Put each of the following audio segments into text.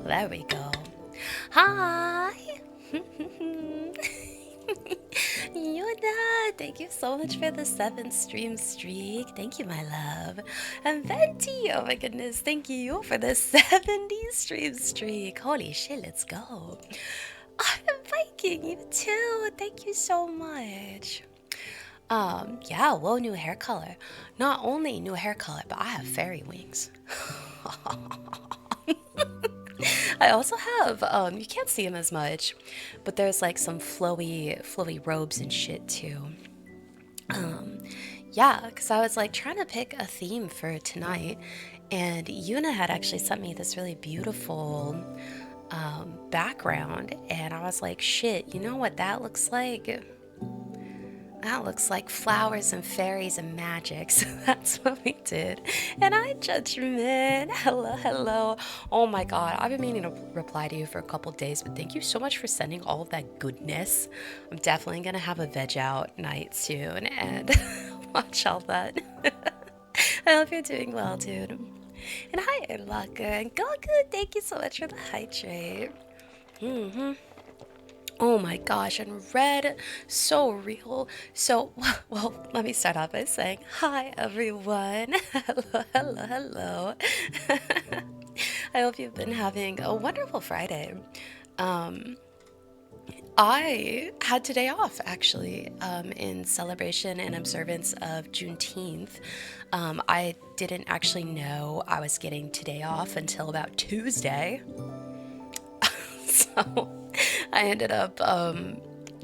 There we go. Hi! Yuna, thank you so much for the 7 stream streak. Thank you, my love. And Venti, oh my goodness, thank you for the 70 stream streak. Holy shit, let's go. I'm Viking, you too. Thank you so much. Yeah, whoa, new hair color. Not only new hair color, but I have fairy wings. I also have, you can't see them as much, but there's like some flowy robes and shit too. Yeah, because I was like trying to pick a theme for tonight, and Yuna had actually sent me this really beautiful background, and I was like, shit, you know what that looks like? That looks like flowers and fairies and magic. So that's what we did. And I judgment. Hello, hello. Oh my god. I've been meaning to reply to you for a couple days, but thank you so much for sending all of that goodness. I'm definitely gonna have a veg out night soon and watch all that. I hope you're doing well, dude. And hi, Erlaka and Goku. Thank you so much for the hydrate. Oh my gosh, and red, so real. So, well, let me start off by saying hi, everyone. Hello, hello, hello. I hope you've been having a wonderful Friday. I had today off actually in celebration and observance of Juneteenth. I didn't actually know I was getting today off until about Tuesday. So I ended up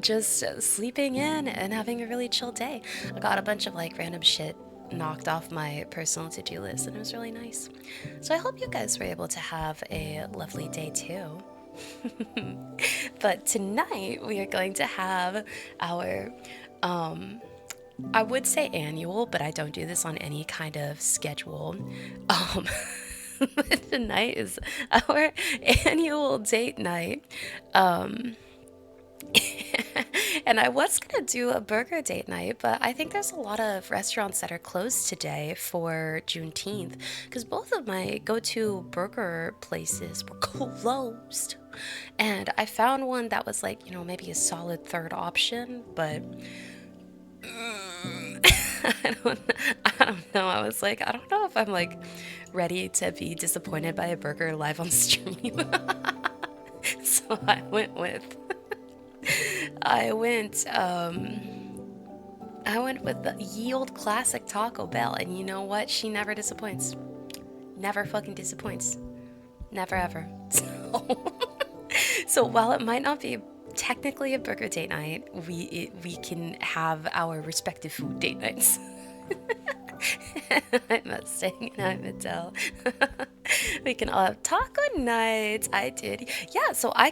just sleeping in and having a really chill day. I got a bunch of like random shit knocked off my personal to-do list and it was really nice. So I hope you guys were able to have a lovely day too. But tonight we are going to have our I would say annual, but I don't do this on any kind of schedule. Um Tonight is our annual date night. And I was gonna do a burger date night, but I think there's a lot of restaurants that are closed today for Juneteenth because both of my go-to burger places were closed. And I found one that was like, maybe a solid third option, but I don't know. I was like, I don't know if I'm like ready to be disappointed by a burger live on stream. So I went I went with the ye old classic Taco Bell, and you know what? She never disappoints. Never fucking disappoints. Never ever. So while it might not be technically a burger date night, we can have our respective food date nights. I'm not staying in Emmerdale. We can all have taco nights. I did. Yeah, so I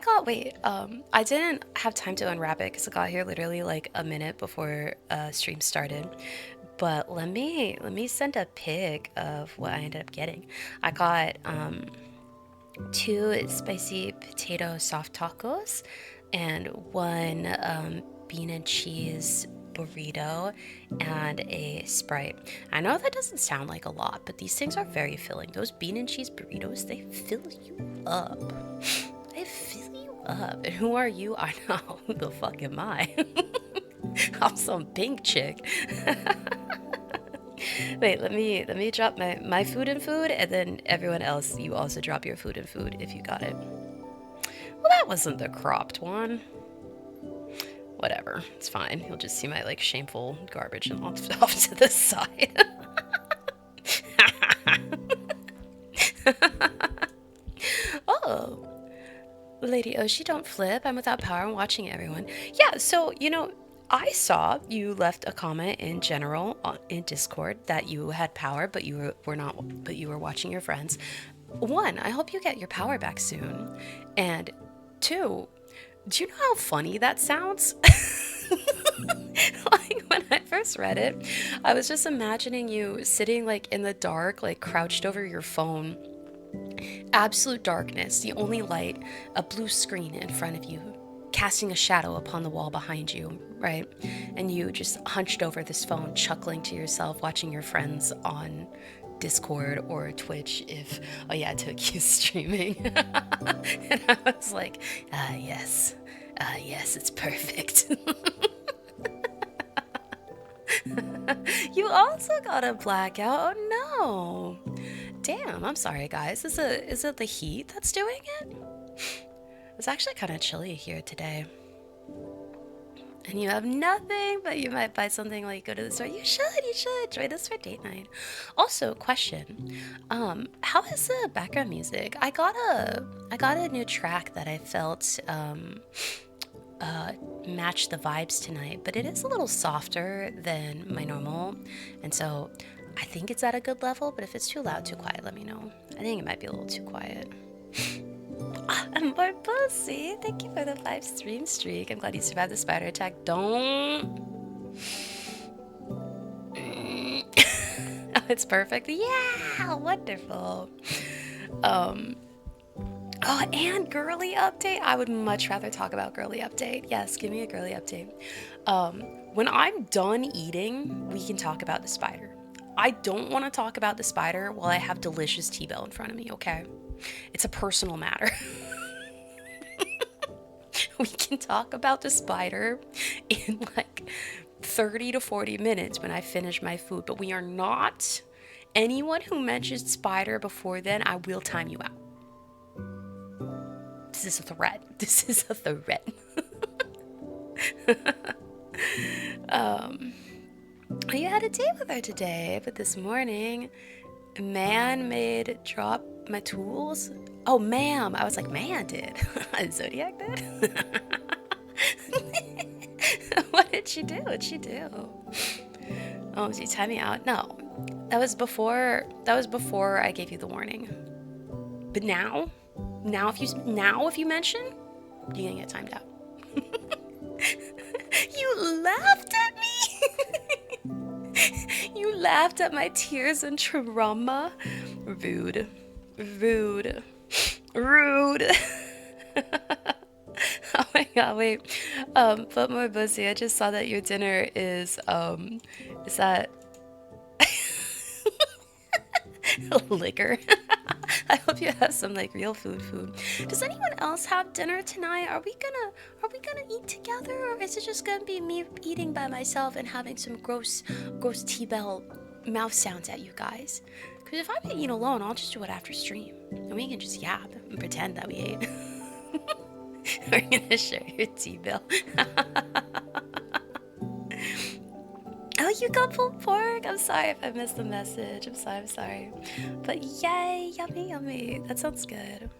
didn't have time to unwrap it because I got here literally like a minute before stream started. But let me send a pic of what I ended up getting. I got 2 spicy potato soft tacos and one bean and cheese burrito and a Sprite. I know that doesn't sound like a lot, but these things are very filling. Those bean and cheese burritos, they fill you up. They fill you up. And who are you? I know. Who the fuck am I? I'm some pink chick. Wait, let me drop my food and food, and then everyone else, you also drop your food and food if you got it. Well, that wasn't the cropped one. Whatever, it's fine. You'll just see my like shameful garbage and off to the side. Oh, Lady Oshi, don't flip. I'm without power. I'm watching everyone. Yeah, so I saw you left a comment in general in Discord that you had power, but you were not. But you were watching your friends. One, I hope you get your power back soon, and two, do you know how funny that sounds? Like when I first read it, I was just imagining you sitting like in the dark, like crouched over your phone. Absolute darkness, the only light, a blue screen in front of you, casting a shadow upon the wall behind you, right? And you just hunched over this phone, chuckling to yourself, watching your friends on Discord or Twitch if, oh yeah, Tokyo's streaming. And I was like, yes. Yes, it's perfect. You also got a blackout. Oh no. Damn, I'm sorry guys. Is it the heat that's doing it? It's actually kind of chilly here today. And you have nothing, but you might buy something like go to the store. You should join us for date night. Also, question, how is the background music? I got a new track that I felt matched the vibes tonight, but it is a little softer than my normal, and so I think it's at a good level. But if it's too loud, too quiet, let me know. I think it might be a little too quiet. I'm more pussy. Thank you for the 5 stream streak. I'm glad you survived the spider attack. Don't. Oh, it's perfect. Yeah, wonderful. Oh, and girly update. I would much rather talk about girly update. Yes, give me a girly update. When I'm done eating, we can talk about the spider. I don't want to talk about the spider while I have delicious T-Bell in front of me, okay? It's a personal matter. We can talk about the spider in like 30 to 40 minutes when I finish my food, but we are not. Anyone who mentions spider before then, I will time you out. This is a threat. This is a threat. You had a date with her today, but this morning, man made drop my tools. Oh, ma'am. I was like, man did. Zodiac did? What did she do? What'd she do? Oh, did you time me out? No. That was before I gave you the warning. But now if you mention, you're gonna get timed out. You laughed at me. You laughed at my tears and trauma. Rude. Oh my god, wait. But more bussy, I just saw that your dinner is that liquor? I hope you have some like real food. Does anyone else have dinner tonight? Are we gonna eat together, or is it just gonna be me eating by myself and having some gross T-Bell mouth sounds at you guys? Because if I'm eating alone, I'll just do it after stream, and we can just yap and pretend that we ate. We're gonna share your T-Bell. Oh, you got pulled pork. I'm sorry if I missed the message. I'm sorry. But yay, yummy. That sounds good.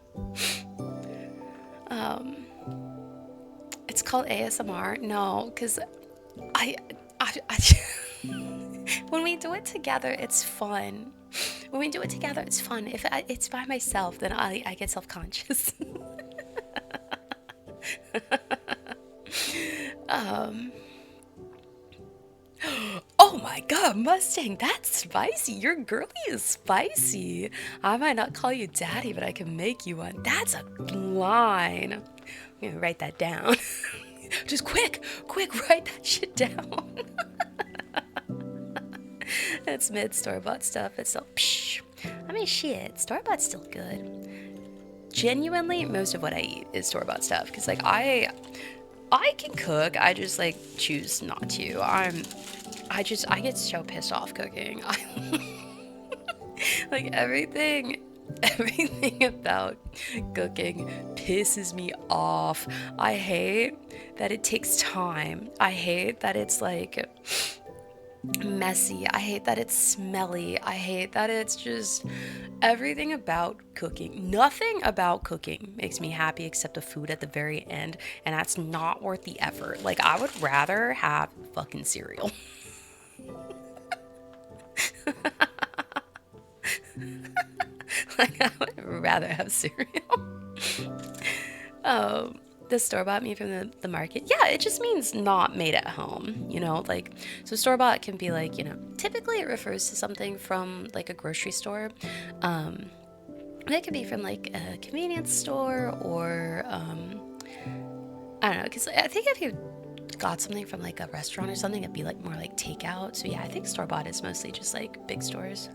It's called ASMR. No, because I when we do it together, it's fun. If it's by myself, then I get self-conscious. Oh my god, Mustang, that's spicy. Your girlie is spicy. I might not call you daddy, but I can make you one. That's a line. I'm gonna write that down. Just quick, write that shit down. That's mid store-bought stuff. It's still, psh. I mean, shit, store-bought's still good. Genuinely, most of what I eat is store-bought stuff. Because, like, I can cook. I just, like, choose not to. I get so pissed off cooking. Like, everything about cooking pisses me off. I hate that it takes time. I hate that it's, like, messy. I hate that it's smelly. I hate that it's just everything about cooking. Nothing about cooking makes me happy except the food at the very end, and that's not worth the effort. Like, I would rather have fucking cereal. Like, I would rather have cereal. The store-bought meat from the market. Yeah, it just means not made at home, you know? Like, so store-bought can be like, you know, typically it refers to something from like a grocery store. It could be from like a convenience store or, I don't know, because I think if you got something from like a restaurant or something, it'd be like more like takeout. So yeah, I think store-bought is mostly just like big stores.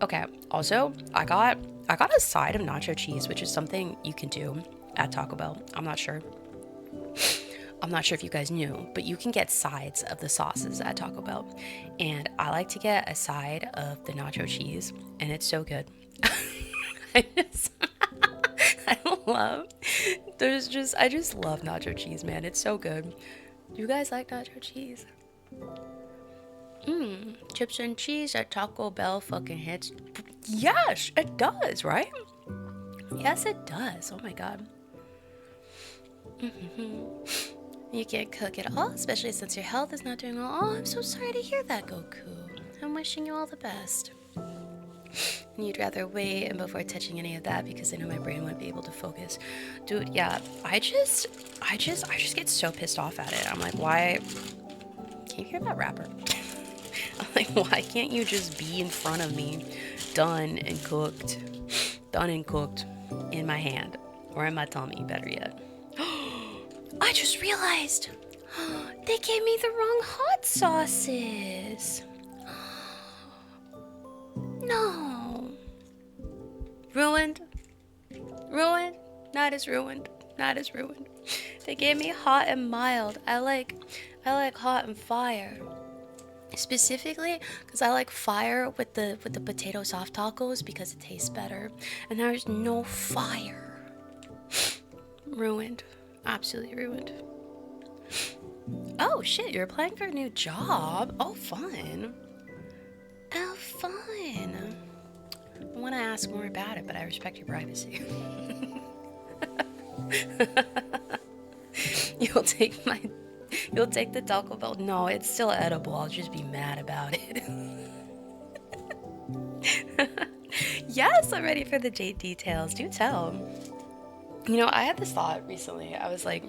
Okay, also, I got a side of nacho cheese, which is something you can do at Taco Bell. I'm not sure if you guys knew, but you can get sides of the sauces at Taco Bell. And I like to get a side of the nacho cheese, and it's so good. I just I love I just love nacho cheese, man. It's so good. Do you guys like nacho cheese? Chips and cheese at Taco Bell fucking hits. Yes, it does, right? Yes, it does. Oh my god. You can't cook at all, especially since your health is not doing well. Oh, I'm so sorry to hear that, Goku. I'm wishing you all the best. And you'd rather wait and before touching any of that because I know my brain wouldn't be able to focus. Dude, yeah, I just get so pissed off at it. I'm like, why? Can you hear that rapper? I'm like, why can't you just be in front of me, done and cooked, in my hand or in my tummy, better yet? I just realized they gave me the wrong hot sauces. No. Ruined. Ruined. Night is ruined. Night is ruined. They gave me hot and mild. I like hot and fire. Specifically because I like fire with the potato soft tacos because it tastes better. And there's no fire. Ruined. Absolutely ruined. Oh shit, you're applying for a new job. Oh fun. Oh fun. I want to ask more about it, but I respect your privacy. You'll take the Taco Bell. No, it's still edible. I'll just be mad about it. Yes, I'm ready for the date details. Do tell. You know, I had this thought recently. I was like,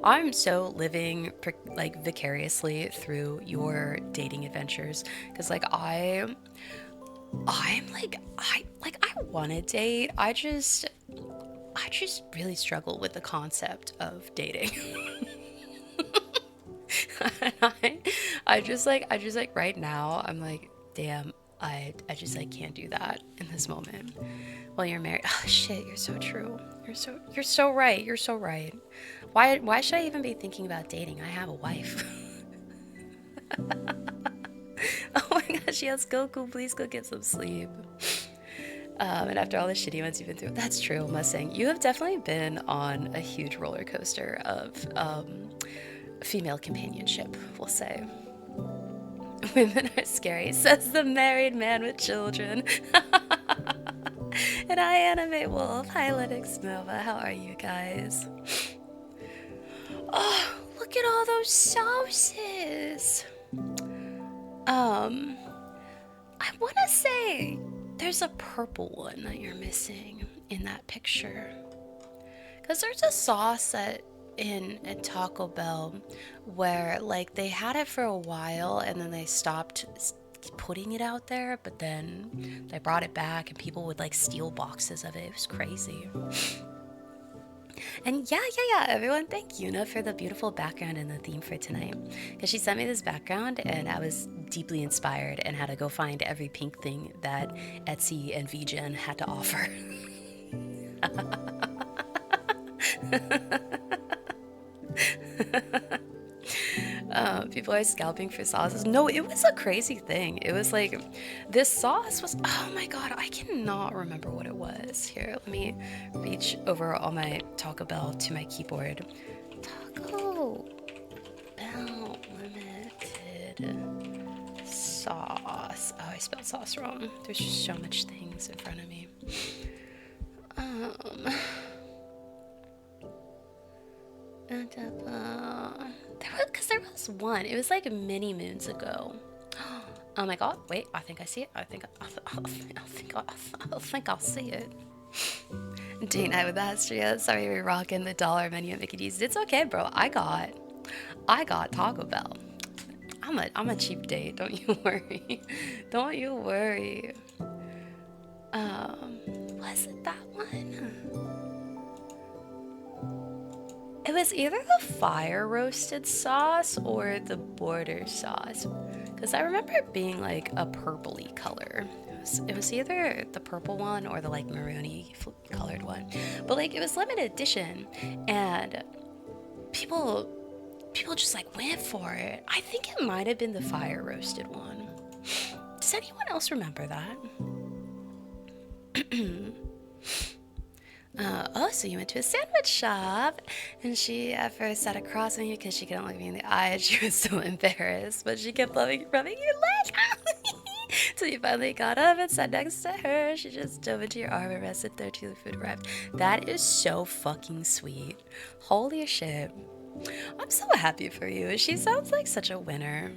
I'm so living like vicariously through your dating adventures because I'm like I want to date. I just really struggle with the concept of dating. I just like right now I'm like, damn, I just like can't do that in this moment. While you're married. Oh shit, you're so true. You're so right. You're so right. Why should I even be thinking about dating? I have a wife. Oh my gosh, yes, Goku, please go get some sleep. And after all the shitty ones you've been through, that's true, Mustang. You have definitely been on a huge roller coaster of female companionship, we'll say. Women are scary, says the married man with children. And I animate Wolf. Hi, Linux Nova. How are you guys? Oh, look at all those sauces. I want to say there's a purple one that you're missing in that picture. Because there's a sauce that in Taco Bell where like they had it for a while and then they stopped putting it out there, but then they brought it back and people would like steal boxes of it. It was crazy. And yeah, everyone, thank Yuna for the beautiful background and the theme for tonight. Because she sent me this background and I was deeply inspired and had to go find every pink thing that Etsy and VGen had to offer. People are scalping for sauces. No, it was a crazy thing. It was like, this sauce was, oh my god, I cannot remember what it was. Here, let me reach over all my Taco Bell to my keyboard. Taco Bell Limited sauce. Oh, I spelled sauce wrong. There's just so much things in front of me. There was one. It was like many moons ago. Oh my god! Wait, I think I see it. I think I'll see it. Date night with Astria. Sorry, we're rocking the dollar menu at Mickey D's. It's okay, bro. I got Taco Bell. I'm a cheap date. Don't you worry. Don't you worry. Was it that one? It was either the fire roasted sauce or the border sauce. Because I remember it being like a purpley color. It was either the purple one or the like maroony colored one, but like it was limited edition, and people just like went for it. I think it might have been the fire roasted one. Does anyone else remember that? Oh, so you went to a sandwich shop, and she at first sat across from you because she couldn't look me in the eye, and she was so embarrassed, but she kept rubbing your leg. Till you finally got up and sat next to her. She just dove into your arm and rested there till the food arrived. That is so fucking sweet. Holy shit. I'm so happy for you. She sounds like such a winner.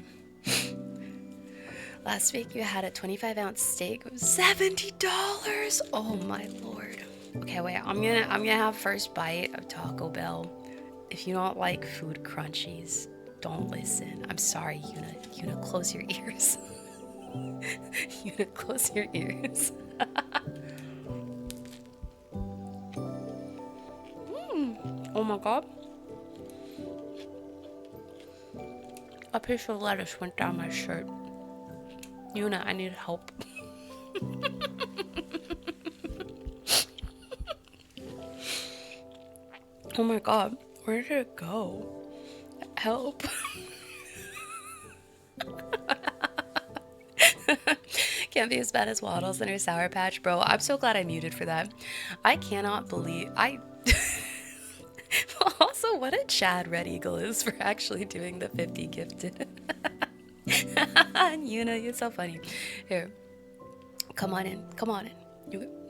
Last week you had a 25-ounce steak. It was $70. Oh my lord. Okay, wait. I'm gonna have first bite of Taco Bell. If you don't like food crunchies, don't listen. I'm sorry, Yuna. Yuna, close your ears. Yuna, close your ears. Oh my god. A piece of lettuce went down my shirt. Yuna, I need help. Oh my god, where did it go? Help. Can't be as bad as Waddles and her Sour Patch. Bro, I'm so glad I muted for that. I cannot believe... Also, what a Chad Red Eagle is for actually doing the 50 gifted. Yuna, you're so funny. Here, come on in. Come on in.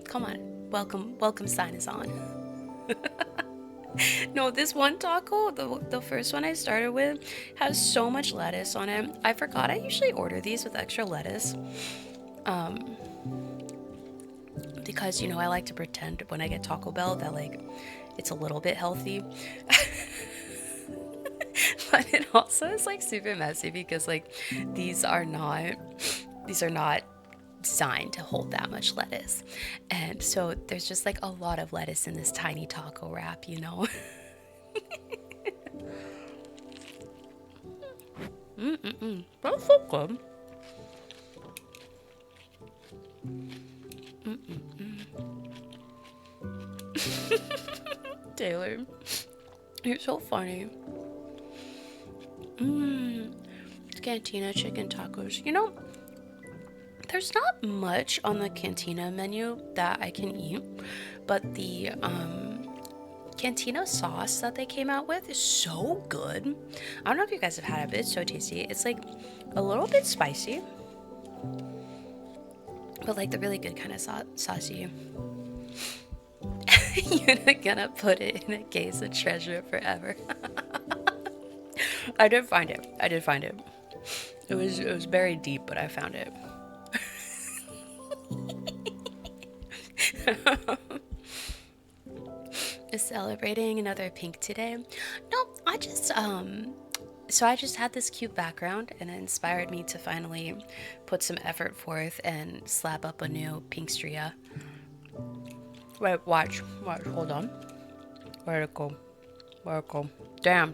Come on in. Welcome sign is on. No, this one taco, the first one I started with, has so much lettuce on it. I forgot I usually order these with extra lettuce. Because, you know, I like to pretend when I get Taco Bell that, like, it's a little bit healthy. But it also is, like, super messy because, like, these are not designed to hold that much lettuce. And so there's just, like, a lot of lettuce in this tiny taco wrap, you know? That's so good. Taylor, you're so funny. Cantina chicken tacos. You know, there's not much on the Cantina menu that I can eat, but the Cantina sauce that they came out with is so good. I don't know if you guys have had it, but it's so tasty. It's like a little bit spicy, but like the really good kind of saucy. You're gonna put it in a case and treasure it forever. I did find it. It was buried deep, but I found it. Is celebrating another pink today? No, I just had this cute background, and it inspired me to finally put some effort forth and slap up a new pink Astria. Wait, watch, hold on. Where'd it go? Damn.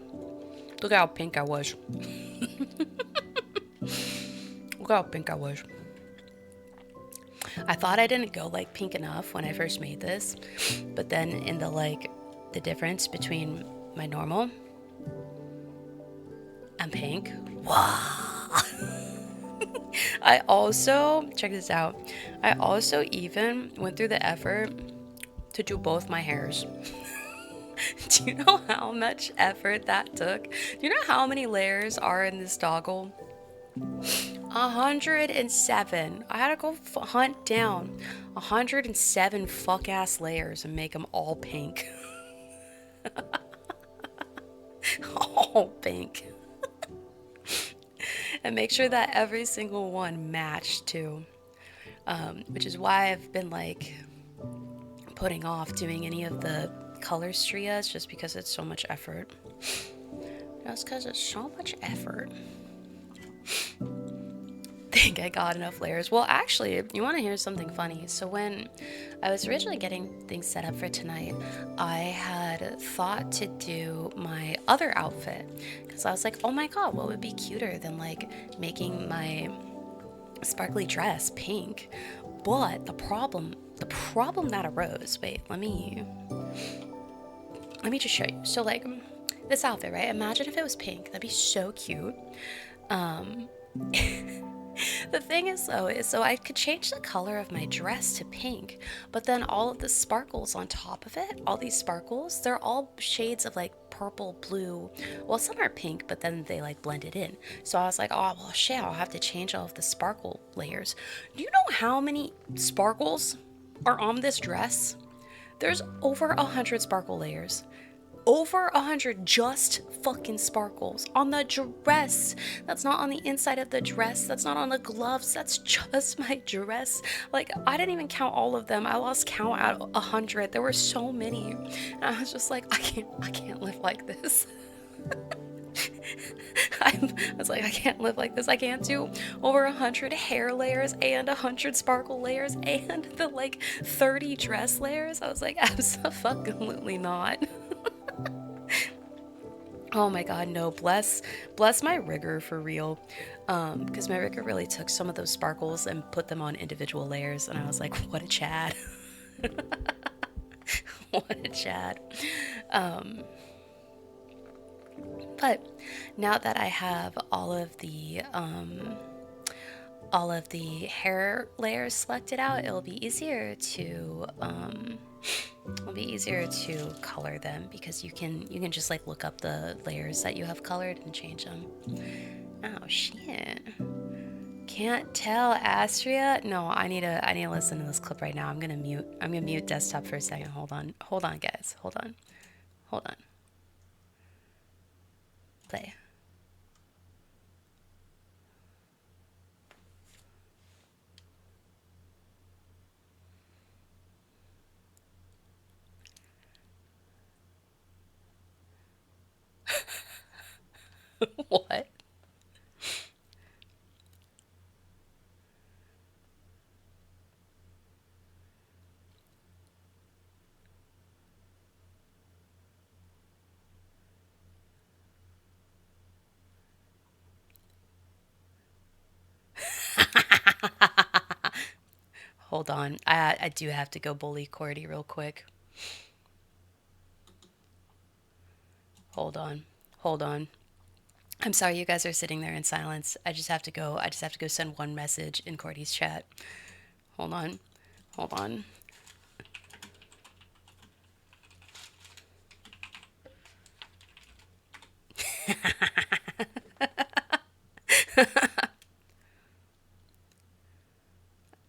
Look how pink I was. Look how pink I was. I thought I didn't go like pink enough when I first made this, but then in the difference between my normal and pink, wow. I also, check this out, I also even went through the effort to do both my hairs. Do you know how much effort that took? Do you know how many layers are in this toggle? 107. I had to go hunt down 107 fuck ass layers and make them all pink. All pink. And make sure that every single one matched too. Which is why I've been like putting off doing any of the color strias, just because it's so much effort. Just because it's so much effort. Think I got enough layers. Well, actually, you want to hear something funny? So when I was originally getting things set up for tonight, I had thought to do my other outfit, because I was like, oh my god, what would be cuter than like making my sparkly dress pink? But the problem that arose, wait, let me just show you. So like this outfit, right? Imagine if it was pink. That'd be so cute. Um the thing is though, is so I could change the color of my dress to pink, but then all of the sparkles on top of it, all these sparkles, they're all shades of like purple, blue. Well, some are pink, but then they like blended in. So I was like, oh well shit, I'll have to change all of the sparkle layers. Do you know how many sparkles are on this dress? There's over 100 sparkle layers. Over 100 just fucking sparkles on the dress. That's not on the inside of the dress. That's not on the gloves. That's just my dress. Like, I didn't even count all of them. I lost count at 100. There were so many. And I was just like, I can't live like this. I was like, I can't live like this. I can't do over 100 hair layers and 100 sparkle layers and the like 30 dress layers. I was like, absolutely not. Oh my god, no, bless my rigger for real. Because my rigger really took some of those sparkles and put them on individual layers, and I was like, what a Chad. What a Chad. But now that I have all of the hair layers selected out, it'll be easier to color them, because you can just like look up the layers that you have colored and change them. Oh shit. Can't tell, Astria. No, I need to listen to this clip right now. I'm gonna mute desktop for a second. Hold on guys. Hold on. Play. What? Hold on. I do have to go bully Cordy real quick. Hold on. I'm sorry you guys are sitting there in silence. I just have to go send one message in Cordy's chat. Hold on.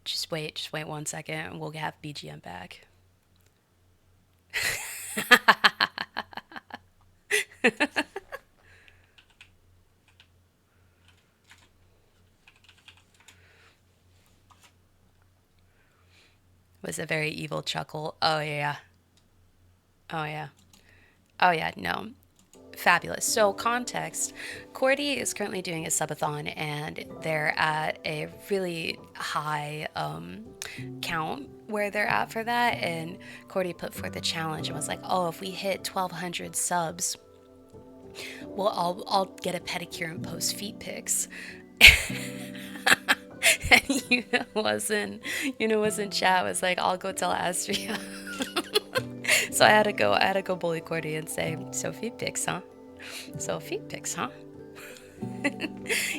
Just wait 1 second and we'll have BGM back. Was a very evil chuckle. Oh yeah. No. Fabulous. So context, Cordy is currently doing a subathon and they're at a really high count where they're at for that, and Cordy put forth a challenge and was like, oh, if we hit 1,200 subs, well, I'll get a pedicure and post feet pics. And was in chat was like, I'll go tell Astria. So I had to go bully Cordy and say, so feet pics, huh?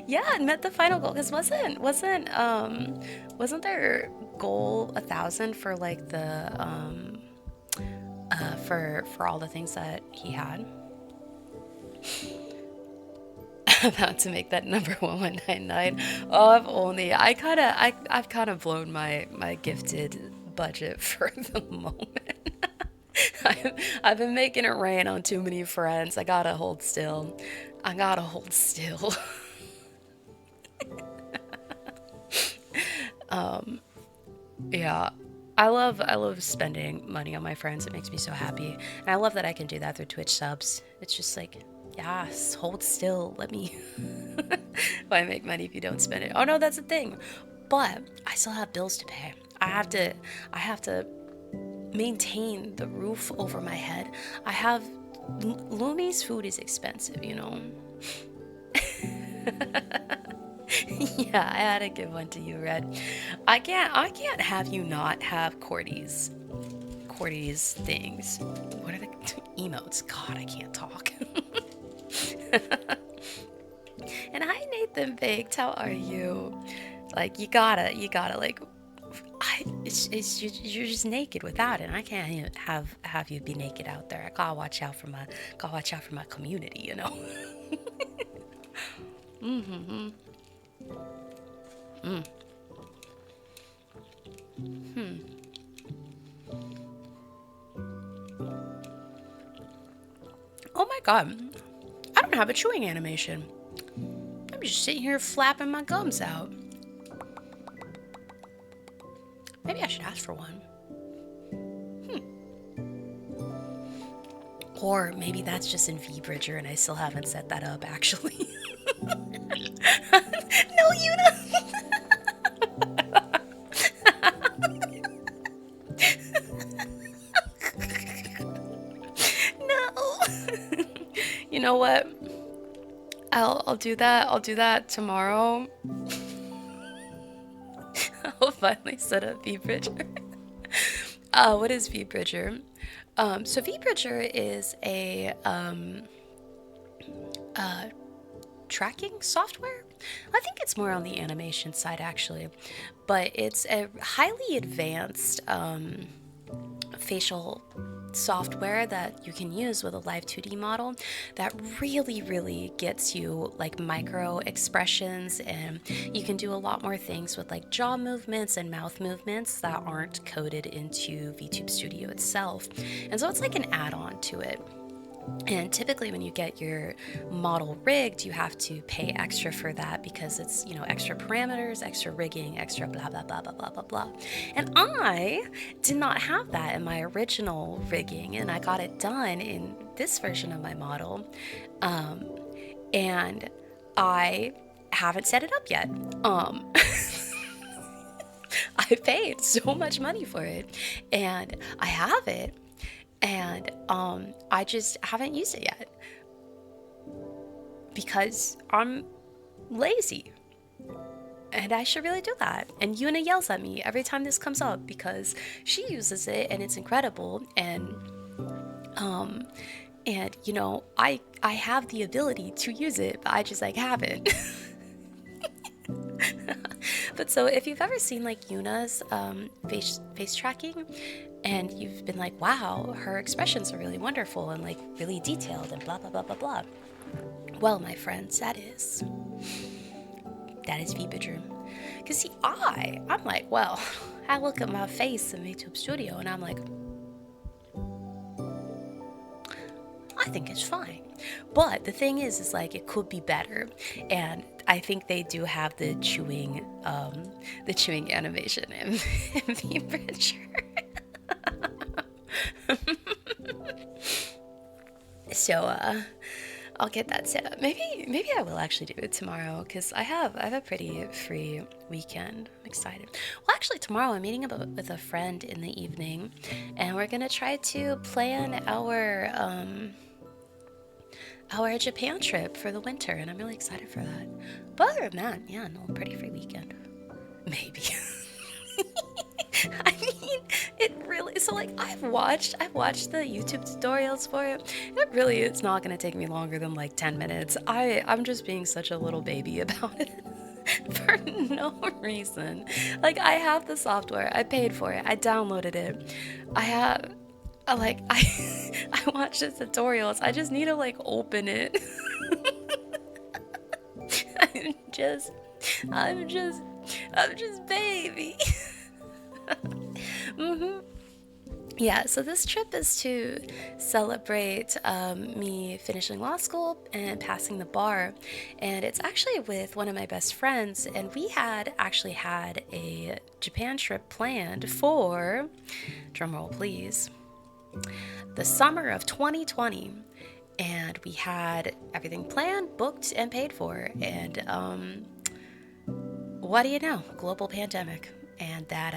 Yeah, and met the final goal. Because wasn't their goal 1,000 for like the for all the things that he had? About to make that number 1199. Oh, I've kind of blown my gifted budget for the moment. I've been making it rain on too many friends. I gotta hold still. Yeah. I love spending money on my friends. It makes me so happy. And I love that I can do that through Twitch subs. It's just like, yes, hold still. Let me. Why make money if you don't spend it? Oh no, that's the thing. But I still have bills to pay. I have to maintain the roof over my head. Lumi's food is expensive, you know. Yeah, I had to give one to you, Red. I can't have you not have Cordy's things. What are the emotes? God, I can't talk. And hi, Nathan Baked. How are you? Like, you gotta like. You're just naked without it. I can't even have you be naked out there. I gotta watch out for my community. You know. Mm-hmm. Mm. Hmm. Oh my god. I don't have a chewing animation. I'm just sitting here flapping my gums out. Maybe I should ask for one. Or maybe that's just in VBridger and I still haven't set that up actually. No, Yuna! No! You know what? I'll do that. I'll do that tomorrow. I'll finally set up VBridger. What is VBridger? So VBridger is a tracking software. I think it's more on the animation side actually, but it's a highly advanced facial software that you can use with a live 2D model that really gets you like micro expressions, and you can do a lot more things with like jaw movements and mouth movements that aren't coded into VTube Studio itself. And so it's like an add-on to it. And typically when you get your model rigged, you have to pay extra for that because it's, you know, extra parameters, extra rigging, extra blah, blah, blah, blah, blah, blah, blah. And I did not have that in my original rigging, and I got it done in this version of my model. And I haven't set it up yet. I paid so much money for it, and I have it, and I just haven't used it yet because I'm lazy, and I should really do that. And Yuna yells at me every time this comes up because she uses it and it's incredible, and you know, I have the ability to use it, but I just like haven't. But so if you've ever seen like Yuna's face tracking, and you've been like, wow, her expressions are really wonderful and like really detailed and blah blah blah blah blah. Well, my friends, that is VBidroom. Cause see, I'm like, well, I look at my face in VTube Studio and I'm like, I think it's fine. But the thing is like it could be better, and I think they do have the chewing animation in VBridger. So I'll get that set up. Maybe I will actually do it tomorrow because I have a pretty free weekend. I'm excited. Well, actually tomorrow I'm meeting up with a friend in the evening, and we're gonna try to plan our Japan trip for the winter, and I'm really excited for that. But other than that, yeah, no, pretty free weekend. Maybe. I mean, it really, so like I've watched the YouTube tutorials for it. It's not gonna take me longer than like 10 minutes. I'm just being such a little baby about it. For no reason. Like I have the software, I paid for it, I downloaded it. I watched the tutorials. I just need to like open it. I'm just baby. Mm-hmm. Yeah, so this trip is to celebrate me finishing law school and passing the bar. And it's actually with one of my best friends. And we had actually had a Japan trip planned for, drumroll please, the summer of 2020. And we had everything planned, booked, and paid for. And what do you know? Global pandemic. And that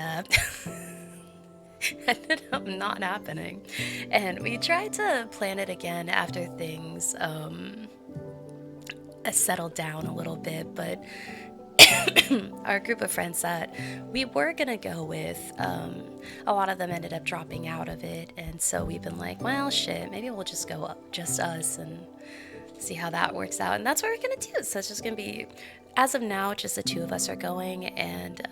ended up not happening. And we tried to plan it again after things settled down a little bit, but our group of friends that we were gonna go with, a lot of them ended up dropping out of it, and so we've been like, well, shit, maybe we'll just go up, just us, and see how that works out. And that's what we're gonna do. So it's just gonna be, as of now, just the two of us are going, and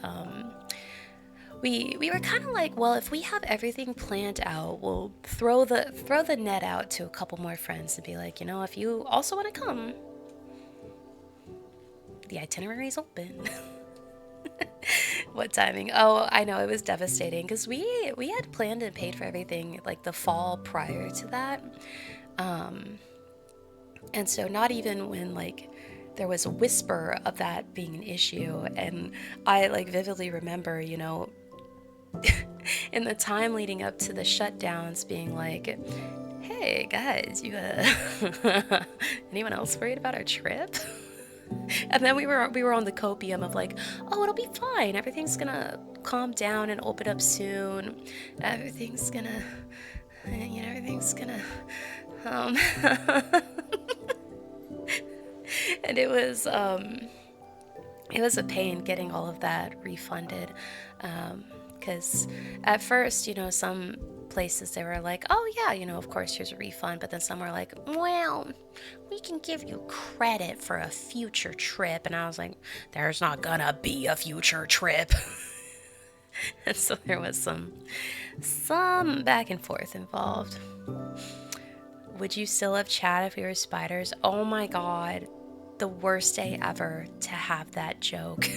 we were kind of like, well, if we have everything planned out, we'll throw the net out to a couple more friends and be like, if you also want to come, the itinerary is open. What timing? Oh, I know, it was devastating because we had planned and paid for everything like the fall prior to that. And so not even when like there was a whisper of that being an issue, and I like vividly remember, in the time leading up to the shutdowns being like, hey guys, you anyone else worried about our trip? And then we were on the copium of like, oh, it'll be fine, everything's gonna calm down and open up soon, everything's gonna um and it was a pain getting all of that refunded, because at first, some places they were like, oh yeah, of course here's a refund, but then some were like, well, we can give you credit for a future trip, and I was like, there's not gonna be a future trip. And so there was some back and forth involved. Would you still have Chad if we were spiders? Oh my god, the worst day ever to have that joke.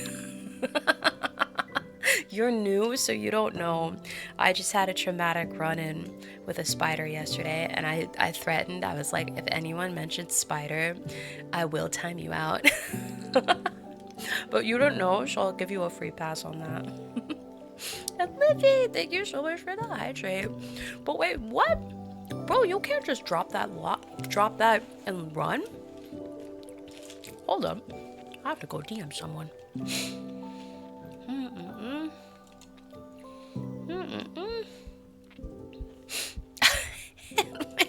You're new, so you don't know. I just had a traumatic run-in with a spider yesterday, and I threatened, I was like, if anyone mentions spider, I will time you out. But you don't know, so I'll give you a free pass on that. And Livy, thank you so much for the hydrate. But wait, what? Bro, you can't just drop that and run. Hold up, I have to go DM someone.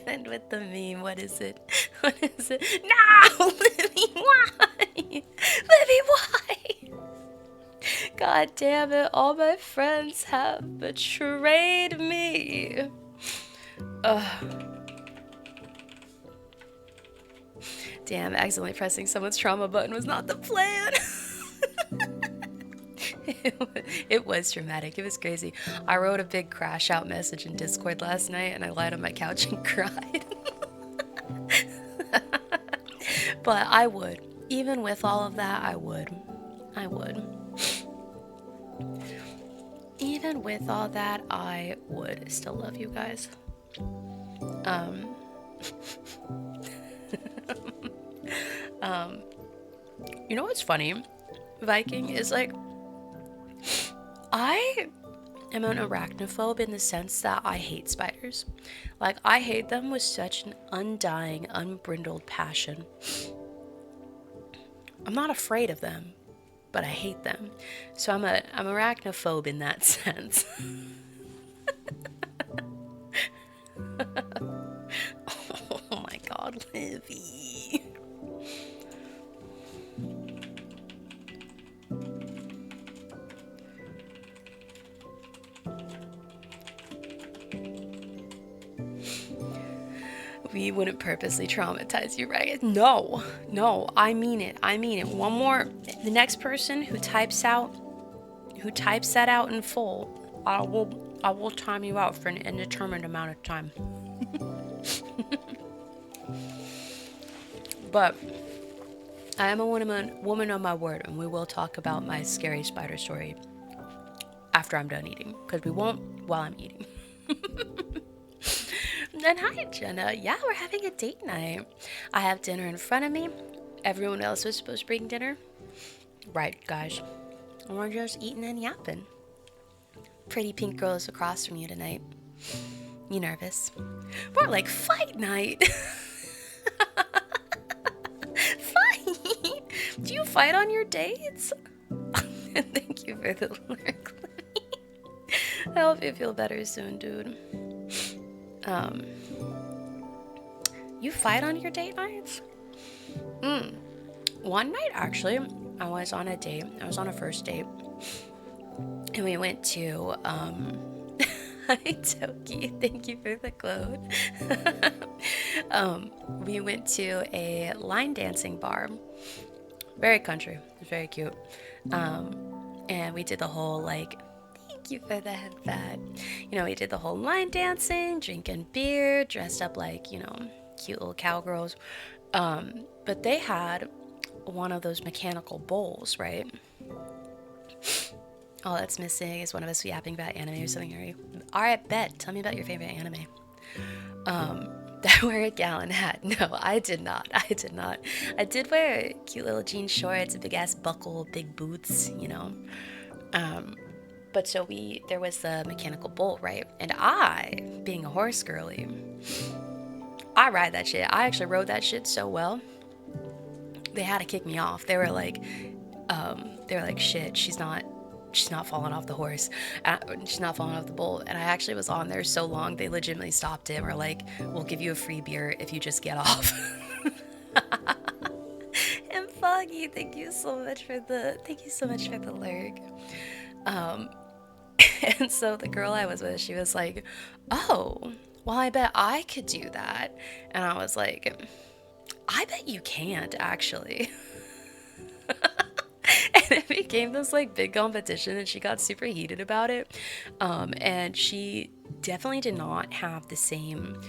And with the meme, what is it? What is it? No, Livy, why? Livy, why? God damn it! All my friends have betrayed me. Ugh. Damn, accidentally pressing someone's trauma button was not the plan. It was dramatic. It was crazy. I wrote a big crash out message in Discord last night, and I lied on my couch and cried. But I would. Even with all of that, I would. Even with all that, I would still love you guys. You know what's funny? Viking is like, I am an arachnophobe in the sense that I hate spiders. Like, I hate them with such an undying, unbrindled passion. I'm not afraid of them, but I hate them. So I'm arachnophobe in that sense. Oh my god, Livy. We wouldn't purposely traumatize you, right? No, I mean it. One more, the next person who types that out in full, I will time you out for an indeterminate amount of time. But I am a woman of my word, and we will talk about my scary spider story after I'm done eating, because we won't while I'm eating. And hi, Jenna. Yeah, we're having a date night. I have dinner in front of me. Everyone else was supposed to bring dinner. Right, guys. And we're just eating and yapping. Pretty pink girl is across from you tonight. You nervous? More like fight night. Fight? Do you fight on your dates? Thank you for the lyric. I hope you feel better soon, dude. You fight on your date nights? One night, actually, I was on a date. I was on a first date, and we went to hi Toki, thank you for the quote. We went to a line dancing bar. Very country. It was very cute. And we did the whole like, thank you for the headband. You know, we did the whole line dancing, drinking beer, dressed up like, you know, cute little cowgirls. But they had one of those mechanical bowls, right? All that's missing is one of us yapping about anime or something. All right, bet. Tell me about your favorite anime. Did I wear a gallon hat? No, I did not. I did not. I did wear cute little jean shorts, a big ass buckle, big boots, you know. But so there was the mechanical bull, right? And I, being a horse girly, I ride that shit. I actually rode that shit so well. They had to kick me off. They were like, shit, she's not falling off the horse. She's not falling off the bull. And I actually was on there so long, they legitimately stopped it. We're like, we'll give you a free beer if you just get off. And Foggy, thank you so much for the lurk. And so the girl I was with, she was like, oh, well, I bet I could do that. And I was like, I bet you can't, actually. And it became this like big competition, and she got super heated about it. And she definitely did not have the same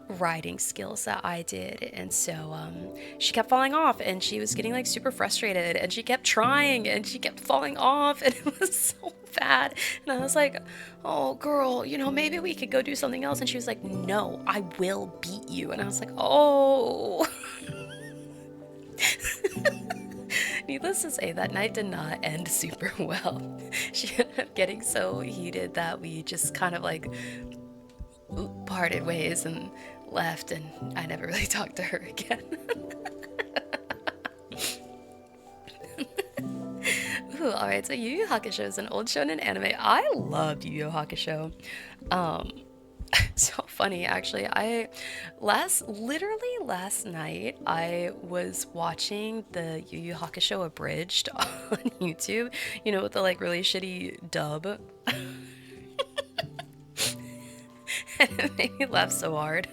riding skills that I did, and so she kept falling off, and she was getting like super frustrated, and she kept trying, and she kept falling off, and it was so bad. And I was like, oh girl, you know, maybe we could go do something else. And she was like, no, I will beat you. And I was like, oh. Needless to say, that night did not end super well. She ended up getting so heated that we just kind of like parted ways and left, and I never really talked to her again. Ooh, alright, so Yu Yu Hakusho is an old shonen anime. I loved Yu Yu Hakusho. So funny, actually. Literally last night, I was watching the Yu Yu Hakusho abridged on YouTube, you know, with the like really shitty dub. And it made me laugh so hard.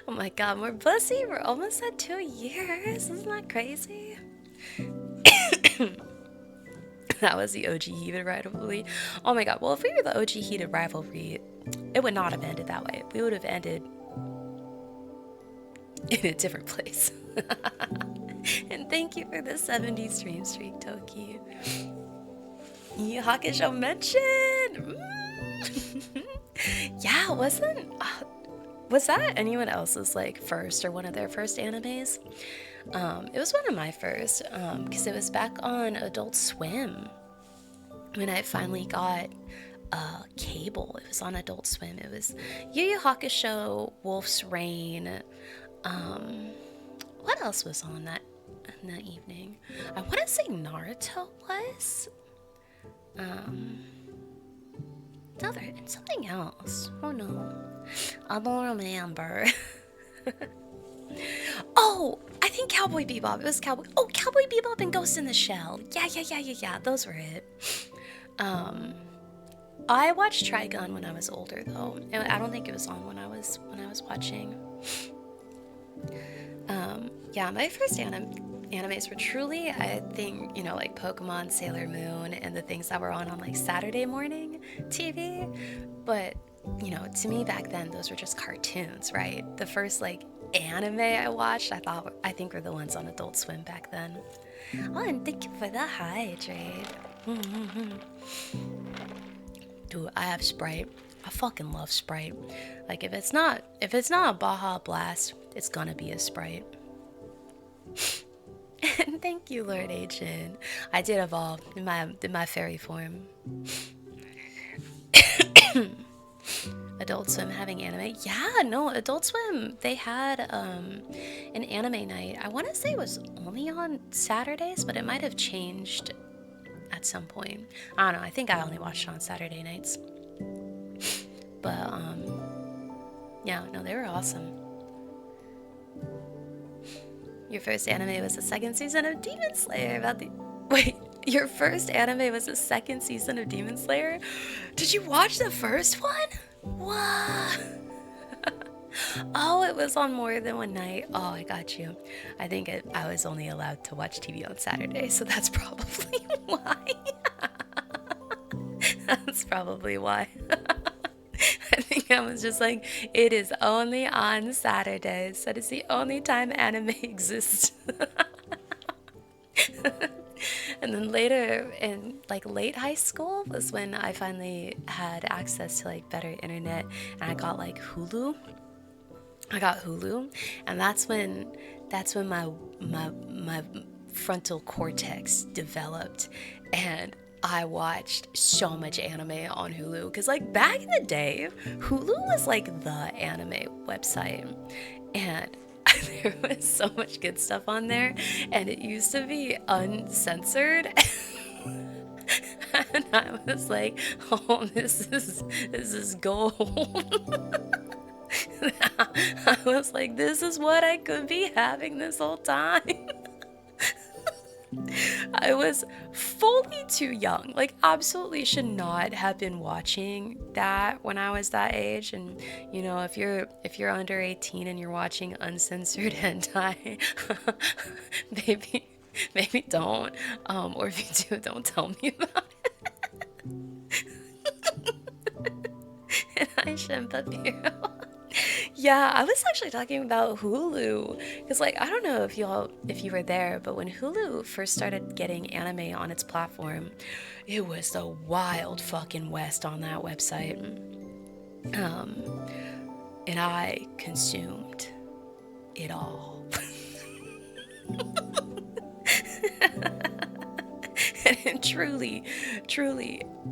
Oh my god, we're blessy. We're almost at 2 years. Isn't that crazy? That was the OG heated rivalry. Oh my god, well, if we were the OG heated rivalry, it would not have ended that way. We would have ended in a different place. And thank you for the 70 stream streak, Toki. Yu Hakusho mention! Yeah, was that anyone else's like first or one of their first animes? It was one of my first, because it was back on Adult Swim when I finally got cable. It was on Adult Swim. It was Yu Yu Hakusho, Wolf's Rain. What else was on that evening? I want to say Naruto was. Something else. Oh no, I don't remember. Oh, I think Cowboy Bebop. It was Cowboy Bebop and Ghost in the Shell. Yeah. Those were it. I watched Trigun when I was older, though. I don't think it was on when I was watching. Yeah, my first animes were truly, I think, you know, like Pokemon, Sailor Moon, and the things that were on like Saturday morning TV. But, you know, to me back then, those were just cartoons, right? The first like anime I watched, I think were the ones on Adult Swim back then. Oh, and thank you for the hydrate. Dude, I have Sprite. I fucking love Sprite. Like if it's not a Baja Blast, it's gonna be a Sprite. And thank you, Lord Agent. I did evolve in my fairy form. Adult Swim having anime? Yeah, no, Adult Swim, they had an anime night. I want to say it was only on Saturdays, but it might have changed at some point. I don't know, I think I only watched it on Saturday nights. But, yeah, no, they were awesome. Your first anime was the second season of Demon Slayer about the. Wait, your first anime was the second season of Demon Slayer? Did you watch the first one? What? Oh, it was on more than one night. Oh, I got you. I think I was only allowed to watch TV on Saturday, so that's probably why. That's probably why. I think I was just like, it is only on Saturdays. That is the only time anime exists. And then later in like late high school was when I finally had access to like better internet, and I got like Hulu. I got Hulu, and that's when my frontal cortex developed, and I watched so much anime on Hulu. Because like back in the day, Hulu was like the anime website, and there was so much good stuff on there, and it used to be uncensored. And I was like, oh, this is gold. I was like, this is what I could be having this whole time. I was fully too young. Like, absolutely should not have been watching that when I was that age. And you know, if you're under 18 and you're watching uncensored hentai, maybe don't. Or if you do, don't tell me about it. And I shouldn't have you. Yeah, I was actually talking about Hulu because, like, I don't know if you were there, but when Hulu first started getting anime on its platform, it was the wild fucking west on that website. And I consumed it all. And truly,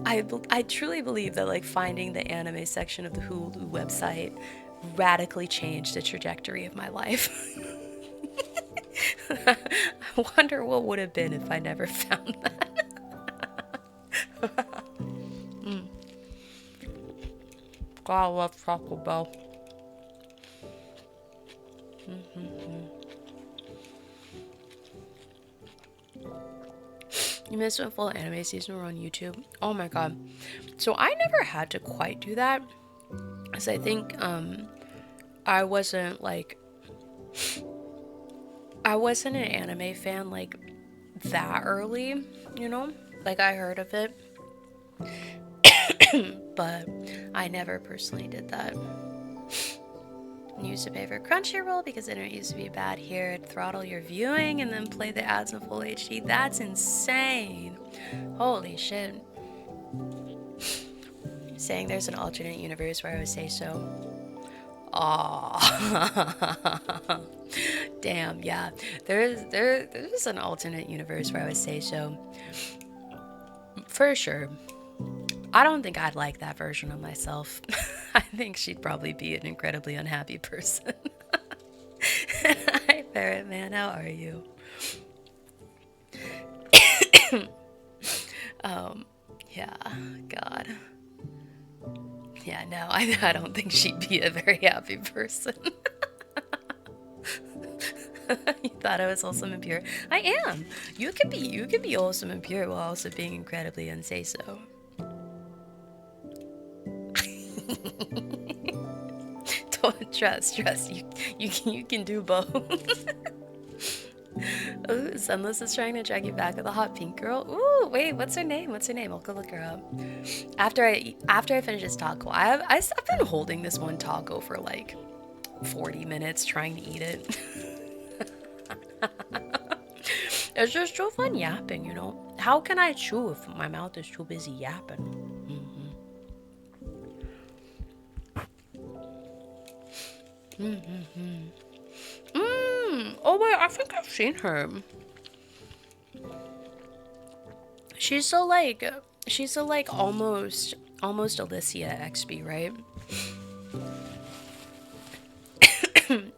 I truly believe that like finding the anime section of the Hulu website radically changed the trajectory of my life. I wonder what would have been if I never found that. God, I love Taco Bell. You missed a full anime season were on YouTube. Oh my god. So I never had to quite do that. Because I think I wasn't an anime fan like that early, you know? Like I heard of it. But I never personally did that. Used to pay for Crunchyroll because internet used to be bad here. It'd throttle your viewing and then play the ads in full HD. That's insane. Holy shit. Saying there's an alternate universe where I would say so. Aww. Damn, yeah. There's an alternate universe where I would say so. For sure. I don't think I'd like that version of myself. I think she'd probably be an incredibly unhappy person. Hi, Parrot Man, how are you? Yeah, God. Yeah, no, I don't think she'd be a very happy person. You thought I was wholesome and pure. I am. You can be wholesome and pure while also being incredibly unsay-so. Don't trust. You can do both. Ooh, Sunless is trying to drag you back with a hot pink girl. Ooh, wait, what's her name? I'll go look her up. After I finish this taco, I've been holding this one taco for like 40 minutes trying to eat it. It's just so fun yapping, you know. How can I chew if my mouth is too busy yapping? Oh wait, I think I've seen her. She's so like almost Alicia XB, right?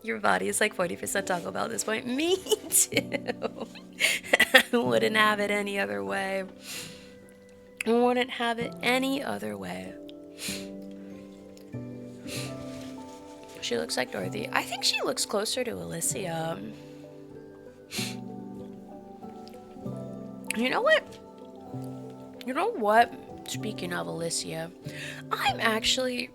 Your body is like 40% Taco Bell at this point. Me too. I wouldn't have it any other way. I wouldn't have it any other way. She looks like Dorothy. I think she looks closer to Alicia. You know what? You know what? Speaking of Alicia, I'm actually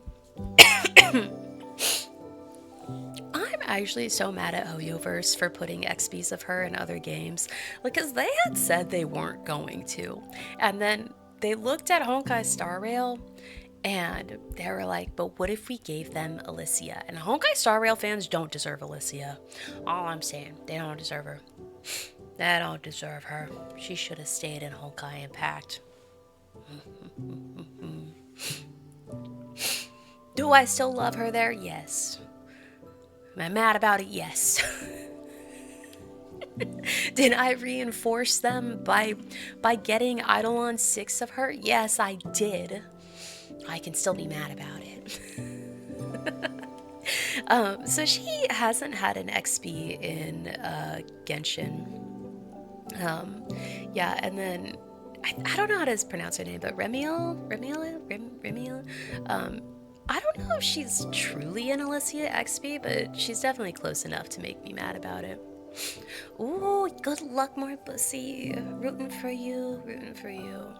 I'm actually so mad at Hoyoverse for putting XPs of her in other games. Because they had said they weren't going to. And then they looked at Honkai Star Rail and they were like, but what if we gave them Alicia? And Honkai Star Rail fans don't deserve Alicia. All I'm saying, they don't deserve her. They don't deserve her. She should have stayed in Honkai Impact. Do I still love her there? Yes. Am I mad about it? Yes. Did I reinforce them by getting Eidolon 6 of her? Yes, I did. I can still be mad about it. So she hasn't had an XP in Genshin. Yeah, and then I don't know how to pronounce her name, but Remiel. I don't know if she's truly an Alicia XP, but she's definitely close enough to make me mad about it. Ooh, good luck, more pussy. Rooting for you, rooting for you.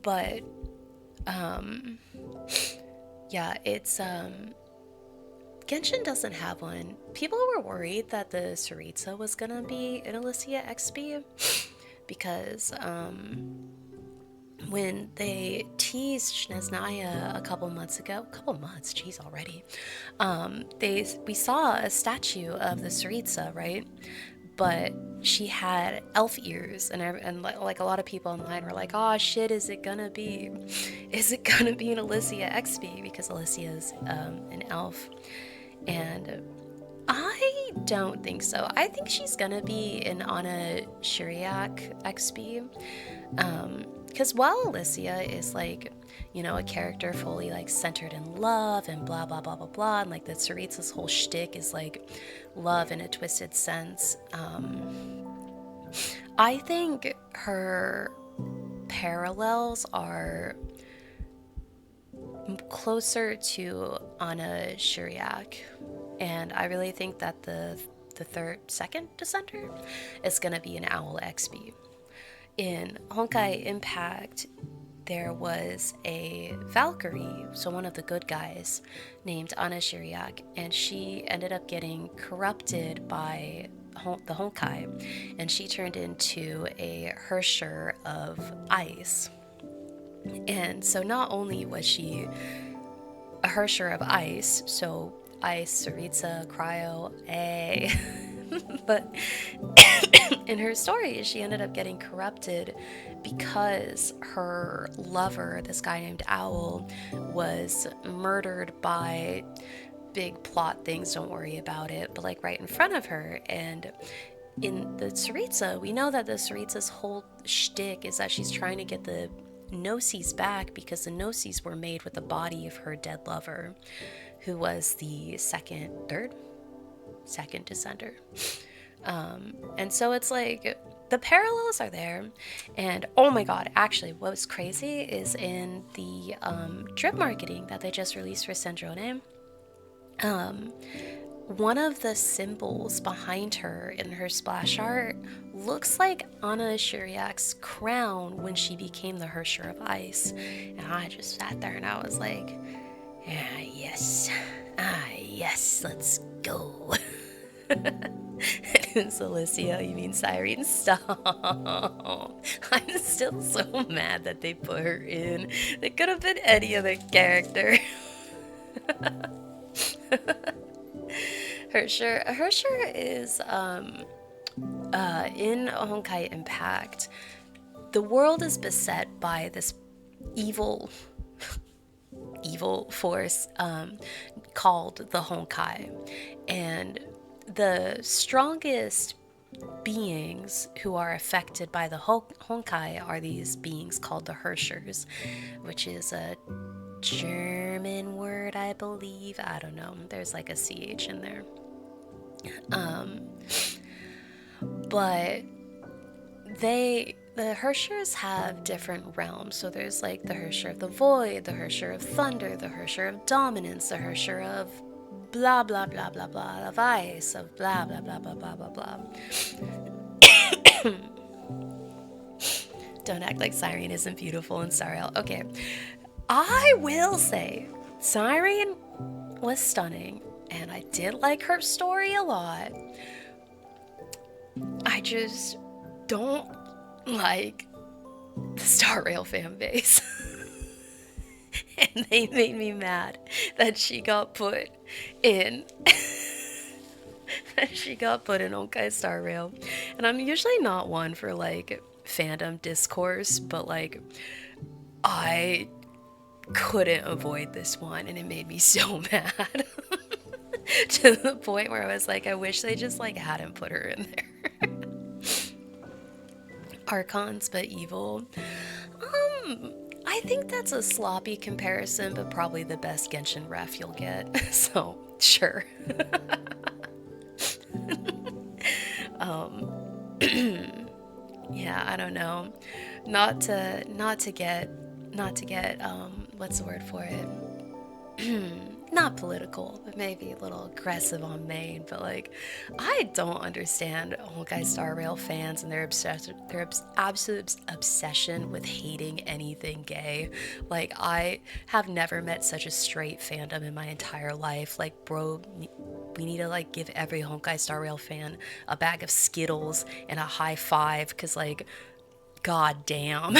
But yeah, it's Genshin doesn't have one. People were worried that the Saritsa was gonna be an Alicia XP because when they teased Shneznaya a couple months, jeez already, we saw a statue of the Saritsa, right? But she had elf ears, and like a lot of people online were like, "Oh shit, is it gonna be an Alicia XP because Alicia is an elf?" And I don't think so. I think she's gonna be an Anna Shiriak XP. Because while Alicia is like, you know, a character fully like centered in love and blah blah blah blah blah, and like the Saritsa's whole shtick is like love in a twisted sense. I think her parallels are closer to Anna Shiriak, and I really think that the second Descender is gonna be an Owl XP. In Honkai Impact, there was a Valkyrie, so one of the good guys, named Anna Shiriak, and she ended up getting corrupted by the Honkai, and she turned into a Hersher of ice. And so not only was she a Hersher of ice, so ice, Saritsa, cryo, but in her story, she ended up getting corrupted because her lover, this guy named Owl, was murdered by big plot things, don't worry about it, but like right in front of her. And in the Saritsa, we know that the Saritsa's whole shtick is that she's trying to get the Gnosis back because the Gnosis were made with the body of her dead lover, who was the second Descender. And so it's like the parallels are there. And oh my god, actually what was crazy is in the drip marketing that they just released for Sandrone, one of the symbols behind her in her splash art looks like Anna Shiriak's crown when she became the Hersher of Ice. And I just sat there and I was like, yes, let's go. It's Alicia, you mean Cyrene? Stop. I'm still so mad that they put her in. They could have been any other character. Hersher is in Honkai Impact. The world is beset by this evil force called the Honkai, and the strongest beings who are affected by the Honkai are these beings called the Hershers, which is a German word, I believe. I don't know. There's like a CH in there. But the Hershers have different realms. So there's like the Hersher of the Void, the Hersher of Thunder, the Hersher of Dominance, the Hersher of blah blah blah blah blah, the vice of blah blah blah blah blah blah blah. Don't act like Siren isn't beautiful and Sariel. Okay, I will say Siren was stunning, and I did like her story a lot. I just don't like the Star Rail fan base. And they made me mad that she got put in she got put in Honkai Star Rail. And I'm usually not one for like fandom discourse, but like I couldn't avoid this one and it made me so mad. To the point where I was like, I wish they just like hadn't put her in there. Archons but evil. I think that's a sloppy comparison, but probably the best Genshin ref you'll get. So, sure. Yeah, I don't know. Not to get what's the word for it? Not political, but maybe a little aggressive on main, but like, I don't understand Honkai Star Rail fans and their absolute obsession with hating anything gay. Like, I have never met such a straight fandom in my entire life. Like, bro, we need to like give every Honkai Star Rail fan a bag of Skittles and a high five, cause like, god damn.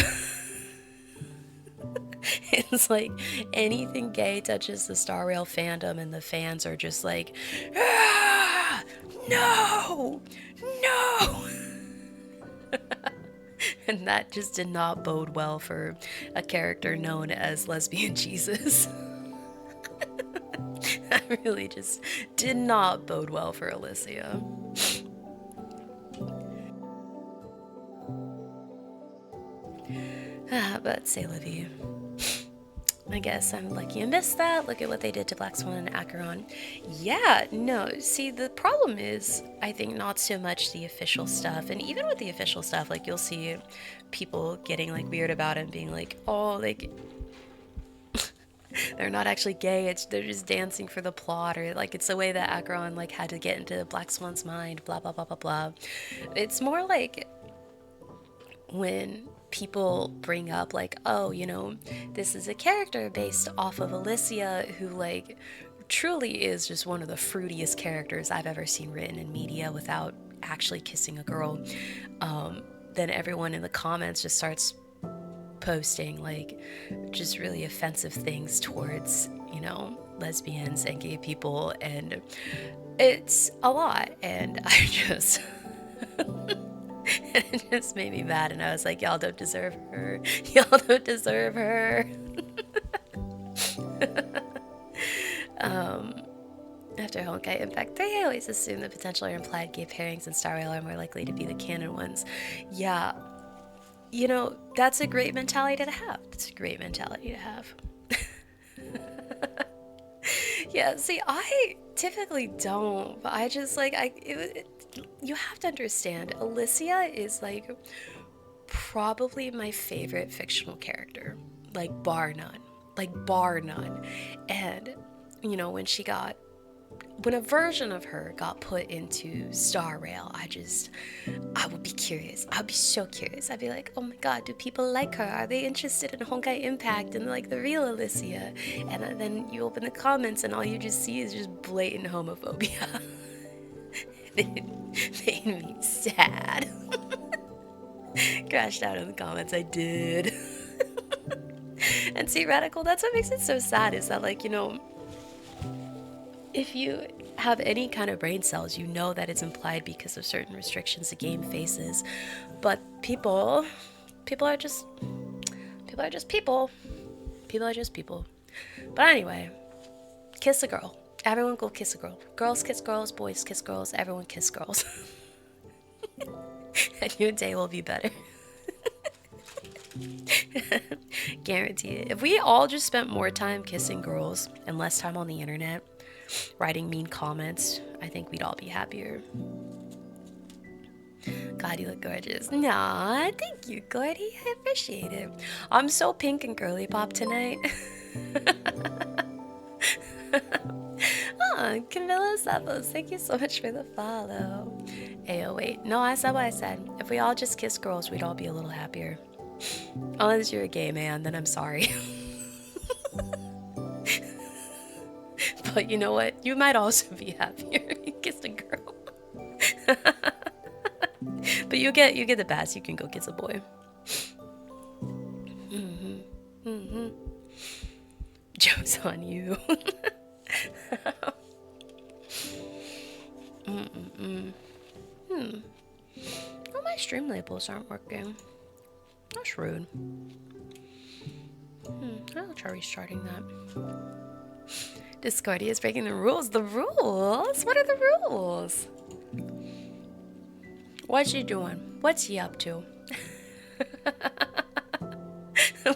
It's like anything gay touches the Star Rail fandom and the fans are just like, ah, no, no. And that just did not bode well for a character known as Lesbian Jesus. That really just did not bode well for Alicia. But say Livy. I guess I'm lucky I missed that. Look at what they did to Black Swan and Acheron. Yeah, no, see, the problem is, I think not so much the official stuff, and even with the official stuff, like, you'll see people getting, like, weird about it and being like, oh, like, they're not actually gay, they're just dancing for the plot, or, like, it's the way that Acheron, like, had to get into Black Swan's mind, blah, blah, blah, blah, blah. It's more like when people bring up like, oh, you know, this is a character based off of Alicia who like truly is just one of the fruitiest characters I've ever seen written in media without actually kissing a girl. Then everyone in the comments just starts posting like just really offensive things towards, you know, lesbians and gay people, and it's a lot, and I just it just made me mad, and I was like, y'all don't deserve her. Y'all don't deserve her. After Honkai Impact 3, I always assume the potential or implied gay pairings in Star Rail are more likely to be the canon ones. Yeah, you know, that's a great mentality to have. That's a great mentality to have. Yeah, see, I typically don't, but I just like, you have to understand, Alicia is like probably my favorite fictional character, like bar none. And you know, when a version of her got put into Star Rail, I would be curious. I'd be so curious. I'd be like, oh my god, do people like her? Are they interested in Honkai Impact and like the real Alicia? And then you open the comments and all you just see is just blatant homophobia. It made me sad. Crashed out in the comments, I did. And see, Radical, that's what makes it so sad, is that like, you know, if you have any kind of brain cells, you know that it's implied because of certain restrictions the game faces. But people are just people. People are just people. But anyway, kiss a girl. Everyone go kiss a girl. Girls kiss girls, boys kiss girls, everyone kiss girls. And your day will be better. Guarantee it. If we all just spent more time kissing girls and less time on the internet, writing mean comments, I think we'd all be happier. God, you look gorgeous. Nah, thank you, Gordy. I appreciate it. I'm so pink and girly pop tonight. Camilla Savos, thank you so much for the follow. Ayo, wait. No, I said what I said. If we all just kiss girls, we'd all be a little happier. Unless you're a gay man, then I'm sorry. But you know what? You might also be happier if you kissed a girl. But you get the pass. You can go kiss a boy. Joke's on you. Oh, my stream labels aren't working. That's rude. I'll try restarting that. Discordia is breaking the rules. The rules? What are the rules? What's she doing? What's he up to?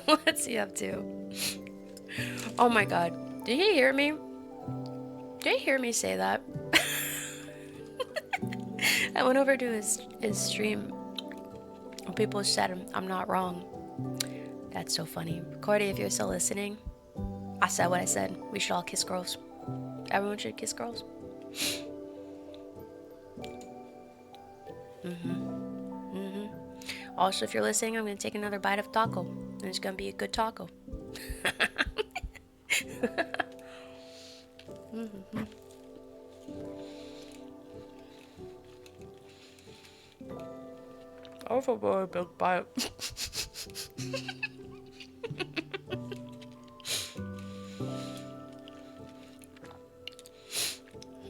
What's he up to? Oh my god. Did he hear me? Did he hear me say that? I went over to his stream and people said I'm not wrong. That's so funny. Cordy, if you're still listening, I said what I said. We should all kiss girls. Everyone should kiss girls. Also, if you're listening, I'm going to take another bite of taco. And it's going to be a good taco. Also, a big bite.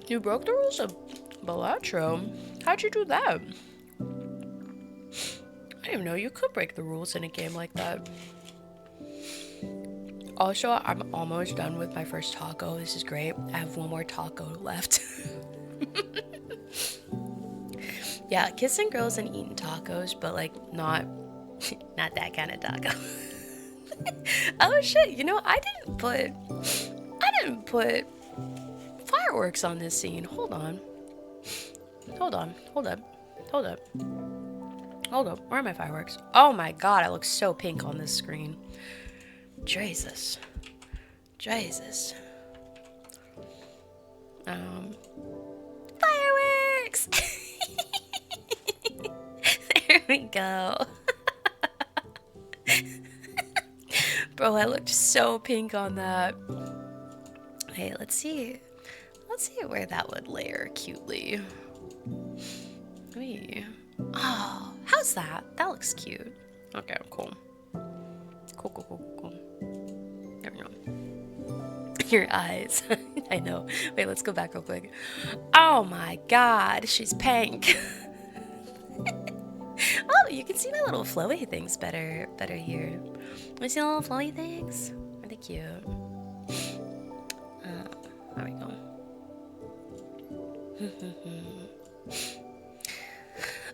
You broke the rules of Balatro. How'd you do that? I didn't even know you could break the rules in a game like that. Also, I'm almost done with my first taco. This is great. I have one more taco left. Yeah, kissing girls and eating tacos, but like not that kind of taco. Oh shit, you know, I didn't put fireworks on this scene. Hold up. Where are my fireworks? Oh my god, I look so pink on this screen. Jesus. Fireworks! There we go. Bro, I looked so pink on that. Hey, let's see where that would layer cutely. Wait. Oh, how's that? That looks cute. Okay, cool. Cool. There we go. Your eyes. I know. Wait, let's go back real quick. Oh my god, she's pink. Oh, you can see my little flowy things better here. You see the little flowy things? Are they cute? There we go.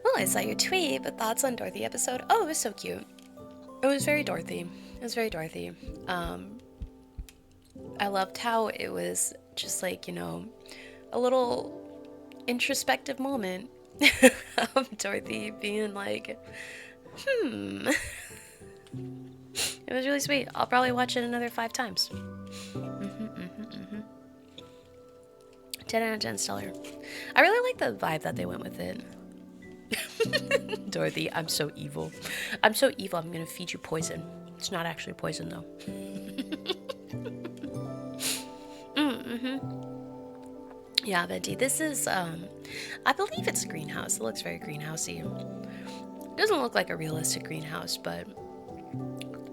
Oh, I saw your tweet, but thoughts on Dorothy episode? Oh, it was so cute. It was very Dorothy. I loved how it was just like, you know, a little introspective moment of Dorothy being like, It was really sweet. I'll probably watch it another 5 times. 10 out of 10 stellar. I really like the vibe that they went with it. Dorothy, I'm so evil. I'm gonna feed you poison. It's not actually poison though. Yeah, Venti, this is, I believe it's a greenhouse. It looks very greenhousey. It doesn't look like a realistic greenhouse, but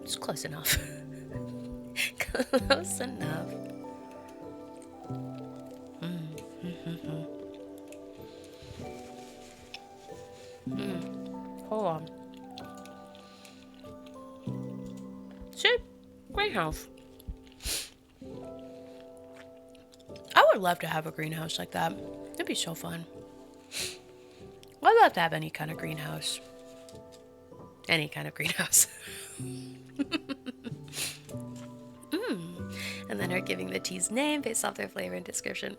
it's close enough. Close enough. Hold on. See? Greenhouse. I would love to have a greenhouse like that. It'd be so fun. I'd love to have any kind of greenhouse. Any kind of greenhouse. And then her giving the tea's name based off their flavor and description.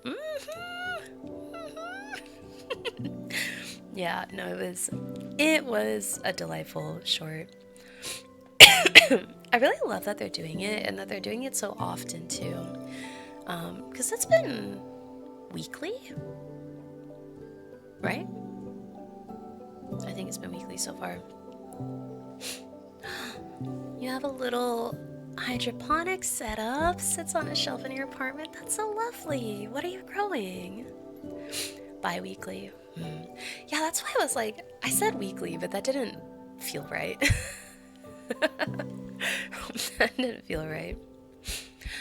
Yeah, no, it was a delightful short. I really love that they're doing it and that they're doing it so often too. Because it's been weekly, right? I think it's been weekly so far. You have a little hydroponic setup, sits on a shelf in your apartment. That's so lovely. What are you growing? Bi-weekly. Yeah, that's why I was like, I said weekly, but that didn't feel right. That didn't feel right.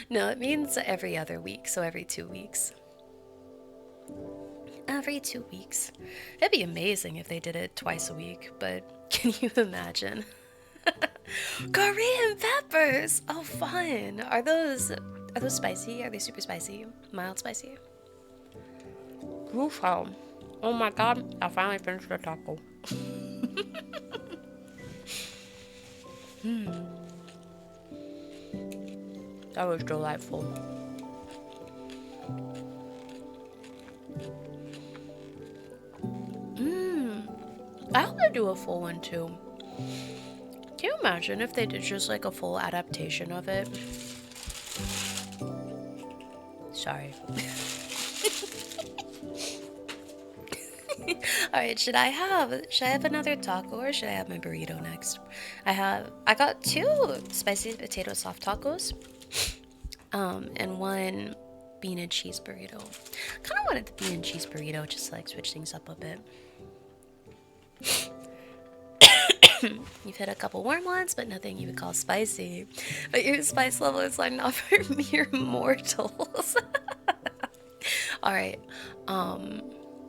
No, it means every other week, so every 2 weeks. Every 2 weeks. It'd be amazing if they did it twice a week, but can you imagine? Korean peppers! Oh, fun! Are those spicy? Are they super spicy? Mild spicy? Wow. Oh my god, I finally finished the taco. That was delightful. I hope they do a full one too. Can you imagine if they did just like a full adaptation of it? Sorry. Alright, should I have another taco or should I have my burrito next? I got 2 spicy potato soft tacos. And 1 bean and cheese burrito. Kinda wanted the bean and cheese burrito just to like switch things up a bit. You've hit a couple warm ones, but nothing you would call spicy. But your spice level is like not for mere mortals. Alright.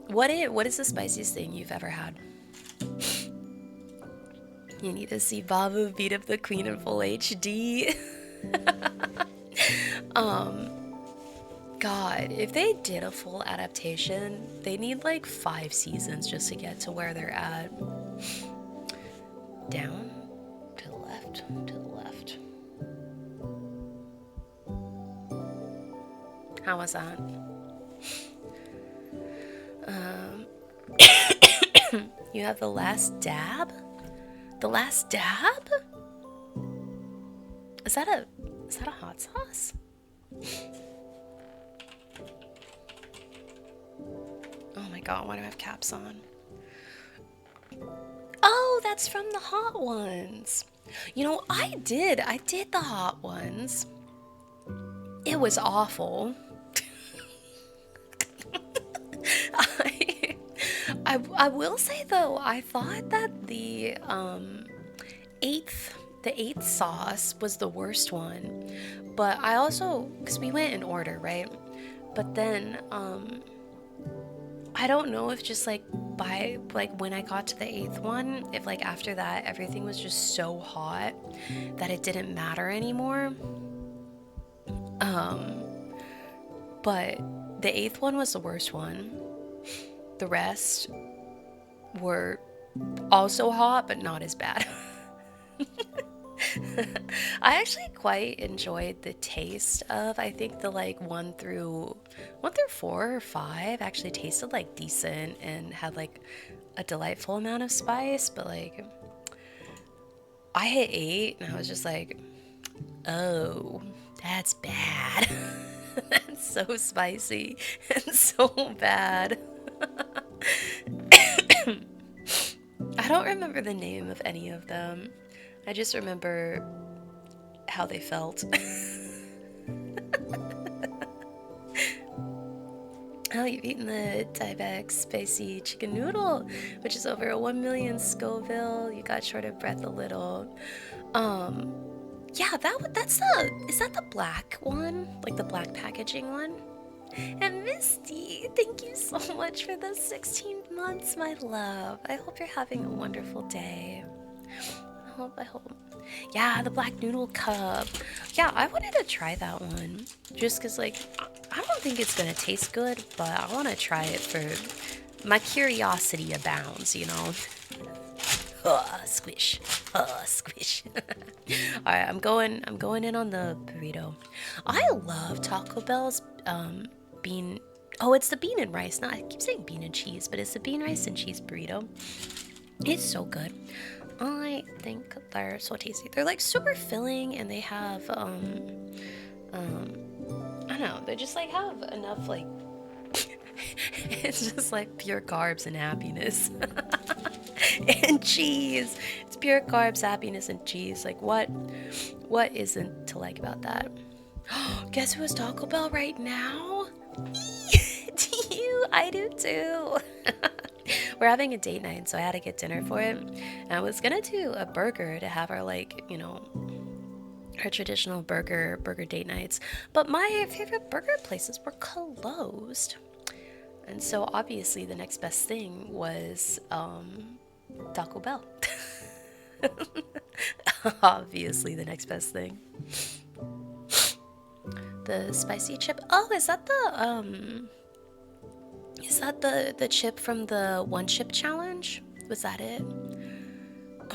What is the spiciest thing you've ever had? You need to see Babu beat up the queen in full HD. God, if they did a full adaptation, they need like 5 seasons just to get to where they're at. Down, to the left, to the left. How was that? You have the last dab? The last dab? Is that a hot sauce? Oh my god, why do I have caps on? Oh, that's from the hot ones. You know, I did the hot ones. It was awful. I will say though, I thought that the eighth sauce was the worst one. But I also, because we went in order, right? But then I don't know if just like when I got to the 8th one, if like after that everything was just so hot that it didn't matter anymore. But the 8th one was the worst one. The rest were also hot, but not as bad. I actually quite enjoyed the taste of, I think the like 1 through 4 or 5 actually tasted like decent and had like a delightful amount of spice, but like I hit 8 and I was just like, oh, that's bad. That's so spicy and so bad. I don't remember the name of any of them. I just remember how they felt. Oh, you've eaten the Tyvek spicy chicken noodle, which is over a 1 million Scoville. You got short of breath a little. Yeah, is that the black one? Like the black packaging one? And Misty, thank you so much for those 16 months, my love. I hope you're having a wonderful day. I hope. Yeah, the black noodle cup. Yeah, I wanted to try that one. Just because, like, I don't think it's going to taste good, but I want to try it for... My curiosity abounds, you know? Squish. Squish. Alright, I'm going in on the burrito. I love Taco Bell's bean... Oh, it's the bean and rice. I keep saying bean and cheese, but it's the bean, rice, and cheese burrito. It's so good. I think they're so tasty. They're like super filling, and they have I don't know, they just like have enough like It's just like pure carbs and happiness. And cheese. It's pure carbs, happiness, and cheese. Like what isn't to like about that? Guess who has Taco Bell right now? Do you? I do too. We're having a date night, so I had to get dinner for it. And I was gonna do a burger to have our our traditional burger date nights. But my favorite burger places were closed. And so obviously the next best thing was Taco Bell. Obviously the next best thing. The spicy chip. Oh, is that the chip from the one chip challenge? Was that it?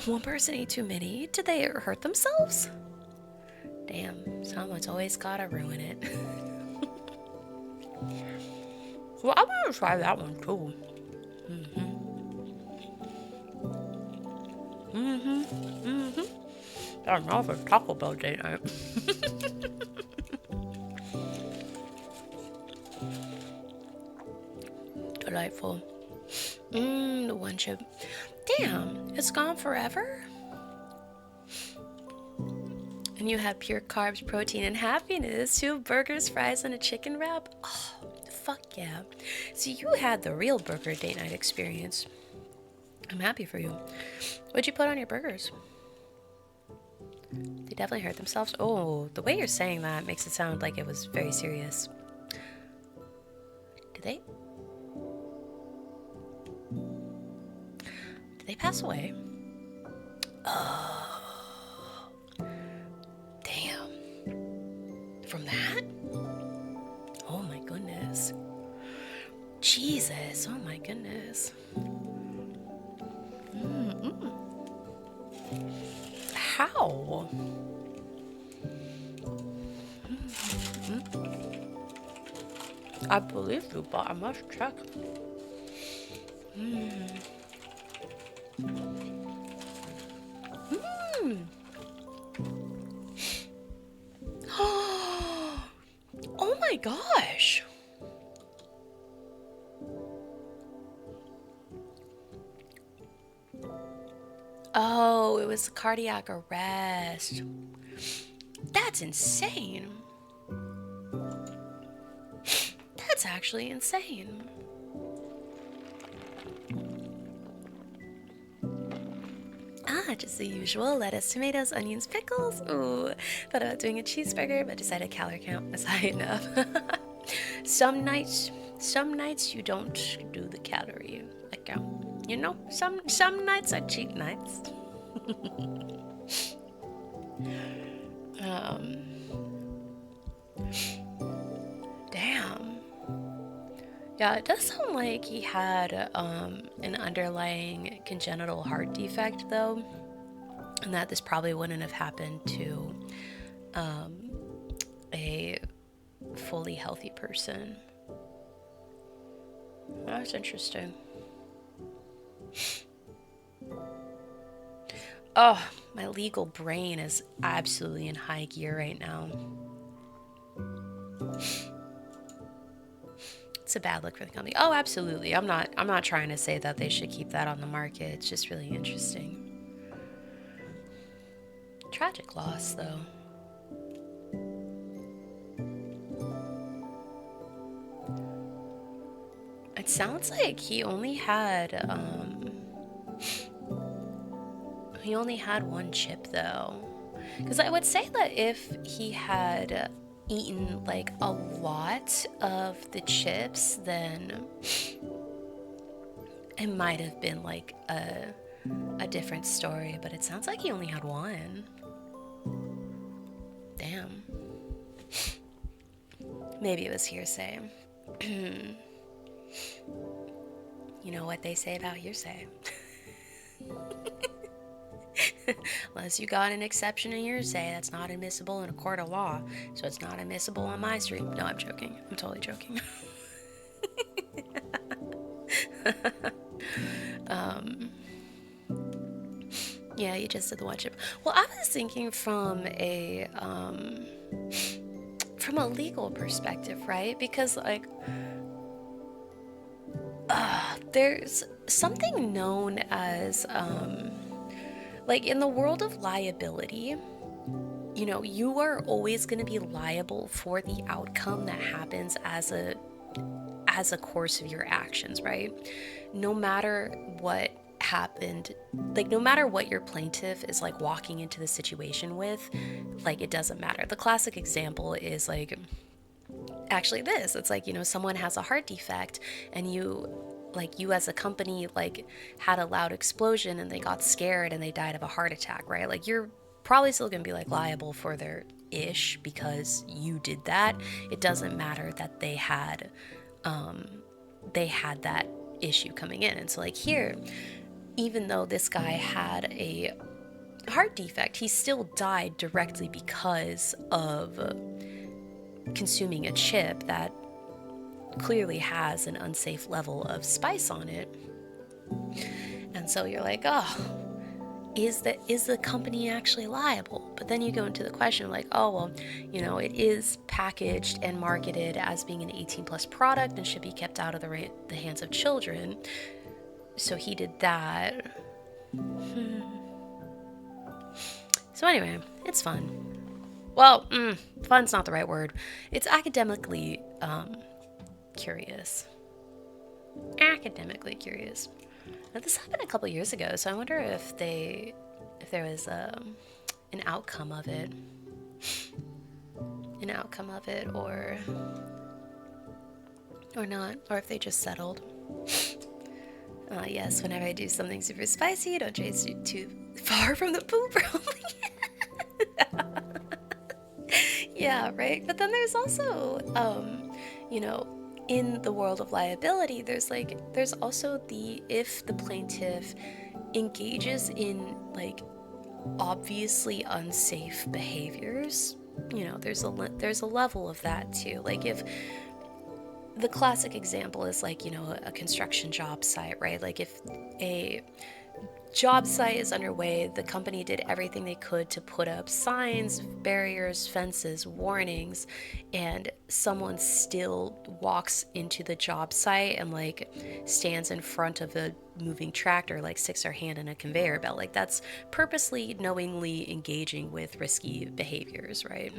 One person ate too many? Did they hurt themselves? Damn, someone's always gotta ruin it. Well, I'm gonna try that one too. That's not for Taco Bell date night. Delightful. The one chip. Damn, it's gone forever? And you have pure carbs, protein, and happiness. 2 burgers, fries, and a chicken wrap. Oh, fuck yeah. So you had the real burger date night experience. I'm happy for you. What'd you put on your burgers? They definitely hurt themselves. Oh, the way you're saying that makes it sound like it was very serious. Did they? Did they pass away? Oh. Damn. From that? Oh my goodness. Jesus. Oh my goodness. How? I believe you, but I must check. Oh my gosh. Oh, it was cardiac arrest. That's insane. That's actually insane. Just the usual lettuce, tomatoes, onions, pickles. Ooh, thought about doing a cheeseburger, but decided calorie count was high enough. Some nights you don't do the calorie count. You know, some nights are cheat nights. Damn. Yeah, it does sound like he had an underlying congenital heart defect, though, and that this probably wouldn't have happened to a fully healthy person. That's interesting. Oh, my legal brain is absolutely in high gear right now. It's a bad look for the company. Oh, absolutely. I'm not trying to say that they should keep that on the market. It's just really interesting. Tragic loss, though. It sounds like he only had one chip, though. Because I would say that if he had eaten like a lot of the chips, then it might have been like a different story. But it sounds like he only had one. Damn. Maybe it was hearsay. You know what they say about hearsay. Unless you got an exception in hearsay, that's not admissible in a court of law. So it's not admissible on my stream. No, I'm joking. I'm totally joking. Yeah, you just did the one chip. Well, I was thinking from a legal perspective, right? Because like there's something known as, like in the world of liability, you know, you are always going to be liable for the outcome that happens as a course of your actions, right? No matter what happened, like no matter what your plaintiff is like walking into the situation with, like it doesn't matter. The classic example is like actually this. It's like, you know, someone has a heart defect and you as a company like had a loud explosion and they got scared and they died of a heart attack, right? Like you're probably still going to be like liable for their ish because you did that. It doesn't matter that they had that issue coming in. And so like here, even though this guy had a heart defect, he still died directly because of consuming a chip that clearly has an unsafe level of spice on it. And so you're like, oh, is the company actually liable? But then you go into the question like, oh, well, you know, it is packaged and marketed as being an 18 plus product and should be kept out of the hands of children. So he did that. So anyway, it's fun. Well, fun's not the right word. It's academically curious. Academically curious. Now, this happened a couple years ago, so I wonder if there was an outcome of it. An outcome of it, or not, or if they just settled. Yes, whenever I do something super spicy, don't chase too far from the pooper. Yeah, right? But then there's also, you know, in the world of liability, there's also if the plaintiff engages in, like, obviously unsafe behaviors, you know, there's a level of that too. Like if the classic example is like, you know, a construction job site, right? Like if a job site is underway, the company did everything they could to put up signs, barriers, fences, warnings, and someone still walks into the job site and like stands in front of a moving tractor, like sticks their hand in a conveyor belt. Like that's purposely, knowingly engaging with risky behaviors, right?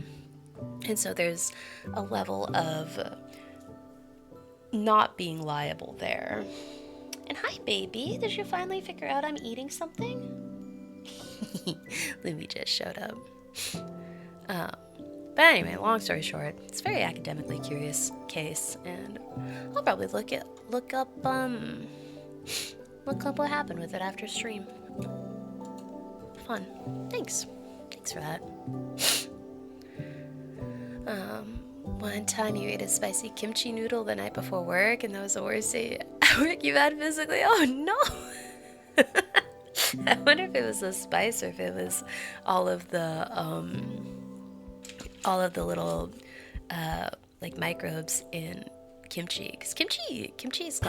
And so there's a level of not being liable there. And hi, baby. Did you finally figure out I'm eating something? Luby just showed up. But anyway, long story short, it's a very academically curious case, and I'll probably look up what happened with it after stream. Fun. Thanks for that. One time you ate a spicy kimchi noodle the night before work, and that was the worst day at work you've had physically. Oh no! I wonder if it was the spice or if it was all of the little like microbes in kimchi. Because kimchi's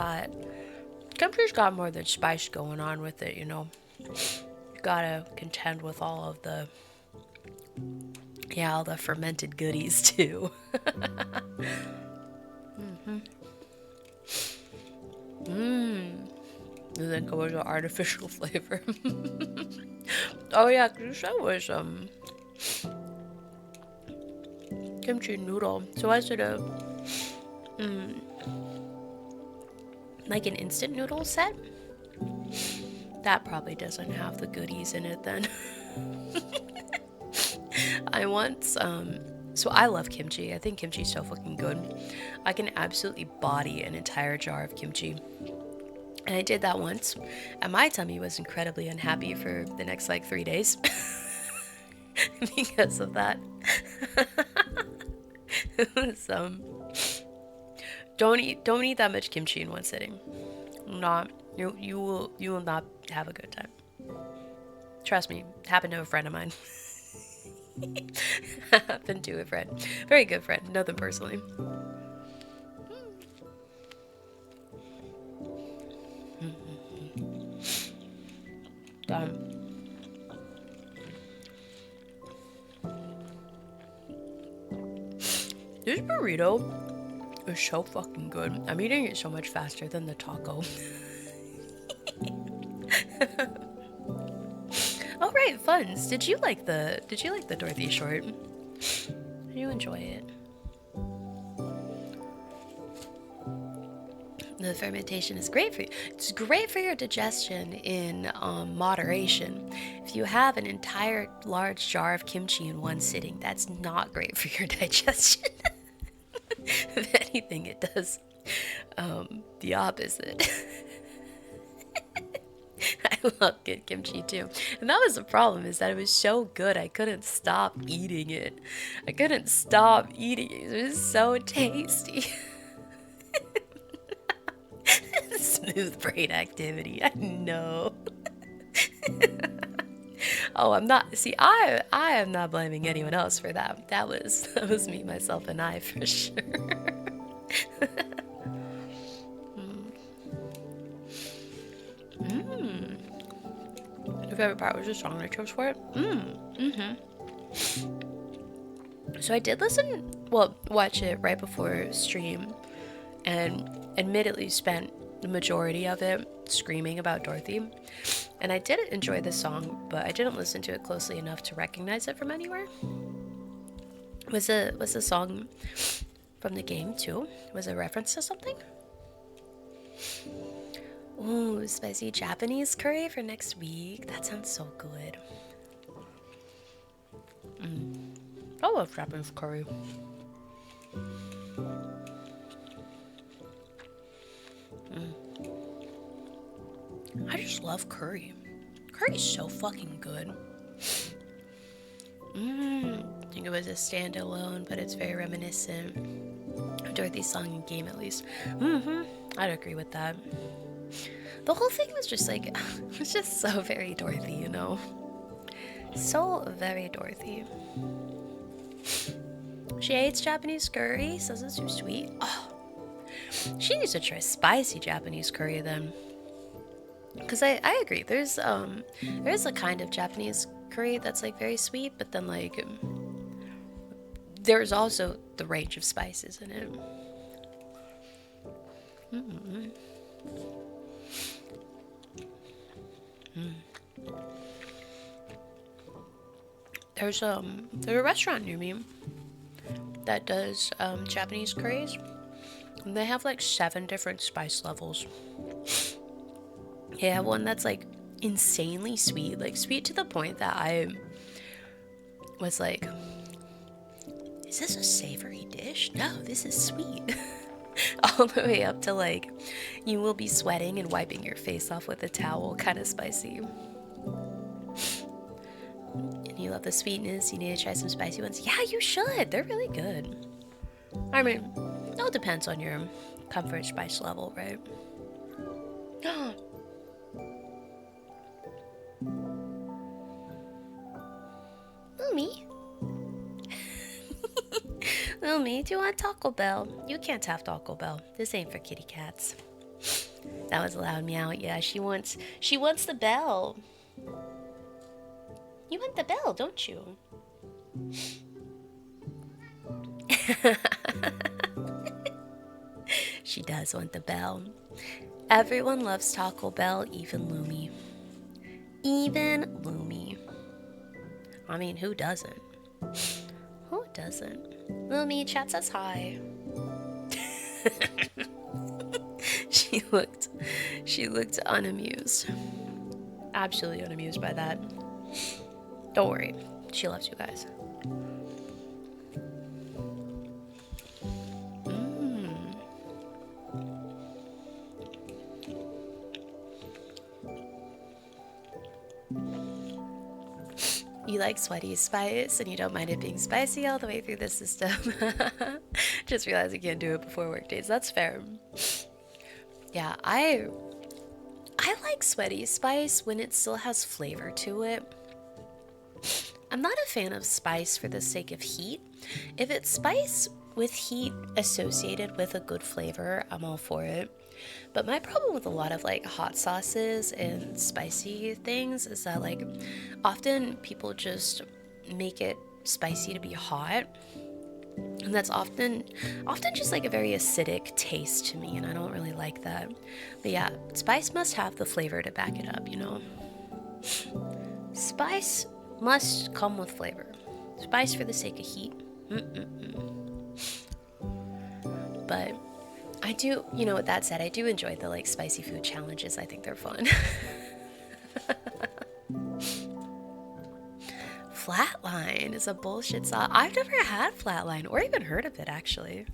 got more than spice going on with it, you know. You gotta contend with all the fermented goodies too. You think it was an artificial flavor? Oh yeah, you said it was kimchi noodle. So is it a like an instant noodle set? That probably doesn't have the goodies in it then. I once so I love kimchi. I think kimchi's so fucking good. I can absolutely body an entire jar of kimchi. And I did that once, and my tummy was incredibly unhappy for the next like 3 days because of that. It was, don't eat that much kimchi in one sitting. You will not have a good time. Trust me, it happened to a friend of mine. Happened to a friend, very good friend, know them personally. This burrito is so fucking good. I'm eating it so much faster than the taco. Oh right, Funs. Did you like the Dorothy short? Did you enjoy it? The fermentation is great for you. It's great for your digestion in moderation. If you have an entire large jar of kimchi in one sitting, that's not great for your digestion. If anything, it does the opposite. I love good kimchi too. And that was the problem, is that it was so good I couldn't stop eating it. I couldn't stop eating it. It was so tasty. Smooth brain activity. I know. Oh, I'm not. See, I am not blaming anyone else for that. That was me, myself, and I for sure. Your favorite part was the song I chose for it. So I did watch it right before stream, and admittedly spent the majority of it screaming about Dorothy. And I did enjoy the song, but I didn't listen to it closely enough to recognize it from anywhere. Was the song from the game too? Was it a reference to something? Ooh, spicy Japanese curry for next week. That sounds so good. I love Japanese curry. I just love curry. Curry's so fucking good. I think it was a standalone, but it's very reminiscent of Dorothy's song in game, at least. I'd agree with that. The whole thing was just like, it was just so very Dorothy, you know? So very Dorothy. She hates Japanese curry, says it's too sweet. Oh, she needs to try spicy Japanese curry then. Because I agree, there's a kind of Japanese curry that's like very sweet, but then like there's also the range of spices in it. There's a restaurant near me that does Japanese curries, and they have like 7 different spice levels. They have one that's like insanely sweet, like sweet to the point that I was like, is this a savory dish? No, this is sweet. All the way up to like, you will be sweating and wiping your face off with a towel, kind of spicy. And you love the sweetness, you need to try some spicy ones. Yeah, you should. They're really good. I mean, it all depends on your comfort spice level, right? Lumi? Lumi, do you want Taco Bell? You can't have Taco Bell. This ain't for kitty cats. That was a loud meow. Yeah, she wants the bell. You want the bell, don't you? She does want the bell. Everyone loves Taco Bell, even Lumi. Even Lumi. I mean, who doesn't? Who doesn't? Lumi, chat says hi. She looked unamused. Absolutely unamused by that. Don't worry. She loves you guys. You like sweaty spice and you don't mind it being spicy all the way through the system. Just realized you can't do it before work days. That's fair. Yeah, I like sweaty spice when it still has flavor to it. I'm not a fan of spice for the sake of heat. If it's spice with heat associated with a good flavor, I'm all for it. But my problem with a lot of like hot sauces and spicy things is that like often people just make it spicy to be hot. And that's often just like a very acidic taste to me, and I don't really like that. But yeah, spice must have the flavor to back it up, you know? Spice must come with flavor. Spice for the sake of heat. But I do, you know, with that said, I do enjoy the like spicy food challenges. I think they're fun. Flatline is a bullshit sauce. I've never had flatline or even heard of it actually.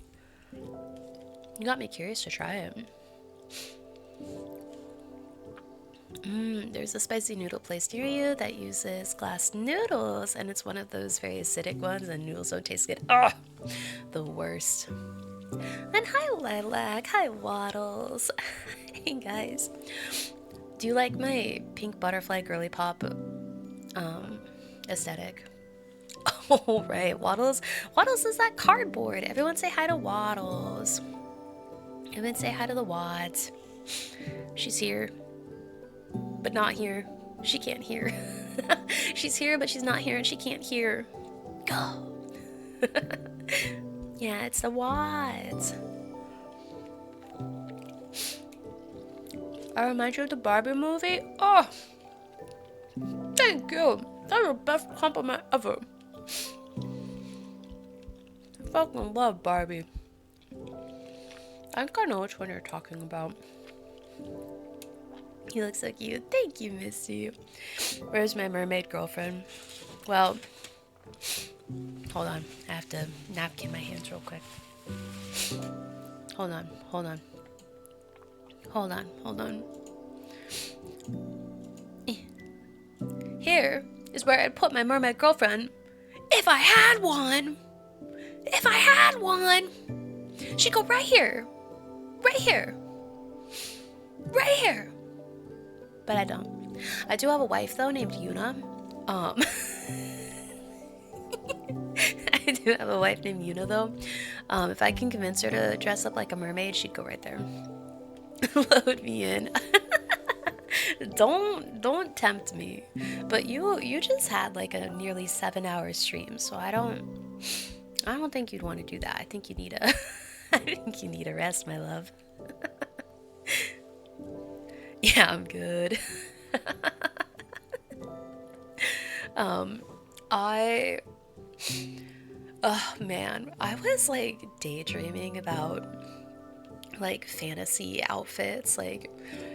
You got me curious to try it. There's a spicy noodle place near you that uses glass noodles, and it's one of those very acidic ones, and noodles don't taste good. Ugh, the worst. And hi Lilac, hi Waddles. Hey guys. Do you like my pink butterfly girly pop aesthetic? Oh right, Waddles. Waddles is that cardboard. Everyone say hi to Waddles. Everyone say hi to the Wads. She's here, but not here. She can't hear. She's here, but she's not here, and she can't hear. Go. Yeah, it's the Wads. I remind you of the Barbie movie? Oh, thank you. That's the best compliment ever. I fucking love Barbie. I think I know which one you're talking about. You look so cute. Thank you, Misty. Where's my mermaid girlfriend? Well, hold on. I have to napkin my hands real quick. Hold on. Here is where I'd put my mermaid girlfriend if I had one. If I had one. She'd go right here. Right here. Right here. But I don't. I do have a wife though named Yuna. I do have a wife named Yuna though. If I can convince her to dress up like a mermaid, she'd go right there. Load me in. Don't tempt me. But you just had like a nearly 7-hour stream, so I don't think you'd want to do that. I think you need a rest, my love. Yeah, I'm good. Oh man, I was like daydreaming about like fantasy outfits, like,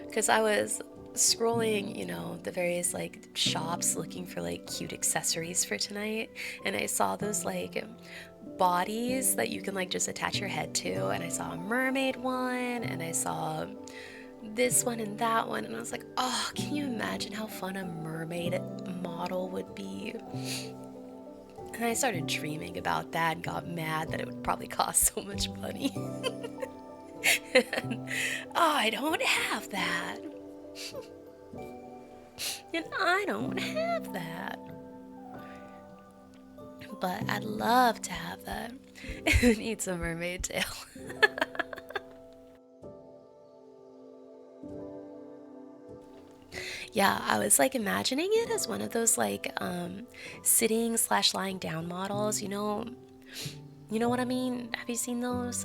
because I was scrolling, you know, the various like shops looking for like cute accessories for tonight, and I saw those like bodies that you can like just attach your head to, and I saw a mermaid one, and I saw this one and that one, and I was like, oh, can you imagine how fun a mermaid model would be? And I started dreaming about that and got mad that it would probably cost so much money. And, oh, I don't have that. And I don't have that. But I'd love to have that. It needs a mermaid tail. Yeah, I was like imagining it as one of those like sitting slash lying down models, you know what I mean? Have you seen those?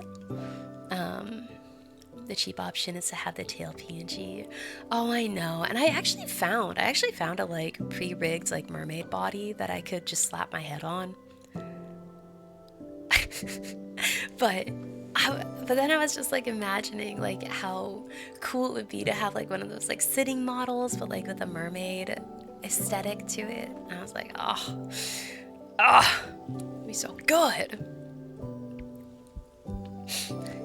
The cheap option is to have the tail PNG. Oh, I know. And I actually found a like pre-rigged like mermaid body that I could just slap my head on. But then I was just like imagining like how cool it would be to have like one of those like sitting models, but like with a mermaid aesthetic to it. And I was like, it'd be so good.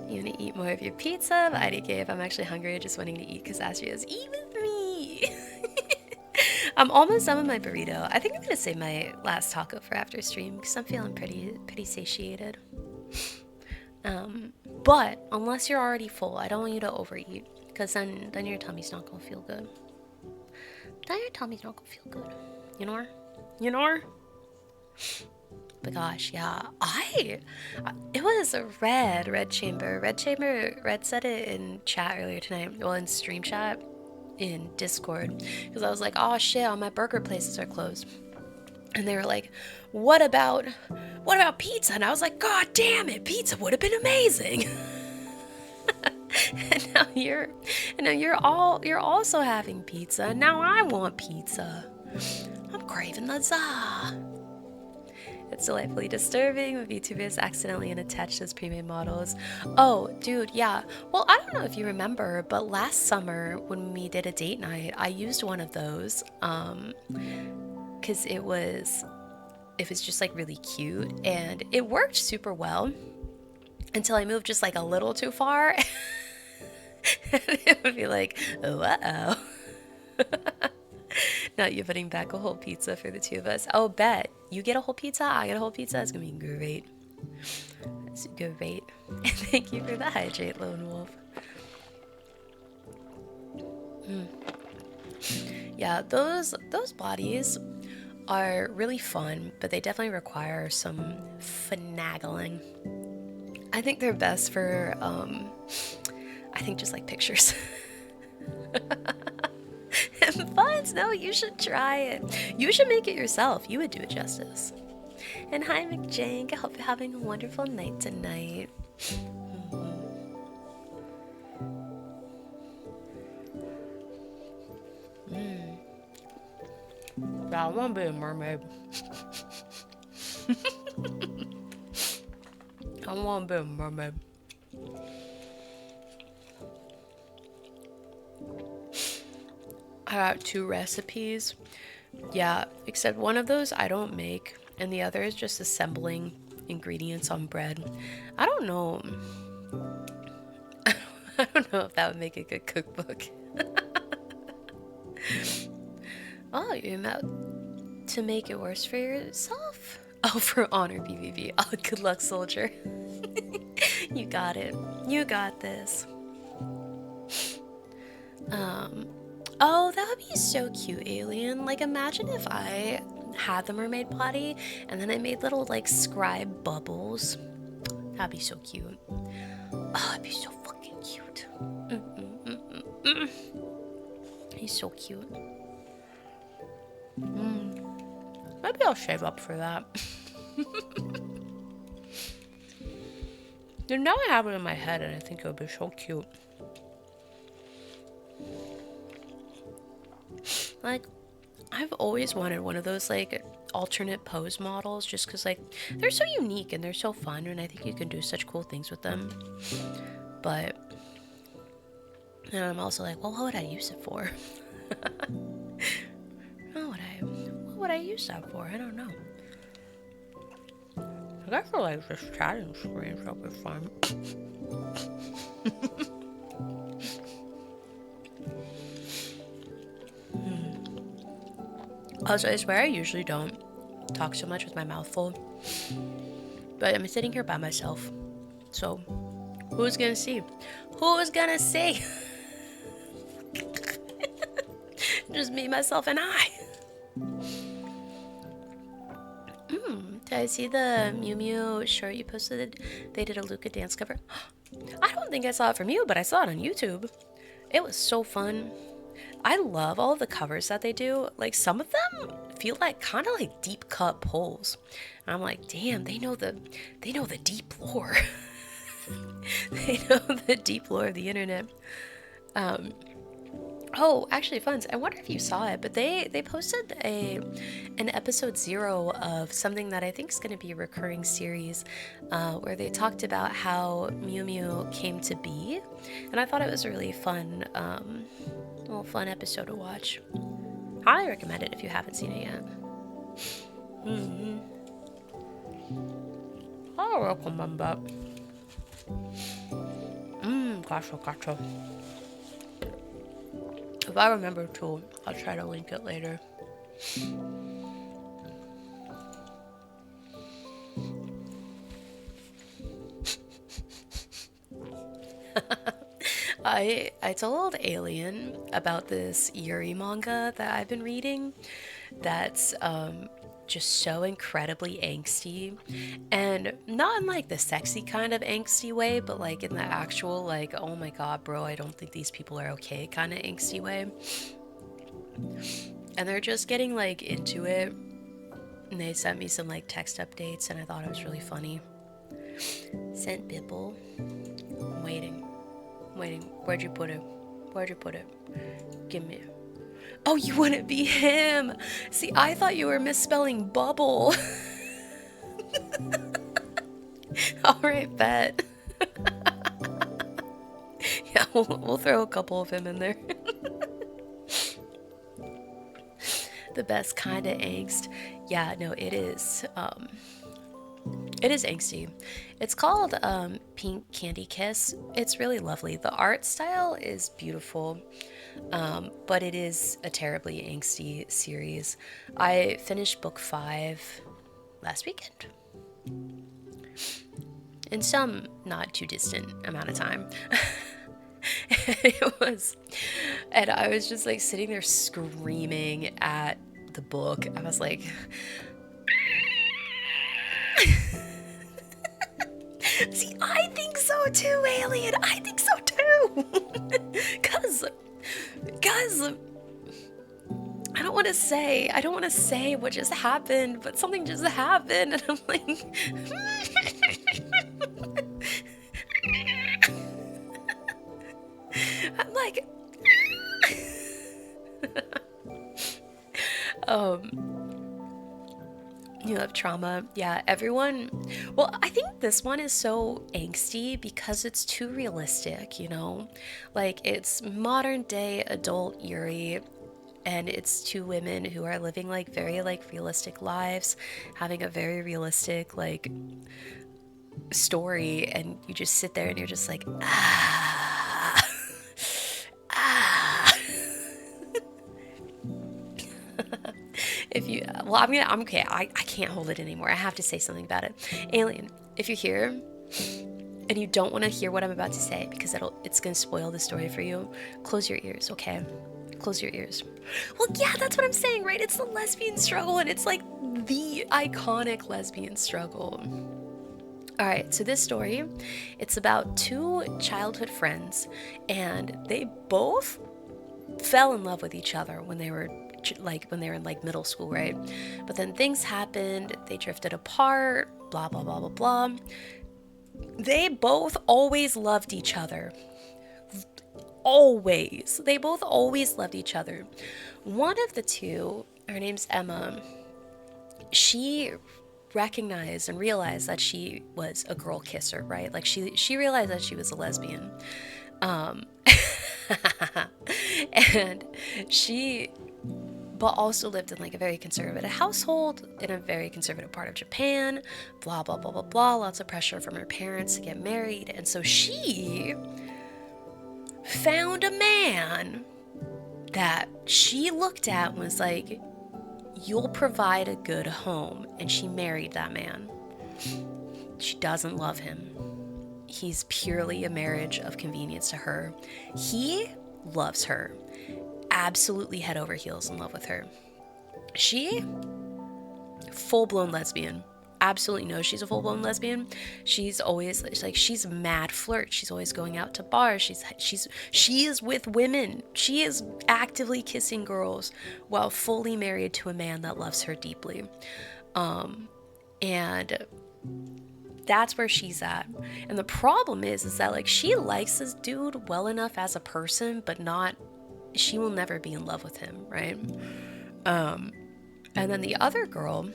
You want to eat more of your pizza? But IDK, if I'm actually hungry, just wanting to eat because Astria's eat with me. I'm almost done with my burrito. I think I'm gonna save my last taco for after stream because I'm feeling pretty satiated. But unless you're already full, I don't want you to overeat because then your tummy's not gonna feel good. Then your tummy's not gonna feel good. You know? But gosh, yeah, it was a red chamber. Red said it in chat earlier tonight. Well, in stream chat, in Discord, because I was like, oh shit, all my burger places are closed. And they were like, what about pizza? And I was like, God damn it, pizza would have been amazing. and now you're you're also having pizza, and now I want pizza. I'm craving the za. It's delightfully disturbing when VTubers accidentally unattach those pre-made models. Oh, dude, yeah. Well, I don't know if you remember, but last summer when we did a date night, I used one of those, because it was just like really cute, and it worked super well until I moved just like a little too far. And it would be like, oh, uh-oh. Not you putting back a whole pizza for the two of us. Oh, bet. You get a whole pizza, I get a whole pizza. It's gonna be great. It's great. And thank you for the hydrate, Lone Wolf. Yeah, those bodies are really fun, but they definitely require some finagling. I think they're best for, I think just like pictures. And buns, no, you should try it. You should make it yourself. You would do it justice. And hi, McJank. I hope you're having a wonderful night tonight. Yeah, I want to be a mermaid. I want to be a mermaid. I got 2 recipes. Yeah, except one of those I don't make, and the other is just assembling ingredients on bread. I don't know. I don't know if that would make a good cookbook. Oh, you're about to make it worse for yourself? Oh, for honor, PvP. Oh, good luck, soldier. You got it. You got this. Oh, that would be so cute, Alien. Like, imagine if I had the mermaid body and then I made little, like, scribe bubbles. That'd be so cute. Oh, it'd be so fucking cute. He's so cute. Maybe I'll shave up for that. And now I have it in my head and I think it would be so cute. Like, I've always wanted one of those, like, alternate pose models just because, like, they're so unique and they're so fun, and I think you can do such cool things with them. But then I'm also like, well, what would I use it for? What would I use that for? I don't know. I guess I like just chatting screens, that'll be fun. Also, I swear I usually don't talk so much with my mouth full, but I'm sitting here by myself, so who's gonna see? Who's gonna see? Just me, myself, and I. Did I see the Mew Mew shirt you posted? They did a Luca dance cover. I don't think I saw it from you, but I saw it on YouTube. It was so fun. I love all of the covers that they do. Like, some of them feel like kind of like deep cut pulls. And I'm like, damn, they know the deep lore. They know the deep lore of the internet. Oh, actually, Funs, I wonder if you saw it, but they posted an episode 0 of something that I think is going to be a recurring series, where they talked about how Mew Mew came to be, and I thought it was a really fun, little fun episode to watch. Highly recommend it if you haven't seen it yet. Oh, welcome back. Gotcha. If I remember to, I'll try to link it later. I told Alien about this Yuri manga that I've been reading that's just so incredibly angsty, and not in like the sexy kind of angsty way, but like in the actual like, oh my god, bro, I don't think these people are okay kind of angsty way. And they're just getting like into it And they sent me some like text updates, and I thought it was really funny. Sent Bibble. I'm waiting. Where'd you put it? Give me. Oh, you wouldn't be him. See, I thought you were misspelling bubble. All right, bet. Yeah, we'll throw a couple of him in there. The best kind of angst. Yeah, no, it is. It is angsty. It's called Pink Candy Kiss. It's really lovely. The art style is beautiful, but it is a terribly angsty series. I finished book 5 last weekend, in some not too distant amount of time. And I was just like sitting there screaming at the book. I was like, see, I think so too, Alien. I think so too. Cause I don't want to say what just happened, but something just happened, and I'm like, I'm like, you have trauma. Yeah, everyone. Well, I think this one is so angsty because it's too realistic, you know? Like, it's modern day adult Yuri, and it's two women who are living like very like realistic lives, having a very realistic like story, and you just sit there and you're just like, ah, ah. If you, well, I'm okay. I can't hold it anymore. I have to say something about it. Alien, if you're here and you don't want to hear what I'm about to say because it's gonna spoil the story for you, close your ears, okay? Close your ears. Well, yeah, that's what I'm saying, right? It's the lesbian struggle, and it's like the iconic lesbian struggle. All right, so this story, it's about two childhood friends, and they both fell in love with each other when they were in like middle school, right? But then things happened, they drifted apart, blah blah blah blah blah. They both always loved each other. Always. They both always loved each other. One of the two, her name's Emma, she recognized and realized that she was a girl kisser, right? Like she realized that she was a lesbian. And she but also lived in like a very conservative household in a very conservative part of Japan, blah blah blah blah blah, lots of pressure from her parents to get married. And so she found a man that she looked at and was like, you'll provide a good home. And she married that man. She doesn't love him. He's purely a marriage of convenience to her. He loves her. Absolutely head over heels in love with her. She, full-blown lesbian. Absolutely knows she's a full-blown lesbian. She's always like, she's mad flirt. She's always going out to bars. She is with women. She is actively kissing girls while fully married to a man that loves her deeply. And that's where she's at. And the problem is that like she likes this dude well enough as a person, but she will never be in love with him, right? And then the other girl,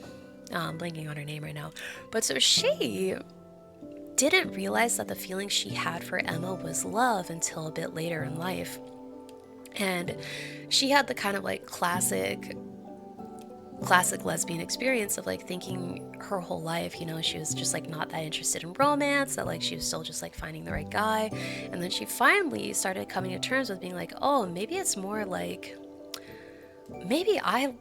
I'm blanking on her name right now, but so she didn't realize that the feeling she had for Emma was love until a bit later in life. And she had the kind of like classic lesbian experience of like thinking her whole life, you know, she was just like not that interested in romance, that like she was still just like finding the right guy. And then she finally started coming to terms with being like, oh, maybe it's more like, maybe I've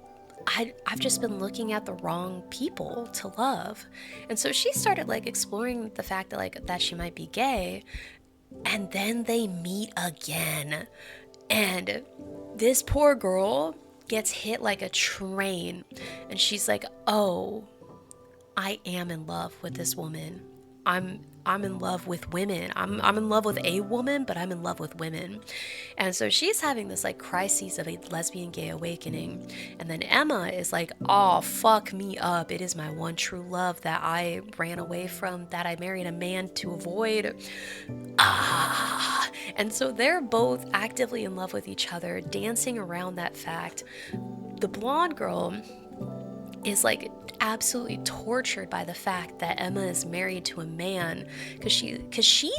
just been looking at the wrong people to love. And so she started like exploring the fact that like that she might be gay. And then they meet again. And this poor girl gets hit like a train. And she's like, oh, I am in love with this woman. I'm I'm in love with women. I'm in love with a woman, but I'm in love with women. And so she's having this like crisis of a lesbian gay awakening. And then Emma is like, oh, fuck me up. It is my one true love that I ran away from, that I married a man to avoid. Ah. And so they're both actively in love with each other, dancing around that fact. The blonde girl is like absolutely tortured by the fact that Emma is married to a man because she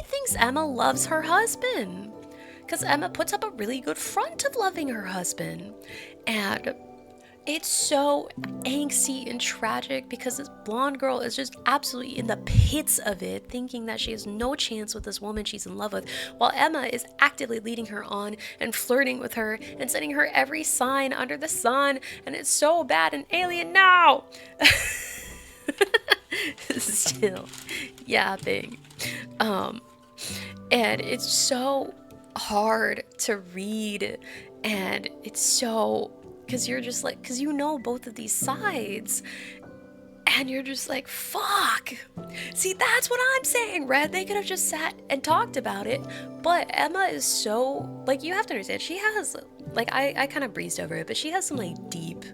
thinks Emma loves her husband, because Emma puts up a really good front of loving her husband. And it's so angsty and tragic because this blonde girl is just absolutely in the pits of it, thinking that she has no chance with this woman she's in love with, while Emma is actively leading her on and flirting with her and sending her every sign under the sun. And it's so bad and alien now. Still yapping. And it's so hard to read, and it's so, because you're just like, because you know both of these sides, and you're just like, fuck. See, that's what I'm saying, Red. They could have just sat and talked about it. But Emma is so, like, you have to understand, she has, like, I kind of breezed over it, but she has some, like, deep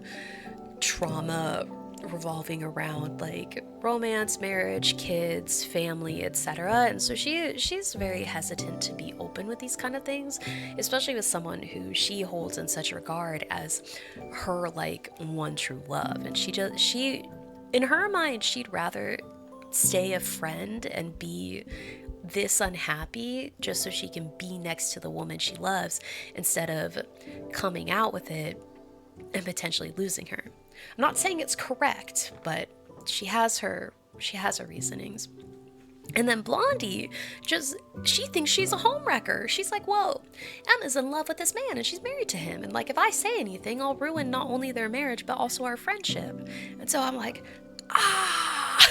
trauma revolving around, like, romance, marriage, kids, family, etc. And so she's very hesitant to be open with these kind of things, especially with someone who she holds in such regard as her, like, one true love. And she in her mind, she'd rather stay a friend and be this unhappy just so she can be next to the woman she loves, instead of coming out with it and potentially losing her. I'm not saying it's correct, but she has her reasonings. And then Blondie, she thinks she's a homewrecker. She's like, whoa, Emma's in love with this man and she's married to him. And like, if I say anything, I'll ruin not only their marriage, but also our friendship. And so I'm like, ah.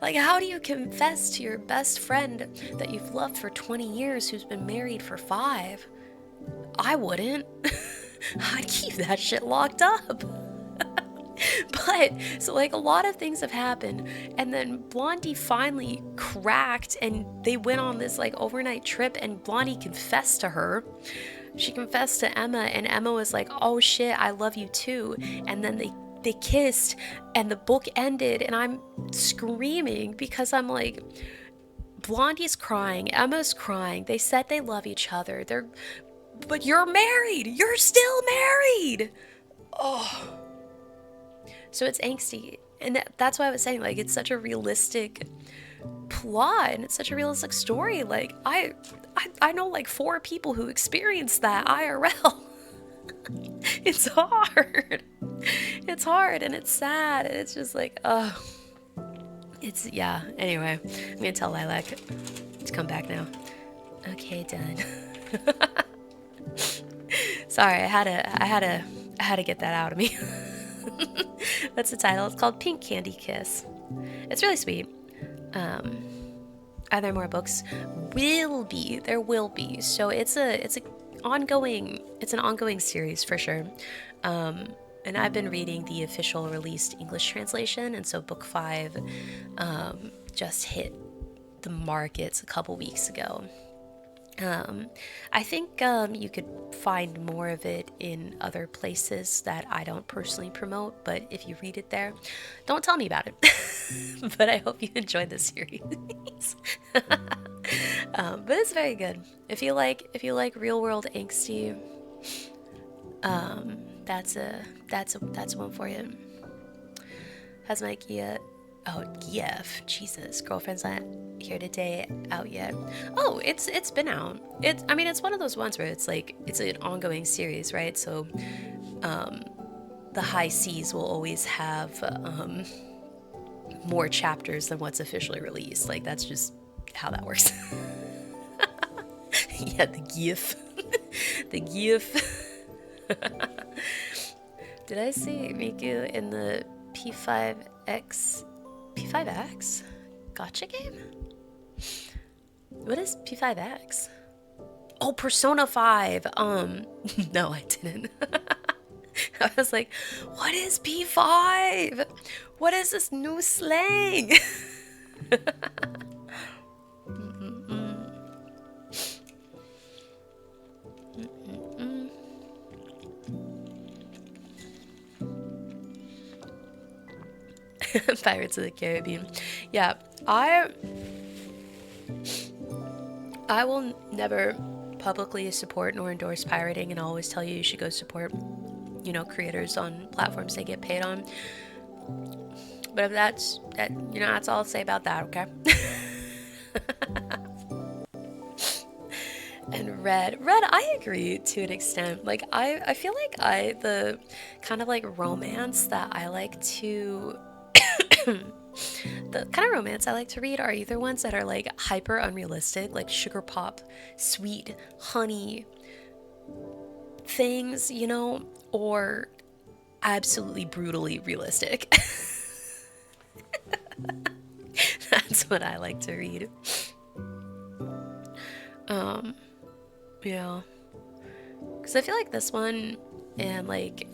Like, how do you confess to your best friend that you've loved for 20 years who's been married for 5? I wouldn't. I'd keep that shit locked up. But, so like, a lot of things have happened, and then Blondie finally cracked, and they went on this like overnight trip, and Blondie confessed to her. She confessed to Emma, and Emma was like, oh shit, I love you too. And then they kissed, and the book ended, and I'm screaming because I'm like, Blondie's crying, Emma's crying, they said they love each other, but you're married, you're still married. Oh. So it's angsty, and that's why I was saying, like, it's such a realistic plot, and it's such a realistic story. Like, I know like 4 people who experienced that IRL. It's hard. It's hard, and it's sad, and it's just like, oh. It's, yeah, anyway, I'm gonna tell Lilac to come back now. Okay, done. Sorry, I had to get that out of me. That's the title. It's called Pink Candy Kiss. It's really sweet. Are there more books? There will be. So it's an ongoing series for sure. And I've been reading the official released English translation, and so book 5 just hit the markets a couple weeks ago. I think you could find more of it in other places that I don't personally promote, but if you read it there, don't tell me about it. But I hope you enjoyed the series. But it's very good. If you like real world angsty, that's one for you. Has my GF, Jesus, girlfriend's not here today out yet. Oh, it's been out. It's one of those ones where it's like, it's an ongoing series, right? So the high seas will always have more chapters than what's officially released. Like, that's just how that works. Yeah, the GIF. The GIF. Did I see Miku in the P5X gotcha game? What is P5X? Oh, Persona 5. No, I didn't. I was like, what is P5? What is this new slang? Pirates of the Caribbean. Yeah, I will never publicly support nor endorse pirating, and I'll always tell you should go support, you know, creators on platforms they get paid on. But if that's that, you know, that's all I'll say about that. Okay. And red, I agree to an extent. Like I feel like the kind of like romance that I like to the kind of romance I like to read are either ones that are like hyper unrealistic, like sugar pop, sweet, honey things, you know, or absolutely brutally realistic. That's what I like to read. Yeah. Because I feel like this one and like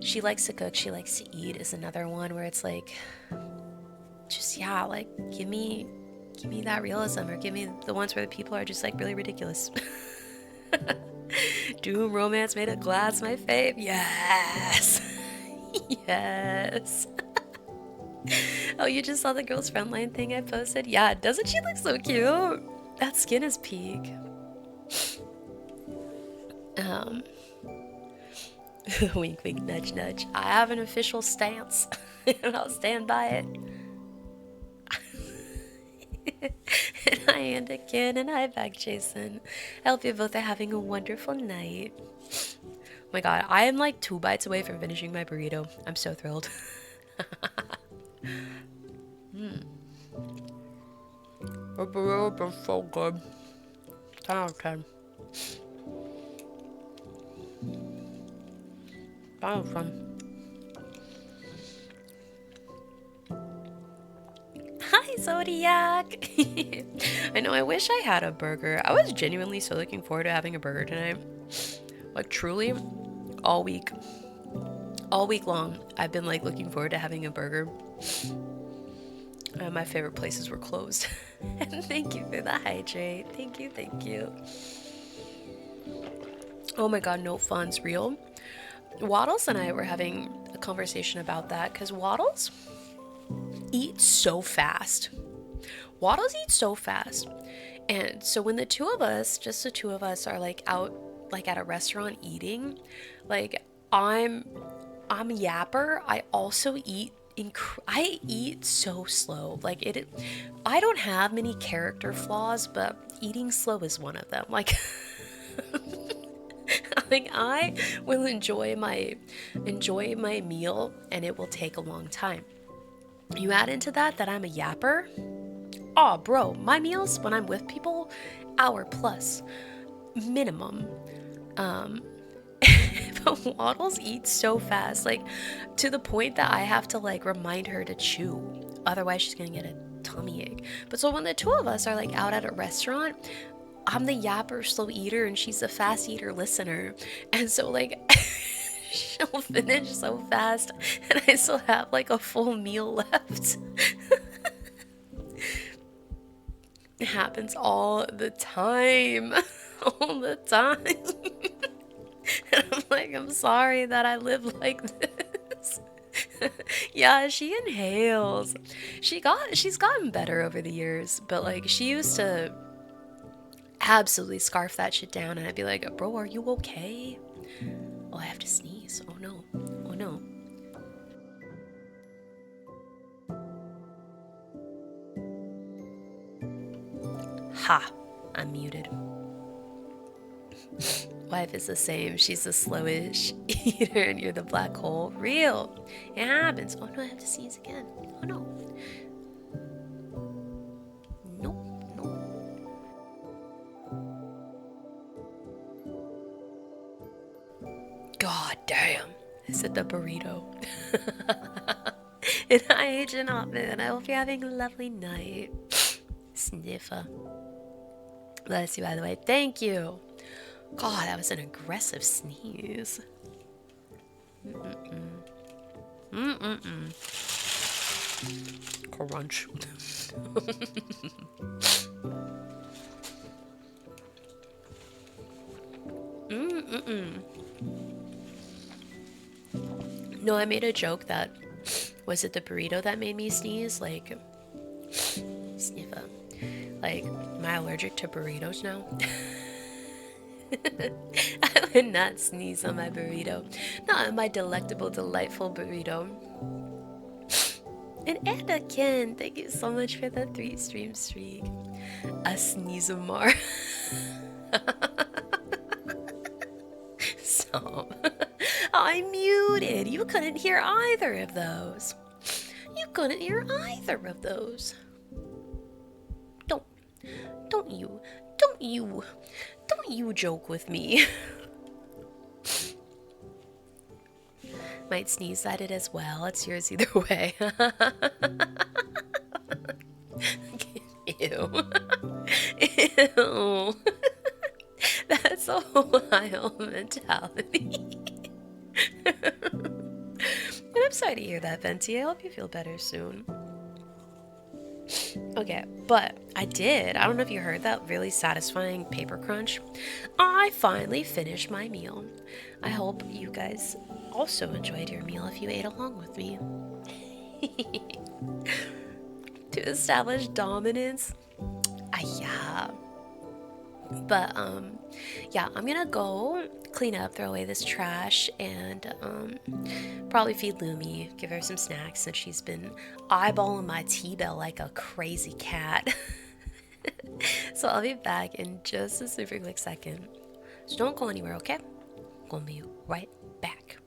she likes to cook, she likes to eat is another one where it's like just yeah, like give me that realism, or give me the ones where the people are just like really ridiculous. Doom romance made of glass, my fave. Yes. Yes. Oh, you just saw the girl's frontline thing I posted? Yeah, doesn't she look so cute? That skin is peak. Um, wink, wink, nudge, nudge. I have an official stance, and I'll stand by it. And I and again, and I back, Jason. I hope you both are having a wonderful night. Oh my god, I am like 2 bites away from finishing my burrito. I'm so thrilled. The burrito is so good. 10 out of 10. 10 out of 10. Hi, Zodiac! I know, I wish I had a burger. I was genuinely so looking forward to having a burger tonight. Like, truly, all week. All week long, I've been, like, looking forward to having a burger. My favorite places were closed. And thank you for the hydrate. Thank you, thank you. Oh my god, no fun's real. Waddles and I were having a conversation about that, because Waddles eat so fast. Waddles eat so fast. And so when the two of us, just the two of us, are like out like at a restaurant eating, like I'm yapper. I also eat I eat so slow. Like I don't have many character flaws, but eating slow is one of them. Like like I will enjoy my meal, and it will take a long time. You add into that I'm a yapper. Oh, bro, my meals when I'm with people, hour plus minimum. But Waddles eats so fast, like to the point that I have to like remind her to chew. Otherwise, she's gonna get a tummy ache. But so when the two of us are like out at a restaurant, I'm the yapper slow eater and she's the fast eater listener. And so like she'll finish so fast and I still have like a full meal left. It happens all the time. All the time. And I'm like, I'm sorry that I live like this. Yeah, she inhales. She's gotten better over the years, but like she used to absolutely scarf that shit down, and I'd be like, bro, are you okay? Oh, I have to sneeze. Oh no. Oh no. Ha! I'm muted. Wife is the same. She's the slowish eater and you're the black hole. Real. It happens. Oh no, I have to sneeze again. Oh no. Nope. Nope. God damn. I said the burrito. And I age an and I hope you're having a lovely night. Sniffer. Bless you, by the way. Thank you. God, that was an aggressive sneeze. Mm-mm-mm. Mm-mm-mm. Crunch. Mm-mm-mm. No, I made a joke that, was it the burrito that made me sneeze? Like, sniffer. Like, am I allergic to burritos now? I would not sneeze on my burrito. Not on my delectable, delightful burrito. And Anakin, thank you so much for the 3 stream streak. A sneeze-a-mar. So, I muted. You couldn't hear either of those. You couldn't hear either of those. Don't, don't you, don't you, don't you joke with me. Might sneeze at it as well. It's yours either way. Ew. Ew. That's a wild mentality. And I'm sorry to hear that, Venti. I hope you feel better soon. Okay, but I did. I don't know if you heard that really satisfying paper crunch. I finally finished my meal. I hope you guys also enjoyed your meal if you ate along with me. To establish dominance. Yeah. But yeah, I'm gonna go clean up, throw away this trash, and probably feed Lumi, give her some snacks since she's been eyeballing my T-bell like a crazy cat. So I'll be back in just a super quick second. So don't go anywhere, okay? I'm gonna be right back.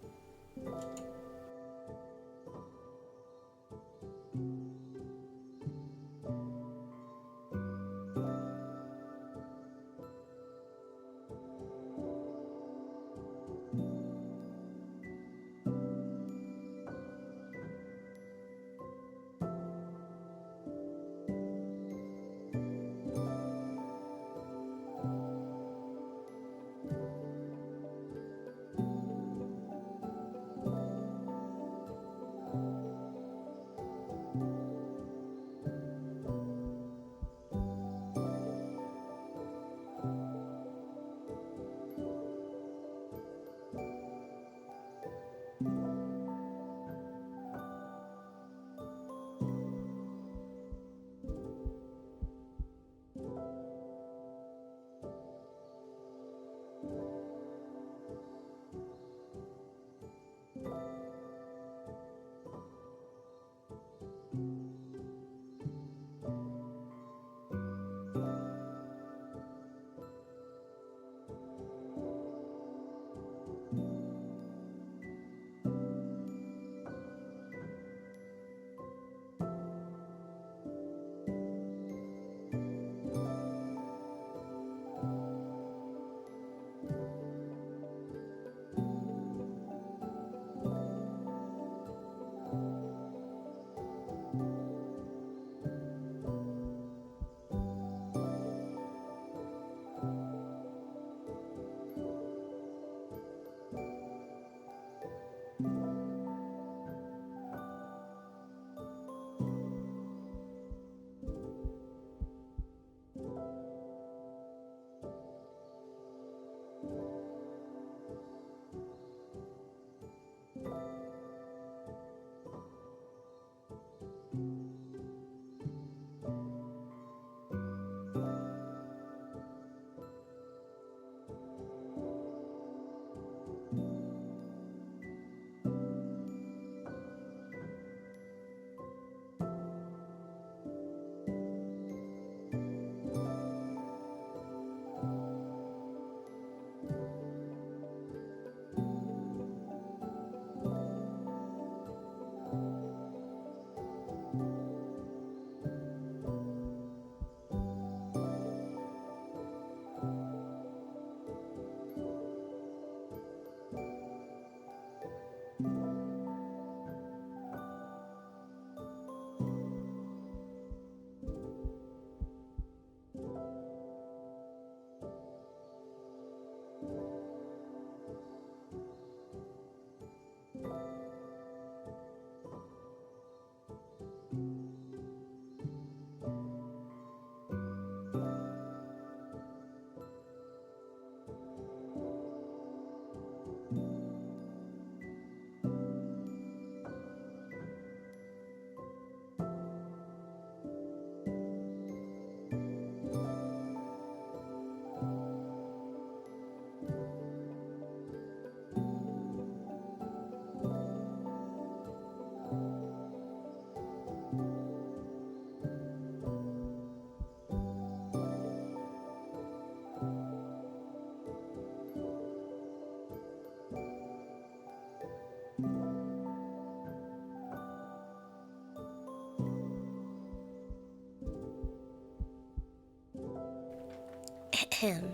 Ahem.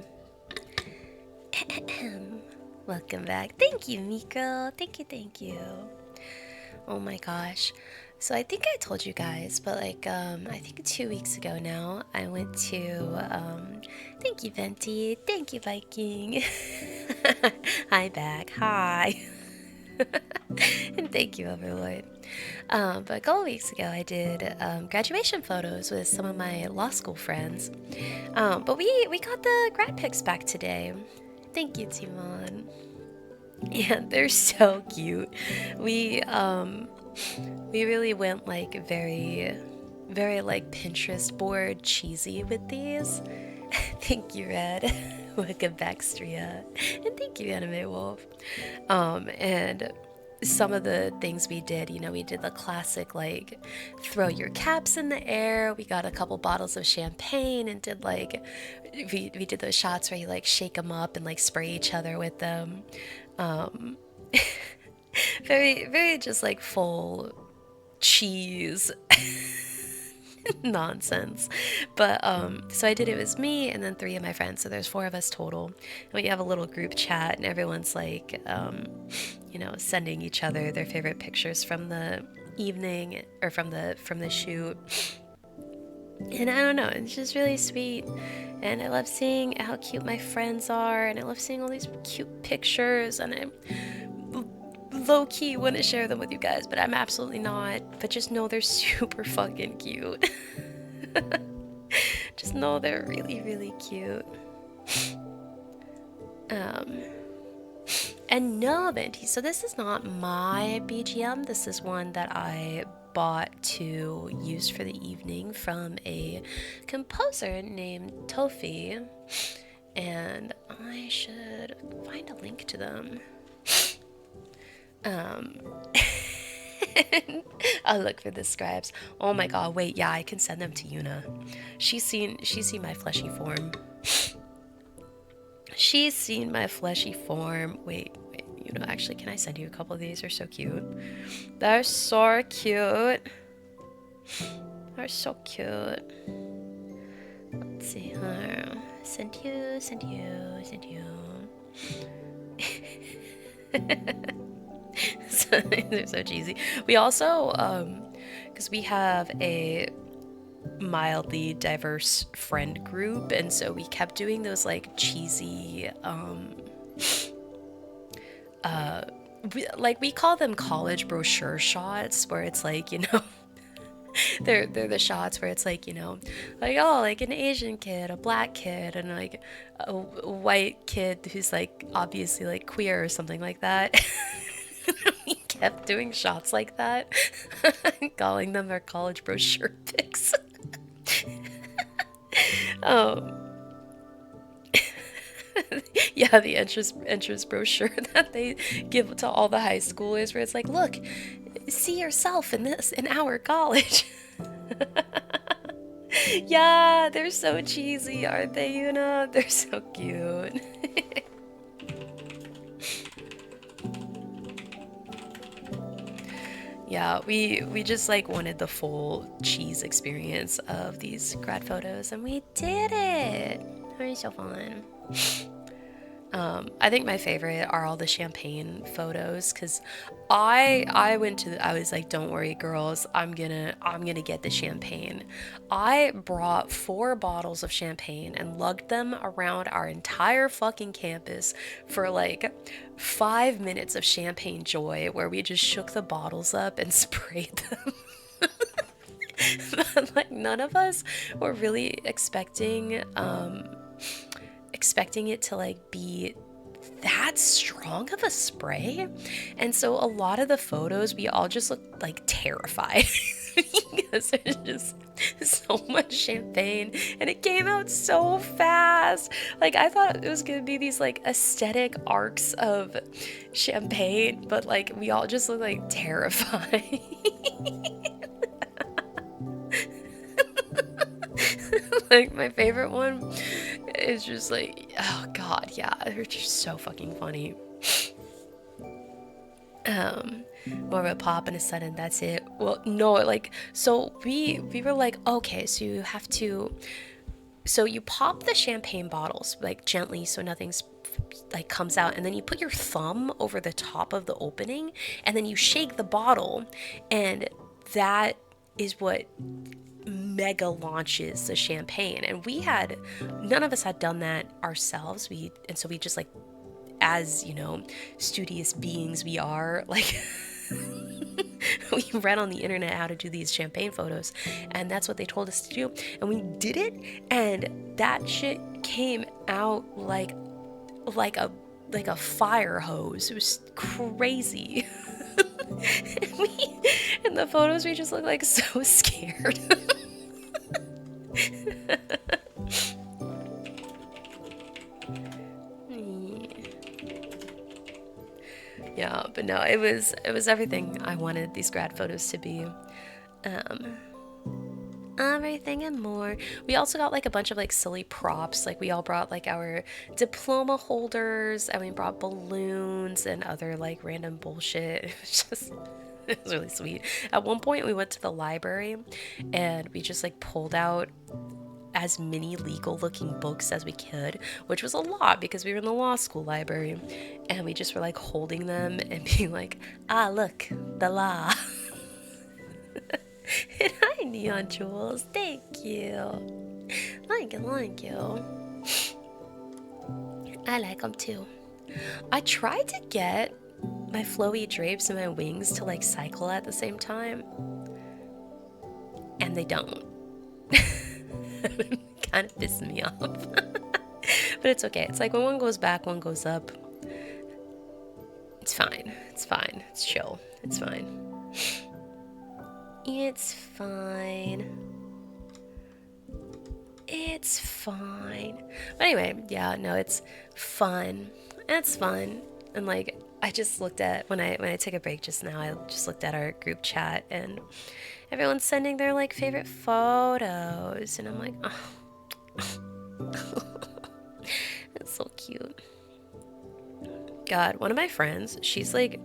Ahem. Welcome back. Thank you, Miko. Thank you, thank you. Oh my gosh. So I think I told you guys, but like I think 2 weeks ago now, I went to thank you Venti, thank you Viking. Hi back. Hi. And thank you Overlord. But a couple weeks ago I did graduation photos with some of my law school friends. But we got the grad pics back today. Thank you, Timon. Yeah, they're so cute. We we really went like very like Pinterest board cheesy with these. Thank you, Red. Welcome back, Astria. And thank you, Anime Wolf. And some of the things we did, you know, we did the classic like throw your caps in the air. We got a couple bottles of champagne and did like we did those shots where you like shake them up and like spray each other with them. Um, very just like full cheese nonsense. But so I did it was me and then three of my friends, so there's four of us total. And we have a little group chat and everyone's like you know, sending each other their favorite pictures from the evening or from the shoot. And I don't know, it's just really sweet. And I love seeing how cute my friends are, and I love seeing all these cute pictures, and I low-key want to share them with you guys, but I'm absolutely not. But just know they're super fucking cute. Just know they're really cute. And no, Venti, so this is not my BGM. This is one that I bought to use for the evening from a composer named Tofi. And I should find a link to them. I'll look for the scribes. Oh my god, wait, yeah, I can send them to Yuna. She's seen my fleshy form. She's seen my fleshy form. Wait, you know, actually, can I send you a couple of these? They're so cute. They're so cute. They're so cute. Let's see. Send you. They're so cheesy. We also, because we have a mildly diverse friend group, and so we kept doing those like cheesy we call them college brochure shots, where it's like, you know, they're the shots where it's like, you know, like, oh, like an Asian kid, a black kid, and like a white kid who's like obviously like queer or something like that. We kept doing shots like that, calling them our college brochure pics. um yeah, the entrance brochure that they give to all the high schoolers, where it's like, look, see yourself in this in our college. Yeah, they're so cheesy, aren't they, Yuna? They're so cute. Yeah, we just like wanted the full cheese experience of these grad photos, and we did it. It was so fun. I think my favorite are all the champagne photos, because I was like, don't worry girls, I'm gonna get the champagne. I brought 4 bottles of champagne and lugged them around our entire fucking campus for like 5 minutes of champagne joy, where we just shook the bottles up and sprayed them. But like none of us were really expecting it to like be that strong of a spray. And so a lot of the photos, we all just looked like terrified because there's just so much champagne and it came out so fast. Like I thought it was gonna be these like aesthetic arcs of champagne, but like we all just looked like terrified. Like my favorite one is just like, oh god, yeah, they're just so fucking funny. More of a pop and a sudden, that's it. Well, no, like, so we were like, okay, so you have to So you pop the champagne bottles like gently so nothing's like comes out, and then you put your thumb over the top of the opening, and then you shake the bottle, and that is what mega launches the champagne. And we had none of us had done that ourselves. So we just like, as you know, studious beings we are, like we read on the internet how to do these champagne photos, and that's what they told us to do, and we did it, and that shit came out like a like a fire hose. It was crazy. we, in the photos we just look like so scared. Yeah, but no, it was everything I wanted these grad photos to be. Um, Everything and more. We also got like a bunch of like silly props. Like we all brought like our diploma holders, and we brought balloons and other like random bullshit. It was just it was really sweet. At one point we went to the library and we just like pulled out as many legal looking books as we could, which was a lot because we were in the law school library, and we just were like holding them and being like, ah, look, the law. And hi, Neon Jewels. Thank you. Thank you, thank you. I like them too. I tried to get my flowy drapes and my wings to like cycle at the same time, and they don't. Kind of pisses me off. But it's okay. It's like when one goes back, one goes up. It's fine. It's fine. It's chill. It's fine. It's fine. It's fine. But anyway, yeah, no, it's fun. It's fun. And like I just looked at when I took a break just now, I just looked at our group chat, and everyone's sending their like favorite photos, and I'm like, oh. It's so cute. God, one of my friends, she's like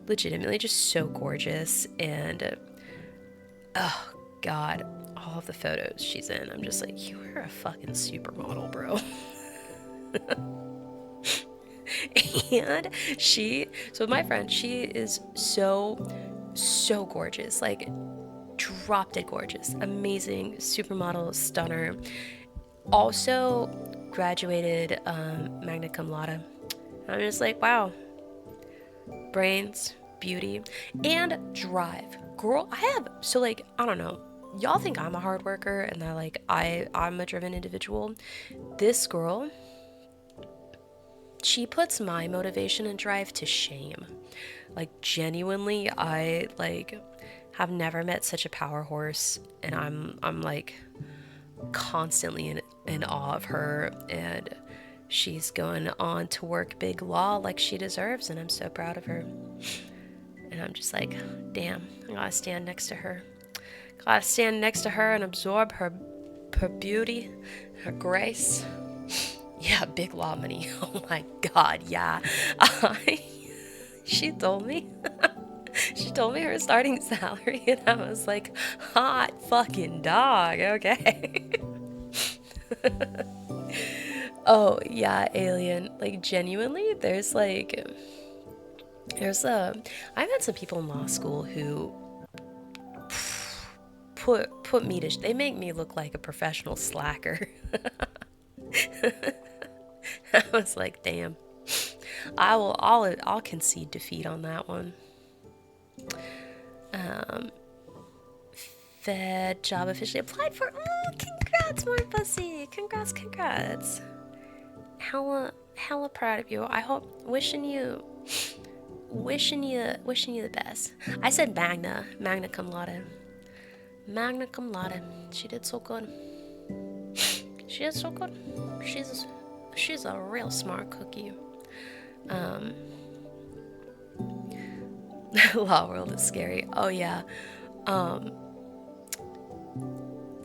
legitimately just so gorgeous, and oh God, all of the photos she's in, I'm just like, you are a fucking supermodel, bro. And so my friend, she is so gorgeous, like drop dead gorgeous, amazing, supermodel, stunner. Also graduated magna cum laude. I'm just like, wow, brains, beauty, and drive. Girl, I don't know. Y'all think I'm a hard worker and that like I'm a driven individual. This girl, she puts my motivation and drive to shame. Like genuinely, I like have never met such a power horse, and I'm like constantly in awe of her, and she's going on to work big law like she deserves, and I'm so proud of her. And I'm just like, damn, I gotta stand next to her. Gotta stand next to her and absorb her beauty, her grace. Yeah, big law money. Oh my God, yeah. She told me. She told me her starting salary, and I was like, hot fucking dog, okay. Oh, yeah, alien. Like, genuinely, I've had some people in law school who put me to, they make me look like a professional slacker. I was like, damn. I'll concede defeat on that one. Fed job officially applied for. Oh, congrats, more pussy. Congrats. Hella proud of you. I hope wishing you the best. I said magna cum laude. Magna cum laude. She did so good. She did so good. She's a real smart cookie. Law world is scary. Oh yeah.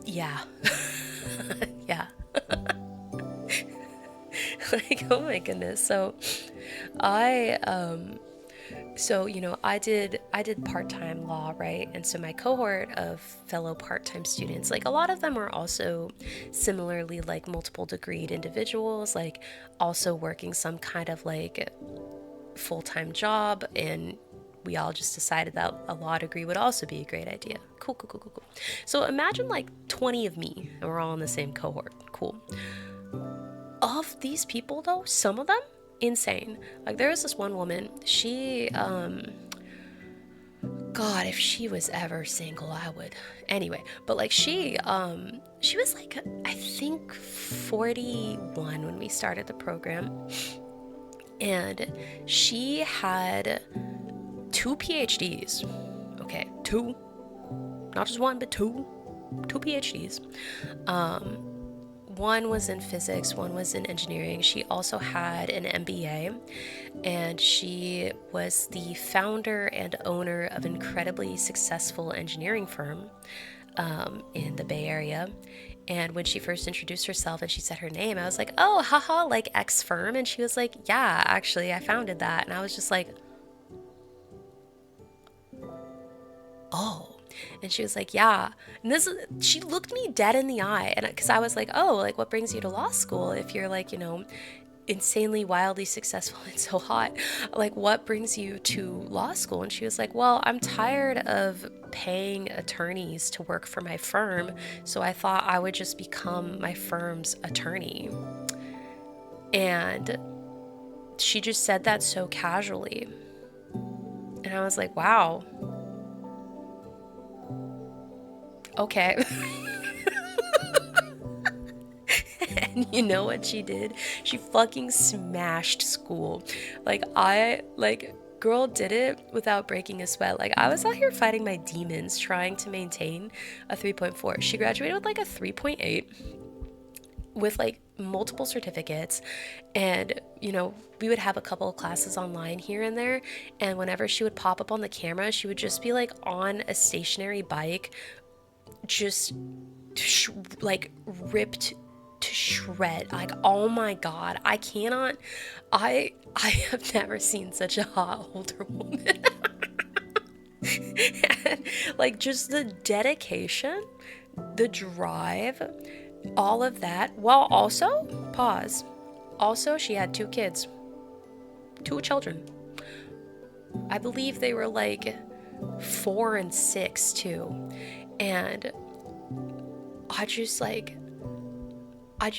Yeah. Yeah. Like, oh my goodness. So I So, I did part-time law, right? And so my cohort of fellow part-time students, like a lot of them are also similarly like multiple degreed individuals, like also working some kind of like full-time job, and we all just decided that a law degree would also be a great idea. Cool, cool, cool, cool, cool. So imagine like 20 of me, and we're all in the same cohort. Cool. Of these people though, some of them insane. Like there was this one woman, she God, if she was ever single, I would. Anyway, but like she was like I think 41 when we started the program, and she had two PhDs. Okay, two, not just one, but two PhDs. One was in physics, one was in engineering. She also had an MBA, and she was the founder and owner of an incredibly successful engineering firm in the Bay Area. And when she first introduced herself and she said her name, I was like, oh, haha, like X firm. And she was like, yeah, actually, I founded that. And I was just like, oh. And she was like, yeah. And she looked me dead in the eye. And because I was like, oh, like what brings you to law school if you're like, insanely wildly successful and so hot, like what brings you to law school? And she was like, well, I'm tired of paying attorneys to work for my firm, so I thought I would just become my firm's attorney. And she just said that so casually, and I was like, wow, okay. And you know what she did? She fucking smashed school. Girl did it without breaking a sweat. Like, I was out here fighting my demons trying to maintain a 3.4. She graduated with like a 3.8 with like multiple certificates, and we would have a couple of classes online here and there, and whenever she would pop up on the camera, she would just be like on a stationary bike, just like ripped to shred. Like, oh my god, I cannot. I have never seen such a hot older woman. And like just the dedication, the drive, all of that, while also, pause, also she had two kids, two children. I believe they were like 4 and 6 too. And I just like I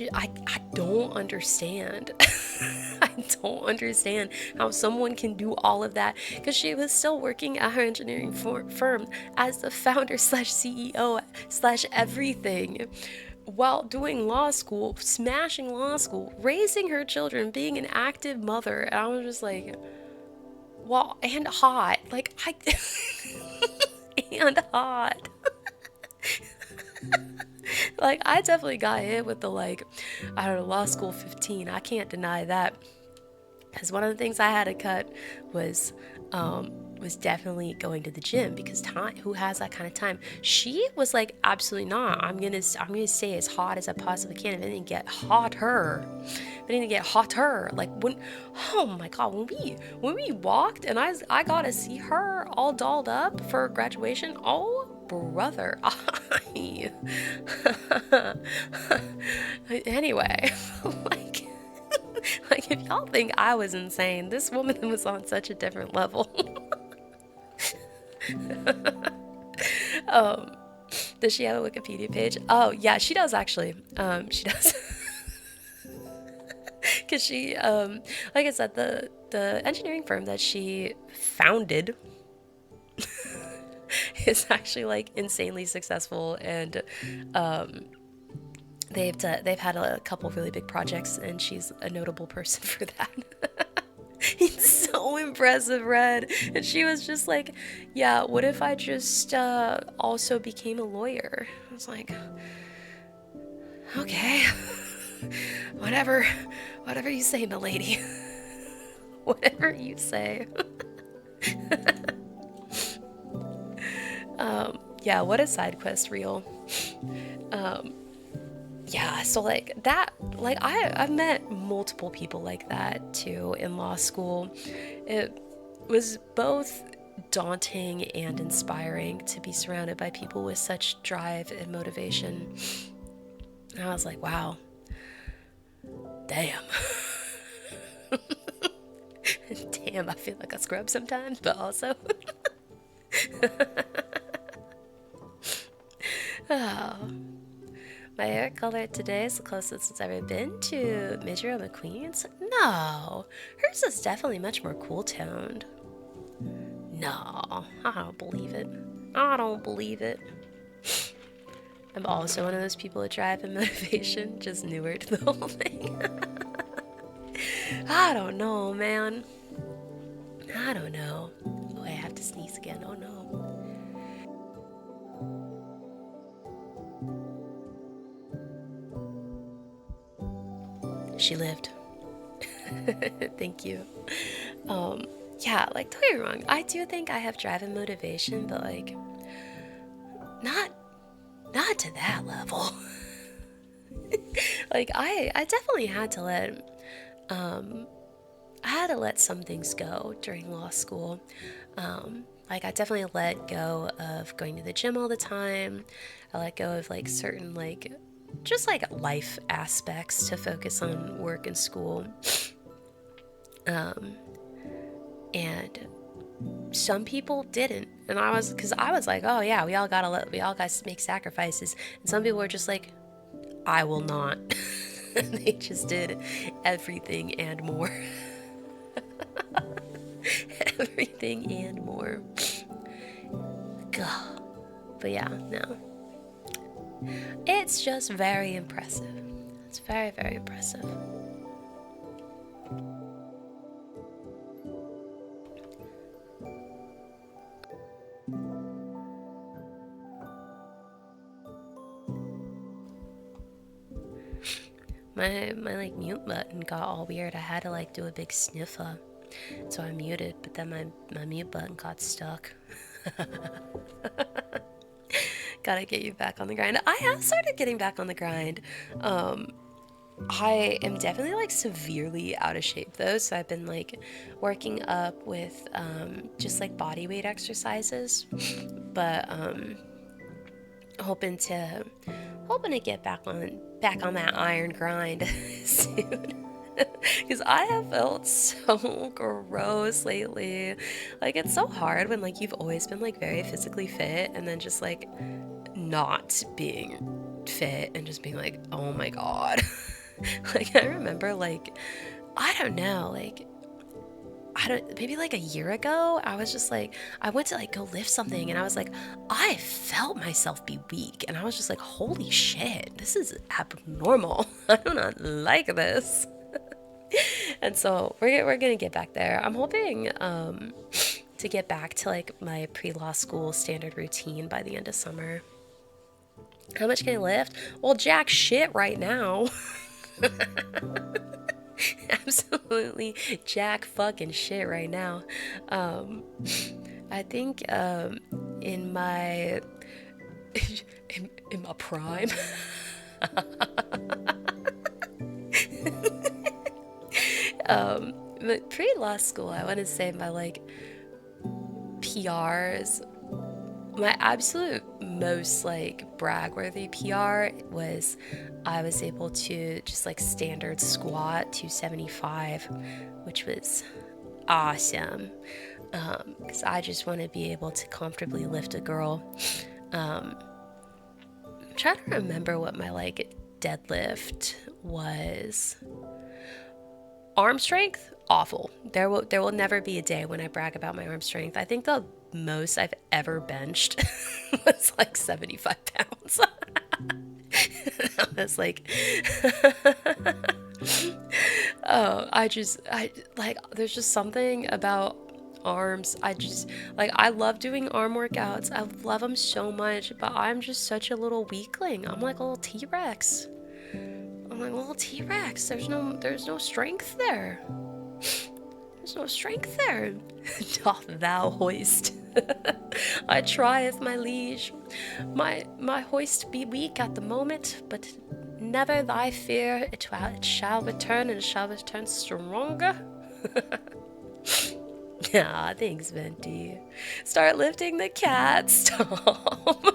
don't understand. I don't understand how someone can do all of that, because she was still working at her engineering firm as the founder slash CEO slash everything, while doing law school, smashing law school, raising her children, being an active mother. And I was just like, well, and hot. Like, and hot. Like, I definitely got hit with the, like, I don't know, law school 15. I can't deny that. Because one of the things I had to cut was definitely going to the gym, because time, who has that kind of time? She was like, absolutely not. I'm gonna stay as hot as I possibly can. If anything, get hotter. If anything, get hotter. Like, oh my god, when we walked and I got to see her all dolled up for graduation. Oh brother, anyway, like. Like, if y'all think I was insane, this woman was on such a different level. um, does she have a Wikipedia page? Oh, yeah, she does actually. She does. Because she, like I said, the engineering firm that she founded is actually like insanely successful, and they've had a couple really big projects, and she's a notable person for that. It's so impressive, Red. And she was just like, yeah, what if I just also became a lawyer? I was like, okay. whatever you say, milady. Whatever you say. Yeah, what a side quest reel. Yeah, so like that, like I've met multiple people like that too in law school. was both daunting and inspiring to be surrounded by people with such drive and motivation. And I was like, wow, damn. Damn, I feel like a scrub sometimes, but also. Oh. My hair color today is the closest it's ever been to Midgero McQueen's. No, hers is definitely much more cool toned. No, I don't believe it. I don't believe it. I'm also one of those people with drive and motivation, just newer to the whole thing. I don't know, man. I don't know. Oh, I have to sneeze again. Oh no. She lived. Thank you. Yeah, like, don't get me wrong. I do think I have drive and motivation, but like, not to that level. Like, I definitely had to let some things go during law school. Like, I definitely let go of going to the gym all the time. I let go of like certain like just like life aspects to focus on work and school. And some people didn't, and because I was like, oh yeah, we all gotta make sacrifices, and some people were just like, I will not. They just did everything and more. Everything and more. God. But yeah, no. It's just very impressive. It's very, very impressive. My like mute button got all weird. I had to like do a big sniffer. So I muted, but then my mute button got stuck. Gotta get you back on the grind. I have started getting back on the grind. I am definitely like severely out of shape though, so I've been like working up with just like body weight exercises, but hoping to get back on that iron grind soon. Because I have felt so gross lately. Like, it's so hard when like you've always been like very physically fit and then just like not being fit and just being like, oh my god. Like, I remember like, I don't know, like, maybe like a year ago, I was just like, I went to like go lift something and I was like, I felt myself be weak and I was just like, holy shit, this is abnormal. I do not like this. And so we're gonna get back there. I'm hoping to get back to like my pre-law school standard routine by the end of summer. How much can I lift? Well, jack shit right now. Absolutely jack fucking shit right now. I think in my in my prime. But pre-law school, I want to say my like PRs, my absolute most like brag-worthy PR was I was able to just like standard squat 275, which was awesome. Because I just want to be able to comfortably lift a girl. I'm trying to remember what my like deadlift was. Arm strength, awful. There will never be a day when I brag about my arm strength. I think the most I've ever benched was like 75 pounds. I was like, oh, I like, there's just something about arms. I love doing arm workouts. I love them so much, but I'm just such a little weakling. I'm like a little T-Rex. I'm like a little T-Rex. There's no strength there. There's no strength there. Doth thou hoist? I trieth, my liege. My hoist be weak at the moment, but never thy fear. It shall return, and it shall return stronger. Ah, thanks, Venti. Start lifting the cat. Stop.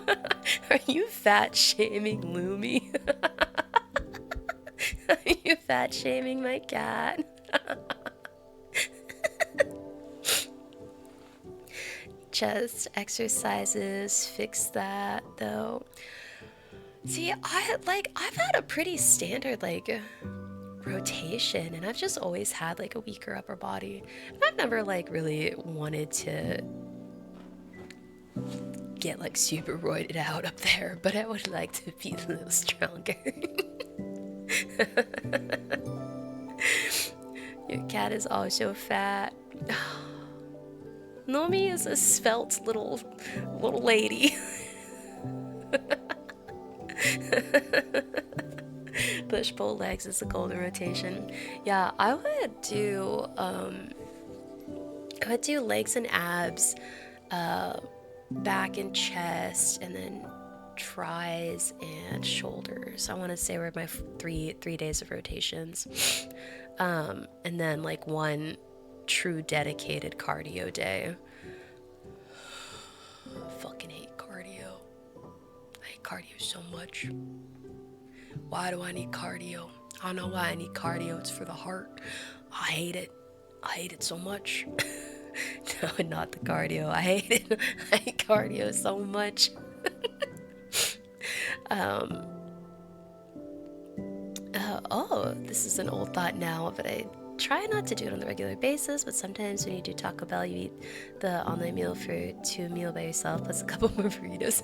Are you fat shaming Lumi? Are you fat shaming my cat? Chest exercises, fix that though. See, I've had a pretty standard rotation, and I've just always had like a weaker upper body. And I've never like really wanted to get like super roided out up there, but I would like to be a little stronger. Your cat is also fat. Nomi is a svelte little lady. Push pull legs is a golden rotation. Yeah, I would do legs and abs, back and chest, and then tries and shoulders. I want to say were my three days of rotations, and then like one true dedicated cardio day. I fucking hate cardio. I hate cardio so much. Why do I need cardio? I don't know why I need cardio. It's for the heart. I hate it. I hate it so much. No, not the cardio. I hate it. I hate cardio so much. Oh, this is an old thought now, but I try not to do it on a regular basis. But sometimes when you do Taco Bell, you eat the online meal for 2 meal by yourself plus a couple more burritos.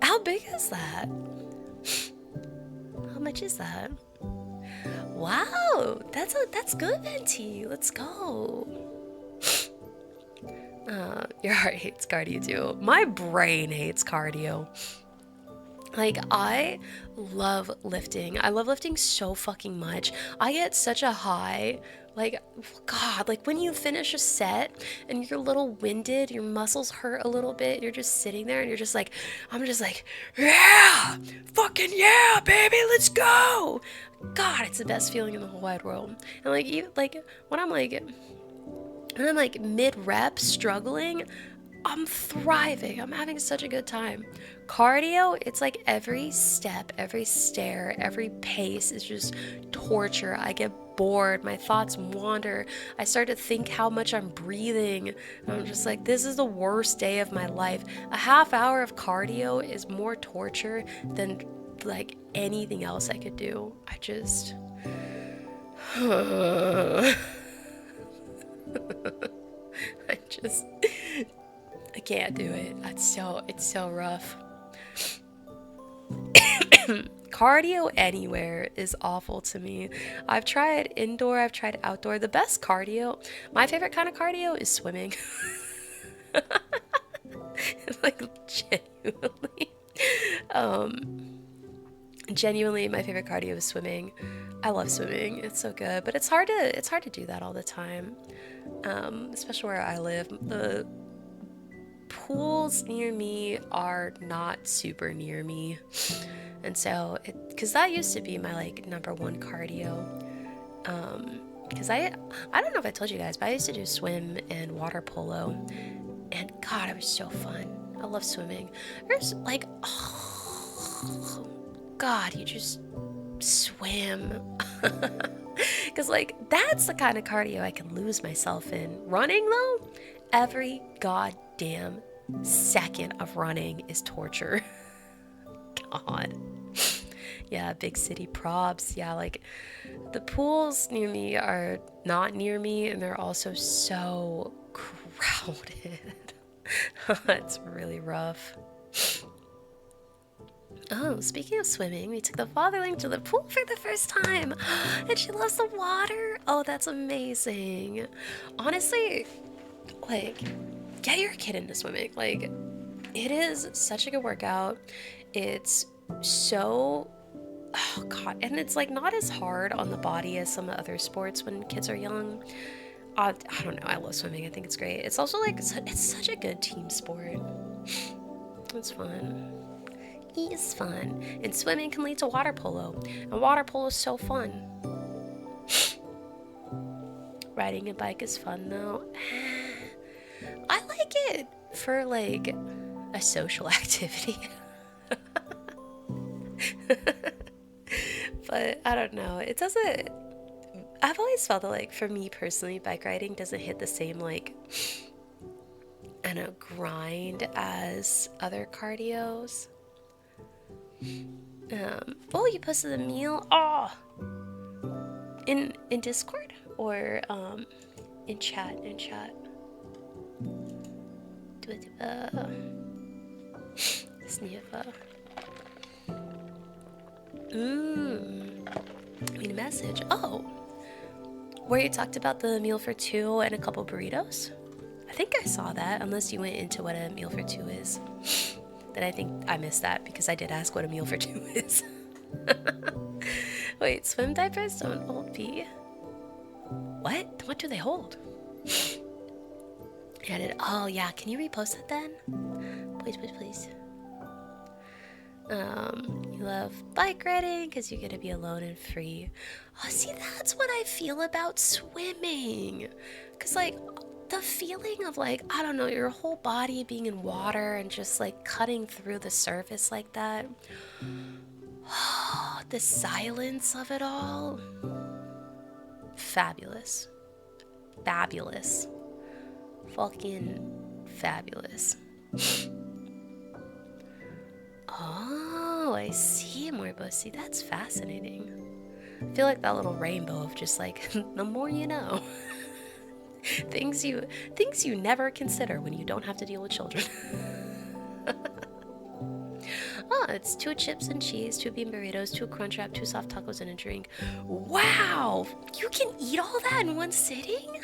How big is that? How much is that? Wow, that's good, Venti. Let's go. Your heart hates cardio too. My brain hates cardio. Like, I love lifting. I love lifting so fucking much. I get such a high. Like, God, like when you finish a set and you're a little winded, your muscles hurt a little bit, and you're just sitting there and you're just like, I'm just like, yeah, fucking yeah, baby, let's go. God, it's the best feeling in the whole wide world. And like, even like when I'm like mid-rep struggling, I'm thriving. I'm having such a good time. Cardio, it's like every step, every stair, every pace is just torture. I get bored. My thoughts wander. I start to think how much I'm breathing. And I'm just like, this is the worst day of my life. A half hour of cardio is more torture than like anything else I could do. I just... I can't do it. It's so rough. Cardio anywhere is awful to me. I've tried indoor, I've tried outdoor. The best cardio, my favorite kind of cardio is swimming. Like genuinely my favorite cardio is swimming. I love swimming. It's so good, but it's hard to do that all the time. Especially where I live. The pools near me are not super near me, and so because that used to be my like number one cardio. Because I don't know if I told you guys, but I used to do swim and water polo, and God, it was so fun. I love swimming. There's like, oh God, you just swim. Because like that's the kind of cardio I can lose myself in. Running though, every goddamn second of running is torture. God. Yeah, big city props. Yeah, like the pools near me are not near me, and they're also so crowded. It's really rough. Oh, speaking of swimming, we took the fatherling to the pool for the first time, and she loves the water. Oh, that's amazing. Honestly, like, get your kid into swimming. Like, it is such a good workout. It's so, oh God, and it's like not as hard on the body as some other sports when kids are young. I don't know. I love swimming. I think it's great. It's also like, it's such a good team sport. It's fun. Is fun, and swimming can lead to water polo, and water polo is so fun. riding a bike is fun though. I like it for like a social activity. But I don't know. It doesn't. I've always felt that, like, for me personally, bike riding doesn't hit the same, like, I don't know, grind as other cardios. Oh, you posted a meal? Oh, in Discord or in chat? In chat. Sniva. I mean, a message. Oh, where you talked about the meal for two and a couple burritos? I think I saw that, unless you went into what a meal for two is. Then I think I missed that because I did ask what a meal for two is. Wait, swim diapers don't hold pee? What? What do they hold? Oh yeah, can you repost that then? Please, please, please. You love bike riding because you're gonna be alone and free. Oh, see, that's what I feel about swimming. Cause like the feeling of like, I don't know, your whole body being in water and just like cutting through the surface like that. The silence of it all. Fabulous. Fabulous. Fucking fabulous. Oh, I see, Morbosi. That's fascinating. I feel like that little rainbow of just like, the more you know. things you never consider when you don't have to deal with children. Oh, it's 2 chips and cheese, 2 bean burritos, 2 crunch wrap, 2 soft tacos, and a drink. Wow! You can eat all that in one sitting?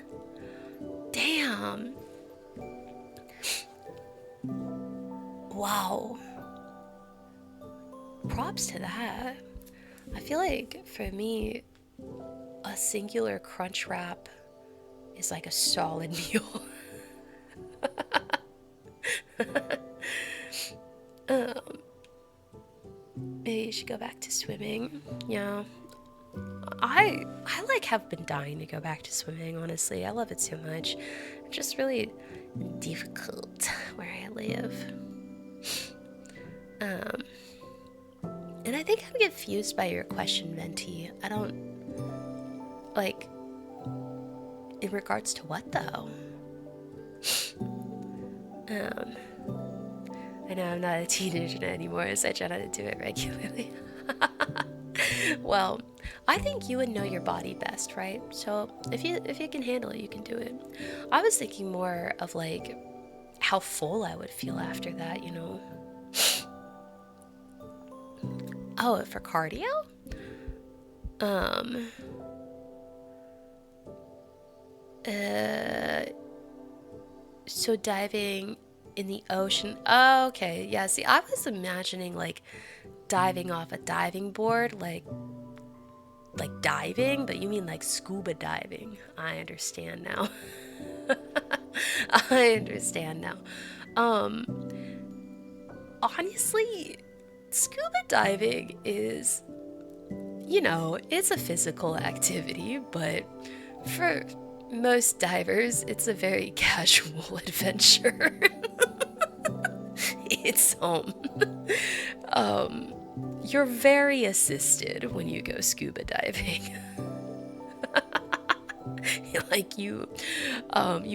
Damn. Wow. Props to that. I feel like for me, a singular crunch wrap is like a solid meal. Maybe you should go back to swimming. Yeah. I like have been dying to go back to swimming, honestly. I love it so much. It's just really difficult where I live. And I think I'm confused by your question, Venti. I don't like in regards to what though? I know I'm not a teenager anymore, so I try not to do it regularly. Well, I think you would know your body best, right? So if you can handle it, you can do it. I was thinking more of like how full I would feel after that, you know. Oh, for cardio? So diving in the ocean. Oh, okay. Yeah, see, I was imagining like diving off a diving board, like diving, but you mean like scuba diving. I understand now. I understand now. Honestly, scuba diving is, you know, it's a physical activity, but for most divers, it's a very casual adventure. It's you're very assisted when you go scuba diving. Like you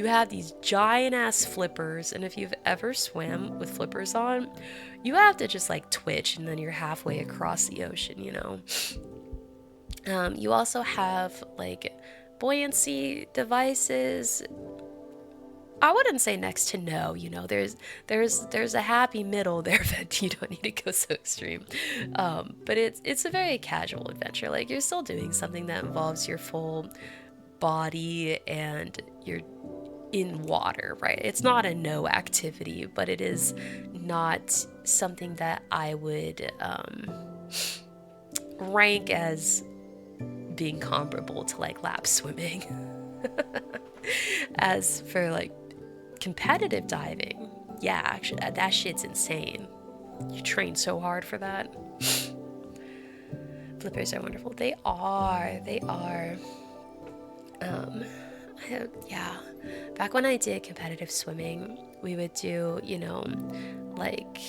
have these giant ass flippers, and if you've ever swam with flippers on, you have to just like twitch and then you're halfway across the ocean, you know. You also have like buoyancy devices. I wouldn't say next to no, you know, there's a happy middle there that you don't need to go so extreme. But it's a very casual adventure. Like you're still doing something that involves your full body and you're in water, right? It's not a no activity, but it is not something that I would rank as being comparable to like lap swimming. As for like competitive diving, yeah, actually that shit's insane. You train so hard for that. Flippers are wonderful. They are. Yeah. Back when I did competitive swimming, we would do, like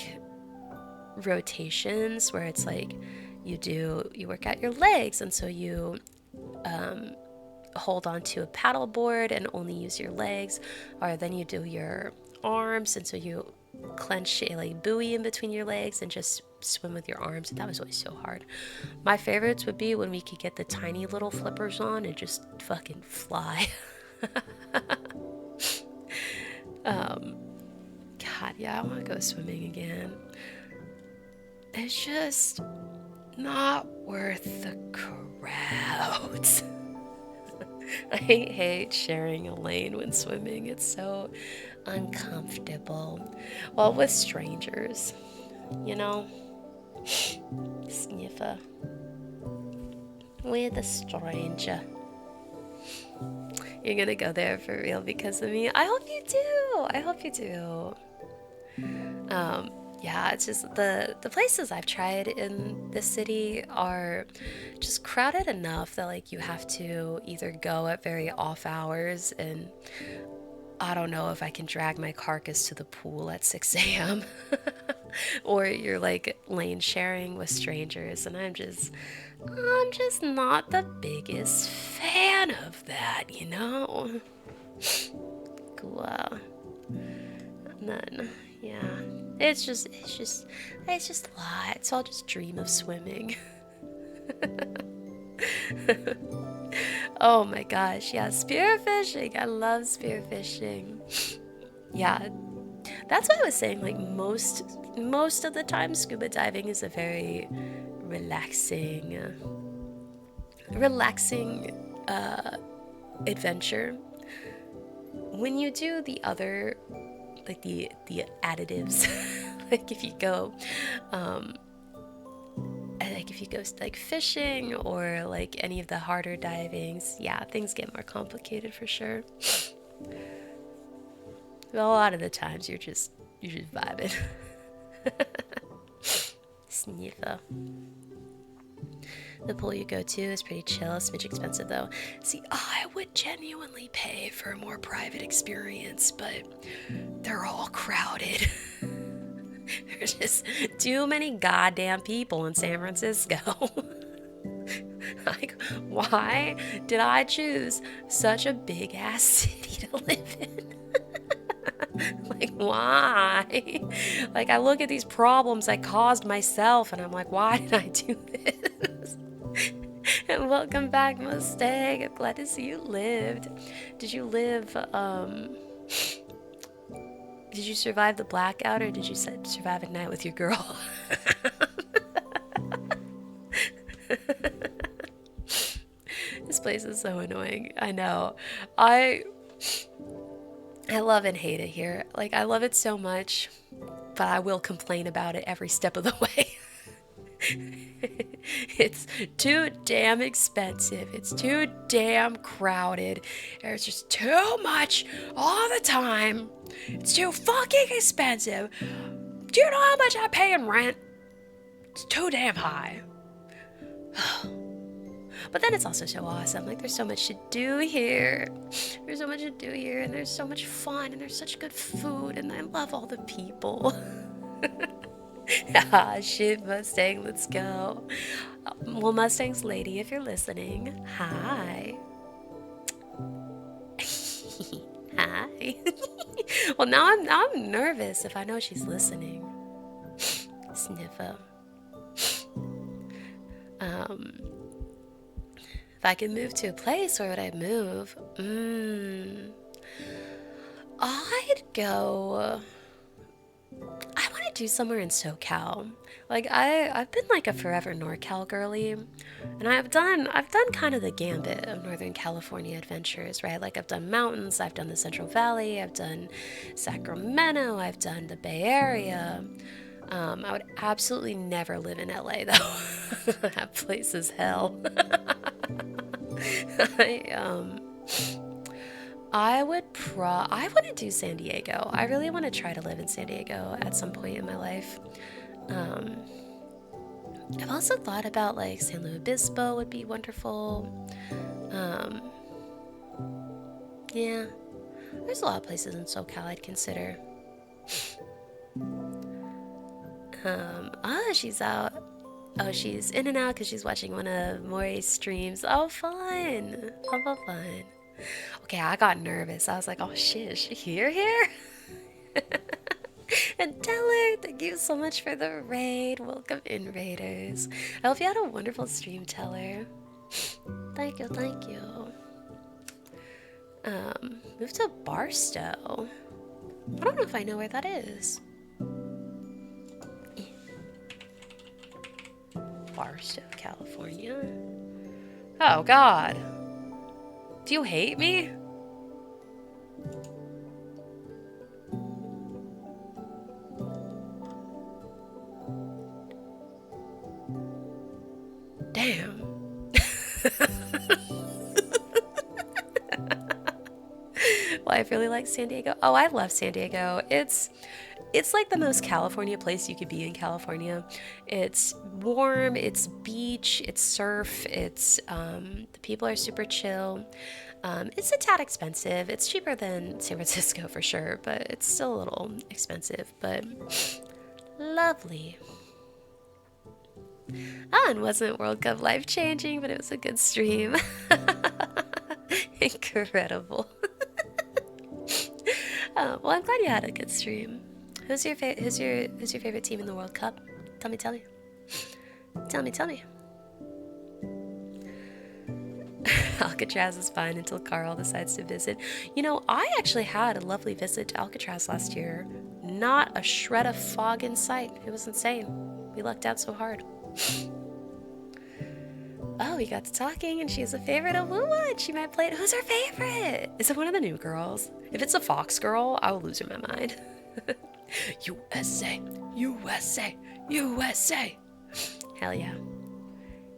rotations where it's like you work out your legs, and so you hold onto a paddle board and only use your legs, or then you do your arms, and so you clench a like buoy in between your legs and just swim with your arms. And that was always so hard. My favorites would be when we could get the tiny little flippers on and just fucking fly. God, yeah, I want to go swimming again. It's just not worth the crowds. I hate sharing a lane when swimming. It's so uncomfortable. Well, with strangers, you know? Sniffer. With a stranger. You're gonna go there for real because of me? I hope you do! I hope you do. Yeah, it's just the places I've tried in this city are just crowded enough that like you have to either go at very off hours, and I don't know if I can drag my carcass to the pool at 6 a.m. or you're like lane sharing with strangers, and I'm just not the biggest fan of that, you know? Cool. And then, yeah, it's just a lot. So I'll just dream of swimming. Oh my gosh, yeah, spearfishing. I love spearfishing. Yeah, that's what I was saying. Like most of the time, scuba diving is a very relaxing adventure. When you do the other, like the additives, like if you go, like if you go like fishing or like any of the harder divings, yeah, things get more complicated for sure. But a lot of the times you're just vibing. Sniffer. The pool you go to is pretty chill. It's much expensive though. See, I would genuinely pay for a more private experience, but they're all crowded. There's just too many goddamn people in San Francisco. Like, why did I choose such a big ass city to live in? Like, why? Like, I look at these problems I caused myself and I'm like, why did I do this? And welcome back, Mustang. I'm glad to see you lived. Did you live, did you survive the blackout, or did you survive a night with your girl? This place is so annoying. I know. I I love and hate it here. Like, I love it so much, but I will complain about it every step of the way. It's too damn expensive. It's too damn crowded. There's just too much all the time. It's too fucking expensive. Do you know how much I pay in rent? It's too damn high. But then it's also so awesome. Like, there's so much to do here. There's so much to do here, and there's so much fun, and there's such good food, and I love all the people. Ah, shit, Mustang, let's go. Well, Mustang's lady, if you're listening, hi. Hi. Well, now I'm nervous if I know she's listening. Sniffer. If I could move to a place, where would I move? I'd go. I want to do somewhere in SoCal. Like, I've been like a forever NorCal girly, and I've done kind of the gambit of Northern California adventures, right? Like, I've done mountains, I've done the Central Valley, I've done Sacramento, I've done the Bay Area. I would absolutely never live in LA though. That place is hell. I want to do San Diego. I really want to try to live in San Diego at some point in my life. Um, I've also thought about like San Luis Obispo would be wonderful. Um, Yeah, there's a lot of places in SoCal I'd consider. She's out. Oh, she's in and out because she's watching one of Maury's streams. Oh, fun. Fun, fun, fun. Okay, I got nervous. I was like, oh shit, is she here? And Teller, thank you so much for the raid. Welcome in, Raiders. I hope you had a wonderful stream, Teller. Thank you, thank you. Move to Barstow. I don't know if I know where that is. Barstow, California. Oh, God. Do you hate me? Damn. Well, I really like San Diego. Oh, I love San Diego. It's like the most California place you could be in California. It's warm, it's beach, it's surf, it's the people are super chill. It's a tad expensive. It's cheaper than San Francisco for sure, but it's still a little expensive, but lovely. Ah, and wasn't World Cup life changing, but it was a good stream. Incredible. Well, I'm glad you had a good stream. Who's your favorite team in the World Cup? Tell me. Tell me. Alcatraz is fine until Carl decides to visit. You know, I actually had a lovely visit to Alcatraz last year. Not a shred of fog in sight. It was insane. We lucked out so hard. Oh, we got to talking, and she has a favorite of Woo-Wood. She might play it. Who's her favorite? Is it one of the new girls? If it's a Fox girl, I will lose my mind. USA, USA, USA. Hell yeah.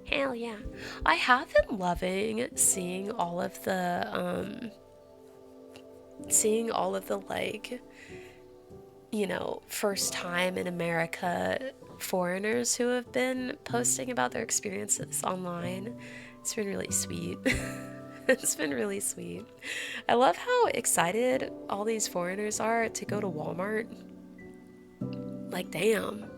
Hell yeah. I have been loving seeing all of the like, you know, first time in America foreigners who have been posting about their experiences online. It's been really sweet. It's been really sweet. I love how excited all these foreigners are to go to Walmart. Like, damn.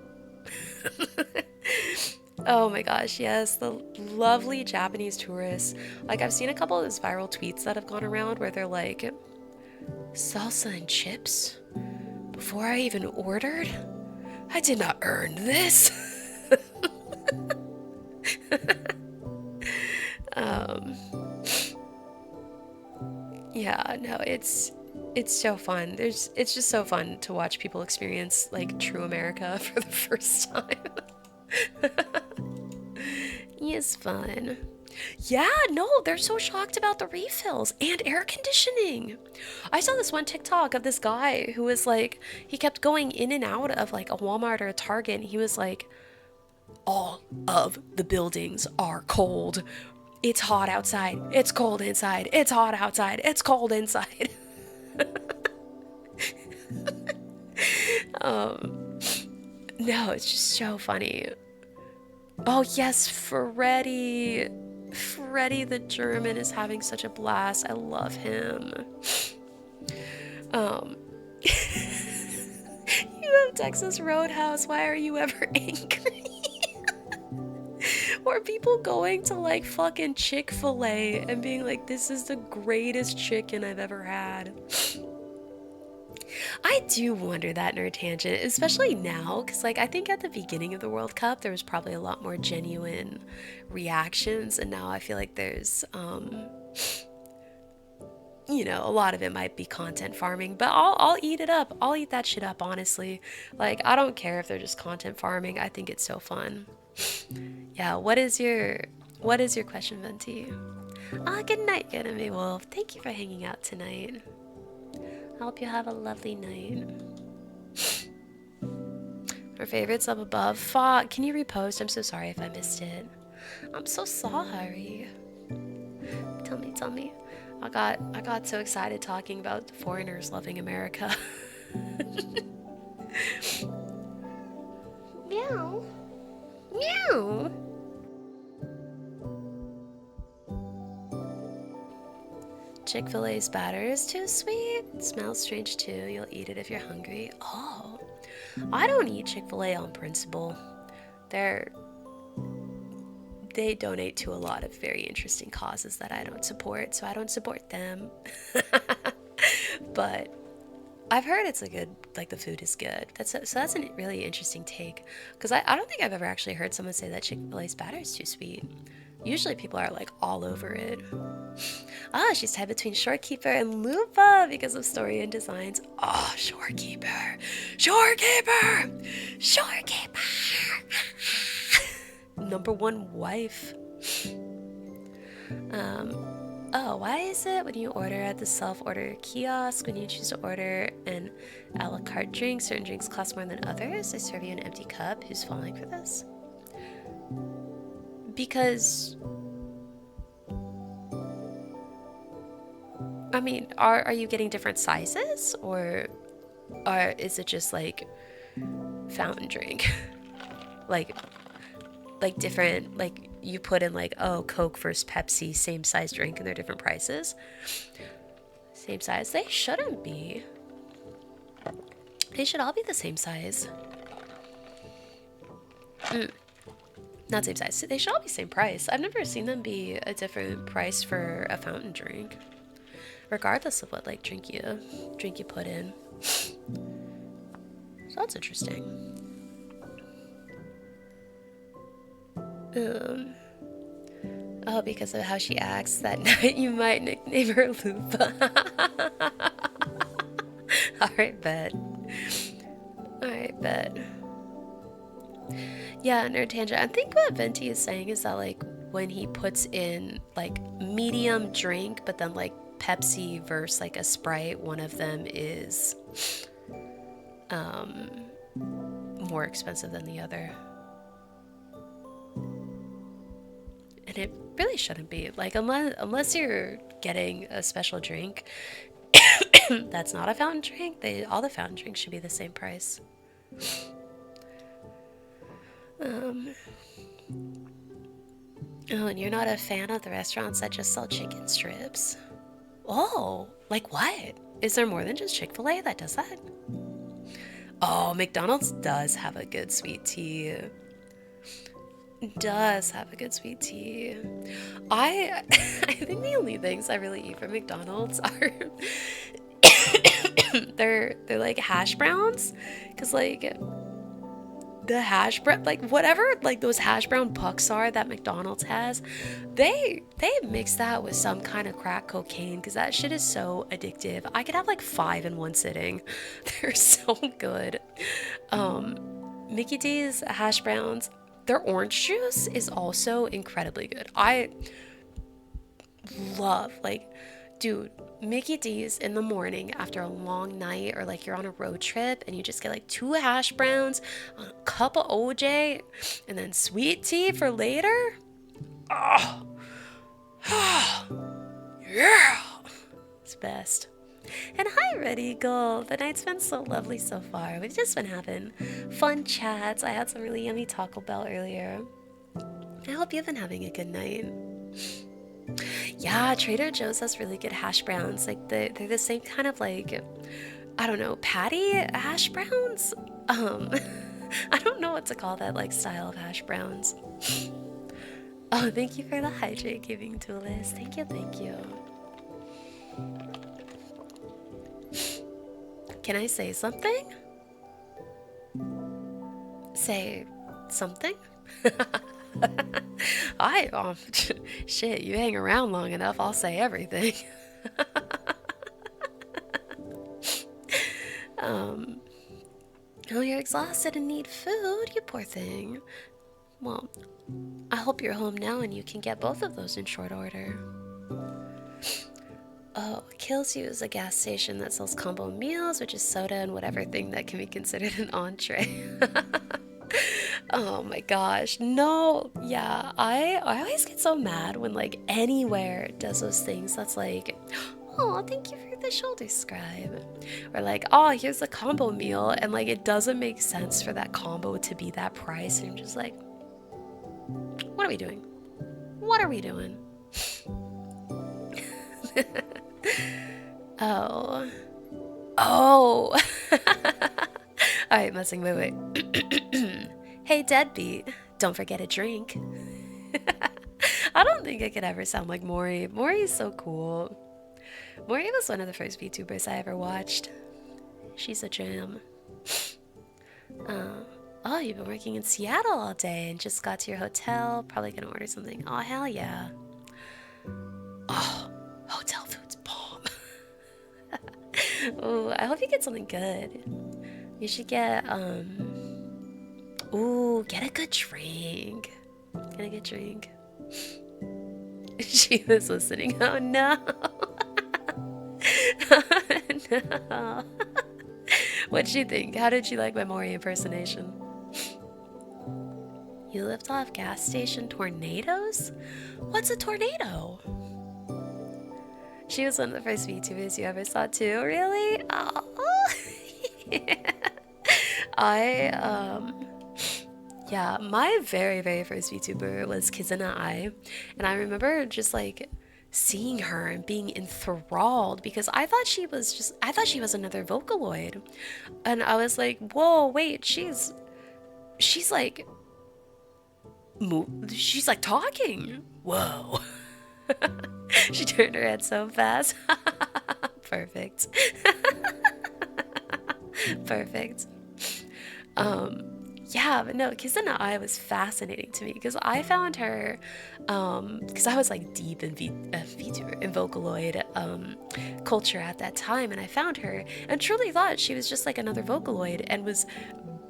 Oh my gosh, yes, the lovely Japanese tourists. Like, I've seen a couple of those viral tweets that have gone around where they're like, salsa and chips? Before I even ordered? I did not earn this. Yeah, no, it's so fun. It's just so fun to watch people experience like true America for the first time. It's fun. Yeah, no, they're so shocked about the refills and air conditioning. I saw this one TikTok of this guy who was like, he kept going in and out of like a Walmart or a Target, and he was like, all of the buildings are cold. It's hot outside. It's cold inside. It's hot outside. It's cold inside. No, it's just so funny. Oh yes, Freddie. Freddie the German is having such a blast. I love him. You have Texas Roadhouse. Why are you ever angry? Or people going to like fucking Chick-fil-A and being like, this is the greatest chicken I've ever had. I do wonder that, nerd tangent, especially now, because like I think at the beginning of the World Cup there was probably a lot more genuine reactions, and now I feel like there's you know, a lot of it might be content farming, but I'll eat it up. I'll eat that shit up, honestly. Like, I don't care if they're just content farming. I think it's so fun. Yeah, what is your question, Venti? Ah, good night, Enemy Wolf. Thank you for hanging out tonight. I hope you have a lovely night. Our favorites up above. Fuck, can you repost? I'm so sorry if I missed it. I'm so sorry. Tell me. I got so excited talking about foreigners loving America. Meow. Chick-fil-A's batter is too sweet. Smells strange too. You'll eat it if you're hungry. Oh, I don't eat Chick-fil-A on principle. They're they donate to a lot of very interesting causes that I don't support, so I don't support them. But I've heard it's a good, like the food is good. So that's a really interesting take, because I don't think I've ever actually heard someone say that Chick-fil-A's batter is too sweet. Usually people are like all over it. Ah, she's tied between Shorekeeper and Lupa because of story and designs. Oh, Shorekeeper! Shorekeeper! Shorekeeper! Number one wife. Oh, why is it when you order at the self-order kiosk, when you choose to order an a la carte drink, certain drinks cost more than others? They serve you an empty cup. Who's falling for this? Because, I mean, are you getting different sizes, or is it just like fountain drink? like different, like you put in like, oh, Coke versus Pepsi, same size drink, and they're different prices. Same size? They shouldn't be. They should all be the same size. Not same size. They should all be same price. I've never seen them be a different price for a fountain drink, regardless of what like drink you put in. So that's interesting. Oh, because of how she acts that night, you might nickname her Lupa. Alright, bet. Alright, bet. Yeah, Nerd Tangent. I think what Venti is saying is that, like, when he puts in, like, medium drink, but then, like, Pepsi versus, like, a Sprite, one of them is, more expensive than the other. And it really shouldn't be. Like, unless you're getting a special drink that's not a fountain drink, all the fountain drinks should be the same price. Oh, and you're not a fan of the restaurants that just sell chicken strips? Oh, like what? Is there more than just Chick-fil-A that does that? Oh, McDonald's does have a good sweet tea. Does have a good sweet tea. I think the only things I really eat from McDonald's are they're like hash browns, because like the hash brown, like whatever like those hash brown pucks are that McDonald's has, they mix that with some kind of crack cocaine, because that shit is so addictive. I could have like 5 in one sitting. They're so good. Mickey D's hash browns, their orange juice is also incredibly good. I love, like, dude, Mickey D's in the morning after a long night, or like you're on a road trip and you just get like 2 hash browns, a cup of OJ, and then sweet tea for later. Oh, yeah, it's best. And hi, Red Eagle. The night's been so lovely so far. We've just been having fun chats. I had some really yummy Taco Bell earlier. I hope you've been having a good night. Yeah, Trader Joe's has really good hash browns. Like they're the same kind of like, I don't know, patty hash browns? I don't know what to call that like style of hash browns. Oh, thank you for the hydrate giving Duelist. Thank you, thank you. Can I say something? Say something? Shit, you hang around long enough, I'll say everything. Oh, you're exhausted and need food, you poor thing. Well, I hope you're home now and you can get both of those in short order. Oh, Kills You is a gas station that sells combo meals, which is soda and whatever thing that can be considered an entree. Oh my gosh, no, yeah, I always get so mad when like anywhere does those things that's like, oh, thank you for the shoulder scribe, or like, oh, here's a combo meal, and like it doesn't make sense for that combo to be that price, and I'm just like, what are we doing? What are we doing? Oh. Oh. Alright, messing, wait. Hey, deadbeat. Don't forget a drink. I don't think I could ever sound like Mori. Mori is so cool. Mori was one of the first VTubers I ever watched. She's a jam. Oh, you've been working in Seattle all day and just got to your hotel. Probably gonna order something. Oh, hell yeah. Oh, hotel food's bomb. Ooh, I hope you get something good. You should get, ooh, get a good drink. Get a good drink. She was listening. Oh no. No. What'd she think? How did she like my Mori impersonation? You lived off gas station tornadoes? What's a tornado? She was one of the first VTubers you ever saw too, really? Oh. I yeah, my very, very first VTuber was Kizuna Ai, and I remember just like seeing her and being enthralled because I thought she was another Vocaloid. And I was like, whoa, wait, she's like she's like talking. Whoa. She turned her head so fast. Perfect. Perfect. Yeah, but no, Kizuna Ai was fascinating to me because I found her, because I was like deep in VTuber, in Vocaloid culture at that time, and I found her and truly thought she was just like another Vocaloid and was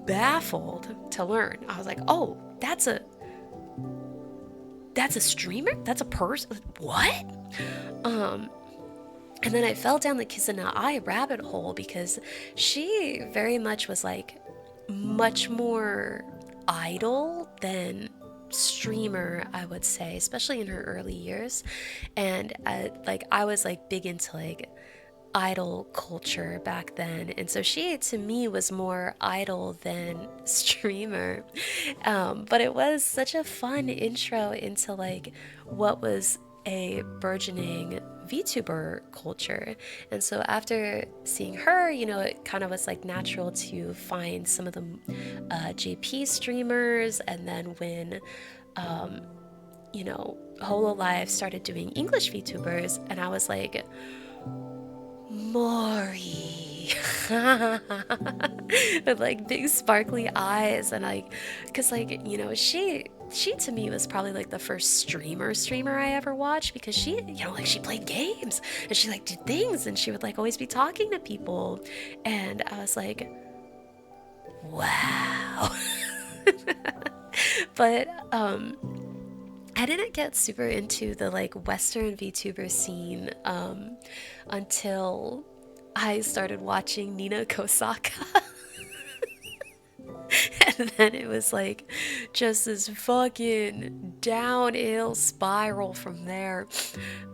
baffled to learn. I was like, oh, that's a streamer? That's a person? What? And then I fell down the Kizuna Ai rabbit hole because she very much was like much more idol than streamer, I would say, especially in her early years. And like I was like big into like idol culture back then, and so she to me was more idol than streamer. But it was such a fun intro into like what was a burgeoning VTuber culture. And so after seeing her, you know, it kind of was like natural to find some of the JP streamers. And then when you know, HoloLive started doing English VTubers, and I was like, Mori. With like big sparkly eyes, and like, cause like, you know, she to me was probably like the first streamer I ever watched, because she, you know, like she played games and she like did things and she would like always be talking to people, and I was like, wow. But I didn't get super into the like Western VTuber scene until I started watching Nina Kosaka. And then it was like just this fucking downhill spiral from there.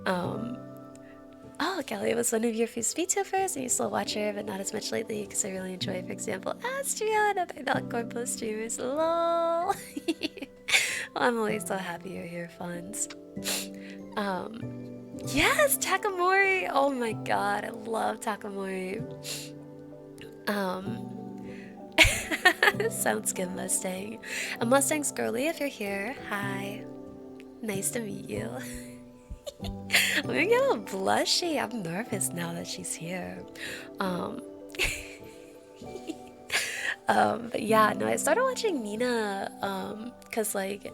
Oh, Kelly was one of your first VTubers, and you still watch her, but not as much lately because I really enjoy, for example, Astria and other non-corpo streamers. Lol. I'm always so happy you're here, Funds. Yes, Takamori! Oh my god, I love Takamori. Sounds good, Mustang. And Mustang's girly, if you're here. Hi. Nice to meet you. I'm gonna get a little blushy. I'm nervous now that she's here. But yeah, no, I started watching Nina, cause like,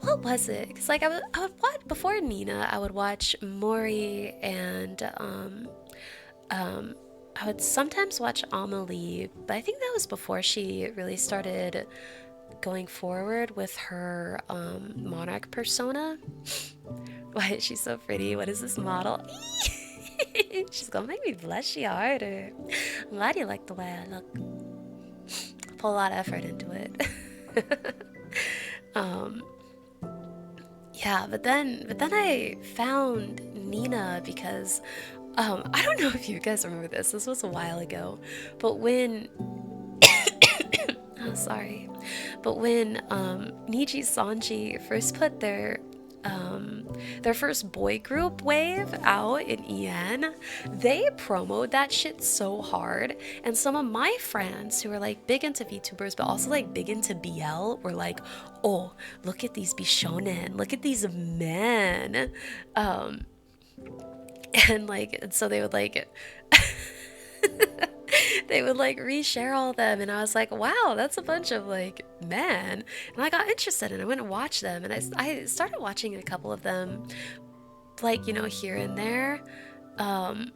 what was it? Cause like I would watch, before Nina, I would watch Mori, and I would sometimes watch Amelie, but I think that was before she really started going forward with her monarch persona. Why is she so pretty? What is this model? She's gonna make me blushy harder. I'm glad you like the way I look. Put a lot of effort into it. Yeah, but then I found Nina because I don't know if you guys remember this. This was a while ago, but when oh sorry, but when Niji Sanji first put their their first boy group wave out in EN, they promoted that shit so hard. And some of my friends who are like big into VTubers, but also like big into BL, were like, oh, look at these Bishonen, look at these men. Um, and like, and so they would like, they would like reshare all of them, and I was like, wow, that's a bunch of like men. And I got interested and I went and watched them, and I started watching a couple of them, like, you know, here and there. um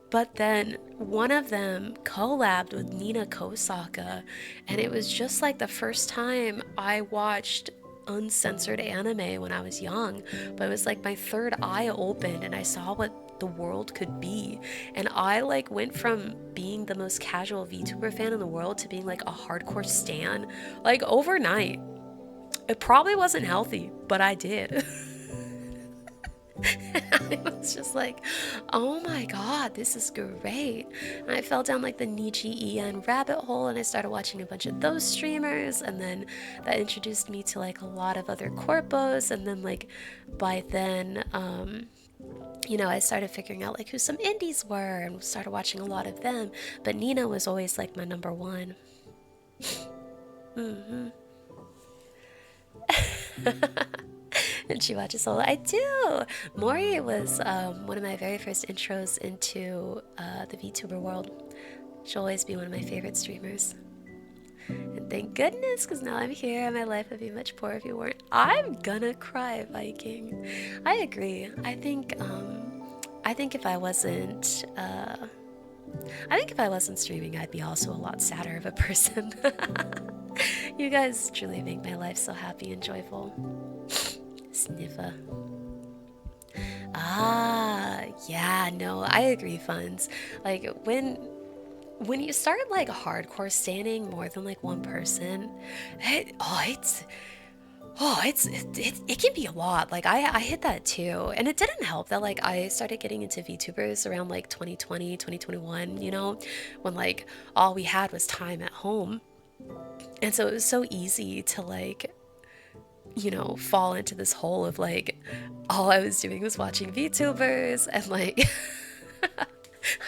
but then one of them collabed with Nina Kosaka, and it was just like the first time I watched uncensored anime when I was young. But it was like my third eye opened and I saw what the world could be. And I like went from being the most casual VTuber fan in the world to being like a hardcore stan, like overnight. It probably wasn't healthy, but I did. I was just like, oh my god, this is great. And I fell down like the Nichi EN rabbit hole, and I started watching a bunch of those streamers, and then that introduced me to like a lot of other corpos. And then like by then, you know, I started figuring out like who some indies were and started watching a lot of them. But Nina was always like my number one. Hmm. And she watches solo. I do. Mori was one of my very first intros into the VTuber world. She'll always be one of my favorite streamers. And thank goodness, because now I'm here and my life would be much poorer if you weren't. I'm gonna cry, Viking. I agree. I think if I wasn't, I think if I wasn't streaming, I'd be also a lot sadder of a person. You guys truly make my life so happy and joyful. Sniffer. Ah, yeah, no, I agree, Funds. Like when you start like hardcore standing more than like one person, it, oh, it's it can be a lot. Like I hit that too, and it didn't help that like I started getting into VTubers around like 2020, 2021, you know, when like all we had was time at home. And so it was so easy to like, you know, fall into this hole of like all I was doing was watching VTubers, and like I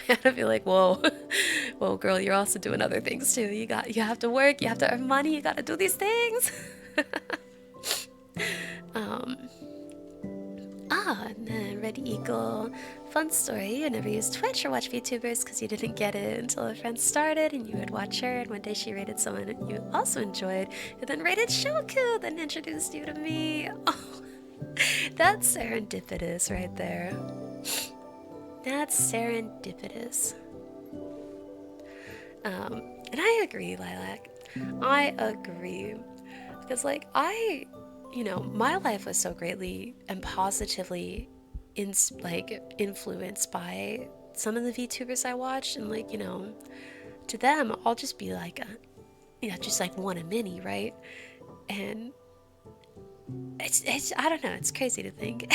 had to be like, whoa, whoa, girl, you're also doing other things too. You have to work, you have to earn money, you got to do these things. um, and then Red Eagle, fun story. You never used Twitch or watch VTubers because you didn't get it until a friend started and you would watch her. And one day she rated someone you also enjoyed, who then rated Shoku, then introduced you to me. Oh, that's serendipitous right there. That's serendipitous. And I agree, Lilac. I agree. Because, like, you know, my life was so greatly and positively influenced by some of the VTubers I watched. And, like, you know, to them, I'll just be like, you know, just like one of many, right? And I don't know, it's crazy to think.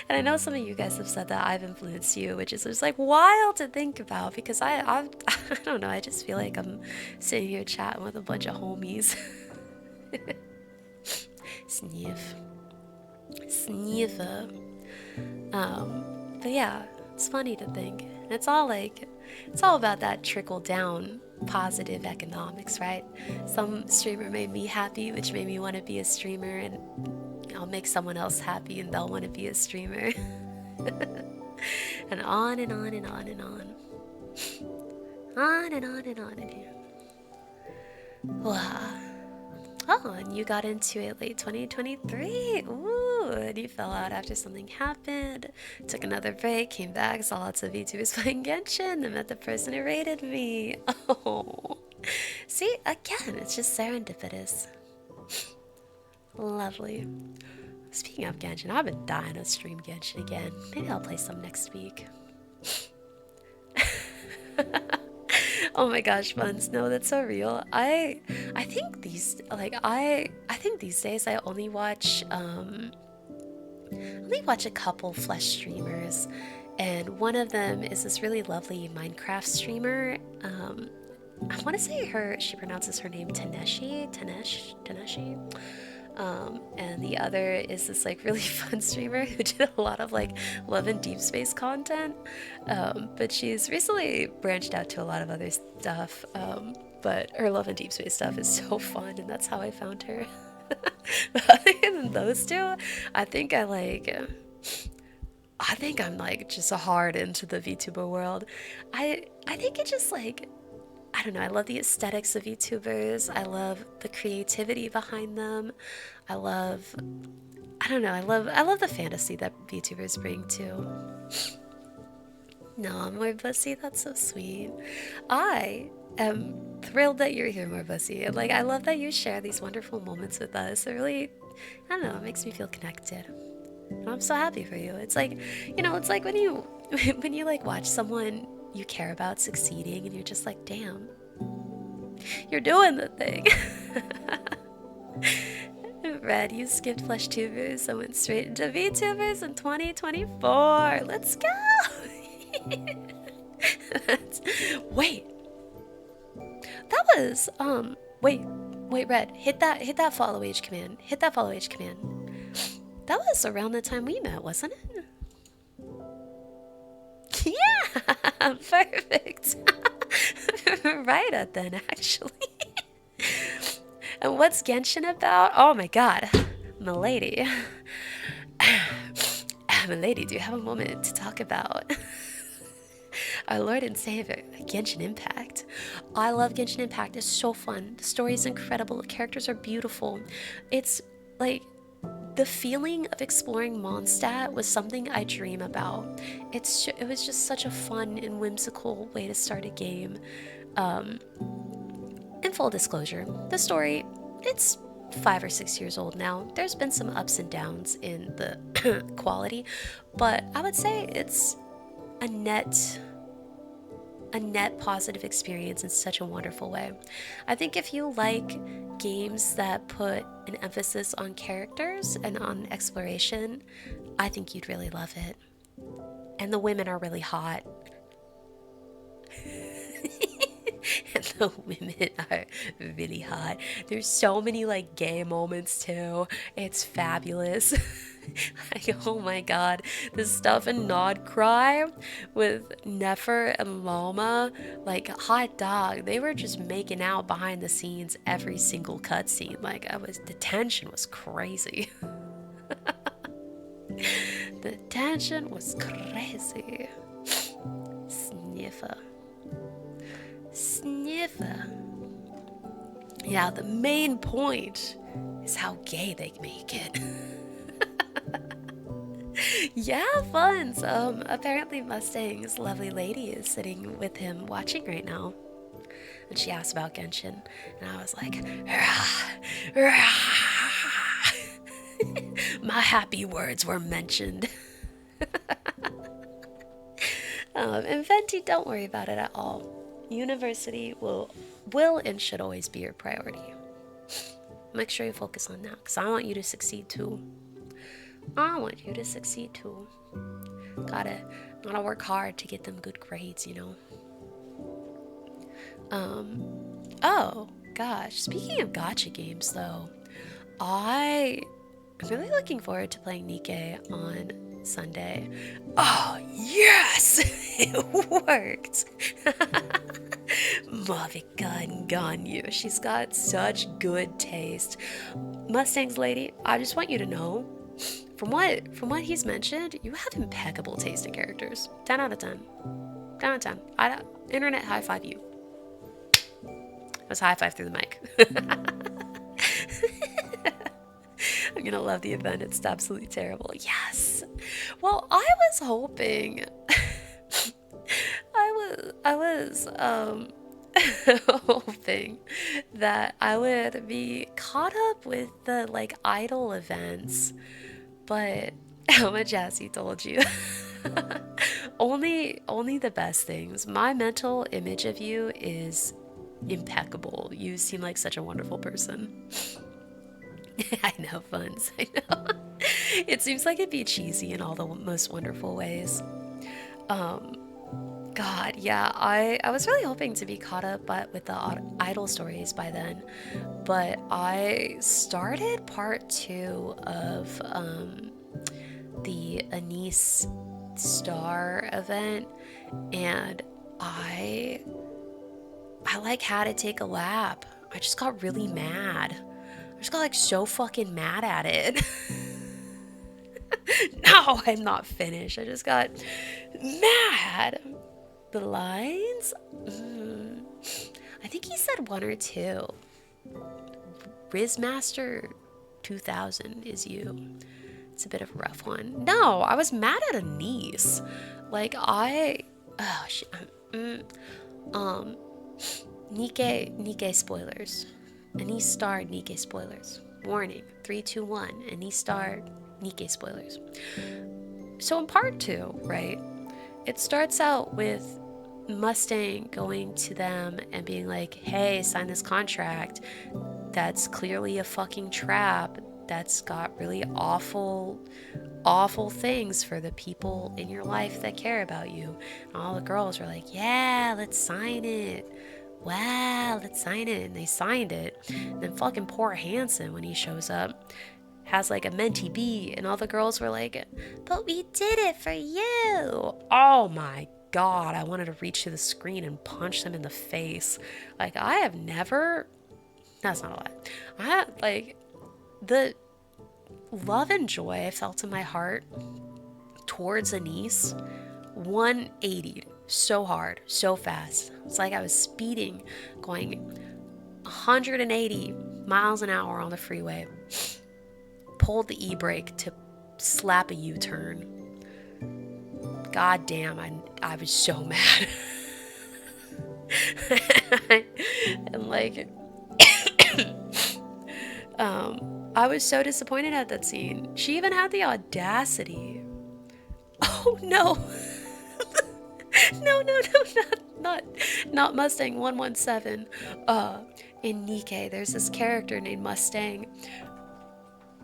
And I know some of you guys have said that I've influenced you, which is just like wild to think about, because I I don't know, I just feel like I'm sitting here chatting with a bunch of homies. Sniff. Sniffer. But yeah, it's funny to think. It's all like, it's all about that trickle down positive economics, right? Some streamer made me happy, which made me want to be a streamer, and I'll make someone else happy and they'll want to be a streamer. And on and on and on and on. On and on and on and on. Wow. Oh, and you got into it late 2023. Ooh, and you fell out after something happened. Took another break, came back, saw lots of YouTubers playing Genshin, and met the person who rated me. Oh. See, again, it's just serendipitous. Lovely. Speaking of Genshin, I've been dying to stream Genshin again. Maybe I'll play some next week. Oh my gosh, Buns, no, that's so real. I think these I think these days I only watch a couple Flesh streamers, and one of them is this really lovely Minecraft streamer. I want to say she pronounces her name Taneshi. And the other is this like really fun streamer who did a lot of like love and deep space content. But she's recently branched out to a lot of other stuff. But her love and deep space stuff is so fun, and that's how I found her. But other than those two, I think I like. I think I'm like just hard into the VTuber world. I think it just like I don't know, I love the aesthetics of VTubers. I love the creativity behind them. I love I don't know, I love the fantasy that VTubers bring too. No, more Bussy, that's so sweet. I am thrilled that you're here, more Bussy. Like I love that you share these wonderful moments with us. It really I don't know, it makes me feel connected. And I'm so happy for you. It's like, it's like when you when you like watch someone you care about succeeding and you're just like, damn, you're doing the thing. Red, you skipped flesh tubers and went straight into VTubers in 2024. Let's go! Wait, that was wait, Red, hit that follow age command. Hit that follow age command. That was around the time we met, wasn't it? Yeah, perfect. Right at then, actually. And what's Genshin about? Oh my god, milady. Milady, do you have a moment to talk about our Lord and Savior, Genshin Impact? I love Genshin Impact. It's so fun. The story is incredible. The characters are beautiful. It's like the feeling of exploring Mondstadt was something I dream about. It was just such a fun and whimsical way to start a game. In full disclosure, the story, it's 5 or 6 years old now. There's been some ups and downs in the quality, but I would say it's a net positive experience in such a wonderful way. I think if you like games that put an emphasis on characters and on exploration, I think you'd really love it. And the women are really hot. And the women are really hot. There's so many like gay moments too. It's fabulous. Like, oh my god, the stuff in Nod Cry with Nefer and Loma, like hot dog, they were just making out behind the scenes every single cutscene. Like the tension was crazy. The tension was crazy. Sniffer. Sniffer. Yeah, the main point is how gay they make it. Yeah, fun. So apparently Mustang's lovely lady is sitting with him watching right now. And she asked about Genshin. And I was like, rah, rah. My happy words were mentioned. And Venti, don't worry about it at all. University will and should always be your priority. Make sure you focus on that, because I want you to succeed too. I want you to succeed too. Gotta work hard to get them good grades, you know. Oh gosh, speaking of gacha games though, I'm really looking forward to playing Nikke on Sunday. Oh yes, it worked. Mavikan Ganyu, she's got such good taste. Mustang's lady, I just want you to know, from what he's mentioned, you have impeccable taste in characters. 10 out of 10. 10 out of 10. Internet high five you. It was high five through the mic. I'm gonna love the event. It's absolutely terrible. Yes. Well, I was hoping. I was hoping that I would be caught up with the like idol events, but how much as he told you. only the best things. My mental image of you is impeccable. You seem like such a wonderful person. I know, Funs. I know. It seems like it'd be cheesy in all the most wonderful ways. God, yeah, I was really hoping to be caught up with the idol stories by then, but I started part two of the Anise Star event, and I I like had to take a lap. I just got really mad. I just got like so fucking mad at it. No, I'm not finished. I just got mad. The lines? I think he said one or two. Rizmaster 2000 is you. It's a bit of a rough one. No, I was mad at a niece. Like, oh, shit. Um, Nikke spoilers. Anise starred Nikke spoilers. Warning, 3, 2, 1. Anise starred Nikke spoilers. So in part two, right, it starts out with Mustang going to them and being like, hey, sign this contract. That's clearly a fucking trap. That's got really awful things for the people in your life that care about you. And all the girls were like, yeah, let's sign it. Wow, let's sign it. And they signed it. And then fucking poor Hanson, when he shows up, has like a mentee bee, and all the girls were like, but we did it for you. Oh my god, I wanted to reach to the screen and punch them in the face. Like, I have never, that's not a lie, I had like the love and joy I felt in my heart towards Anise 180'd so hard, so fast. It's like I was speeding, going 180 miles an hour on the freeway, pulled the e-brake to slap a U-turn. God damn, I was so mad. And like, I was so disappointed at that scene. She even had the audacity. Oh no. No, not Mustang 117. In Nikke, there's this character named Mustang,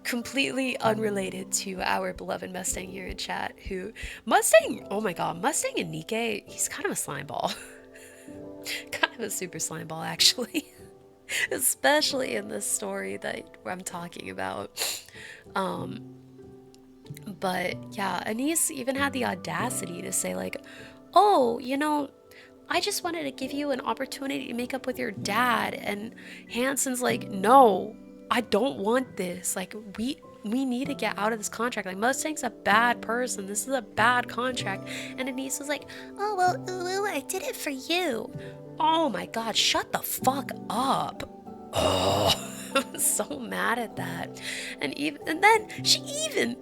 completely unrelated to our beloved Mustang here in chat, who, Mustang, oh my god, Mustang in Nikke, he's kind of a slime ball. Kind of a super slime ball, actually. Especially in this story that I'm talking about. But yeah, Anise even had the audacity to say like, oh, you know, I just wanted to give you an opportunity to make up with your dad. And Hanson's like, no, I don't want this. Like, we need to get out of this contract. Like, Mustang's a bad person. This is a bad contract. And Anise was like, oh, well, ooh, I did it for you. Oh my god, shut the fuck up. Oh, I'm so mad at that. And then she even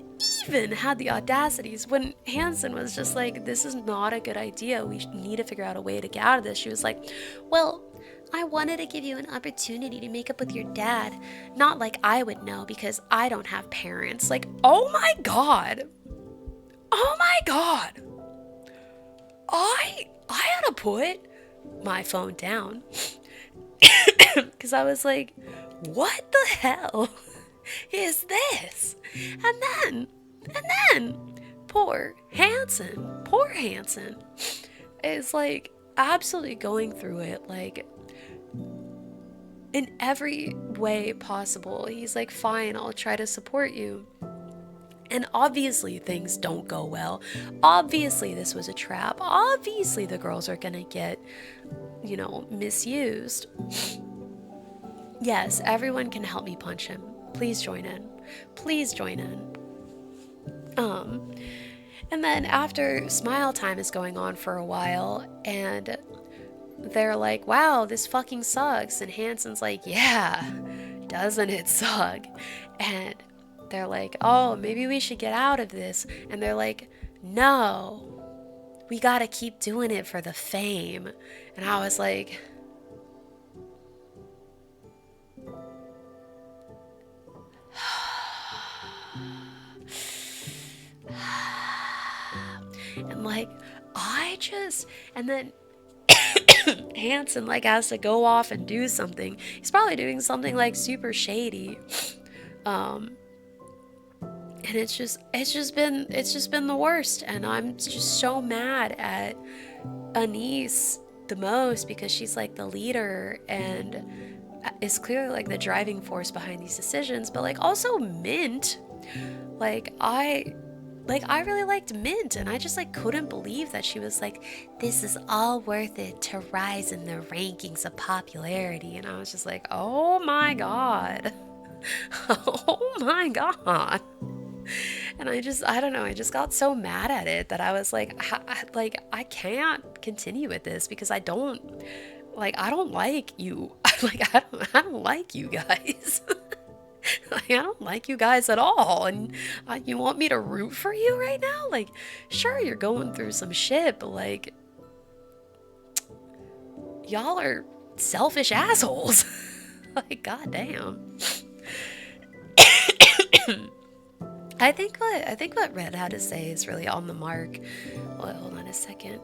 had the audacities when Hanson was just like, this is not a good idea. We need to figure out a way to get out of this. She was like, well, I wanted to give you an opportunity to make up with your dad. Not like I would know because I don't have parents. Like, oh my god. Oh my god. I had to put my phone down. Because I was like, what the hell is this? And then, poor Hanson is like absolutely going through it, like in every way possible. He's like, fine, I'll try to support you. And obviously things don't go well. Obviously this was a trap. Obviously the girls are gonna get, you know, misused. Yes, everyone can help me punch him. Please join in. Please join in. And then after smile time is going on for a while, and they're like, wow, this fucking sucks. And Hanson's like, yeah, doesn't it suck? And they're like, oh, maybe we should get out of this. And they're like, no, we gotta keep doing it for the fame. And I was like, and like, and then Hanson like has to go off and do something. He's probably doing something like super shady. And it's just been the worst, and I'm just so mad at Anise the most because she's like the leader and is clearly like the driving force behind these decisions, but like also Mint. Like I really liked Mint, and I just like couldn't believe that she was like, this is all worth it to rise in the rankings of popularity. And I was just like, oh my god. Oh my god. And I don't know, I just got so mad at it that I was like, I can't continue with this because I don't like you. I don't like you guys. Like, I don't like you guys at all. And you want me to root for you right now? Like, sure, you're going through some shit, but like, y'all are selfish assholes. Like, goddamn. I think what Red had to say is really on the mark. Well, hold on a second.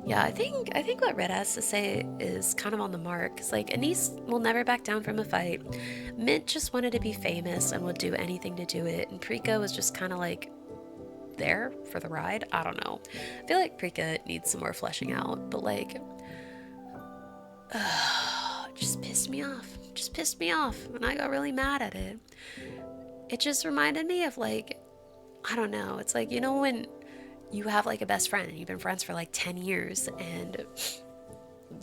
Yeah, I think what Red has to say is kind of on the mark. 'Cause, like, Anise will never back down from a fight. Mint just wanted to be famous and would do anything to do it, and Prika was just kind of like there for the ride. I don't know. I feel like Prika needs some more fleshing out, but like, just pissed me off. Just pissed me off, and I got really mad at it. It just reminded me of like, I don't know. It's like, you know, when you have like a best friend and you've been friends for like 10 years and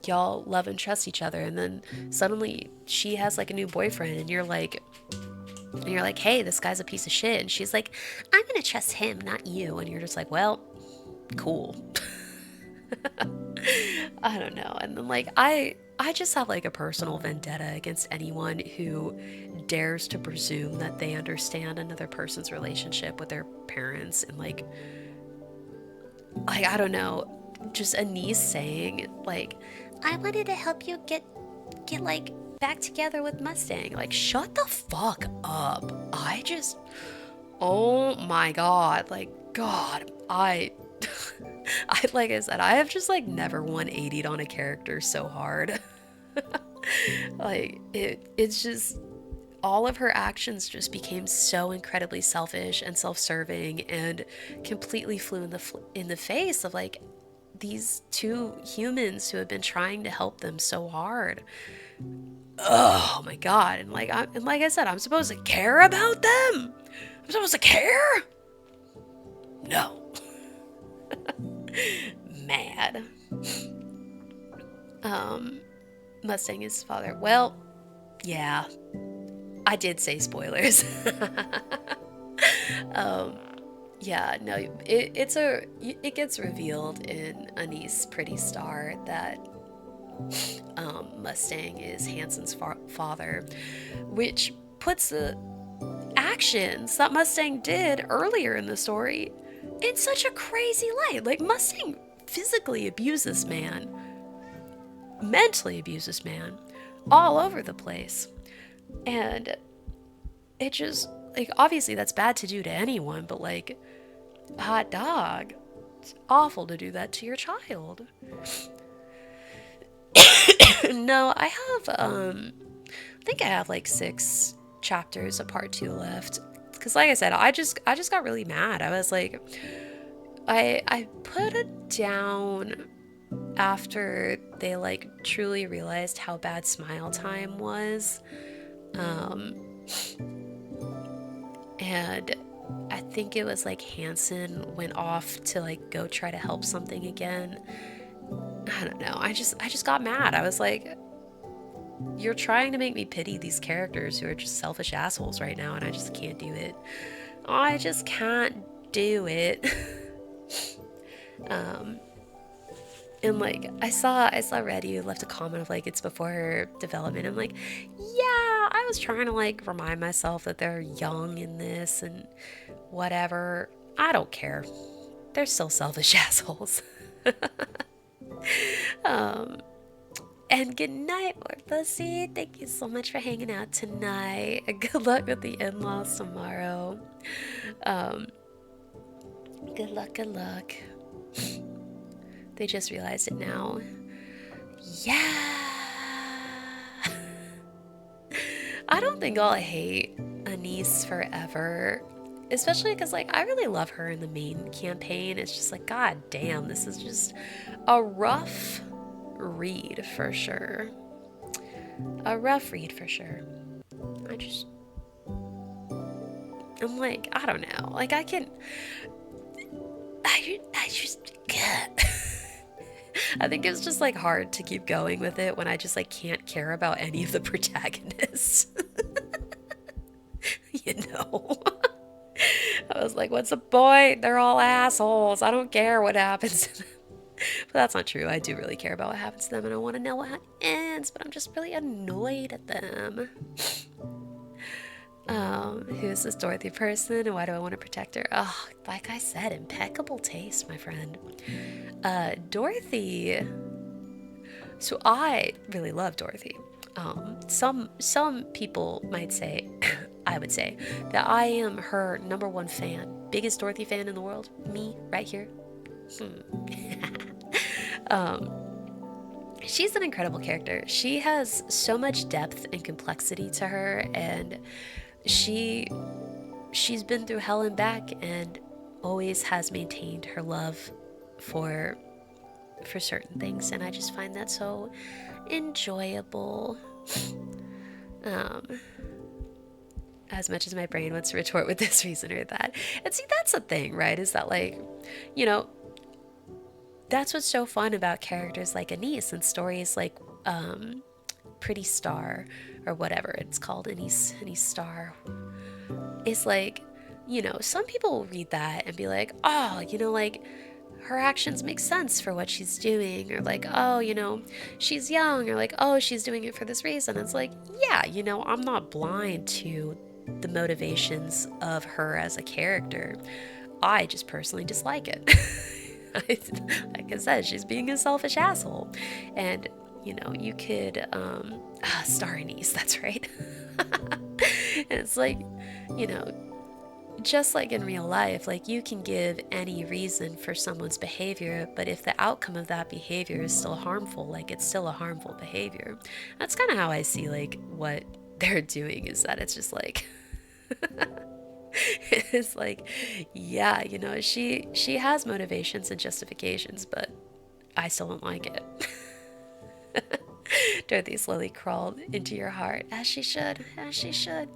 y'all love and trust each other, and then suddenly she has like a new boyfriend and you're like, hey, this guy's a piece of shit, and she's like, I'm gonna trust him, not you, and you're just like, well, cool. I don't know. And then like I just have like a personal vendetta against anyone who dares to presume that they understand another person's relationship with their parents, and like I don't know, just a niece saying like, I wanted to help you get like back together with Mustang. Like, shut the fuck up. Oh my god, like, god, I like I said, I have just like never 180'd on a character so hard. Like, it's just all of her actions just became so incredibly selfish and self-serving and completely flew in the face of like these two humans who have been trying to help them so hard. Oh my god. And like I said, I'm supposed to care about them? I'm supposed to care? No. Mad. Mustang is his father. Well, yeah. I did say spoilers. Yeah, no, it gets revealed in Anise Pretty Star that Mustang is Hanson's father, which puts the actions that Mustang did earlier in the story in such a crazy light. Like, Mustang physically abused this man, mentally abused this man, all over the place. And it just, like, obviously that's bad to do to anyone, but like, hot dog, it's awful to do that to your child. No, I think I have like 6 chapters of part 2 left. Because like I said, I just got really mad. I was like, I put it down after they like truly realized how bad Smile Time was. And I think it was like Hanson went off to like go try to help something again. I don't know. I just got mad. I was like, you're trying to make me pity these characters who are just selfish assholes right now, and I just can't do it. I just can't do it. And like I saw Reddy left a comment of like, it's before her development. I'm like, yeah, I was trying to like remind myself that they're young in this and whatever. I don't care. They're still selfish assholes. And good night, Pussy. Thank you so much for hanging out tonight. And good luck with the in-laws tomorrow. Good luck, good luck. They just realized it now. Yeah. I don't think I'll hate Anise forever. especially because like I really love her in the main campaign. It's just like, god damn, this is just a rough read for sure. A rough read for sure. I just, I'm like, I don't know. Like I just can't. I think it's just like hard to keep going with it when I just like can't care about any of the protagonists. You know? I was like, what's the point? They're all assholes. I don't care what happens to them. But that's not true. I do really care about what happens to them and I want to know what ends, but I'm just really annoyed at them. Who's this Dorothy person and why do I want to protect her? Oh, like I said, impeccable taste, my friend. Dorothy. So I really love Dorothy. Some people might say, I would say, that I am her number one fan. Biggest Dorothy fan in the world. Me, right here. She's an incredible character. She has so much depth and complexity to her, and she's been through hell and back and always has maintained her love for certain things, and I just find that so enjoyable. Um, as much as my brain wants to retort with this reason or that. And see, that's the thing, right? Is that like, you know, that's what's so fun about characters like Anise and stories like Pretty Star or whatever it's called, Anise Star. Is like, you know, some people will read that and be like, oh, you know, like her actions make sense for what she's doing, or like, oh, you know, she's young, or like, oh, she's doing it for this reason. It's like, yeah, you know, I'm not blind to the motivations of her as a character. I just personally dislike it. Like I said, she's being a selfish asshole. And, you know, you could, Star Anise, that's right. And it's like, you know, just like in real life, like you can give any reason for someone's behavior, but if the outcome of that behavior is still harmful, like it's still a harmful behavior. That's kind of how I see like what they're doing, is that it's just like it's like, yeah, you know, she has motivations and justifications, but I still don't like it. Dorothy slowly crawled into your heart, as she should, as she should.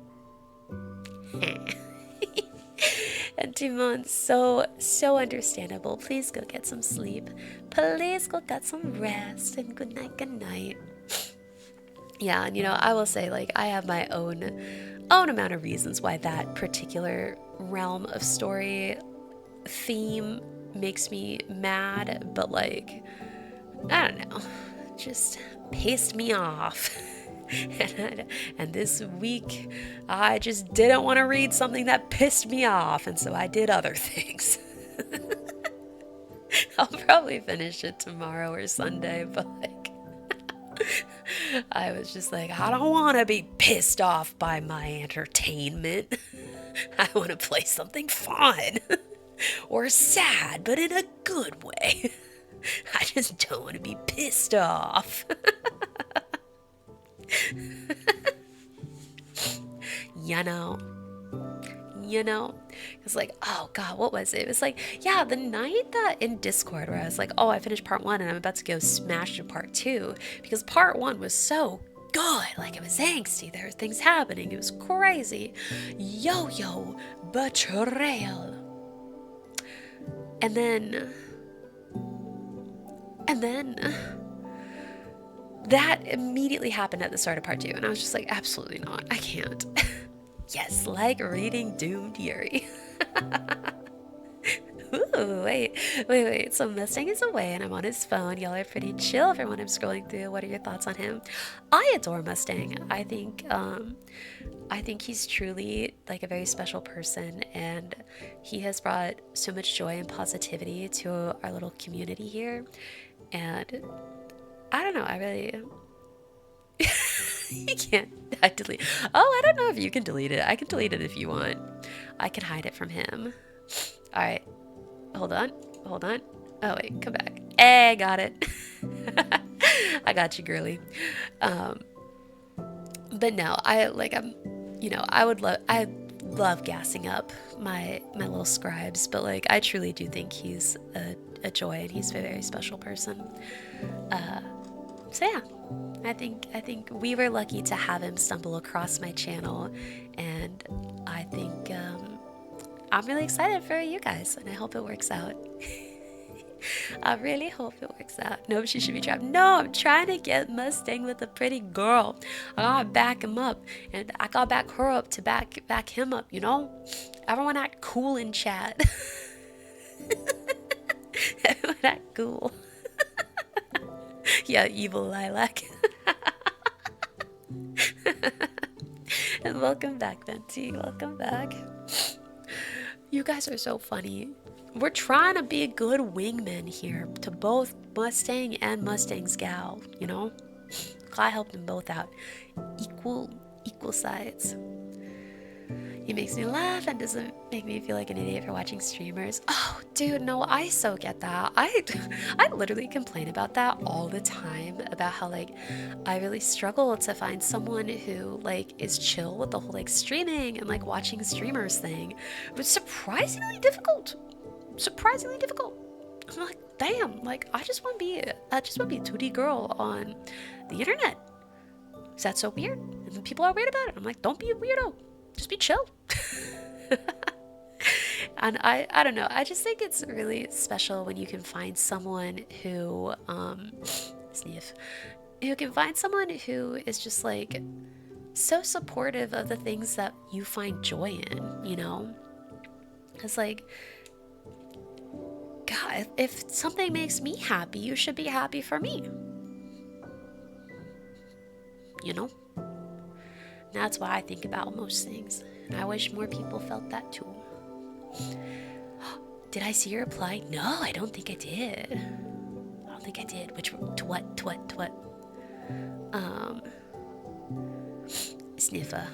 And Timon, so understandable. Please go get some sleep. Please go get some rest, and good night, good night. Yeah, and you know, I will say, like, I have my own amount of reasons why that particular realm of story theme makes me mad, but like, I don't know, just pissed me off. And this week, I just didn't want to read something that pissed me off, and so I did other things. I'll probably finish it tomorrow or Sunday, but like, I was just like, I don't want to be pissed off by my entertainment. I want to play something fun or sad, but in a good way. I just don't want to be pissed off. you know it's like, oh god, what was it? It was like, yeah, the night that in Discord where I was like, oh, I finished part 1 and I'm about to go smash to part 2 because part 1 was so good. Like, it was angsty, there were things happening, it was crazy. Yo betrayal. And then that immediately happened at the start of part 2, and I was just like, absolutely not, I can't. Yes, like reading Doomed Yuri. Ooh, wait. So Mustang is away and I'm on his phone. Y'all are pretty chill for when I'm scrolling through. What are your thoughts on him? I adore Mustang. I think he's truly like a very special person, and he has brought so much joy and positivity to our little community here. And I don't know, I really you can't. I delete. Oh, I don't know if you can delete it. I can delete it if you want. I can hide it from him. All right. Hold on. Oh wait, come back. Hey, got it. I got you, girly. But no, I would love gassing up my little scribes, but like I truly do think he's a joy and he's a very special person. So yeah, I think we were lucky to have him stumble across my channel, and I think I'm really excited for you guys, and I hope it works out. I really hope it works out. No, she should be trapped. No, I'm trying to get Mustang with a pretty girl. I gotta back him up, and I gotta back her up to back him up. You know, everyone act cool in chat. Everyone act cool. Yeah, evil lilac. And welcome back, Venti. Welcome back. You guys are so funny. We're trying to be good wingmen here to both Mustang and Mustang's gal, you know? I helped them both out. Equal sides. He makes me laugh and doesn't make me feel like an idiot for watching streamers. Oh, dude, no, I so get that. I literally complain about that all the time, about how like I really struggle to find someone who like is chill with the whole like streaming and like watching streamers thing. It's surprisingly difficult. Surprisingly difficult. I'm like, damn, like I just want to be a 2D girl on the internet. Is that so weird? And people are weird about it. I'm like, don't be a weirdo. Just be chill. And I don't know. I just think it's really special when you can find someone who sniff. You can find someone who is just like so supportive of the things that you find joy in, you know? It's like, God, if something makes me happy, you should be happy for me. You know? That's why I think about most things. And I wish more people felt that too. Did I see your reply? No, I don't think I did. I don't think I did. Which, to what? Sniffer.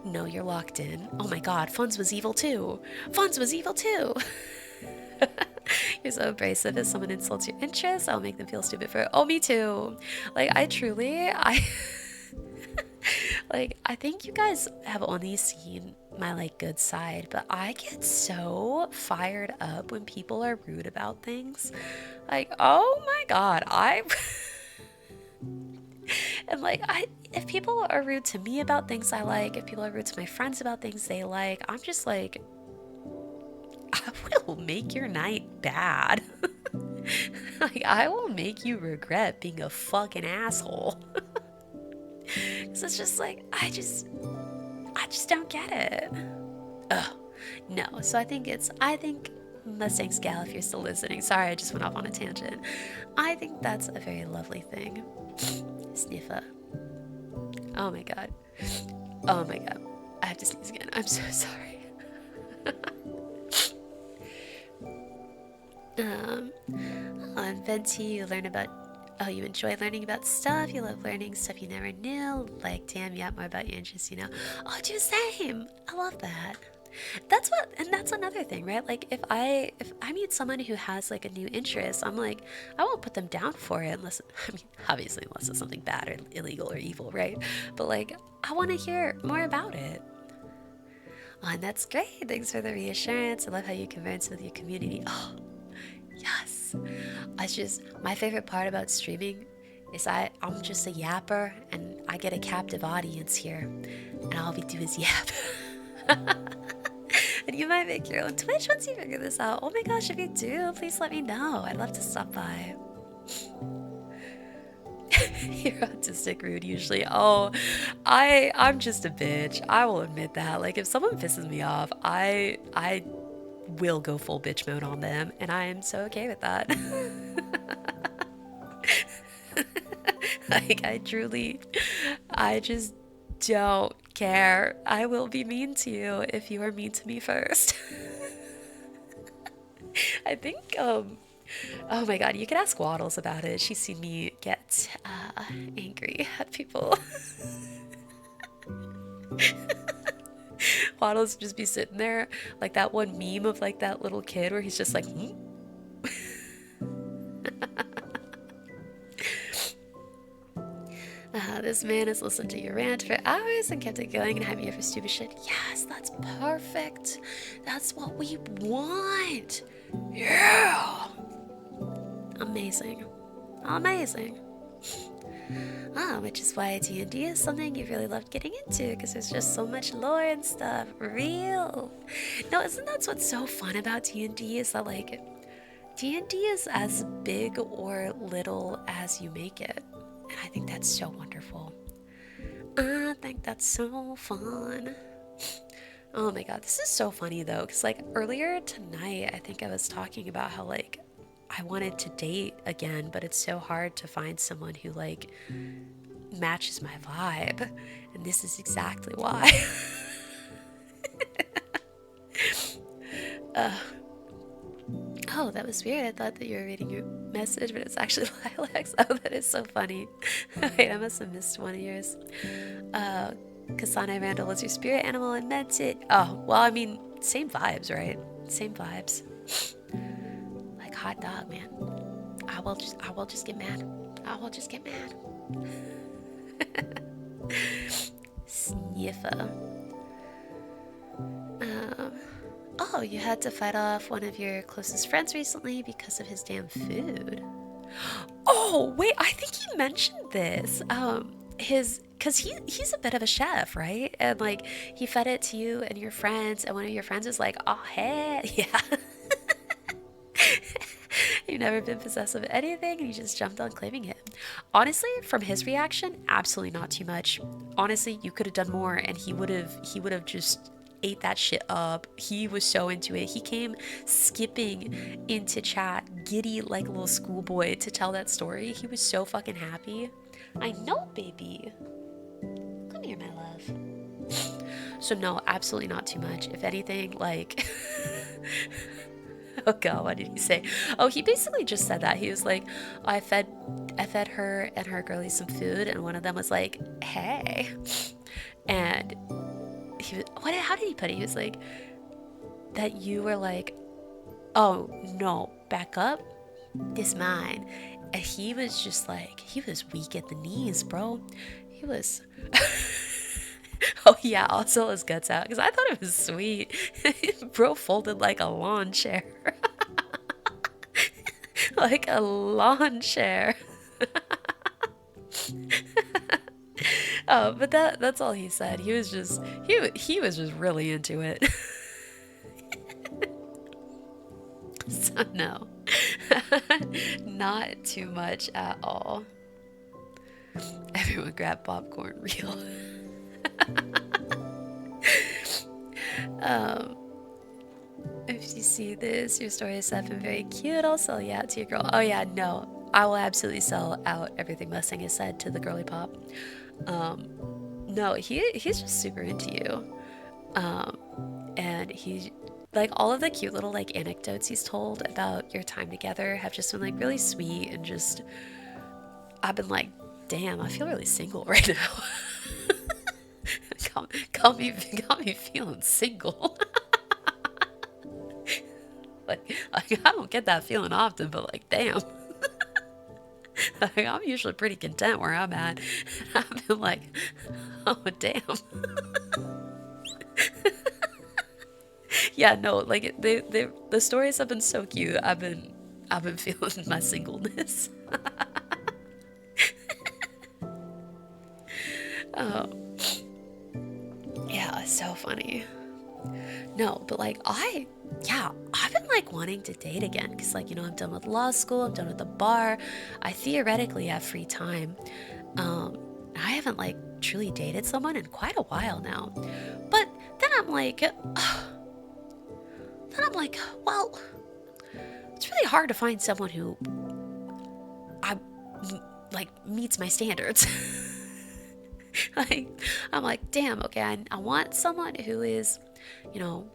No, you're locked in. Oh my god, Funds was evil too. Funds was evil too. You're so abrasive. If someone insults your interests, I'll make them feel stupid for it. Oh, me too. Like, like, I think you guys have only seen my, like, good side, but I get so fired up when people are rude about things. Like, oh my god, and, like, if people are rude to me about things I like, if people are rude to my friends about things they like, I'm just like, I will make your night bad. Like, I will make you regret being a fucking asshole. Because it's just like, I just don't get it. Ugh. No, so I think Mustang's gal, if you're still listening, sorry, I just went off on a tangent. I think that's a very lovely thing. Sniffer. Oh my god. Oh my god. I have to sneeze again. I'm so sorry. On Venti, you learn about. Oh, you enjoy learning about stuff. You love learning stuff you never knew. Like, damn, yeah, more about your interests, you know. Oh, do the same. I love that. That's another thing, right? Like, if I meet someone who has like a new interest, I'm like, I won't put them down for it unless, I mean, obviously unless it's something bad or illegal or evil, right? But like, I want to hear more about it. Oh, and that's great. Thanks for the reassurance. I love how you converse with your community. Oh, yes. It's just my favorite part about streaming is I'm just a yapper and I get a captive audience here, and all we do is yap. And you might make your own Twitch once you figure this out. Oh my gosh, if you do, please let me know. I'd love to stop by. You're autistic rude usually. Oh, I'm just a bitch. I will admit that. Like, if someone pisses me off, I will go full bitch mode on them, and I am so okay with that. Like, I just don't care. I will be mean to you if you are mean to me first. I think, oh my god, you could ask Waddles about it. She's seen me get angry at people. Waddles just be sitting there, like that one meme of like that little kid where he's just like, hmm? This man has listened to your rant for hours and kept it going and had me here for stupid shit. Yes, that's perfect. That's what we want. Yeah. Amazing. Amazing. Which is why D&D is something you really loved getting into, because there's just so much lore and stuff. Real. No, isn't that what's so fun about D&D is that, like, D&D is as big or little as you make it. And I think that's so wonderful. I think that's so fun. Oh my god, this is so funny though, because like earlier tonight, I think I was talking about how like I wanted to date again, but it's so hard to find someone who like matches my vibe. And this is exactly why. Oh, that was weird. I thought that you were reading your message, but it's actually Lilacs. Oh, that is so funny. Wait, I must have missed one of yours. Kasane Randall was your spirit animal and meant it. Oh, well, I mean, same vibes, right? Same vibes. Like hot dog, man. I will just get mad. I will just get mad. Sniffer. Oh, you had to fight off one of your closest friends recently because of his damn food. Oh, wait, I think he mentioned this. Because he's a bit of a chef, right? And like he fed it to you and your friends, and one of your friends was like, "Oh, hey, yeah." You've never been possessed of anything, and you just jumped on claiming it. Honestly, from his reaction, absolutely not too much. Honestly, you could have done more, and he would have just ate that shit up. He was so into it. He came skipping into chat, giddy like a little schoolboy to tell that story. He was so fucking happy. I know, baby. Come here, my love. So no, absolutely not too much. If anything, like oh god, what did he say? Oh, he basically just said that. He was like, I fed her and her girlie some food, and one of them was like, hey. And he was, how did he put it? He was like, that you were like, oh no, back up, this mine. And he was just like, he was weak at the knees, bro. He was oh yeah, also his guts out, because I thought it was sweet. Bro folded like a lawn chair. Like a lawn chair. Oh, but that's all he said. He was just he was just really into it. So no. Not too much at all. Everyone grab popcorn real. If you see this, your story is up and very cute. I'll sell you out to your girl. Oh yeah, no. I will absolutely sell out everything Mustang has said to the girly pop. No, he's just super into you. And he like all of the cute little like anecdotes he's told about your time together have just been like really sweet, and just I've been like, damn, I feel really single right now. got me feeling single. like I don't get that feeling often, but like damn. Like, I'm usually pretty content where I'm at. I've been like, oh damn. Yeah, no, like the stories have been so cute. I've been feeling my singleness. Oh, yeah, it's so funny. No, but like I've been like wanting to date again, because like, you know, I'm done with law school, I'm done with the bar. I theoretically have free time. I haven't like truly dated someone in quite a while now. But then I'm like, well, it's really hard to find someone who I like meets my standards. Like, I'm like, damn, okay, I want someone who is, you know,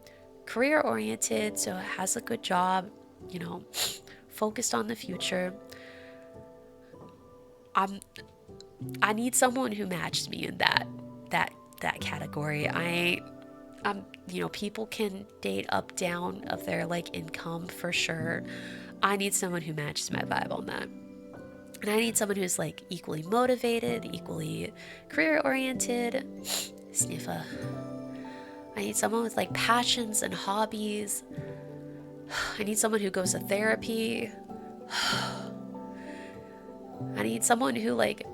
career oriented, so has a good job, you know, focused on the future. I need someone who matches me in that category. You know, people can date up down of their like income for sure. I need someone who matches my vibe on that. And I need someone who's like equally motivated, equally career oriented. Sniffa. I need someone with like passions and hobbies. I need someone who goes to therapy. I need someone who like,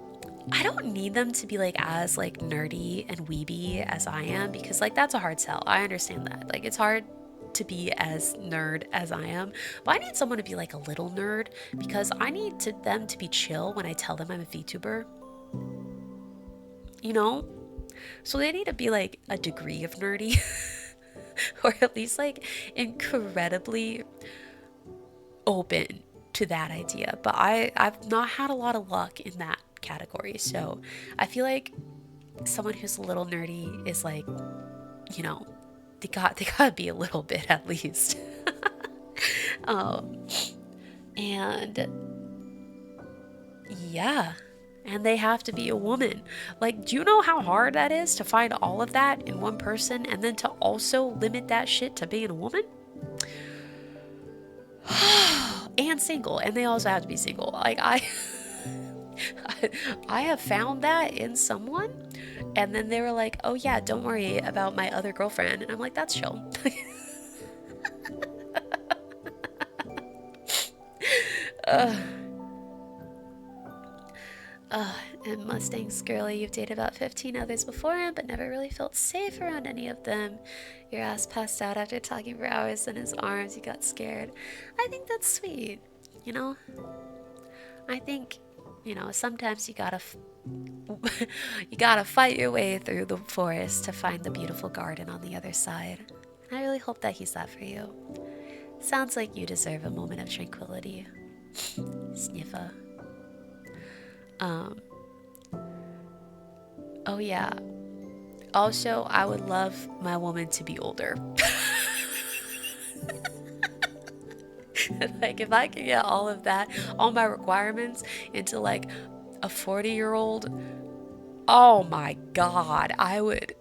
I don't need them to be like as like nerdy and weeby as I am, because like that's a hard sell. I understand that. Like it's hard to be as nerd as I am, but I need someone to be like a little nerd, because I need them to be chill when I tell them I'm a VTuber. You know? So they need to be like a degree of nerdy or at least like incredibly open to that idea. But I've not had a lot of luck in that category. So I feel like someone who's a little nerdy is like, you know, they gotta be a little bit at least. um, and yeah, and they have to be a woman. Like, do you know how hard that is to find all of that in one person and then to also limit that shit to being a woman? And single, and they also have to be single. Like I have found that in someone, and then they were like, "Oh yeah, don't worry about my other girlfriend," and I'm like, "That's chill." uh, and Mustang's girly, you've dated about 15 others before him, but never really felt safe around any of them. Your ass passed out after talking for hours in his arms. You got scared. I think that's sweet. You know, I think, sometimes you gotta you gotta fight your way through the forest to find the beautiful garden on the other side. I really hope that he's that for you. Sounds like you deserve a moment of tranquility. Sniffa. Oh yeah. Also, I would love my woman to be older. Like, if I could get all of that, all my requirements into like a 40-year-old, oh my god, I would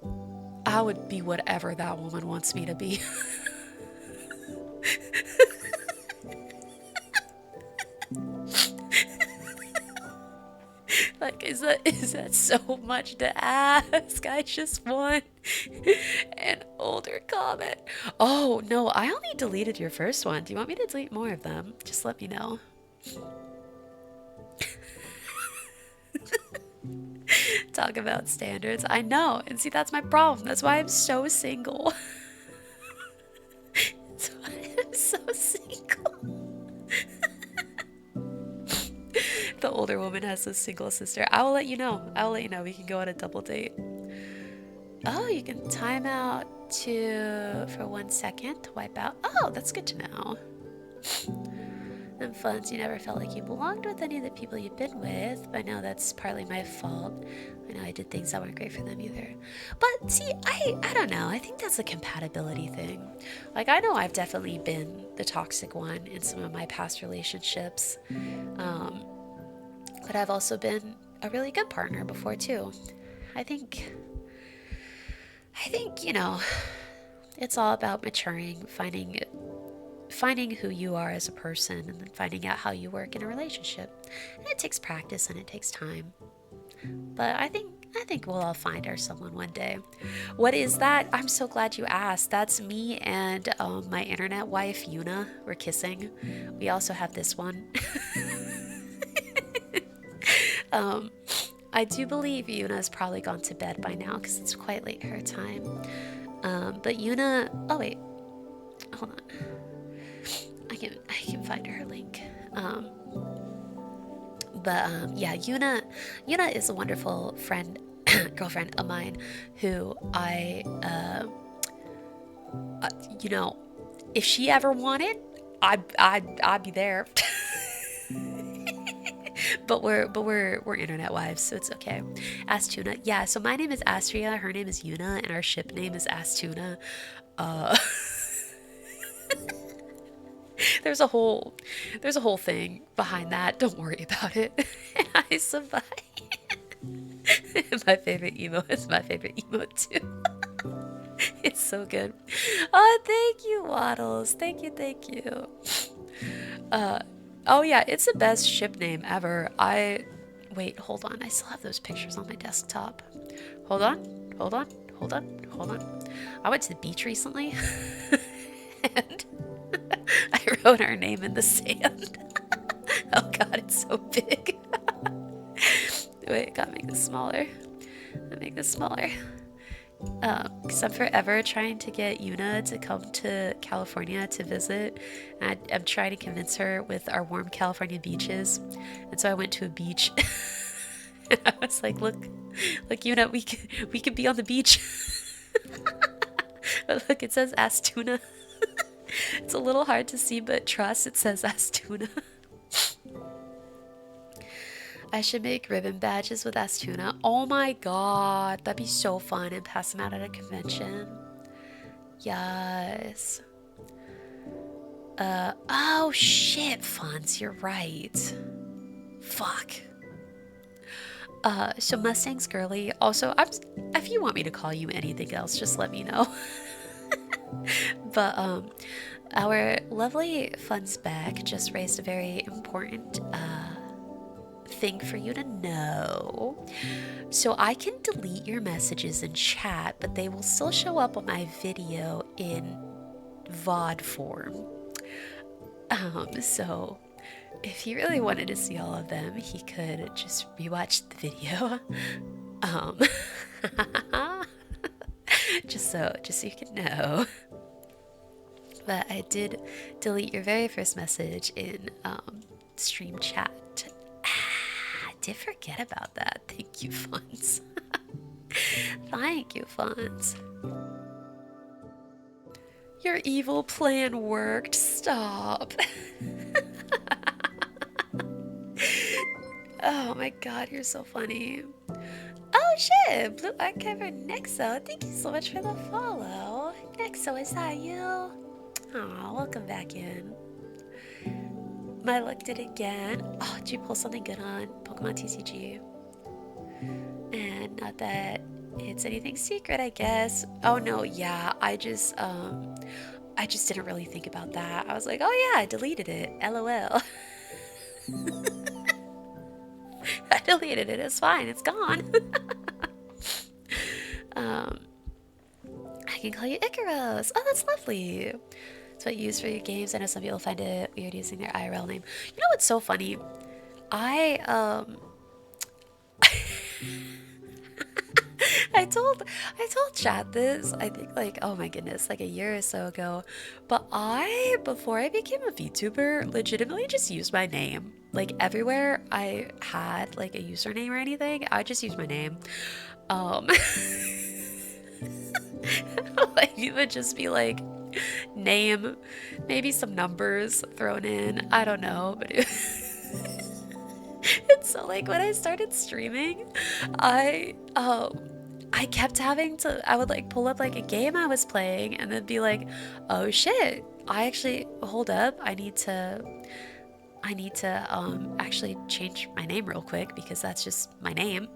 be whatever that woman wants me to be. Like, is that so much to ask? I just want an older comment. Oh no, I only deleted your first one. Do you want me to delete more of them? Just let me know. Talk about standards. I know, and see, that's my problem. That's why I'm so single. That's why I'm so single. The older woman has a single sister. I will let you know. I will let you know. We can go on a double date. Oh, you can time out for 1 second to wipe out. Oh, that's good to know. And fun, you never felt like you belonged with any of the people you've been with. But I know that's partly my fault. I know I did things that weren't great for them either. But see, I don't know. I think that's a compatibility thing. Like, I know I've definitely been the toxic one in some of my past relationships. But I've also been a really good partner before too. I think, it's all about maturing, finding who you are as a person, and then finding out how you work in a relationship. And it takes practice and it takes time. But I think we'll all find our someone one day. What is that? I'm so glad you asked. That's me and my internet wife, Yuna. We're kissing. We also have this one. I do believe Yuna's probably gone to bed by now because it's quite late her time. But Yuna, oh wait, hold on. I can find her link. Yeah, Yuna is a wonderful friend, girlfriend of mine, who if she ever wanted, I'd be there. But we're internet wives, so it's okay. Astuna. Yeah, so my name is Astria, her name is Yuna, and our ship name is Astuna. There's a whole thing behind that. Don't worry about it. And I survived. My favorite emo is my favorite emo too. It's so good. Oh, thank you, Waddles. Thank you. Oh yeah, it's the best ship name ever. Wait, hold on. I still have those pictures on my desktop. Hold on, hold on, hold on, hold on. I went to the beach recently and I wrote our name in the sand. Oh god, it's so big. Wait, gotta make this smaller. Gotta make this smaller. Because I'm forever trying to get Yuna to come to California to visit. And I'm trying to convince her with our warm California beaches. And so I went to a beach. And I was like, look, Yuna, we could be on the beach. But look, it says Astuna. It's a little hard to see, but trust, it says Astuna. I should make ribbon badges with Astuna. Oh my god, that'd be so fun and pass them out at a convention. Yes. Oh shit, Fonz, you're right. Fuck. So Mustang's girly. Also, if you want me to call you anything else, just let me know. But our lovely Fun's back just raised a very important thing for you to know. So I can delete your messages in chat, but they will still show up on my video in VOD form. So if he really wanted to see all of them, he could just rewatch the video. Um, just so you can know. But I did delete your very first message in stream chat. I did forget about that. Thank you, Fonz. Thank you, Fonz. Your evil plan worked. Stop. Oh my god, you're so funny. Oh shit, Blue Art Cover Nexo. Thank you so much for the follow. Nexo, is that you? Aw, welcome back in. My luck did it again. Oh, did you pull something good on Pokemon TCG? And not that it's anything secret, I guess. Oh no, yeah, I just didn't really think about that. I was like, oh yeah, I deleted it. LOL. I deleted it. It's fine. It's gone. I can call you Icaros. Oh, that's lovely. It's what you use for your games. I know some people find it weird using their IRL name. You know what's so funny? I told Chad this, I think like, oh my goodness, like a year or so ago. But before I became a VTuber, legitimately just used my name. Like everywhere I had like a username or anything, I just used my name. Like it would just be like name, maybe some numbers thrown in. I don't know, but and so like when I started streaming, I kept having to, I would like pull up like a game I was playing and then be like, oh shit, I actually, hold up, I need to actually change my name real quick because that's just my name.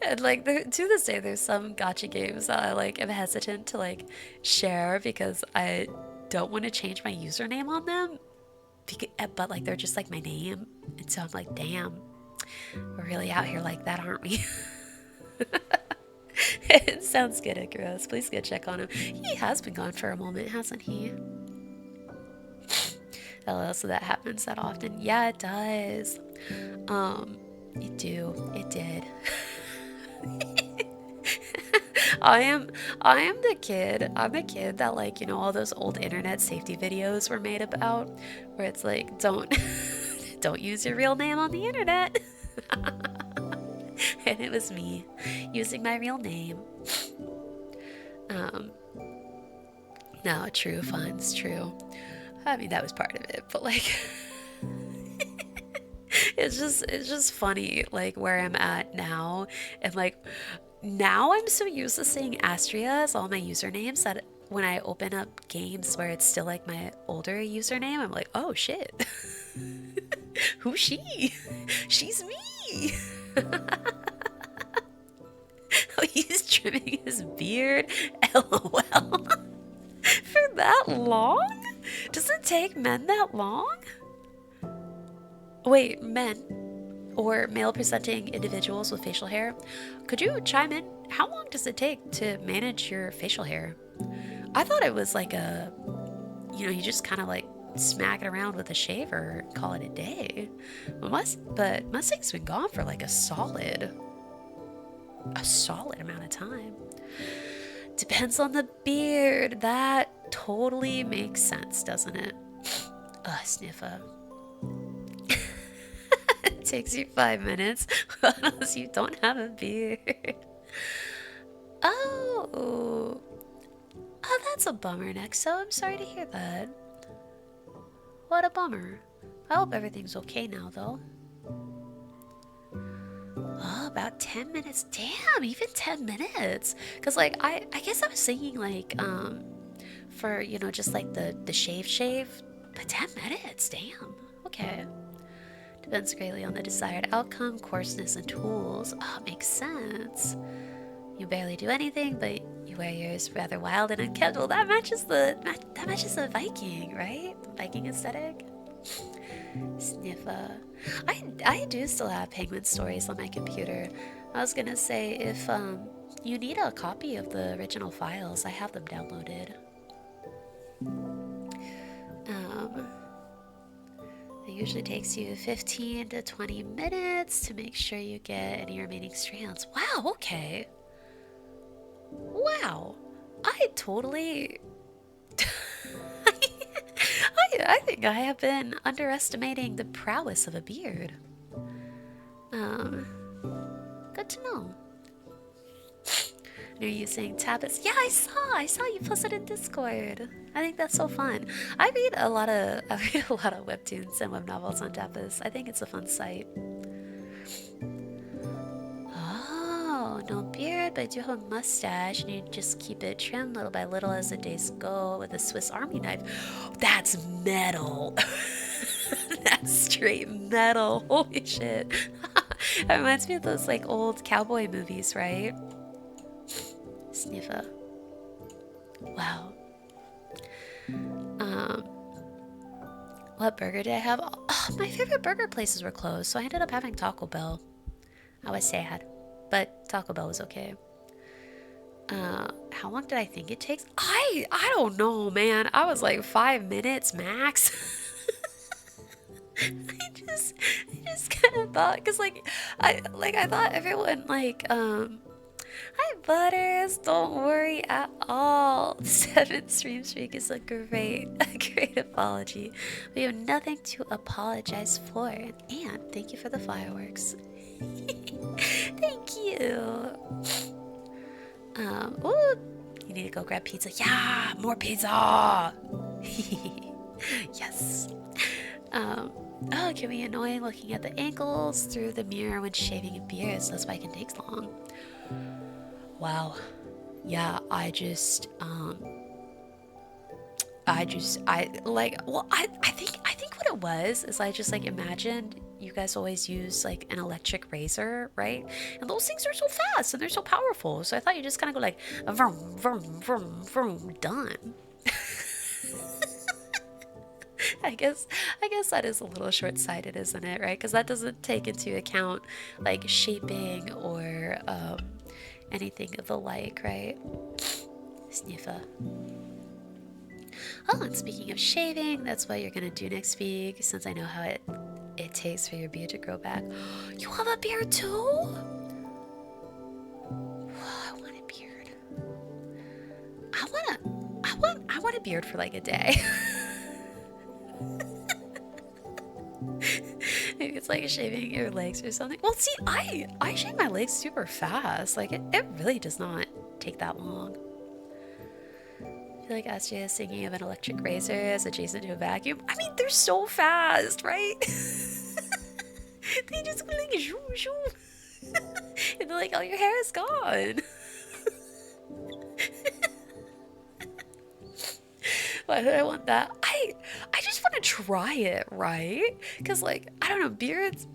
And like to this day, there's some gacha games that I like am hesitant to like share because I don't want to change my username on them. But like they're just like my name, and so I'm like, damn, we're really out here like that, aren't we? It sounds good, Icarus. Please go check on him. He has been gone for a moment, hasn't he? LL, so that happens that often. Yeah, it does. It did. I am the kid. I'm the kid that like, you know, all those old internet safety videos were made about where it's like, don't use your real name on the internet. And it was me using my real name. No, true, Fun's true. I mean, that was part of it, but like it's just funny like where I'm at now, and like now I'm so used to saying Astria as all my usernames that when I open up games where it's still like my older username, I'm like, oh shit. Who's she? She's me. Oh, he's trimming his beard. LOL. that long? Does it take men that long? Wait, men or male presenting individuals with facial hair, could you chime in? How long does it take to manage your facial hair? I thought it was like a, you just kind of like smack it around with a shaver and call it a day. But Mustang's been gone for like a solid amount of time. Depends on the beard. That totally makes sense, doesn't it? Sniffer. It takes you 5 minutes unless you don't have a beard. Oh. Oh, that's a bummer, Nexo. I'm sorry to hear that. What a bummer. I hope everything's okay now, though. Oh, about 10 minutes. Damn, even 10 minutes. Because, like, I guess I was thinking, like, for, just like the shave. But 10 minutes, damn. Okay. Depends greatly on the desired outcome, coarseness, and tools. Oh, makes sense. You barely do anything, but you wear yours rather wild and unkempt. Well, that matches the Viking, right? Viking aesthetic. Sniffer. I do still have penguin stories on my computer. I was gonna say if you need a copy of the original files, I have them downloaded. It usually takes you 15 to 20 minutes to make sure you get any remaining strands. Wow, okay. Wow. I totally... I think I have been underestimating the prowess of a beard. Good to know. Are you saying tablets? Yeah, I saw you posted in Discord. I think that's so fun. I read a lot of webtoons and web novels on Tapas. I think it's a fun site. Oh, no beard, but I do have a mustache, and you just keep it trimmed little by little as the days go with a Swiss Army knife. That's metal. That's straight metal. Holy shit. That reminds me of those like old cowboy movies, right? Sniffer. Wow. What burger did I have? Oh, my favorite burger places were closed, so I ended up having Taco Bell. I was sad, but Taco Bell was okay. How long did I think it takes? I don't know, man. I was like 5 minutes max. I just kind of thought, cause I thought everyone hi Butters, don't worry at all. 7 stream streak is a great apology. We have nothing to apologize for, and thank you for the fireworks. Thank you. Ooh, you need to go grab pizza. Yeah, more pizza. Yes. Oh, it can be annoying looking at the ankles through the mirror when shaving your beards. That's why it can take long. Wow. Yeah, I think what it was is I just like imagined you guys always use like an electric razor, right? And those things are so fast and they're so powerful. So I thought you just kind of go like vroom, vroom, vroom, vroom, done. I guess that is a little short-sighted, isn't it, right? Because that doesn't take into account like shaping or anything of the like, right? Sniffer. Oh, and speaking of shaving, that's what you're gonna do next week, since I know how it takes for your beard to grow back. You have a beard too? I want a beard. I want a beard for like a day. Maybe it's like shaving your legs or something. Well, see, I shave my legs super fast. Like, it really does not take that long. I feel like Astria is thinking of an electric razor as adjacent to a vacuum. I mean, they're so fast, right? They just go like, shoo, shoo. And they're like, oh, your hair is gone. Why do I want that? I just want to try it, right? Because like, I don't know, beards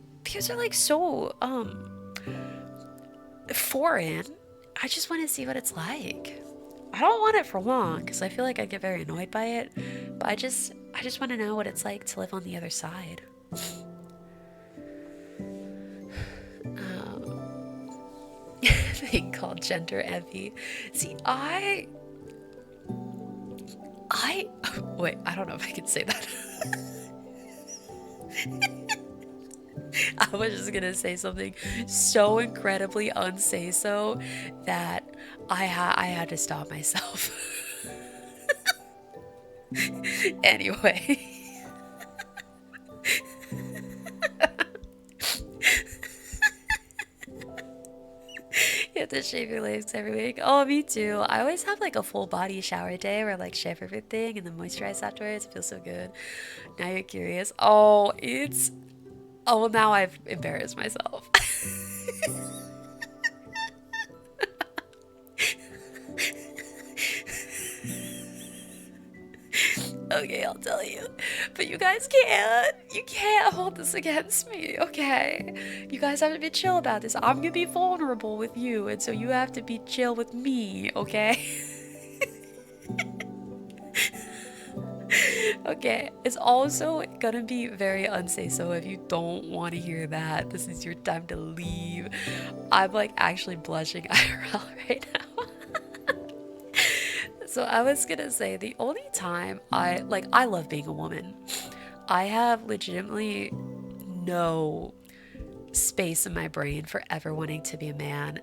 are like so foreign. I just want to see what it's like. I don't want it for long because I feel like I get very annoyed by it. But I just want to know what it's like to live on the other side. Thing called gender envy. See, I wait, I don't know if I can say that. I was just gonna say something so incredibly unsay so that I had to stop myself. Anyway, you have to shave your legs every week. Oh, me too. I always have like a full body shower day where I like shave everything and then moisturize afterwards. It feels so good. Now you're curious. Oh, it's oh well, now I've embarrassed myself. Okay, I'll tell you. But you guys can't. You can't hold this against me, okay? You guys have to be chill about this. I'm gonna be vulnerable with you, and so you have to be chill with me, okay? Okay, it's also gonna be very unsay, so if you don't want to hear that, this is your time to leave. I'm like actually blushing IRL right now. So I was gonna say the only time I love being a woman. I have legitimately no space in my brain for ever wanting to be a man.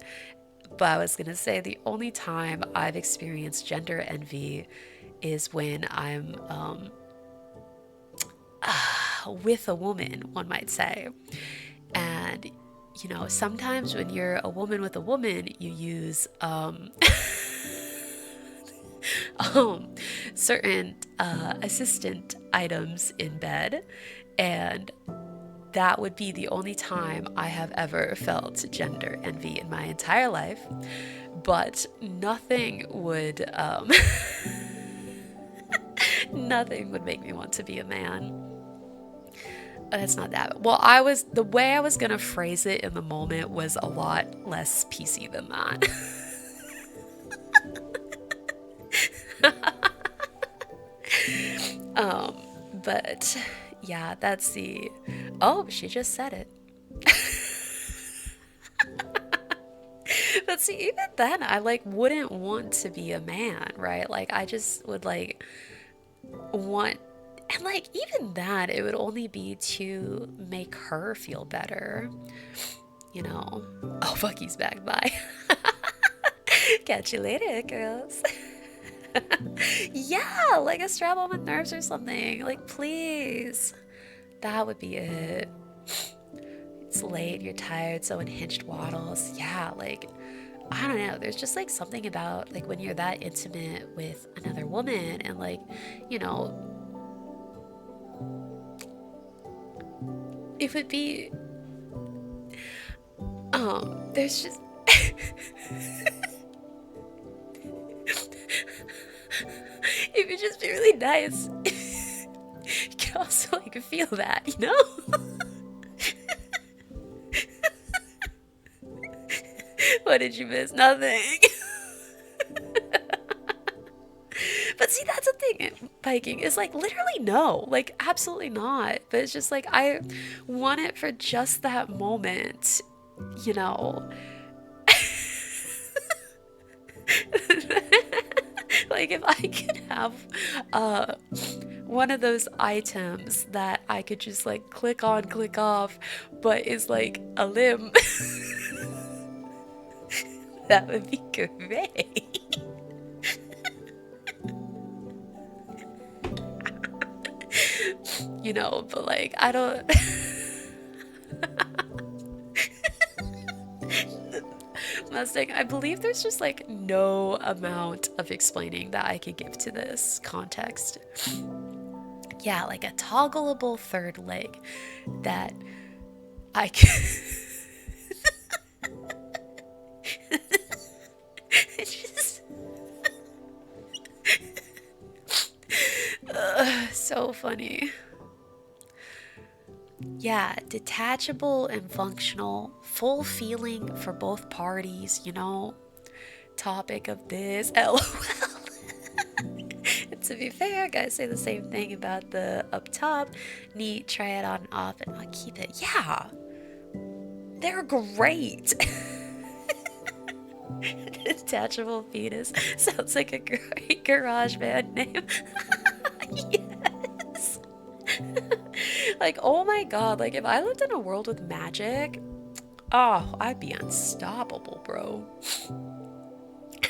But I was gonna say the only time I've experienced gender envy is when I'm with a woman, one might say. And sometimes when you're a woman with a woman, you use certain assistant items in bed, and that would be the only time I have ever felt gender envy in my entire life. But nothing would nothing would make me want to be a man. It's not that. Well, the way I was gonna phrase it in the moment was a lot less PC than that. But yeah, that's the. Oh, she just said it. But see, even then, I like wouldn't want to be a man, right? Like, I just would like want, and like even that, it would only be to make her feel better, you know. Oh, fuck, he's back. Bye. Catch you later, girls. Yeah, like a strap on with nerves or something. Like, please. That would be it. It's late, you're tired, so unhinged waddles. Yeah, like, I don't know. There's just like something about like when you're that intimate with another woman and like, you know, it would be, there's just, it would just be really nice. You can also like feel that, you know? What did you miss? Nothing. But see, that's the thing. Biking is like literally no, like absolutely not. But it's just like I want it for just that moment, you know. Like if I could have uh one of those items that I could just like click on, click off, but is like a limb, that would be great. But like I don't. Mustang, I believe there's just like no amount of explaining that I could give to this context. Yeah, like a toggleable third leg that I can. It's just so funny. Yeah, detachable and functional, full feeling for both parties, topic of this. LOL. To be fair, guys say the same thing about the up top. Neat, try it on and off, and I'll keep it. Yeah, they're great. Detachable penis sounds like a great garage band name. Yes. Like, oh my god, like if I lived in a world with magic, oh, I'd be unstoppable, bro.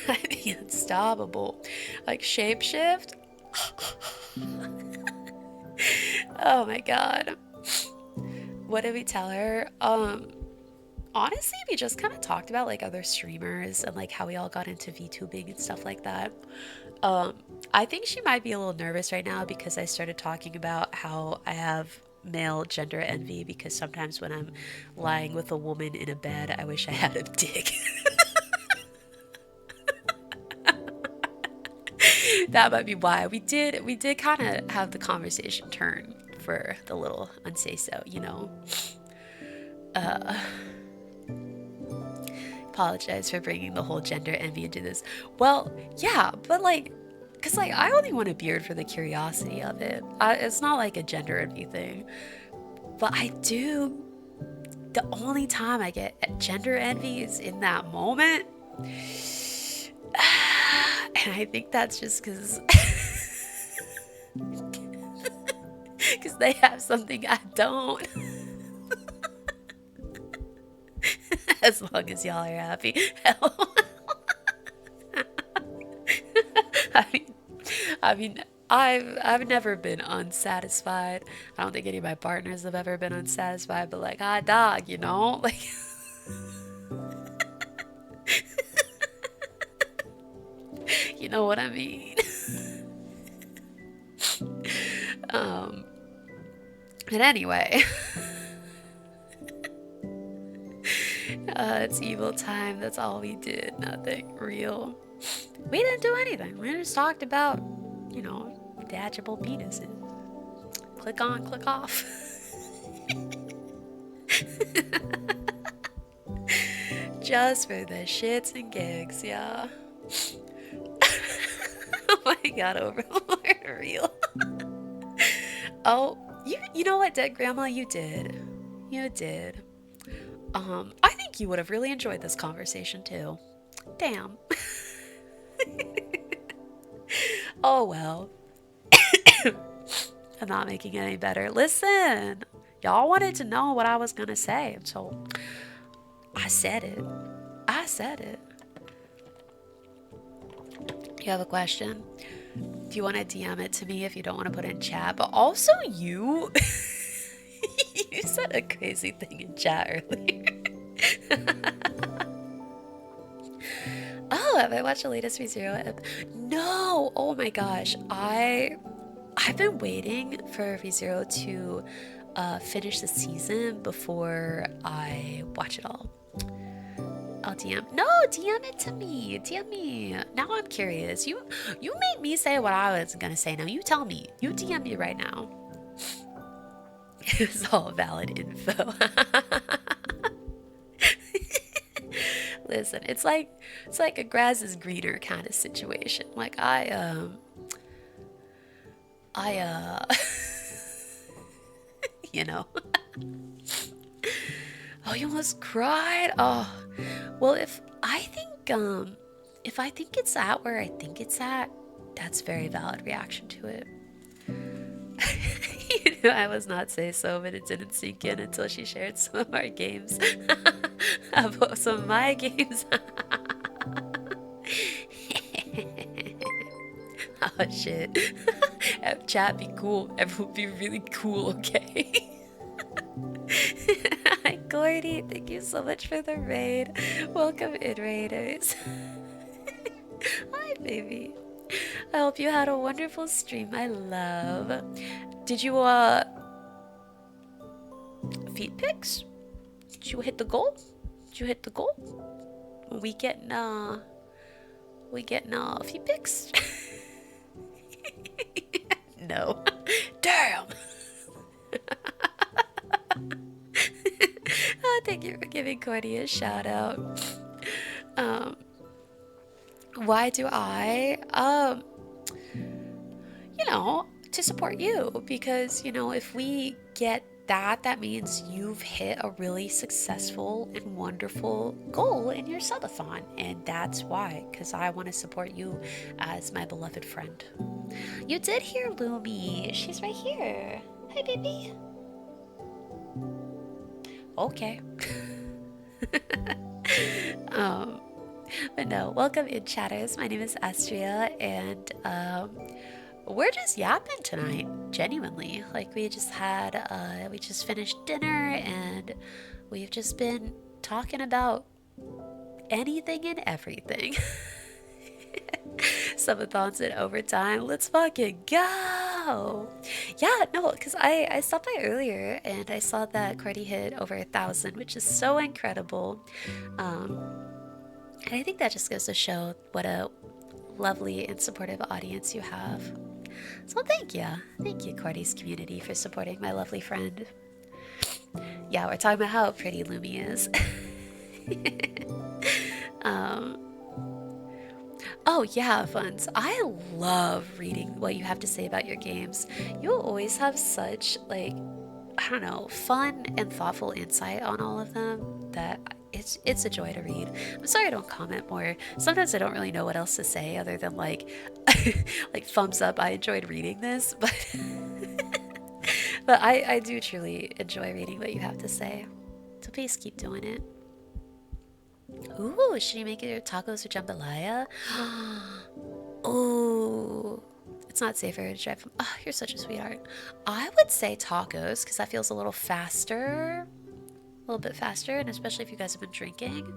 I'd be unstoppable. Like shapeshift. Oh my god. What did we tell her? Honestly, we just kind of talked about like other streamers and like how we all got into VTubing and stuff like that. Um, I think she might be a little nervous right now because I started talking about how I have male gender envy because sometimes when I'm lying with a woman in a bed, I wish I had a dick. That might be why we did kind of have the conversation turn for the little unsay so, you know. Uh, Apologize for bringing the whole gender envy into this. Well, yeah, but like, cause like I only want a beard for the curiosity of it. It's not like a gender envy thing, but I do. The only time I get gender envy is in that moment, and I think that's just because because they have something I don't. As long as y'all are happy. I mean, I mean, I've never been unsatisfied. I don't think any of my partners have ever been unsatisfied. But like, ah, dog, you know, like, you know what I mean. Um, but anyway, it's evil time. That's all we did. Nothing real. We didn't do anything. We just talked about, you know, detachable penises. Click on, click off. Just for the shits and gigs, yeah. Oh my god, Overlord, real. Oh, you know what, dead grandma, you did. You did. I think you would have really enjoyed this conversation too. Damn. Oh well. I'm not making it any better. Listen, y'all wanted to know what I was gonna say, so I said it. I said it. You have a question? Do you want to DM it to me if you don't want to put it in chat? But also you, you said a crazy thing in chat earlier. Oh, have I watched the latest ReZero? No. Oh my gosh, I've been waiting for ReZero to finish the season before I watch it all. I'll DM. No, DM it to me. DM me. Now I'm curious. You made me say what I was gonna say. Now you tell me. You DM me right now. It's all valid info. Listen, it's like a grass is greener kind of situation. Like you know. Oh, you almost cried? Oh. Well, if I think it's at where I think it's at, that's very valid reaction to it. You know, I was not say so, but it didn't sink in until she shared some of our games. About some of my games. Oh shit. Chat be cool. Everyone be really cool, okay? Hi Gordy, thank you so much for the raid. Welcome in, raiders. Hi baby. I hope you had a wonderful stream, my love. Did you feet pics? Did you hit the goal? Did you hit the goal? We getting feet pics? No. Damn. Oh, thank you for giving Cordy a shout out. Why do I? To support you because, if we get that, that means you've hit a really successful and wonderful goal in your subathon. And that's why, because I want to support you as my beloved friend. You did hear Lumi. She's right here. Hi, baby. Okay. um, but no, welcome in, chatters. My name is Astria, and we're just yapping tonight, genuinely. Like, we just finished dinner, and we've just been talking about anything and everything. Subathons and overtime. Let's fucking go. Yeah, no, because I stopped by earlier and I saw that Cordy hit over 1,000, which is so incredible. Um, and I think that just goes to show what a lovely and supportive audience you have. So thank you. Thank you, Cordy's community, for supporting my lovely friend. Yeah, we're talking about how pretty Lumi is. um, Oh, yeah, Funs. I love reading what you have to say about your games. You always have such, like, I don't know, fun and thoughtful insight on all of them that it's a joy to read. I'm sorry I don't comment more. Sometimes I don't really know what else to say other than like like thumbs up. I enjoyed reading this, but but I do truly enjoy reading what you have to say. So please keep doing it. Ooh, should you make your tacos or jambalaya? Ooh, it's not safer to drive. Oh, you're such a sweetheart. I would say tacos because that feels a little faster, a little bit faster, and especially if you guys have been drinking,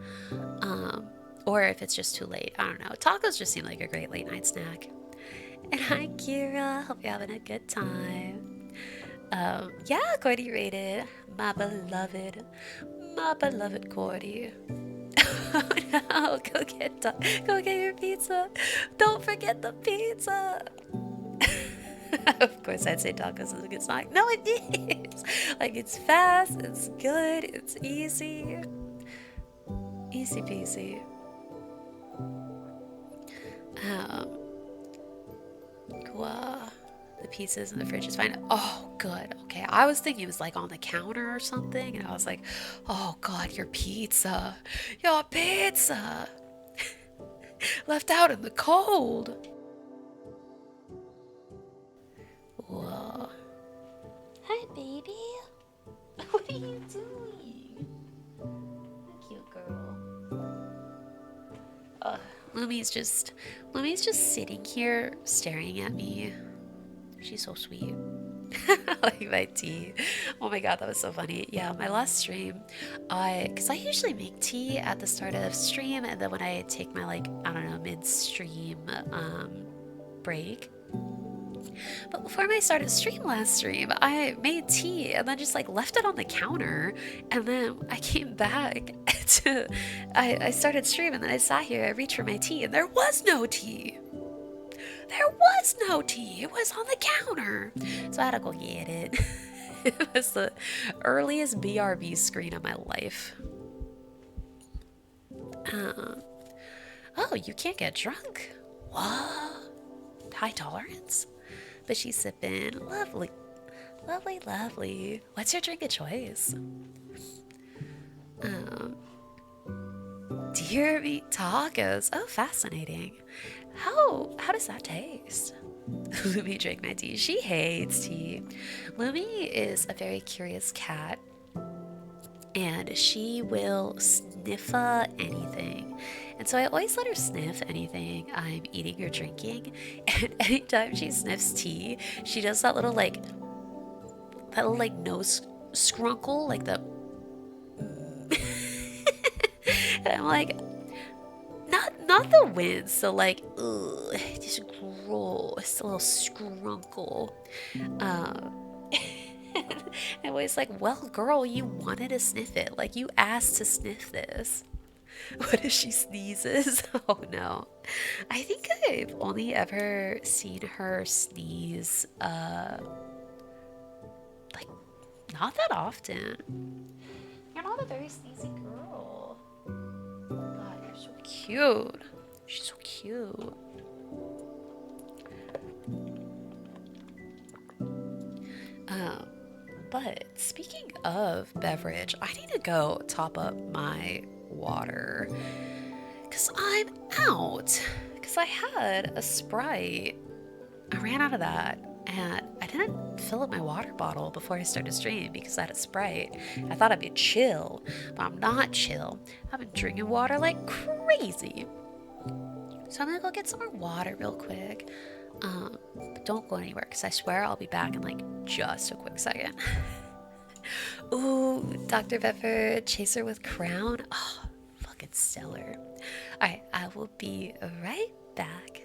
um, or if it's just too late. I don't know. Tacos just seem like a great late night snack. And hi, Kira. Hope you're having a good time. Yeah, Cordy rated my beloved Cordy. Oh no, go get your pizza. Don't forget the pizza. Of course, I'd say tacos is a good snack. No, it is. Like, it's fast, it's good, it's easy. Easy peasy. Um, Gua. The pizzas in the fridge is fine. Oh, good. Okay. I was thinking it was like on the counter or something, and I was like, oh god, your pizza. Your pizza. Left out in the cold. Whoa. Hi, baby. What are you doing? Cute girl. Lumi's just sitting here staring at me. She's so sweet. Like my tea. Oh my god, that was so funny. Yeah, my last stream, because I usually make tea at the start of stream, and then when I take my, like, I don't know, mid-stream break. But before I started stream last stream, I made tea and then just like left it on the counter, and then I came back to, I started stream, and then I sat here, I reached for my tea, and there was no tea. There was no tea. It was on the counter. So I had to go get it. It was the earliest BRB screen of my life. Oh, you can't get drunk? What? High tolerance? But she's sipping. Lovely. Lovely, lovely. What's your drink of choice? Deer meat tacos. Oh, fascinating. How does that taste? Lumi drank my tea. She hates tea. Lumi is a very curious cat, and she will sniff anything. And so I always let her sniff anything I'm eating or drinking. And anytime she sniffs tea, she does that little like nose scrunkle, like the. And I'm like, not the wind, so like, ugh, just gross, a little scrunkle. And always like, well, girl, you wanted to sniff it. Like, you asked to sniff this. What if she sneezes? Oh no. I think I've only ever seen her sneeze, like, not that often. You're not a very sneezy girl. God, you're so cute. She's so cute. Um, but speaking of beverage, I need to go top up my water because I'm out. Because I had a Sprite. I ran out of that and I didn't fill up my water bottle before I started streaming because I had a Sprite. I thought I'd be chill, but I'm not chill. I've been drinking water like crazy. So I'm gonna go get some more water real quick. But don't go anywhere because I swear I'll be back in like just a quick second. Ooh, Dr. Pepper chaser with crown. Oh, fucking stellar. Alright, I will be right back.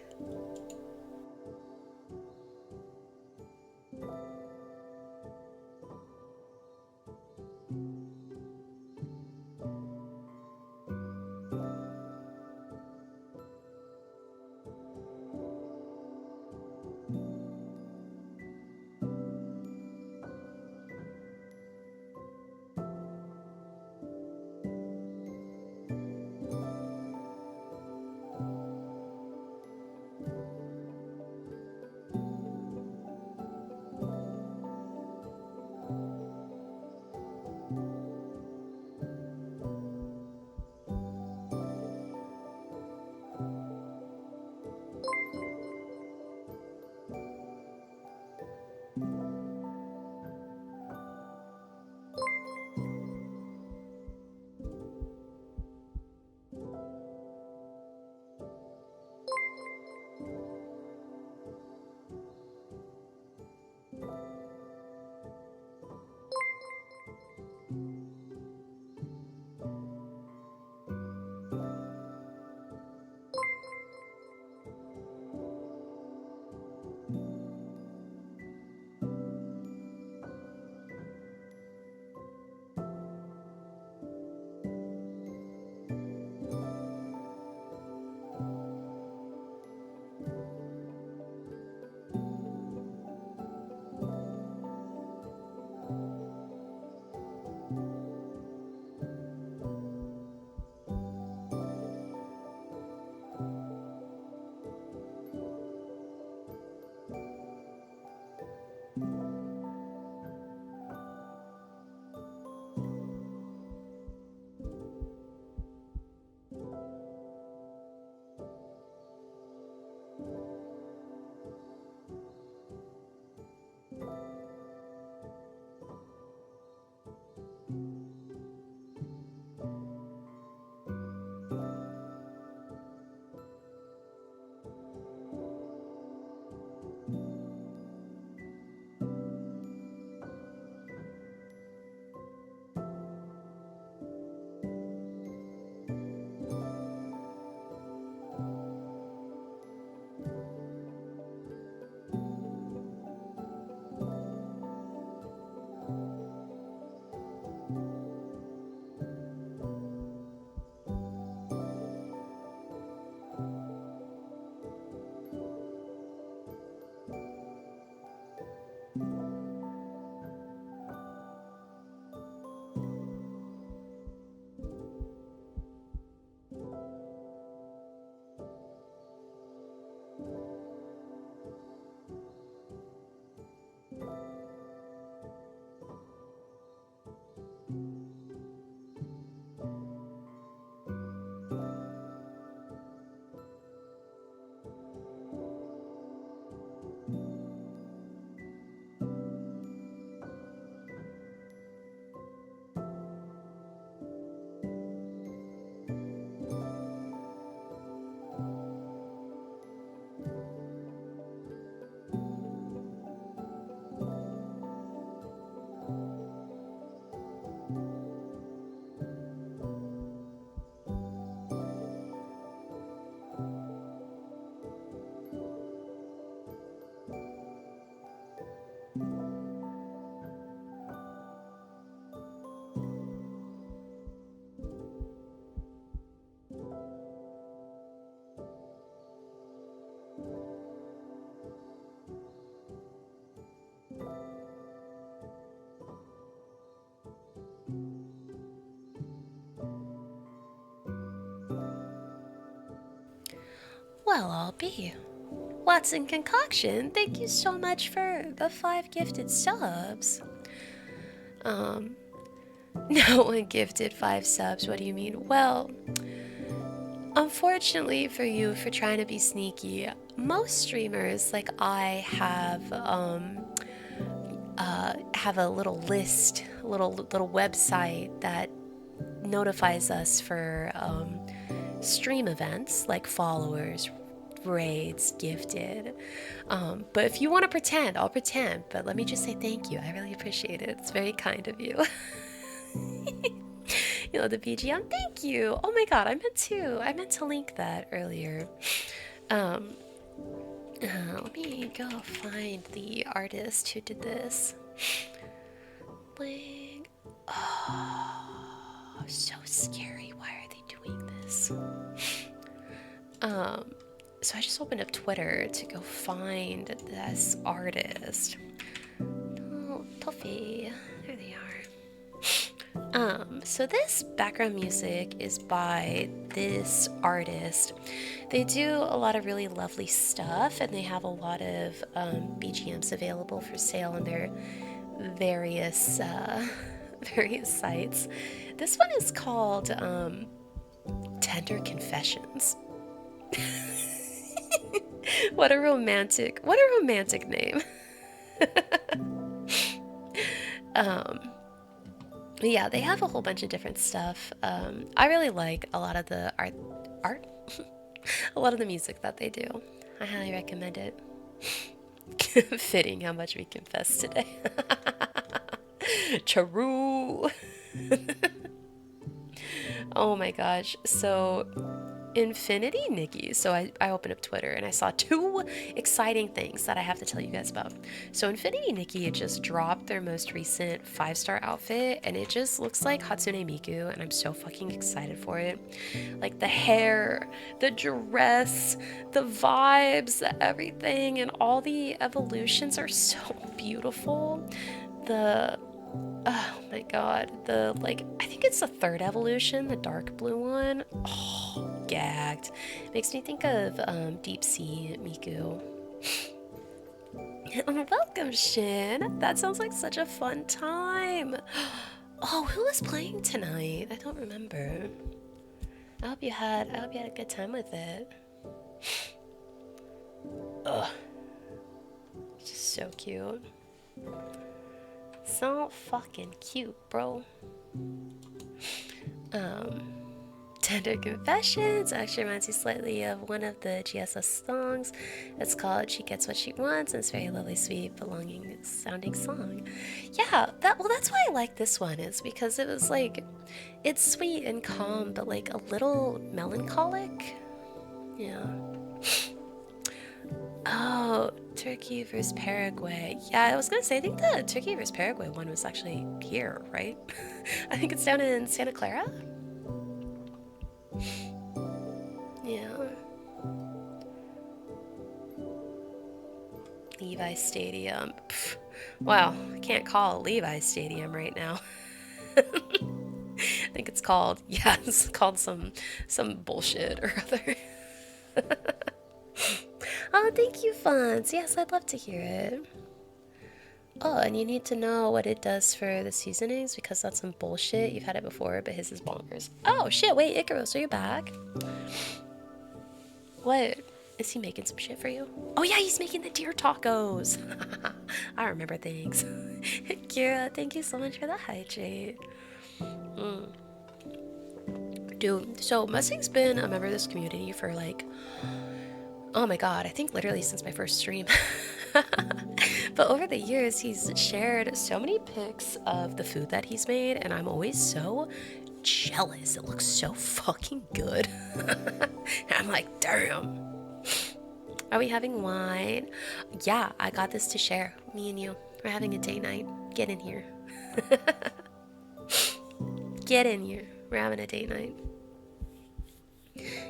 Well, I'll be. Watson Concoction, thank you so much for the 5 gifted subs. Um, no one gifted 5 subs, what do you mean? Well, unfortunately for you for trying to be sneaky, most streamers like I have a little list, a little website that notifies us for stream events like followers, raids, gifted. But if you want to pretend, I'll pretend. But let me just say thank you. I really appreciate it. It's very kind of you. You know the BGM. Thank you. Oh my god, I meant to link that earlier. Let me go find the artist who did this. Bling. Oh, so scary. Why are they doing this? So I just opened up Twitter to go find this artist. Oh, Toffee. There they are. So this background music is by this artist. They do a lot of really lovely stuff, and they have a lot of BGMs available for sale on their various various sites. This one is called Tender Confessions. What a romantic name. Yeah, they have a whole bunch of different stuff. I really like a lot of the art, a lot of the music that they do. I highly recommend it. Fitting how much we confess today. True. Oh my gosh. So Infinity Nikki. So I opened up Twitter and I saw 2 exciting things that I have to tell you guys about. So Infinity Nikki just dropped their most recent 5-star outfit and it just looks like Hatsune Miku and I'm so fucking excited for it. Like the hair, the dress, the vibes, everything, and all the evolutions are so beautiful. Oh my god, I think it's the 3rd evolution, the dark blue one. Oh, gagged. Makes me think of Deep Sea Miku. Welcome, Shin. That sounds like such a fun time. Oh, who was playing tonight? I don't remember. I hope you had a good time with it. Ugh. It's just so cute. So fucking cute, bro. Tender Confessions actually reminds me slightly of one of the GSS songs. It's called She Gets What She Wants, and it's a very lovely, sweet, belonging sounding song. Yeah, that's why I like this one, is because it was like, it's sweet and calm, but like a little melancholic. Yeah. Oh, Turkey versus Paraguay. Yeah, I was gonna say, I think the Turkey versus Paraguay one was actually here, right? I think it's down in Santa Clara. Yeah. Levi Stadium. Pff, wow, I can't call it Levi Stadium right now. I think it's called, yeah, it's called some bullshit or other. Oh, thank you, Fonz. Yes, I'd love to hear it. Oh, and you need to know what it does for the seasonings because that's some bullshit. You've had it before, but his is bonkers. Oh, shit, wait, Icarus, are you back? What? Is he making some shit for you? Oh, yeah, he's making the deer tacos. I remember things. Kira, thank you so much for the hydrate. Dude, so Mustang's been a member of this community for like, oh my god, I think literally since my first stream. But over the years, he's shared so many pics of the food that he's made, and I'm always so jealous. It looks so fucking good. I'm like, damn. Are we having wine? Yeah, I got this to share. Me and you. We're having a date night. Get in here. Get in here. We're having a date night.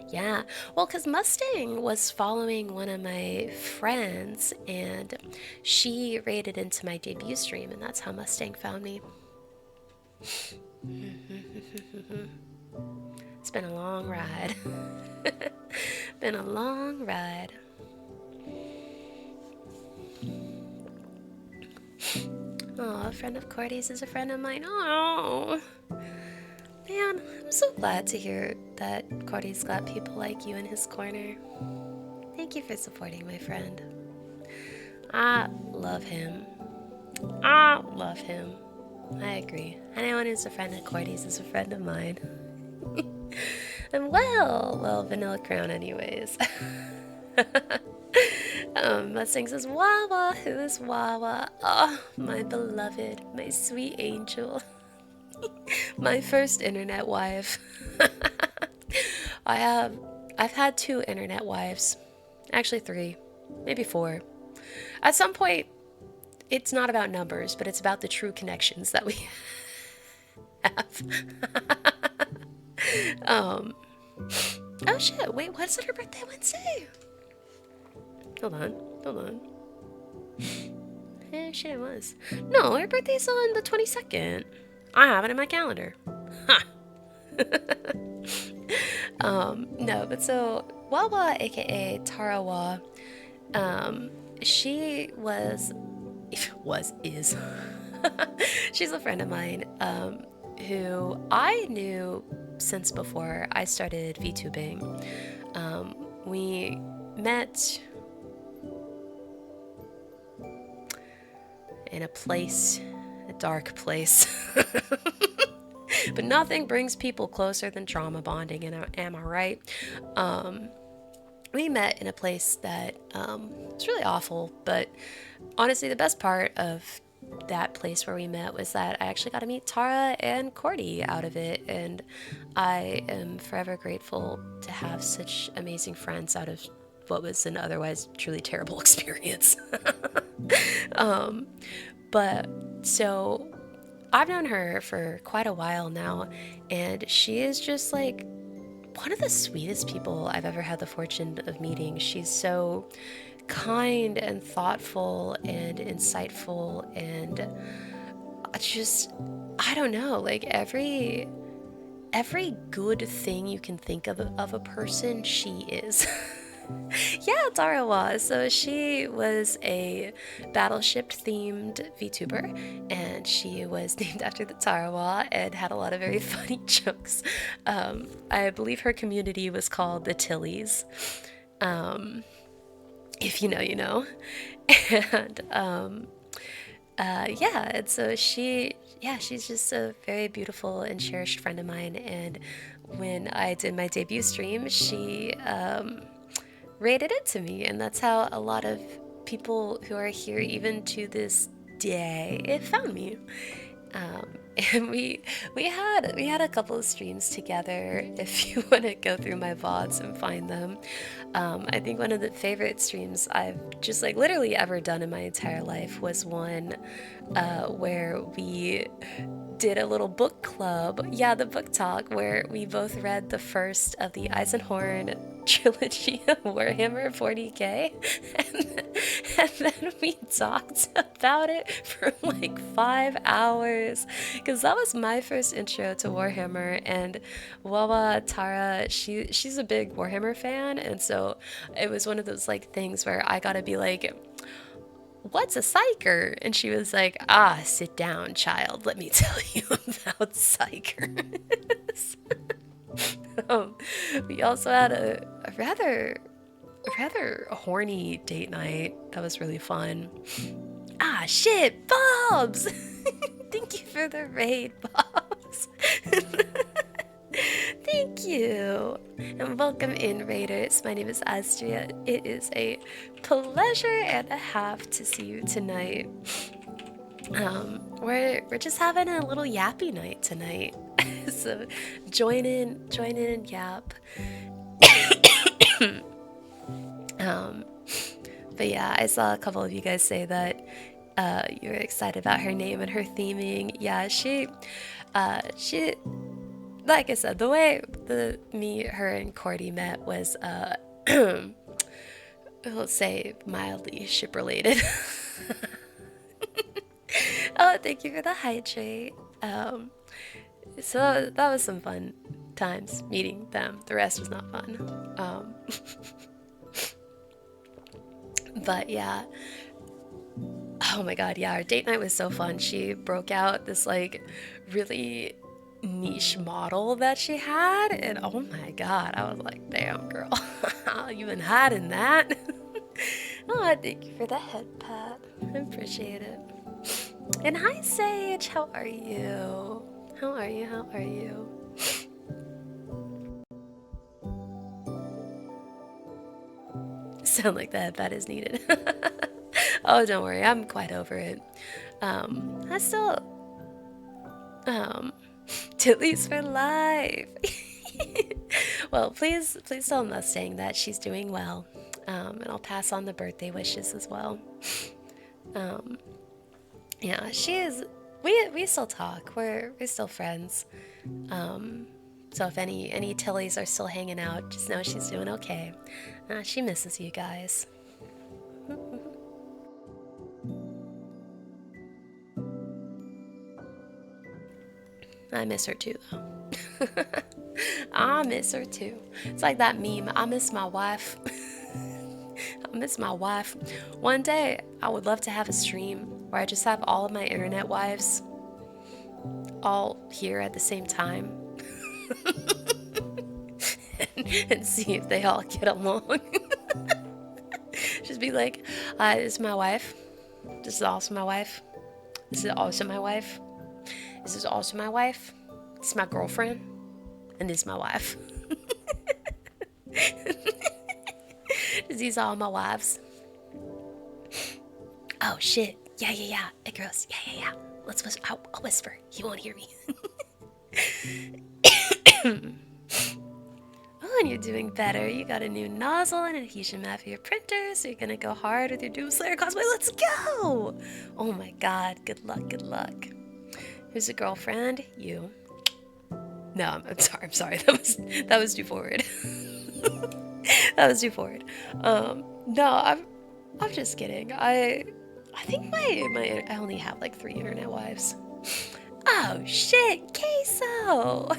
Yeah, well, because Mustang was following one of my friends and she raided into my debut stream, and that's how Mustang found me. It's been a long ride. Been a long ride. Oh, a friend of Cordy's is a friend of mine. Oh, man, I'm so glad to hear that Cordy's got people like you in his corner. Thank you for supporting my friend. I love him. I love him. I agree. Anyone who's a friend of Cordy's is a friend of mine. And well, Vanilla Crown anyways. Mustang says, Wawa, who is Wawa? Oh, my beloved, my sweet angel. My first internet wife. I've had 2 internet wives. Actually 3, maybe 4. At some point, it's not about numbers, but it's about the true connections that we have. Oh shit, wait, what's her birthday Wednesday? Hold on. Eh, shit, it was. No, her birthday's on the 22nd. I have it in my calendar. Huh. No, but so Wawa, aka Tarawa, she is she's a friend of mine, who I knew since before I started VTubing. We met in a place, a dark place. But nothing brings people closer than trauma bonding, and am I right? We met in a place that was really awful, but honestly, the best part of that place where we met was that I actually got to meet Tara and Cordy out of it, and I am forever grateful to have such amazing friends out of what was an otherwise truly terrible experience. But so I've known her for quite a while now, and she is just like one of the sweetest people I've ever had the fortune of meeting. She's so kind and thoughtful and insightful, and just, I don't know, like every good thing you can think of a person, she is. Yeah, Tarawa. So she was a battleship themed VTuber, and she was named after the Tarawa and had a lot of very funny jokes. I believe her community was called the Tillies. If you know, you know. And yeah, and so she's just a very beautiful and cherished friend of mine. And when I did my debut stream, she rated it to me, and that's how a lot of people who are here even to this day found me. And we had a couple of streams together. If you want to go through my VODs and find them, I think one of the favorite streams I've just like literally ever done in my entire life was one where we did a little book club. Yeah, the book talk, where we both read the first of the Eisenhorn trilogy of Warhammer 40k, and then we talked about it for like 5 hours, because that was my first intro to Warhammer. And Wawa Tara, she's a big Warhammer fan, and so it was one of those like things where I gotta be like, what's a psyker? And she was like, sit down, child, let me tell you about psykers. We also had a rather horny date night that was really fun. Shit, Bobs! Thank you for the raid, Bobs. Thank you, and welcome in, Raiders. My name is Astria. It is a pleasure and a half to see you tonight. We're just having a little yappy night tonight, so join in and yap. But yeah, I saw a couple of you guys say that you were excited about her name and her theming. Yeah, she, like I said, the way her and Cordy met was, we'll say mildly ship related. Oh, thank you for the hydrate. So that was some fun. times meeting them. The rest was not fun. But yeah. Oh my god, yeah, our date night was so fun. She broke out this like really niche model that she had, and oh my god, I was like, damn girl, you been hiding that? Oh, thank you for the head pat. I appreciate it. And hi Sage, how are you? How are you? How are you? Sound like the head pat is needed. Oh, don't worry, I'm quite over it. I still, Tilly's for life. Well, please tell Mustang that she's doing well, and I'll pass on the birthday wishes as well. Um, yeah, she is. We still talk. We're still friends. So if any Tillys are still hanging out, just know she's doing okay. She misses you guys. I miss her too, though. I miss her too. It's like that meme. I miss my wife. I miss my wife. One day, I would love to have a stream where I just have all of my internet wives all here at the same time and see if they all get along. Just be like, this is my wife. This is also my wife. This is also my wife. This is also my wife. This is my girlfriend. And this is my wife. These are all my wives. Oh shit. Yeah. Hey girls. Yeah. Let's whisper. I'll whisper. He won't hear me. Oh, and you're doing better. You got a new nozzle and adhesion mat for your printer, so you're gonna go hard with your Doomslayer cosplay. Let's go! Oh my god. Good luck. Who's a girlfriend? You. No, I'm sorry. That was too forward. That was too forward. No, I'm just kidding. I think I only have like 3 internet wives. Oh shit, Queso!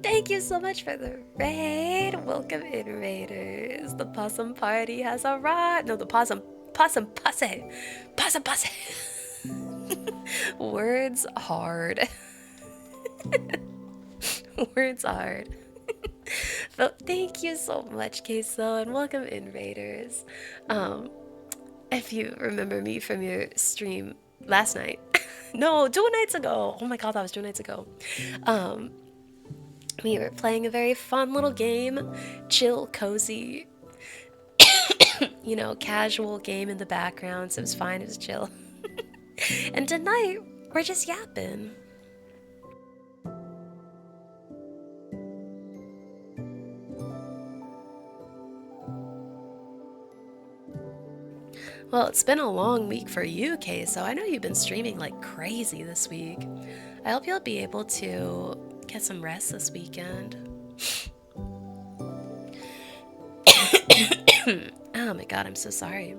Thank you so much for the raid. Welcome in, raiders. The possum party has arrived. No, the possum pussy. Possum pussy. Words hard. Words hard. But thank you so much, Queso, and welcome in, raiders. If you remember me from your stream last night, no, 2 nights ago. Oh my god, that was 2 nights ago. We were playing a very fun little game, chill, cozy, casual game in the background, so it was fine, it was chill. And tonight, we're just yapping. Well, it's been a long week for you, Kay, so I know you've been streaming like crazy this week. I hope you'll be able to get some rest this weekend. Oh my god, I'm so sorry.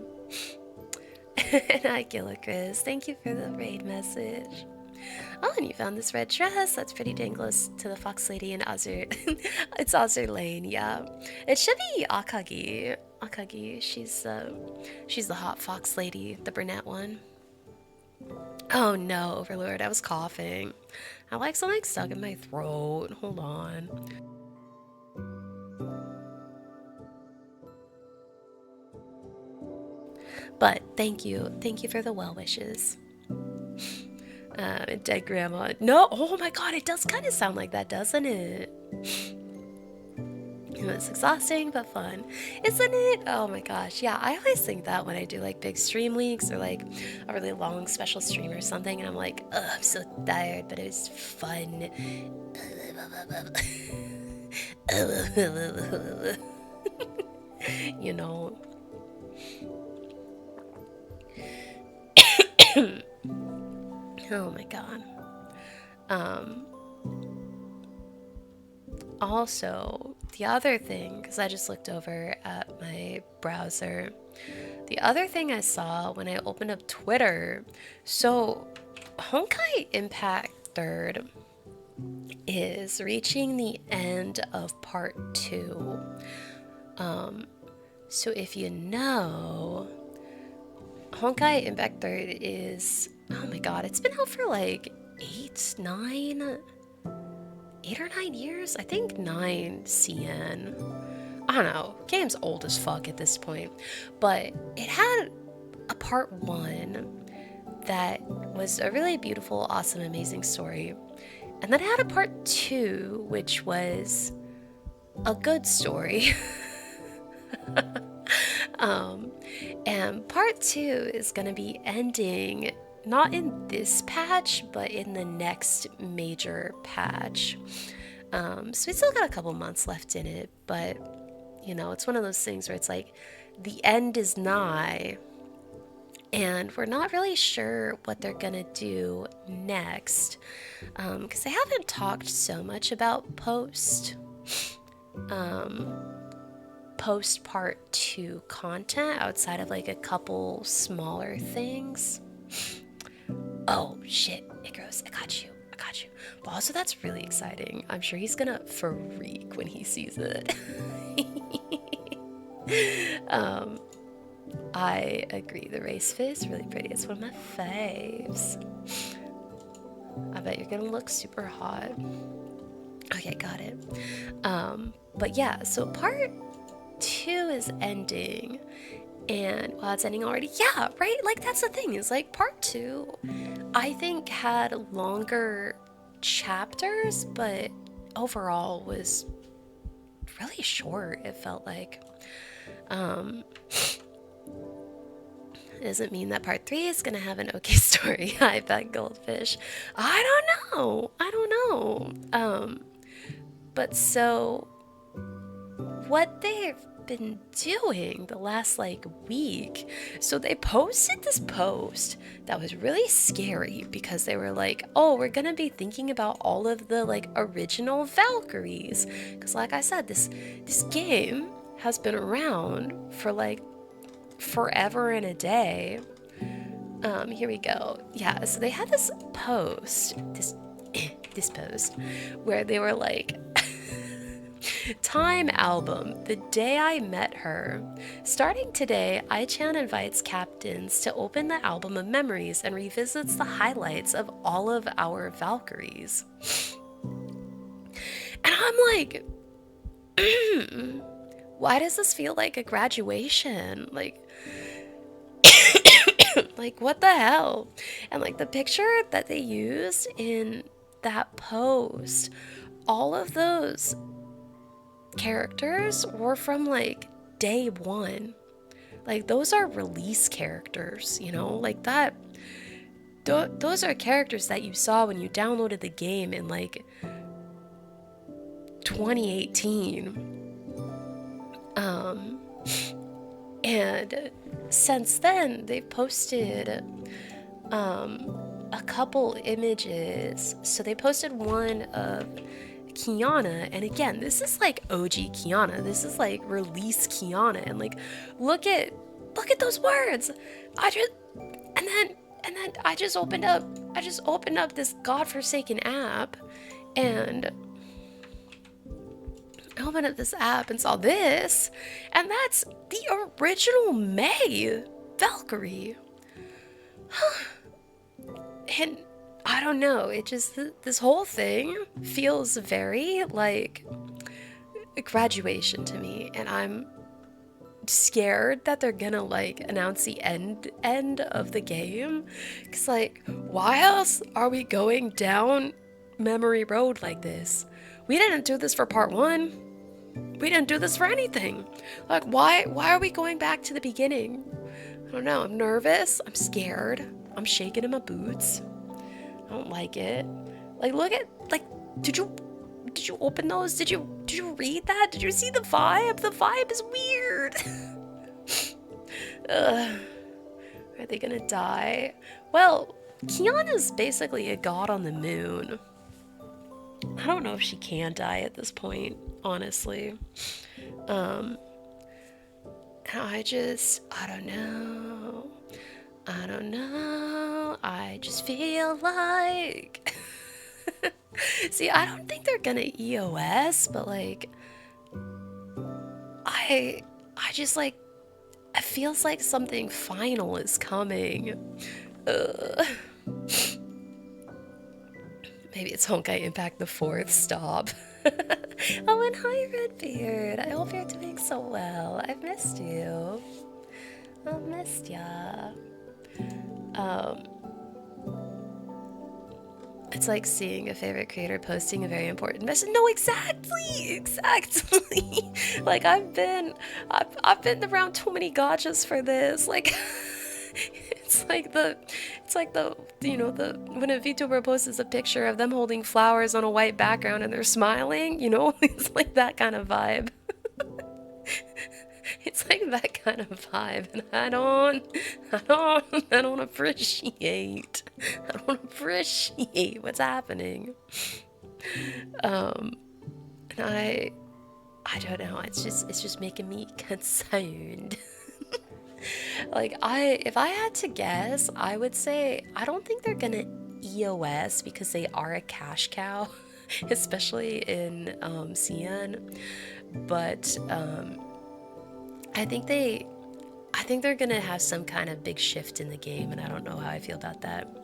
Hi, Gillicris. Thank you for the raid message. Oh, and you found this red dress. That's pretty dang close to the fox lady in Azur. It's Azur Lane, yeah. It should be Akagi. Akagi, she's the hot fox lady, the brunette one. Oh no, Overlord, I was coughing. I like something stuck in my throat. Hold on. But thank you for the well wishes. Dead grandma. No, oh my god, it does kind of sound like that, doesn't it? It's exhausting but fun, isn't it? Oh my gosh, yeah, I always think that when I do like big stream weeks or like a really long special stream or something, and I'm like, ugh, I'm so tired, but it was fun. You know. Oh my god. Also, the other thing, because I just looked over at my browser, the other thing I saw when I opened up Twitter, so Honkai Impact 3rd is reaching the end of part 2. So if you know, Honkai Impact Third is, oh my god, it's been out for like 8 or 9 years? I think 9 CN. I don't know. Game's old as fuck at this point. But it had a part 1 that was a really beautiful, awesome, amazing story. And then it had a part 2, which was a good story. And part 2 is going to be ending not in this patch, but in the next major patch. So we still got a couple months left in it, but you know, it's one of those things where it's like the end is nigh, and we're not really sure what they're gonna do next, because they haven't talked so much about post part 2 content outside of like a couple smaller things. Oh shit, Icarus, I got you. But also that's really exciting. I'm sure he's gonna freak when he sees it. I agree, the race fit is really pretty. It's one of my faves. I bet you're gonna look super hot. Okay, got it. But yeah, so part 2 is ending, and wow, it's ending already. Yeah, right? Like, that's the thing, is like part 2, I think, had longer chapters, but overall was really short, it felt like. Doesn't mean that part 3 is gonna have an okay story. I bet goldfish. I don't know. But so what they've been doing the last like week, so they posted this post that was really scary because they were like, oh, we're gonna be thinking about all of the like original Valkyries, because like I said, this game has been around for like forever and a day. Here we go. Yeah, so they had this post, this post, where they were like, Time album, the day I met her. Starting today, iChan invites captains to open the album of memories and revisits the highlights of all of our Valkyries. And I'm like, why does this feel like a graduation? Like, like, what the hell? And like the picture that they used in that post, all of those characters were from like day 1. Like, those are release characters, you know, like that. Those are characters that you saw when you downloaded the game in like 2018. And since then, they've posted a couple images. So they posted one of Kiana, and again, this is like OG Kiana. This is like release Kiana, and like look at those words. And then I just opened up this godforsaken app, and I opened up this app and saw this, and that's the original May Valkyrie. And I don't know, it just, this whole thing feels very like a graduation to me, and I'm scared that they're gonna like announce the end of the game, because like, why else are we going down memory road like this? We didn't do this for part 1. We didn't do this for anything. Like, why are we going back to the beginning? I don't know, I'm nervous, I'm scared, I'm shaking in my boots. I don't like it. Like, look at, like, did you open those? Did you read that? Did you see the vibe? The vibe is weird. Are they gonna die? Well, Kiana's basically a god on the moon. I don't know if she can die at this point, honestly. I don't know. I just feel like See, I don't think they're gonna EOS, but like I I just like it feels like something final is coming. Ugh. Maybe it's Honkai Impact the fourth. Stop. Oh, and hi, Redbeard. I hope you're doing so well. I've missed you. I've missed ya. Um, it's like seeing a favorite creator posting a very important message. No, exactly, exactly. Like I've been around too many gotchas for this. Like, it's like the the when a VTuber posts a picture of them holding flowers on a white background and they're smiling. It's like that kind of vibe. It's like that kind of vibe, and I don't appreciate. I don't appreciate what's happening. Um, and I don't know. It's just making me concerned. Like if I had to guess, I would say I don't think they're gonna EOS because they are a cash cow, especially in CN. But I think they I think they're gonna have some kind of big shift in the game, and I don't know how I feel about that.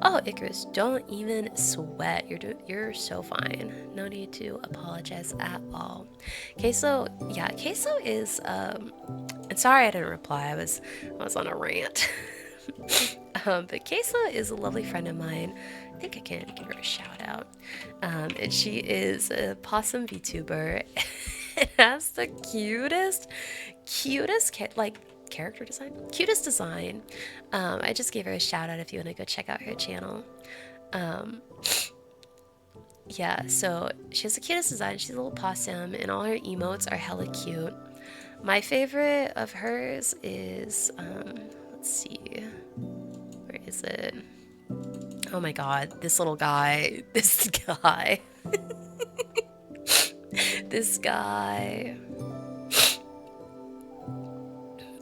Oh, Icarus, don't even sweat. You're so fine. No need to apologize at all. Queso, yeah, Queso is and sorry I didn't reply. I was on a rant. But Queso is a lovely friend of mine. I think I can give her a shout out. And she is a possum VTuber. It has the cutest like character design, cutest design. I just gave her a shout out if you want to go check out her channel. Yeah, so she has the cutest design. She's a little possum, and all her emotes are hella cute. My favorite of hers is let's see, where is it? Oh my god, this little guy, this guy, this guy.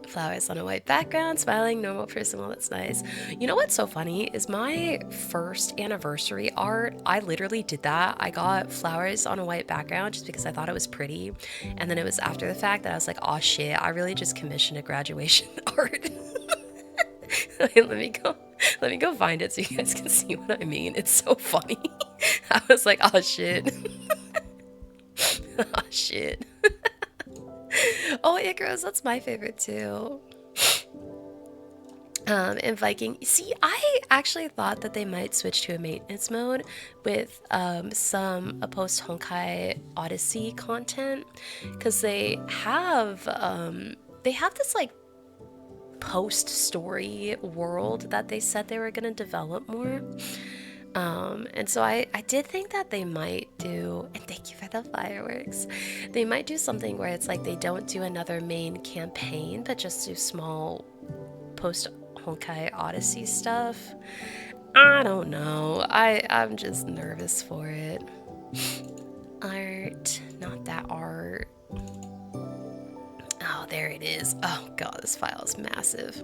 Flowers on a white background, smiling, normal person. Well, that's nice. You know what's so funny is my first anniversary art, I literally did that. I got flowers on a white background just because I thought it was pretty. And then it was after the fact that I was like, oh shit, I really just commissioned a graduation art. Let me go find it so you guys can see what I mean. It's so funny. I was like, oh shit. Oh shit. Oh, Icarus, that's my favorite too. And Viking. See, I actually thought that they might switch to a maintenance mode with some post Honkai Odyssey content, because they have this like post story world that they said they were gonna develop more. And so I did think that they might do, and thank you for the fireworks, they might do something where it's like they don't do another main campaign, but just do small post Honkai Odyssey stuff. I don't know. I'm just nervous for it. Art, not that art. Oh, there it is. Oh god, this file is massive.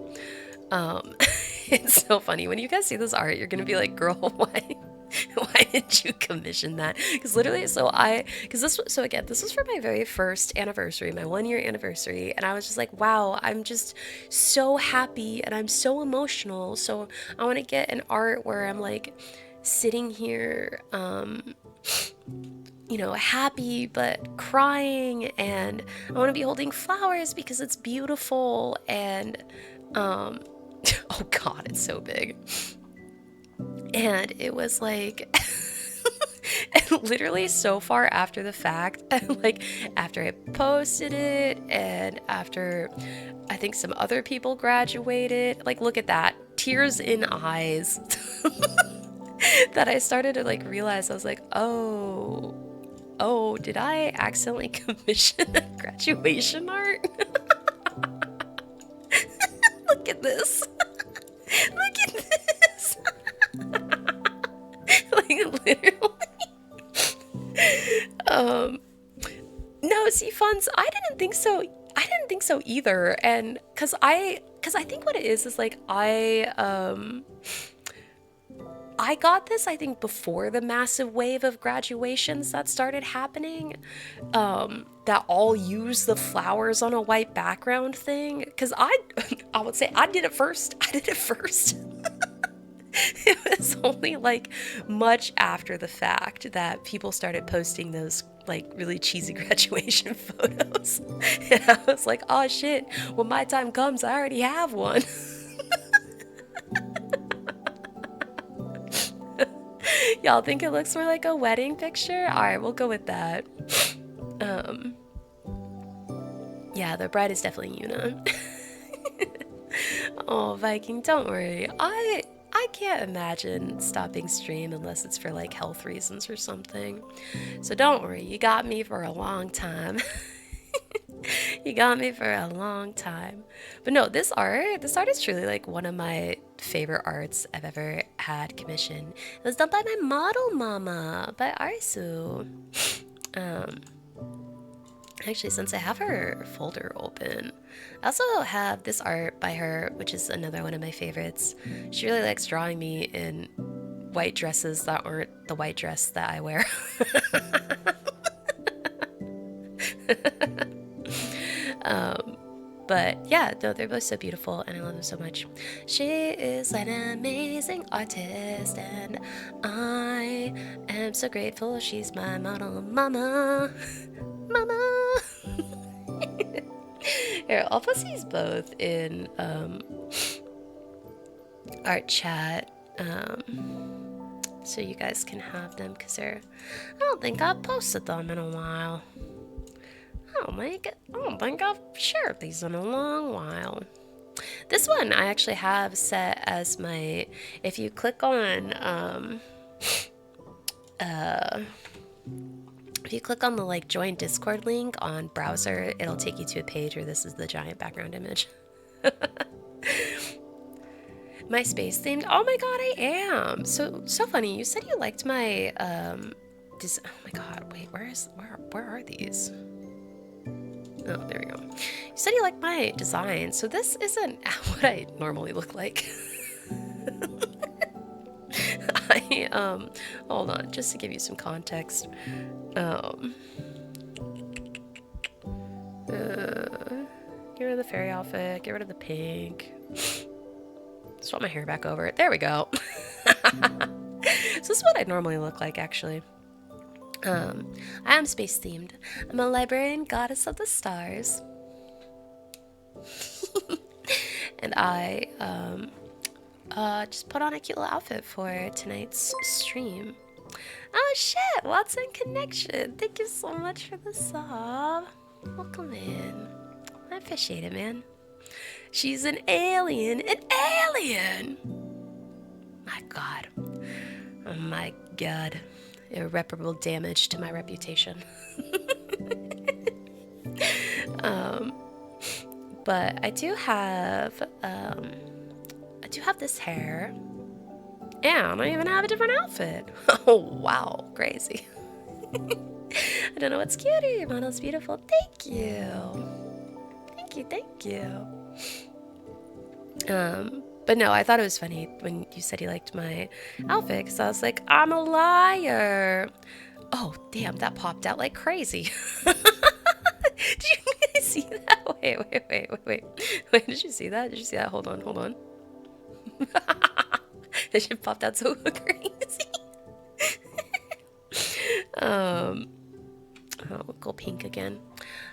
It's so funny when you guys see this art, you're gonna be like, girl, why did you commission that? Because literally, so again, this was for my very first anniversary, my 1 year anniversary, and I was just like, wow, I'm just so happy and I'm so emotional. So I want to get an art where I'm like sitting here, happy but crying, and I want to be holding flowers because it's beautiful, and oh god, it's so big. And it was like and literally so far after the fact, like after I posted it and after I think some other people graduated, like look at that, tears in eyes. That I started to like realize, I was like, oh, did I accidentally commission a graduation art? Look at this. Look at this. Like literally. No, see, Funds, I didn't think so. I didn't think so either. And cause I think what it is like I got this, I think, before the massive wave of graduations that started happening, that all use the flowers on a white background thing. Because I would say I did it first. I did it first. It was only like much after the fact that people started posting those like really cheesy graduation photos. And I was like, oh shit, when my time comes, I already have one. Y'all think it looks more like a wedding picture? Alright, we'll go with that. Yeah, the bride is definitely Yuna. Oh, Viking, don't worry. I can't imagine stopping stream unless it's for like health reasons or something. So don't worry, you got me for a long time. You got me for a long time. But no, this art is truly like one of my favorite arts I've ever had commissioned. It was done by my model mama, by Arsu. Actually, since I have her folder open, I also have this art by her, which is another one of my favorites. She really likes drawing me in white dresses that aren't the white dress that I wear. But yeah, no, they're both so beautiful and I love them so much. She is an amazing artist and I am so grateful she's my model mama. Mama! Here, I'll post these both in art chat so you guys can have them because I don't think I've posted them in a while. I don't think I've shared these in a long while. This one I actually have set as my, if you click on if you click on the like join Discord link on browser, it'll take you to a page where this is the giant background image. My space themed? Oh my god, I am. So funny. You said you liked my oh my god, wait, where are these? Oh, there we go. You said you liked my design, so this isn't what I normally look like. Hold on, just to give you some context. Get rid of the fairy outfit, get rid of the pink. Swap my hair back over it. There we go. So this is what I normally look like, actually. I am space themed. I'm a librarian goddess of the stars. And I just put on a cute little outfit for tonight's stream. Oh shit, Watson Connection. Thank you so much for the sub. Welcome in. I appreciate it, man. She's an alien. An alien! My god. Oh my god. Irreparable damage to my reputation. But I do have this hair. And I even have a different outfit. Oh wow, crazy. I don't know what's cuter. Your model's beautiful. Thank you. Thank you. But no, I thought it was funny when you said you liked my outfit because I was like, I'm a liar. Oh, damn, that popped out like crazy. Did you guys see that? Wait, did you see that? Did you see that? Hold on. That shit popped out so crazy. Oh, go pink again.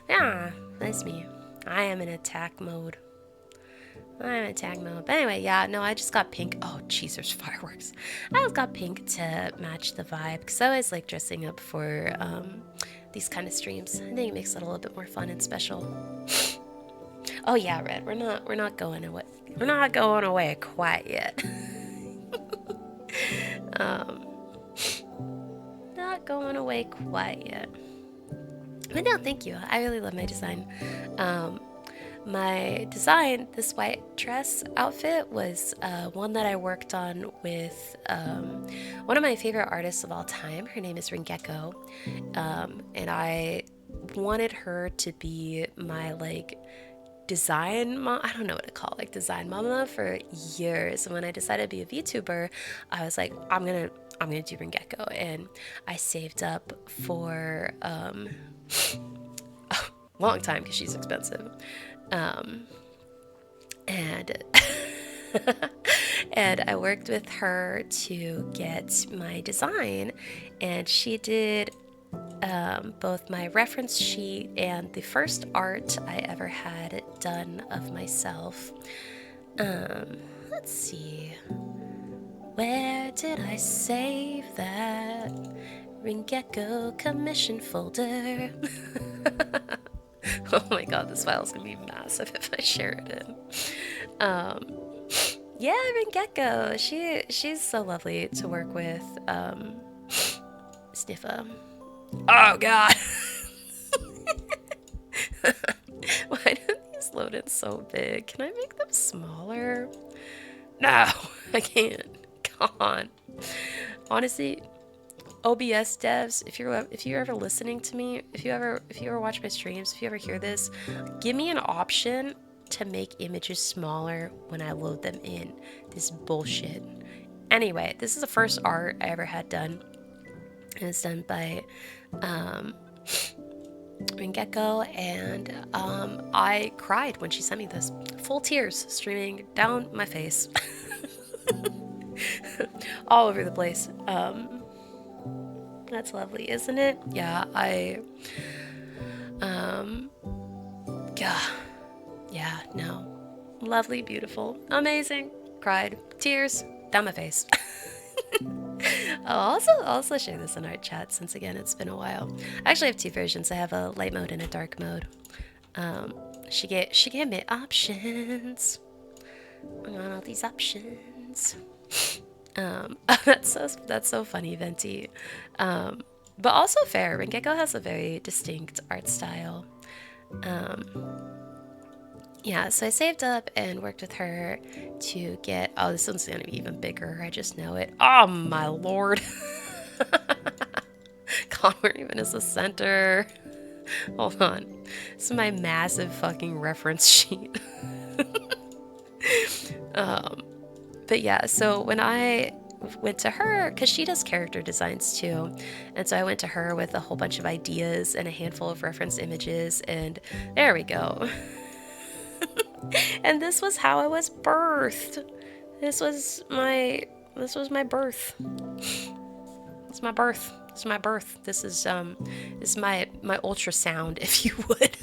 Yeah, that's me. I am in attack mode. But anyway, yeah, no, I just got pink. Oh, jeez, there's fireworks. I just got pink to match the vibe because I always like dressing up for these kind of streams. I think it makes it a little bit more fun and special. Oh yeah, Red, we're not going away. We're not going away quite yet. Not going away quite yet. But no, thank you. I really love my design. My design, this white dress outfit, was one that I worked on with one of my favorite artists of all time. Her name is Ringekko. And I wanted her to be my, like, design mom. I don't know what to call it, like design mama for years. And when I decided to be a VTuber, I was like, I'm gonna do Ringekko, and I saved up for a long time because she's expensive, and and I worked with her to get my design, and she did both my reference sheet and the first art I ever had done of myself. Let's see. Where did I save that Ringekko commission folder? Oh my god, this file's gonna be massive if I share it in. Yeah, Ringekko. She's so lovely to work with. Sniffa. Oh god. Why do these load in so big? Can I make them smaller? No, I can't. Come on. Honestly, OBS devs, if you're ever listening to me, if you ever watch my streams, if you ever hear this, give me an option to make images smaller when I load them in. This is bullshit. Anyway, this is the first art I ever had done. It was done by Ringekko, and I cried when she sent me this. Full tears streaming down my face. All over the place. That's lovely, isn't it? Yeah, yeah, no. Lovely, beautiful, amazing. Cried, tears, down my face. I'll also share this in our chat, since again it's been a while. I actually have two versions. I have a light mode and a dark mode. She gave me options. I want all these options. That's so funny, Venti. But also fair. Ringekko has a very distinct art style. Yeah, so I saved up and worked with her to get. Oh, this one's gonna be even bigger. I just know it. Oh my lord. God, where even is the center? Hold on. This is my massive fucking reference sheet. But yeah, so when I went to her, because she does character designs too, and so I went to her with a whole bunch of ideas and a handful of reference images, and there we go. And this was how I was birthed. This was my birth. It's my birth. It's my birth. This is my ultrasound, if you would.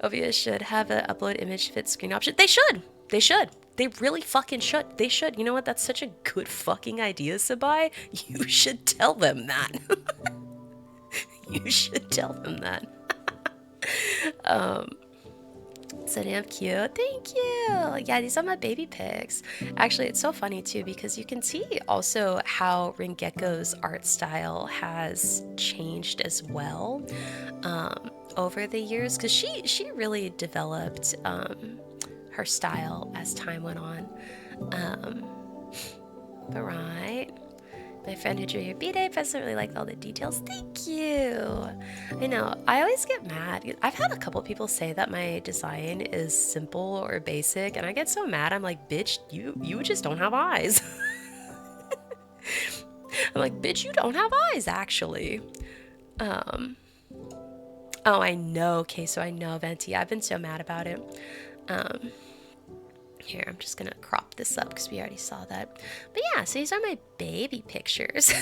OBS should have an upload image fit screen option. They should. They should. They really fucking should. They should. You know what? That's such a good fucking idea, Sabai. You should tell them that. You should tell them that. So damn cute. Thank you. Yeah, these are my baby pics. Actually, it's so funny too, because you can see also how Ringekko's art style has changed as well over the years, because she really developed her style as time went on. But right. My friend who drew your B-Day present really liked all the details. Thank you. I know, I always get mad. I've had a couple people say that my design is simple or basic, and I get so mad. I'm like, bitch, you just don't have eyes. I'm like, bitch, you don't have eyes, actually. Oh, I know. Okay, so I know, Venti. I've been so mad about it. Here, I'm just gonna crop this up because we already saw that. But yeah, so these are my baby pictures.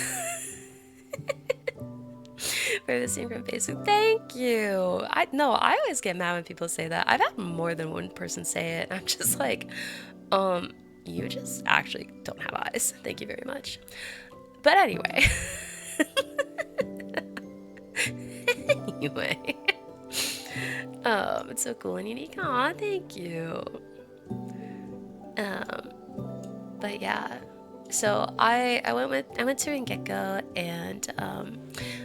For the synchron basic. Thank you. I always get mad when people say that. I've had more than one person say it, and I'm just like, you just actually don't have eyes. Thank you very much. But anyway. Anyway. It's so cool and unique. Aw, thank you. But yeah, so I went to Ringekko, and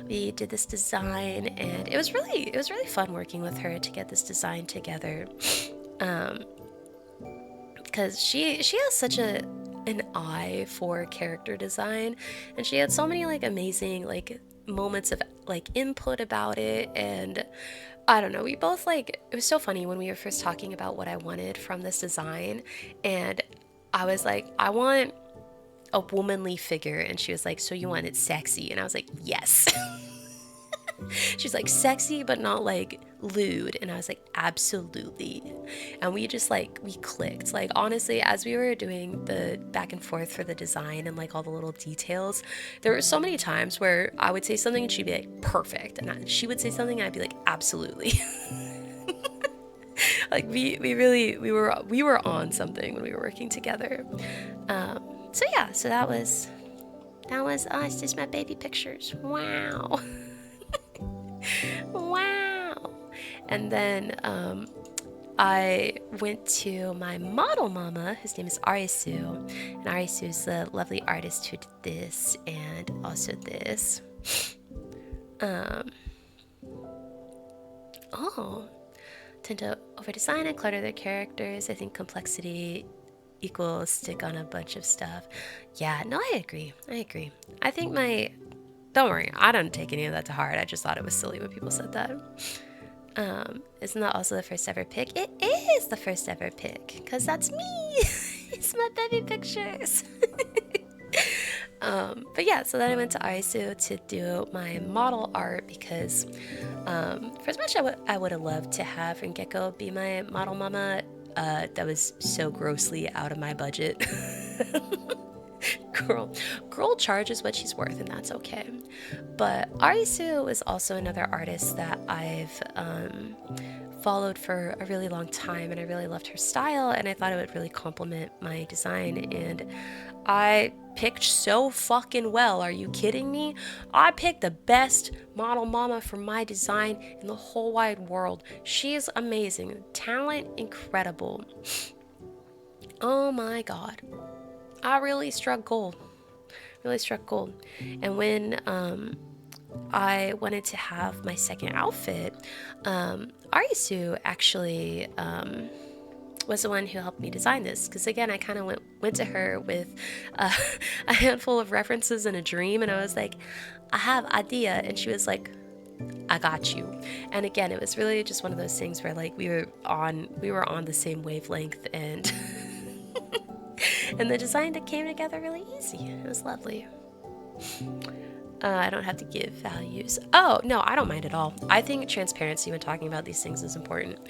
we did this design, and it was really fun working with her to get this design together, because she has such an eye for character design, and she had so many like amazing like moments of like input about it. And I don't know, we both like, it was so funny when we were first talking about what I wanted from this design, and I was like, I want a womanly figure, and she was like, so you want it sexy? And I was like, yes. She's like, sexy but not like lewd, and I was like, absolutely. And we just like, we clicked. Like, honestly, as we were doing the back and forth for the design and like all the little details, there were so many times where I would say something and she'd be like, perfect, and she would say something and I'd be like, absolutely. Like, we were on something when we were working together. So yeah, so that was us, just my baby pictures. Wow. Wow. And then I went to my model mama, whose name is Arisu. And Arisu is the lovely artist who did this and also this. Tend to over design and clutter their characters. I think complexity equals stick on a bunch of stuff. Yeah, no, I agree. I think don't worry, I don't take any of that to heart. I just thought it was silly when people said that. Isn't that also the first ever pick? It is the first ever pick, because that's me. It's my baby pictures. But yeah, so then I went to Aisu to do my model art because for as much I would have loved to have Ringekko be my model mama, that was so grossly out of my budget. Girl charges what she's worth, and that's okay. But Arisu is also another artist that I've followed for a really long time, and I really loved her style, and I thought it would really complement my design, and I picked so fucking well. Are you kidding me? I picked the best model mama for my design in the whole wide world. She is amazing. Talent, incredible. Oh my god. I really struck gold. And when I wanted to have my second outfit, Arisu actually was the one who helped me design this, because again, I kind of went to her with a handful of references and a dream, and I was like, I have idea, and she was like, I got you. And again, it was really just one of those things where like we were on the same wavelength, and and the design that came together really easy. It was lovely. I don't have to give values. Oh, no, I don't mind at all. I think transparency when talking about these things is important.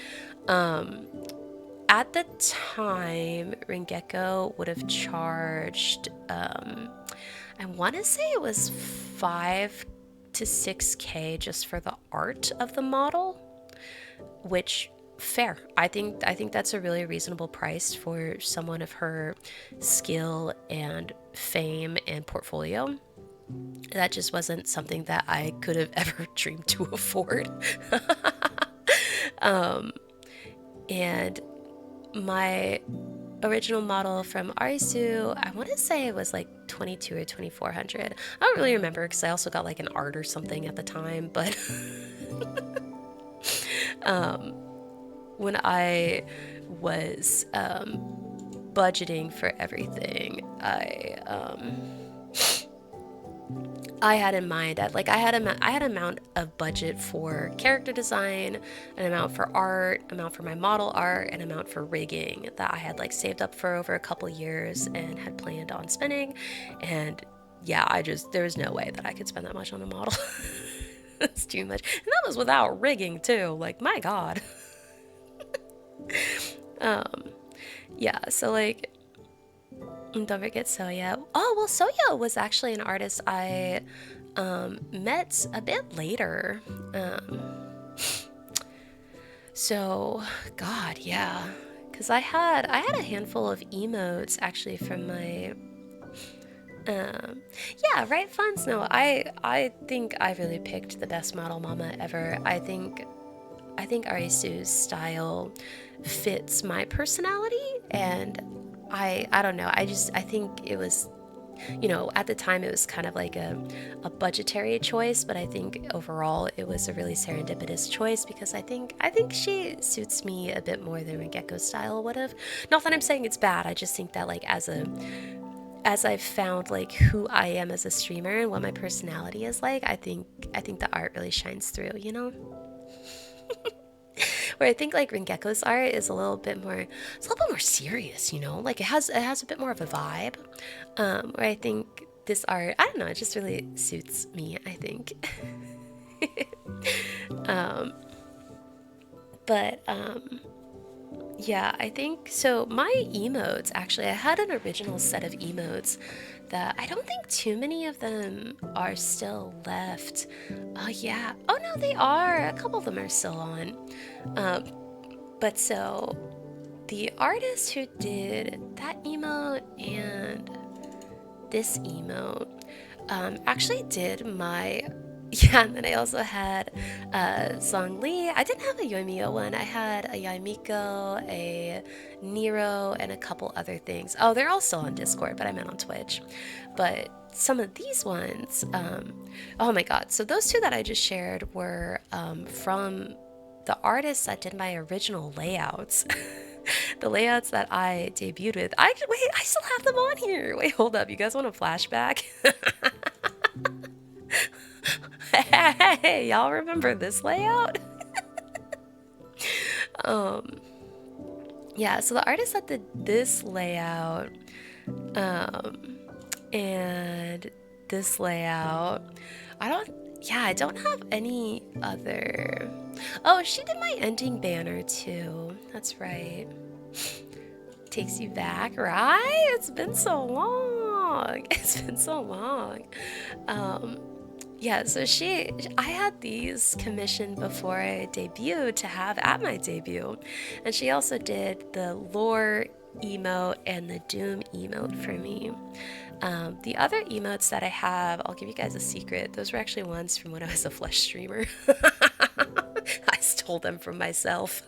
At the time, Ringekko would have charged, I want to say it was 5 to 6K just for the art of the model, which fair. I think that's a really reasonable price for someone of her skill and fame and portfolio. That just wasn't something that I could have ever dreamed to afford. And my original model from Arisu, I want to say it was like 22 or 2400. I don't really remember because I also got like an art or something at the time, but when I was budgeting for everything, I had in mind that like I had an amount of budget for character design, an amount for art, amount for my model art, an amount for rigging that I had like saved up for over a couple years and had planned on spending. And yeah, there was no way that I could spend that much on a model. It's too much, and that was without rigging too. Like, my god. Yeah, so like, don't forget Soya. Oh, well, Soya was actually an artist I met a bit later. So, God, yeah, because I had a handful of emotes actually from my. Yeah, right, funds. No, I think I really picked the best model mama ever. I think Arisu's style fits my personality, and I don't know. I think it was, at the time it was kind of like a budgetary choice, but I think overall it was a really serendipitous choice because I think she suits me a bit more than Ringekko's style would have. Not that I'm saying it's bad. I just think that like as as I've found like who I am as a streamer and what my personality is like, I think the art really shines through, you know? Where I think like Ringeko's art is a little bit more, it's a little bit more serious, you know? Like it has a bit more of a vibe. Where I think this art, I don't know, it just really suits me, I think. um, but yeah, I think so. My emotes, actually, I had an original set of emotes that I don't think too many of them are still left. Oh, yeah. Oh, no, they are. A couple of them are still on. Um, but so the artist who did that emote and this emote actually did my yeah, and then I also had Song Lee. I didn't have a Yoimiya one. I had a Yaimiko, a Nero, and a couple other things. Oh, they're all still on Discord, but I meant on Twitch. But some of these ones, oh my god. So those two that I just shared were from the artists that did my original layouts. The layouts that I debuted with. Wait, I still have them on here. Wait, hold up. You guys want a flashback? Hey, y'all remember this layout? um, yeah, so the artist that did this layout, um, and this layout, I don't have any other. Oh, she did my ending banner too. That's right. Takes you back, right? It's been so long. It's been so long. Um, Yeah, so I had these commissioned before I debuted to have at my debut. And she also did the lore emote and the doom emote for me. The other emotes that I have, I'll give you guys a secret. Those were actually ones from when I was a Flesh streamer. I stole them from myself.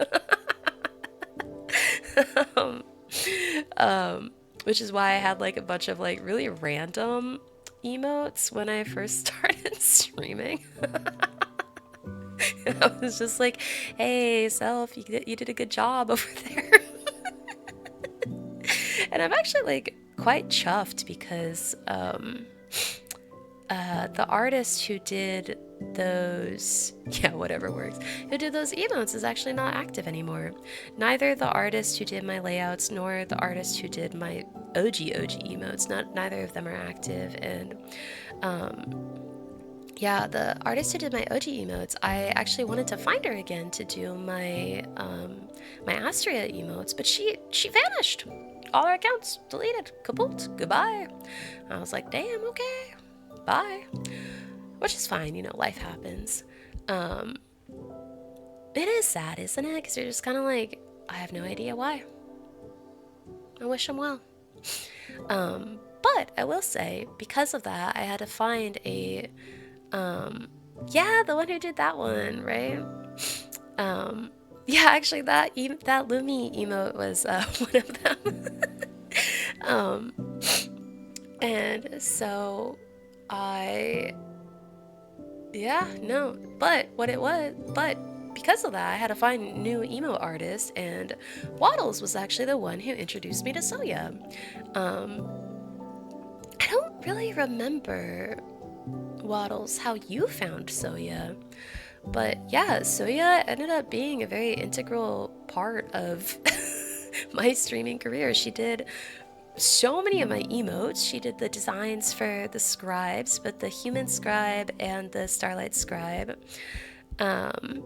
um, which is why I had like a bunch of like really random emotes when I first started streaming. And I was just like, hey, self, you did a good job over there. And I'm actually like quite chuffed because the artist who did those, yeah, whatever works, who did those emotes is actually not active anymore. Neither the artist who did my layouts nor the artist who did my OG emotes, neither of them are active. And yeah, the artist who did my OG emotes, I actually wanted to find her again to do my my Astria emotes, but she vanished. All her accounts deleted, kaput, goodbye. I was like, damn, okay, bye. Which is fine, you know, life happens. It is sad, isn't it? Because you're just kind of like, I have no idea why. I wish him well. But I will say, because of that, I had to find a, yeah, the one who did that one, right? Yeah, actually, that Lumi emote was one of them. And so yeah, no, but because of that, I had to find new emo artists, and Waddles was actually the one who introduced me to Soya. I don't really remember, Waddles, how you found Soya, but yeah, Soya ended up being a very integral part of my streaming career. She did so many of my emotes. She did the designs for the scribes, but the human scribe and the starlight scribe. And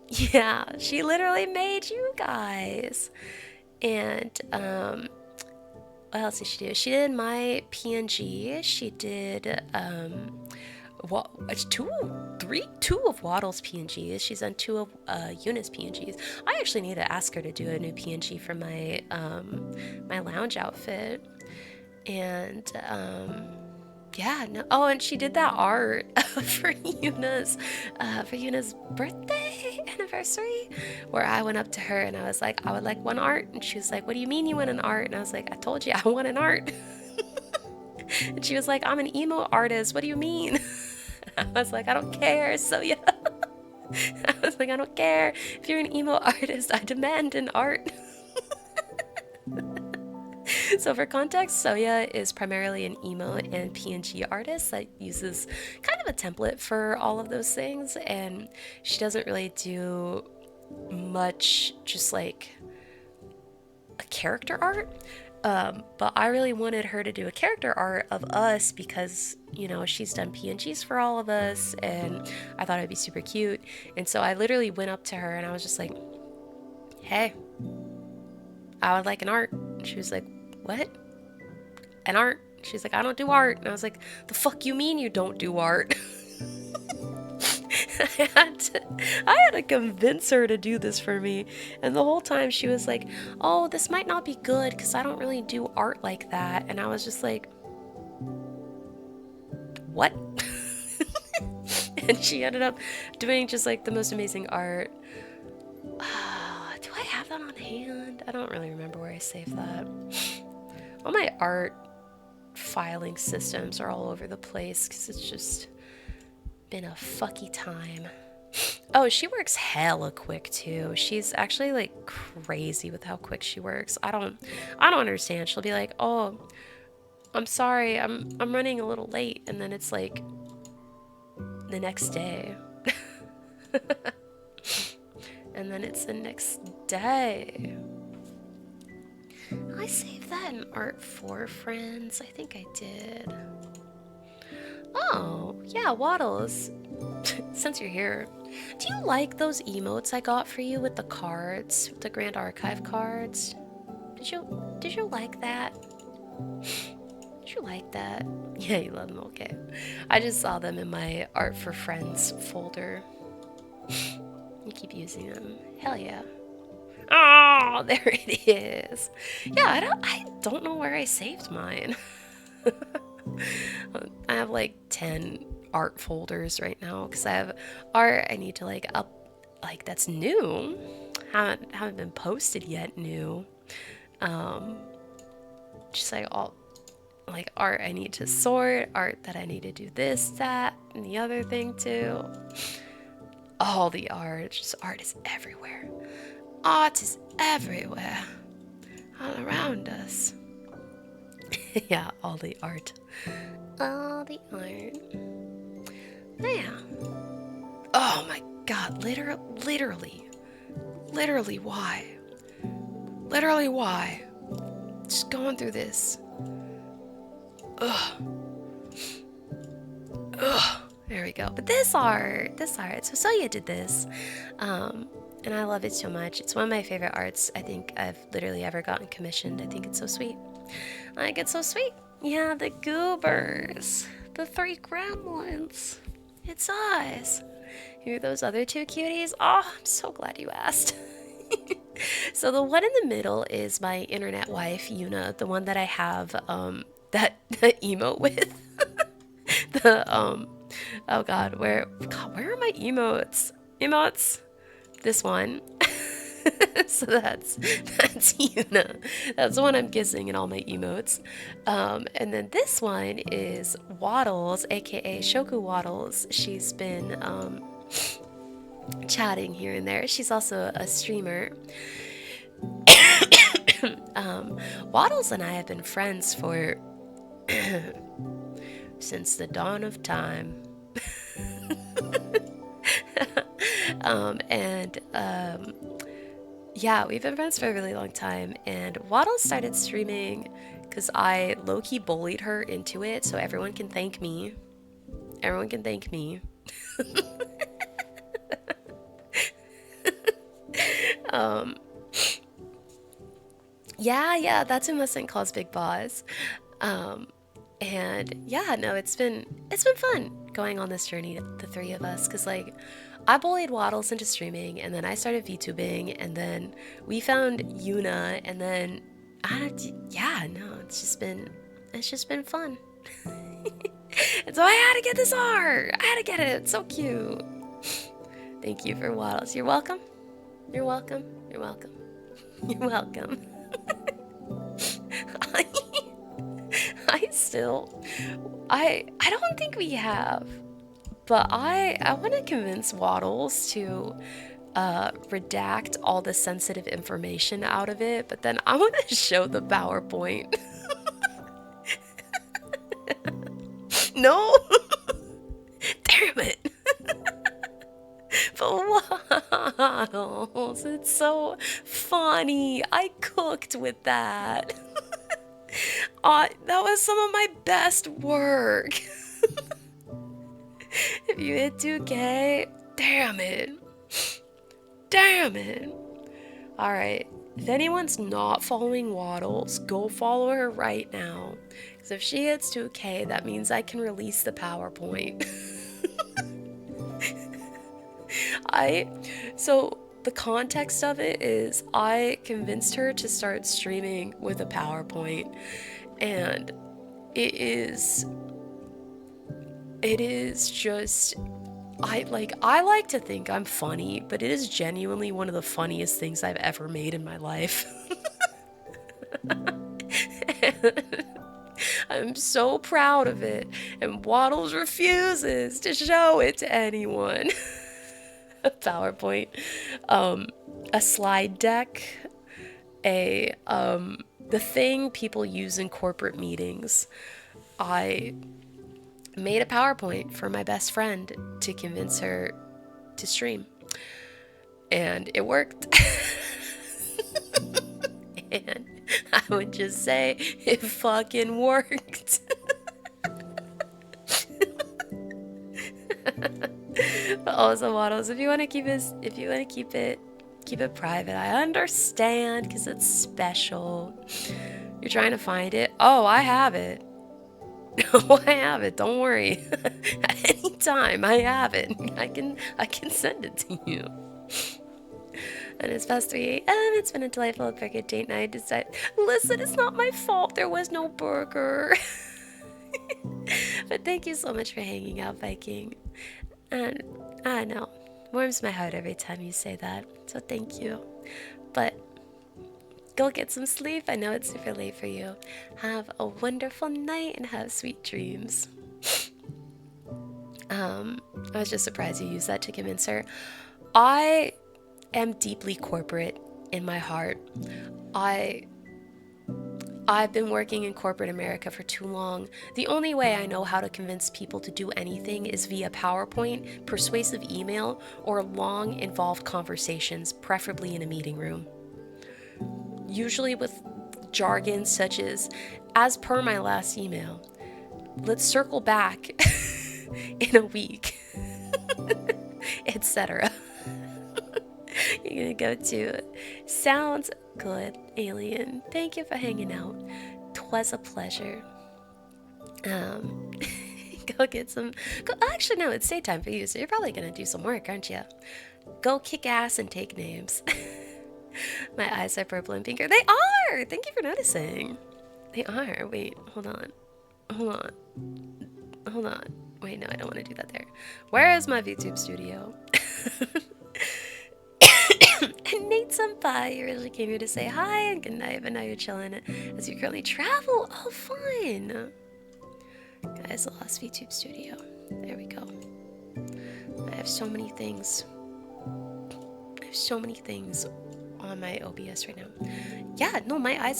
yeah, she literally made you guys. And what else did she do? She did my PNG. She did what, two of Waddle's PNGs. She's done two of Eunice PNGs. I actually need to ask her to do a new PNG for my my lounge outfit. And yeah, no. Oh, and she did that art for Yuna's birthday anniversary, where I went up to her and I was like, I would like one art, and she was like, what do you mean you want an art? And I was like, I told you I want an art. And she was like, I'm an emo artist. What do you mean? I was like, I don't care. So yeah. I was like, I don't care. If you're an emo artist, I demand an art. So for context, Soya is primarily an emo and PNG artist that uses kind of a template for all of those things, and she doesn't really do much just like a character art. But I really wanted her to do a character art of us because, you know, she's done PNGs for all of us, and I thought it'd be super cute. And so I literally went up to her and I was just like, hey, I would like an art. She was like, what? An art? She's like, I don't do art. And I was like, the fuck you mean you don't do art? I had to convince her to do this for me. And the whole time she was like, oh, this might not be good because I don't really do art like that. And I was just like, what? And she ended up doing just like the most amazing art. Do I have that on hand? I don't really remember where I saved that. All my art filing systems are all over the place because it's just been a fucky time. Oh, she works hella quick too. She's actually like crazy with how quick she works. I don't understand. She'll be like, "Oh, I'm sorry. I'm running a little late." And then it's like the next day. And then it's the next day. I saved that in Art for Friends. I think I did. Oh, yeah, Waddles. Since you're here, do you like those emotes I got for you with the cards, the Grand Archive cards? Did you like that? Did you like that? Yeah, you love them. Okay. I just saw them in my Art for Friends folder. You keep using them. Hell yeah. Oh, there it is. Yeah, I don't know where I saved mine. I have like 10 art folders right now because I have art I need to like that's new. Haven't been posted yet new. Just like all like art I need to sort, art that I need to do this, that, and the other thing too. All the art, just art is everywhere. Art is everywhere. All around us. Yeah, all the art. All the art. Yeah. Oh my god, literally, why? Literally, why? Just going through this. Ugh. There we go. But this art. So Soya did this. And I love it so much. It's one of my favorite arts I think I've literally ever gotten commissioned. I think it's so sweet. I think it's so sweet. Yeah, the goobers. The 3 gremlins. It's us. Who are those other 2 cuties? Oh, I'm so glad you asked. So the one in the middle is my internet wife, Yuna, the one that I have that emote with. Oh god, where are my emotes? Emotes? This one. So that's Yuna. That's the one I'm kissing in all my emotes. And then this one is Waddles, aka Shoku Waddles. She's been chatting here and there. She's also a streamer. Waddles and I have been friends for since the dawn of time. Yeah, we've been friends for a really long time, and Waddle started streaming because I low-key bullied her into it, so everyone can thank me. Everyone can thank me. Yeah, that's who Mustang calls Big Boss. And yeah, no, it's been fun going on this journey, the 3 of us, because like I bullied Waddles into streaming, and then I started VTubing, and then we found Yuna, and then it's just been fun. And so I had to get this art. I had to get it. It's so cute. Thank you for Waddles. You're welcome. You're welcome. You're welcome. You're welcome. I don't think we have, but I want to convince Waddles to redact all the sensitive information out of it, but then I want to show the PowerPoint. No! Damn it! But Waddles, it's so funny. I cooked with that. That was some of my best work. If you hit 2K, damn it. Damn it. Alright, if anyone's not following Waddles, go follow her right now. Because if she hits 2K, that means I can release the PowerPoint. So the context of it is I convinced her to start streaming with a PowerPoint, and it is just, I like to think I'm funny, but it is genuinely one of the funniest things I've ever made in my life. I'm so proud of it, and Waddles refuses to show it to anyone. A PowerPoint, a slide deck, the thing people use in corporate meetings. I made a PowerPoint for my best friend to convince her to stream, and it worked. And I would just say it fucking worked. But also, Waddles, if you want to keep it private, I understand, because it's special. You're trying to find it. Oh, I have it. Oh, I have it. Don't worry. At any time, I have it. I can send it to you. And it's past 3 a.m. It's been a delightful burger date night. Listen, it's not my fault there was no burger. But thank you so much for hanging out, Viking. And I know, warms my heart every time you say that. So thank you. But go get some sleep. I know it's super late for you. Have a wonderful night and have sweet dreams. I was just surprised you used that to convince her. I am deeply corporate in my heart. I've been working in corporate America for too long. The only way I know how to convince people to do anything is via PowerPoint, persuasive email, or long, involved conversations, preferably in a meeting room. Usually with jargon such as per my last email, let's circle back in a week, etc. You're gonna go to Sounds Good Alien. Thank you for hanging out. 'Twas a pleasure. Go get some. Actually, no, it's daytime for you, so you're probably gonna do some work, aren't you? Go kick ass and take names. My eyes are purple and pinker. They are! Thank you for noticing. They are. Wait, hold on. Wait, no, I don't want to do that there. Where is my VTube studio? And Nate Senpai, you really came here to say hi and good night, but now you're chilling as you currently travel. Oh, fun! Guys, the lost VTube studio. There we go. I have so many things. On my OBS right now. Yeah, no, I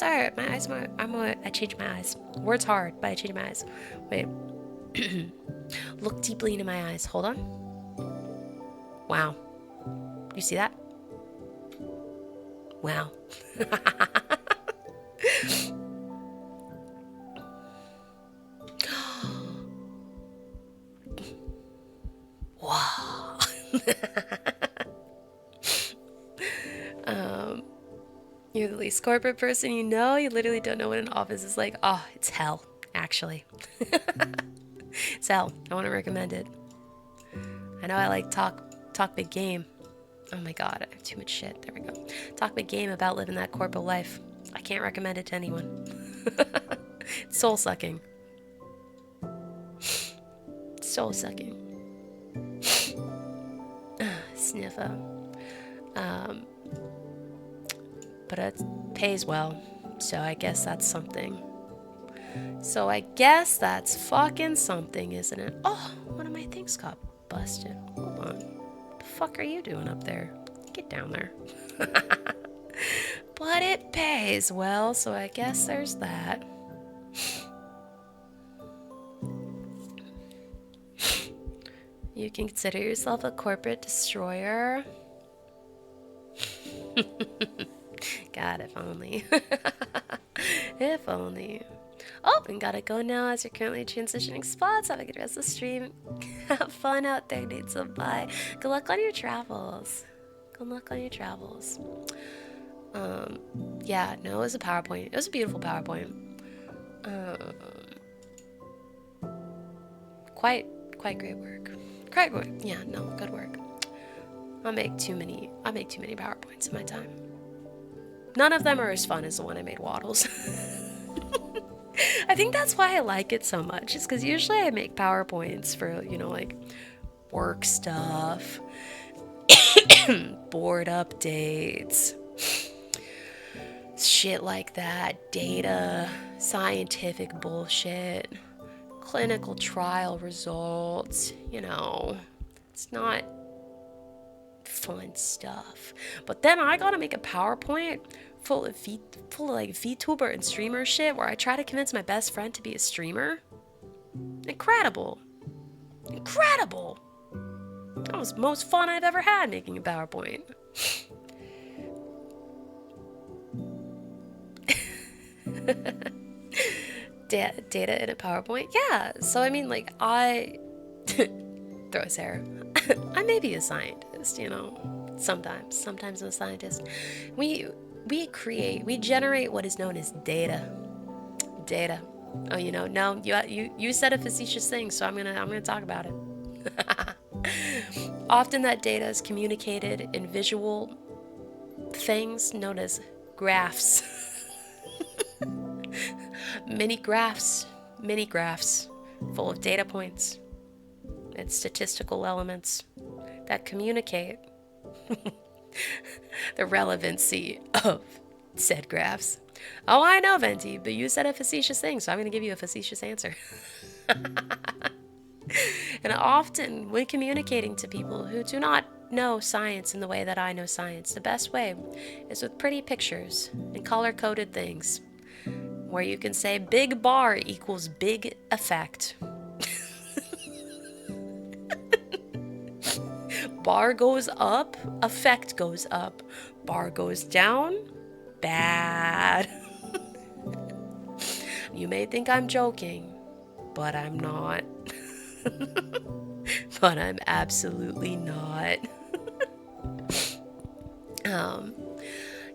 changed my eyes. Words hard, but I changed my eyes. Wait. Look deeply into my eyes. Hold on. Wow. You see that? Wow. Wow. You're the least corporate person you know. You literally don't know what an office is like. Oh, it's hell, actually. It's hell. I want to recommend it. I know I like talk big game. Oh my god, I have too much shit. There we go. Talk big game about living that corporate life. I can't recommend it to anyone. It's soul sucking. Soul sucking. Sniffer. But it pays well, so I guess that's something. So I guess that's fucking something, isn't it? Oh, one of my things got busted. Hold on. What the fuck are you doing up there? Get down there. But it pays well, so I guess there's that. You can consider yourself a corporate destroyer. God, if only. If only. Oh, and gotta go now as you're currently transitioning spots. Have a good rest of the stream. Have fun out there, need some bye. Good luck on your travels. Good luck on your travels. Yeah, no, it was a PowerPoint. It was a beautiful PowerPoint. Quite great work. Great work. Yeah, no, good work. I make too many PowerPoints in my time. None of them are as fun as the one I made Waddles. I think that's why I like it so much. Is because usually I make PowerPoints for, like work stuff, board updates, shit like that, data, scientific bullshit, clinical trial results, it's not fun stuff. But then I gotta make a PowerPoint full of like vtuber and streamer shit where I try to convince my best friend to be a streamer. Incredible. That was the most fun I've ever had making a PowerPoint. Data in a PowerPoint? Yeah. So I mean, like, throw a Sarah. I may be a scientist, Sometimes I'm a scientist. We generate what is known as data. Oh, no, you said a facetious thing, so I'm gonna talk about it. Often that data is communicated in visual things known as graphs. Mini graphs full of data points and statistical elements that communicate the relevancy of said graphs. Oh, I know, Venti, but you said a facetious thing, so I'm going to give you a facetious answer. And often, when communicating to people who do not know science in the way that I know science, the best way is with pretty pictures and color-coded things, where you can say big bar equals big effect. Bar goes up, effect goes up. Bar goes down, bad. You may think I'm joking, but I'm not. But I'm absolutely not.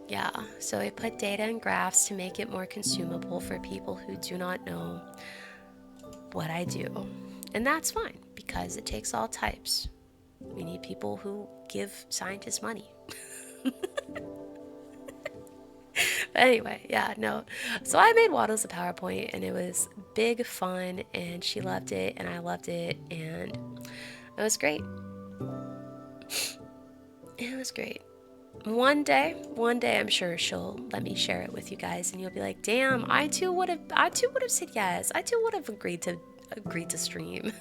Yeah, so I put data and graphs to make it more consumable for people who do not know what I do. And that's fine, because it takes all types. We need people who give scientists money. Anyway, yeah, no. So I made Waddles a PowerPoint, and it was big fun, and she loved it, and I loved it, and it was great. It was great. One day, I'm sure she'll let me share it with you guys, and you'll be like, "Damn, I too would have said yes. I too would have agreed to stream."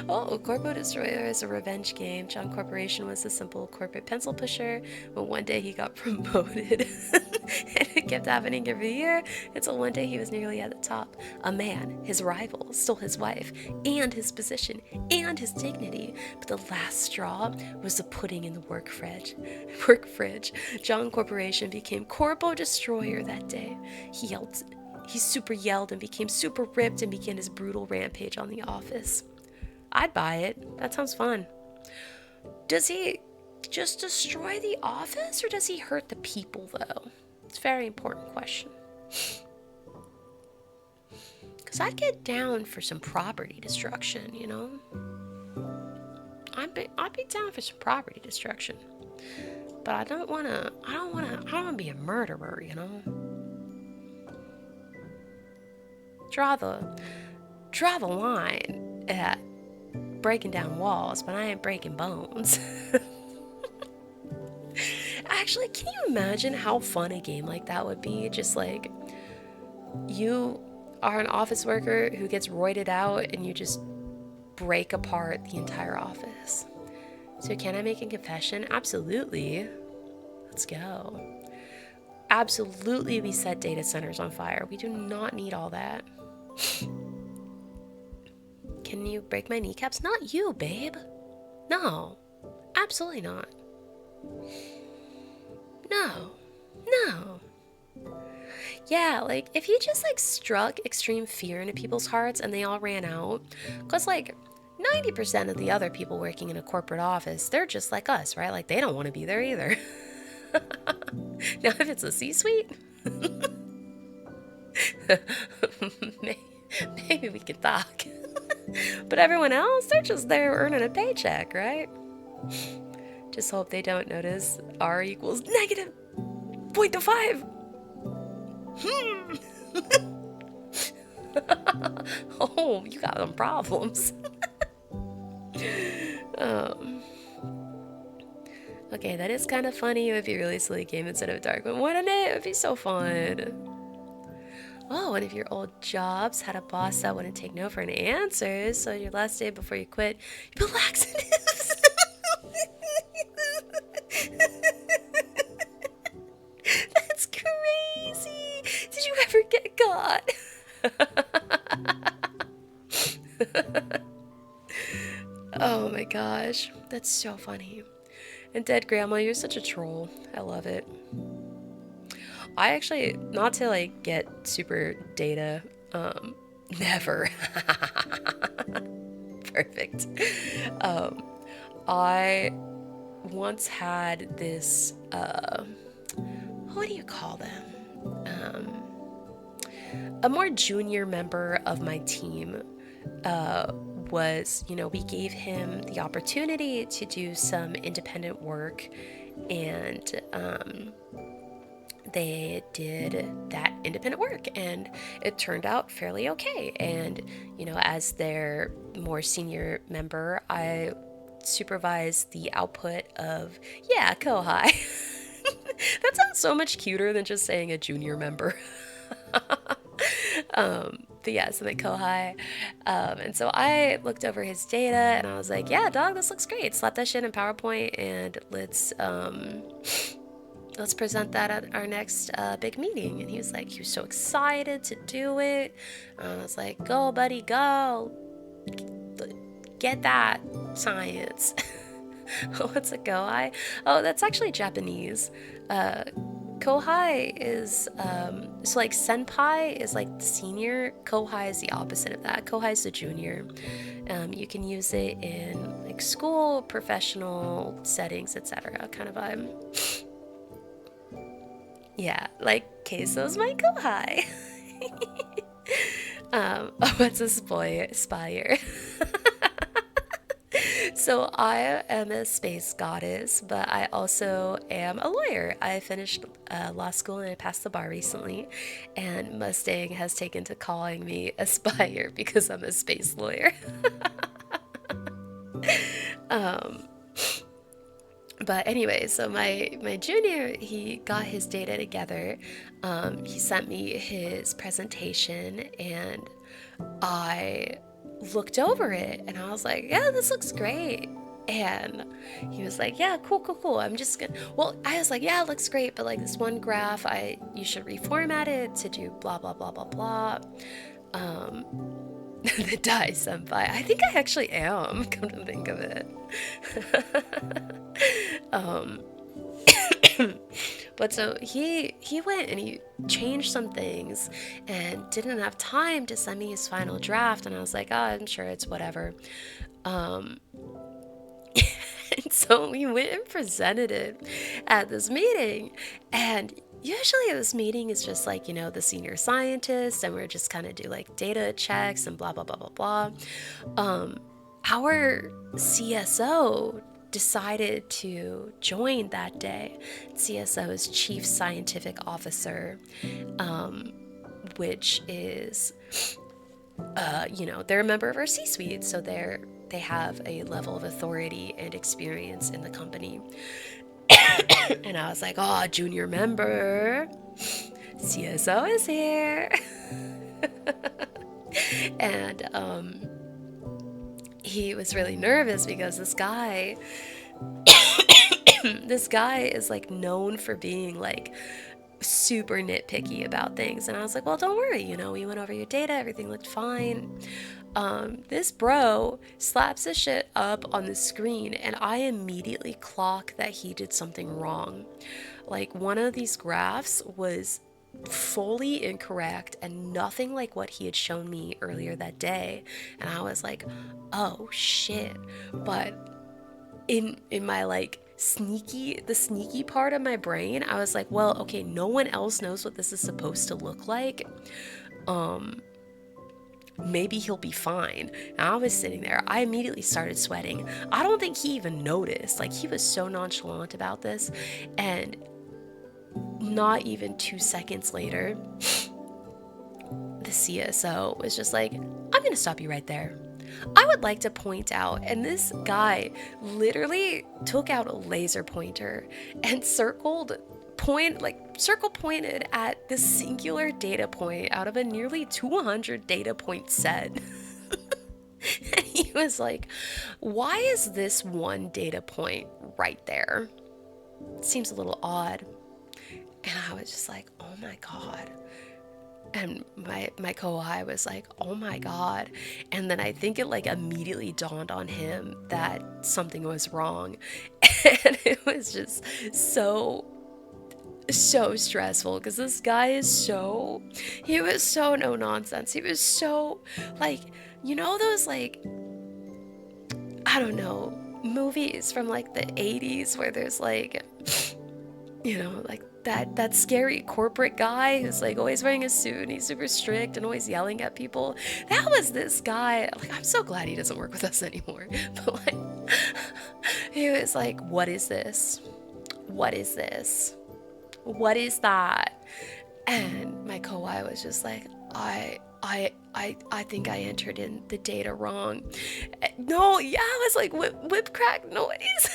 Oh, Corpo Destroyer is a revenge game. John Corporation was a simple corporate pencil pusher, but one day he got promoted. And it kept happening every year until one day he was nearly at the top. A man, his rival, stole his wife and his position and his dignity. But the last straw was the pudding in the work fridge. John Corporation became Corpo Destroyer that day. He super yelled and became super ripped and began his brutal rampage on the office. I'd buy it. That sounds fun. Does he just destroy the office, or does he hurt the people, though? It's a very important question. Because I'd get down for some property destruction, I'd be down for some property destruction. But I don't want to be a murderer, Draw the line at breaking down walls, but I ain't breaking bones. Actually, can you imagine how fun a game like that would be? Just like, you are an office worker who gets roided out and you just break apart the entire office. So can I make a confession? Absolutely. Let's go. Absolutely, we set data centers on fire. We do not need all that. Can you break my kneecaps? Not you, babe. No. Absolutely not. No. No. Yeah, like, if you just, like, struck extreme fear into people's hearts and they all ran out, because, like, 90% of the other people working in a corporate office, they're just like us, right? Like, they don't want to be there either. Now, if it's a C-suite, maybe we can talk. But everyone else, they're just there earning a paycheck, right? Just hope they don't notice R equals negative 0.5. Oh, you got some problems. Okay, that is kind of funny. It would be a really silly game instead of dark, but wouldn't it? It would be so fun. Oh, one of your old jobs had a boss that wouldn't take no for an answer, so your last day before you quit, you put laxatives. That's crazy. Did you ever get caught? Oh my gosh, that's so funny. And dead grandma, you're such a troll. I love it. I actually, not to like get super data, never. Perfect. I once had this, what do you call them? A more junior member of my team was, we gave him the opportunity to do some independent work, and they did that independent work, and it turned out fairly okay. And, as their more senior member, I supervised the output of, Kohai. That sounds so much cuter than just saying a junior member. But yeah, so the Kohai. And so I looked over his data and I was like, yeah, dog, this looks great. Slap that shit in PowerPoint and let's present that at our next big meeting. And he was so excited to do it. I was like, go, buddy, go. Get that science. What's a Kohai? Oh, that's actually Japanese. Kohai is, so like senpai is like the senior, Kohai is the opposite of that. Kohai is the junior. You can use it in like school, professional settings, etc. kind of vibe. Yeah, like Queso's my Kohai. What's a spire? So I am a space goddess, but I also am a lawyer. I finished law school and I passed the bar recently, and Mustang has taken to calling me a spire because I'm a space lawyer. But anyway, so my junior, he got his data together. He sent me his presentation, and I looked over it and I was like, yeah, this looks great. And he was like, yeah, cool. I'm just gonna, well, I was like, yeah, it looks great, but like this one graph, you should reformat it to do blah, blah, blah, blah, blah. The Dai Senpai. I think I actually am, come to think of it. But so he went and he changed some things and didn't have time to send me his final draft, and I was like, oh, I'm sure it's whatever. And so we went and presented it at this meeting, and usually this meeting is just like, the senior scientist, and we're just kind of do like data checks and blah blah blah blah blah. Our CSO decided to join that day. CSO is Chief Scientific Officer, which is, they're a member of our C-suite, so they have a level of authority and experience in the company. And I was like, oh, junior member, CSO is here. And he was really nervous because this guy, This guy is like known for being like super nitpicky about things. And I was like, well, don't worry, we went over your data, everything looked fine. This bro slaps his shit up on the screen, and I immediately clock that he did something wrong. Like, one of these graphs was fully incorrect and nothing like what he had shown me earlier that day. And I was like, oh shit. But in my like sneaky part of my brain, I was like, well, okay, no one else knows what this is supposed to look like. Maybe he'll be fine. And I was sitting there, I immediately started sweating. I don't think he even noticed. Like, he was so nonchalant about this. And not even 2 seconds later, the CSO was just like, I'm gonna stop you right there. I would like to point out, and this guy literally took out a laser pointer and circle pointed at this singular data point out of a nearly 200 data point set. And he was like, why is this one data point right there? It seems a little odd. And I was just like, oh my God. And my co-I was like, oh my God. And then I think it like immediately dawned on him that something was wrong. And it was just so stressful because this guy he was so no nonsense. He was so like, those like, I don't know, movies from like the 80s where there's like, like that scary corporate guy who's like always wearing a suit and he's super strict and always yelling at people. That was this guy. Like, I'm so glad he doesn't work with us anymore. But like, he was like, what is this? What is this? What is that? And my co-I was just like, I think I entered in the data wrong. No, yeah, I was like, whip crack noise.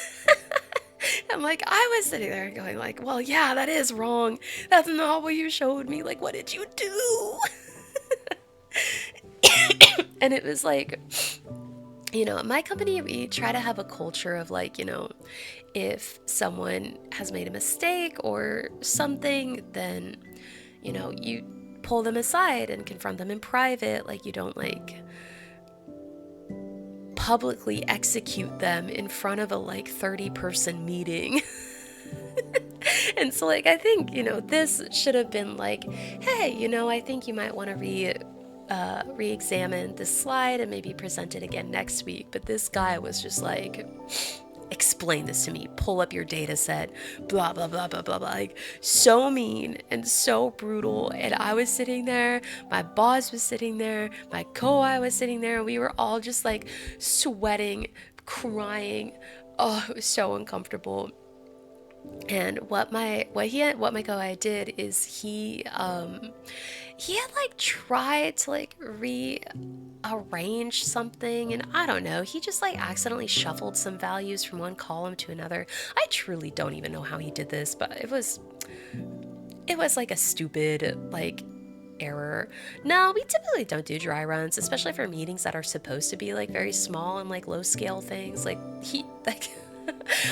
And like, I was sitting there going like, well, yeah, that is wrong. That's not what you showed me. Like, what did you do? And it was like, at my company, we try to have a culture of like, if someone has made a mistake or something, then, you pull them aside and confront them in private. Like, you don't like publicly execute them in front of a like 30-person meeting. And so like, I think, this should have been like, hey, I think you might want to re-examine this slide and maybe present it again next week. But this guy was just like, explain this to me, pull up your data set, blah blah blah blah blah blah, like so mean and so brutal. And I was sitting there, my boss was sitting there, my co-I was sitting there, and we were all just like sweating, crying. Oh, it was so uncomfortable. And what my co-I did is he had like tried to like rearrange something, and I don't know, he just like accidentally shuffled some values from one column to another. I truly don't even know how he did this, but it was like a stupid like error. No, we typically don't do dry runs, especially for meetings that are supposed to be like very small and like low scale things. Like he like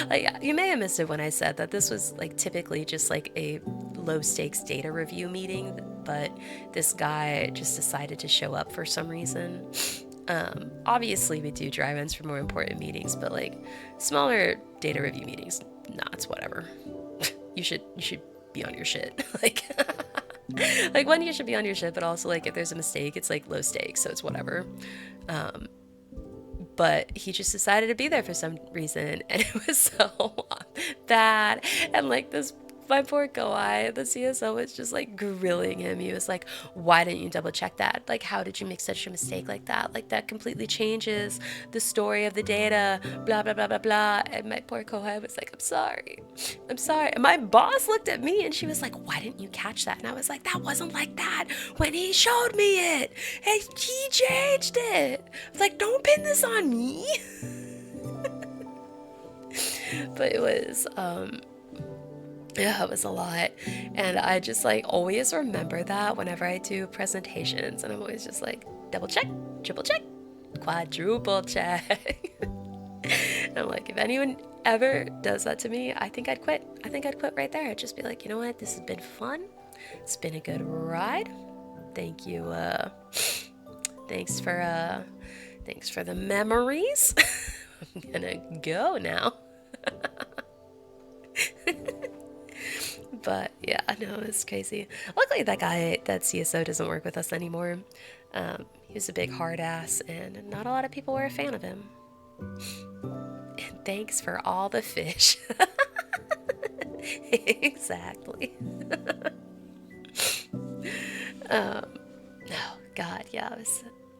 like, you may have missed it when I said that this was like typically just like a low stakes data review meeting, but this guy just decided to show up for some reason. Obviously we do dry runs for more important meetings, but like smaller data review meetings, nah, it's whatever. you should be on your shit. Like like, one, you should be on your shit, but also like if there's a mistake, it's like low stakes, so it's whatever. But he just decided to be there for some reason, and it was so bad. And like this, my poor co-I, the CSO was just like grilling him. He was like, why didn't you double check that? Like, how did you make such a mistake like that? Like, that completely changes the story of the data, blah blah blah blah blah. And my poor co-I was like, I'm sorry. And my boss looked at me and she was like, why didn't you catch that? And I was like, that wasn't like that when he showed me it, and he changed it. I was like, don't pin this on me. But it was yeah, it was a lot. And I just like always remember that whenever I do presentations, and I'm always just like, double check, triple check, quadruple check. And I'm like, if anyone ever does that to me, I think I'd quit. I think I'd quit right there. I'd just be like, you know what? This has been fun. It's been a good ride. Thank you. Thanks for the memories. I'm gonna go now. But yeah, no, it's crazy. Luckily, that guy, that CSO, doesn't work with us anymore. He was a big hard ass, and not a lot of people were a fan of him. And thanks for all the fish. Exactly. Oh God, yeah,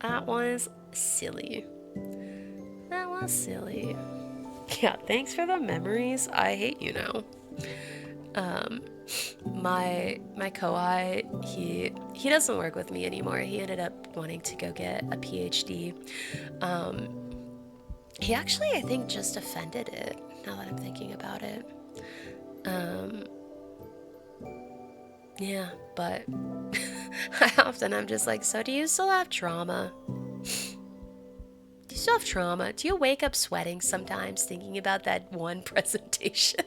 that was silly. That was silly. Yeah, thanks for the memories. I hate you now. My co-I, he doesn't work with me anymore. He ended up wanting to go get a PhD. He actually, I think, just offended it, now that I'm thinking about it. Yeah, but I'm just like, so do you still have trauma? Do you still have trauma? Do you wake up sweating sometimes thinking about that one presentation?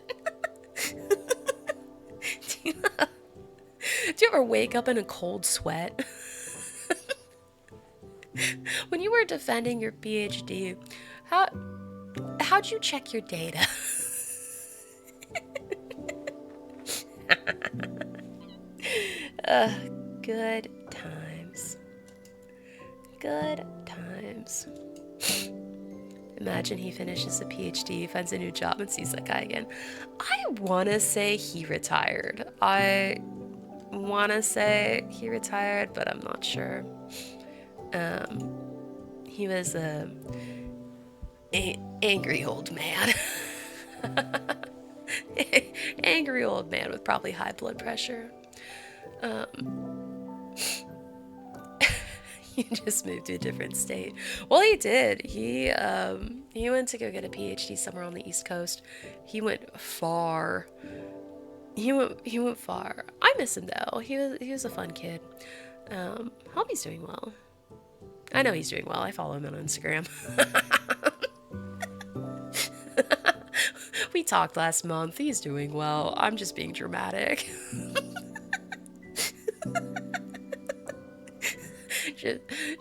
Do you ever wake up in a cold sweat? When you were defending your PhD, how'd you check your data? Good times. Good times. Imagine he finishes a PhD, finds a new job, and sees that guy again. I want to say he retired. I want to say he retired, but I'm not sure. He was a angry old man. Angry old man with probably high blood pressure. He just moved to a different state. Well, he did. He went to go get a PhD somewhere on the East Coast. He went far. He went far. I miss him though. He was a fun kid. Hope he's doing well. I know he's doing well. I follow him on Instagram. We talked last month. He's doing well. I'm just being dramatic.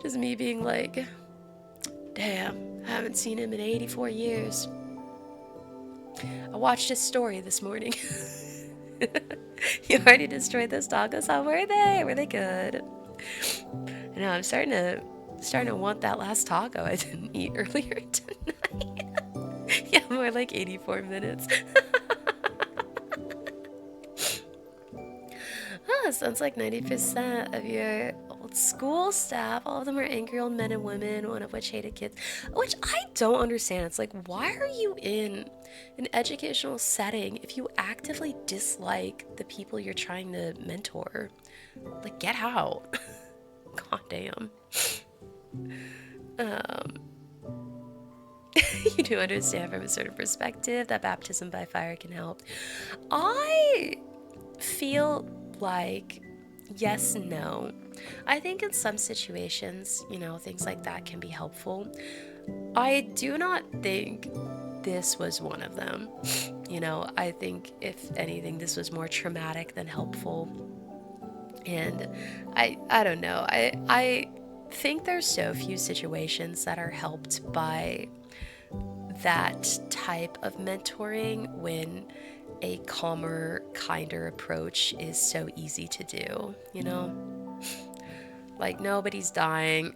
just me being like, damn, I haven't seen him in 84 years. I watched his story this morning. You already destroyed those tacos. How were they? Were they good? I know, I'm starting to want that last taco I didn't eat earlier tonight. Yeah, more like 84 minutes. Oh, sounds like 90% of your old school staff, all of them are angry old men and women, one of which hated kids. Which I don't understand. It's like, why are you in an educational setting if you actively dislike the people you're trying to mentor? Like, get out. God damn. You do understand from a certain perspective that baptism by fire can help. I feel like yes, no. I think in some situations, things like that can be helpful. I do not think this was one of them. I think if anything, this was more traumatic than helpful. And I don't know. I think there's so few situations that are helped by that type of mentoring when a calmer, kinder approach is so easy to do, Like, nobody's dying.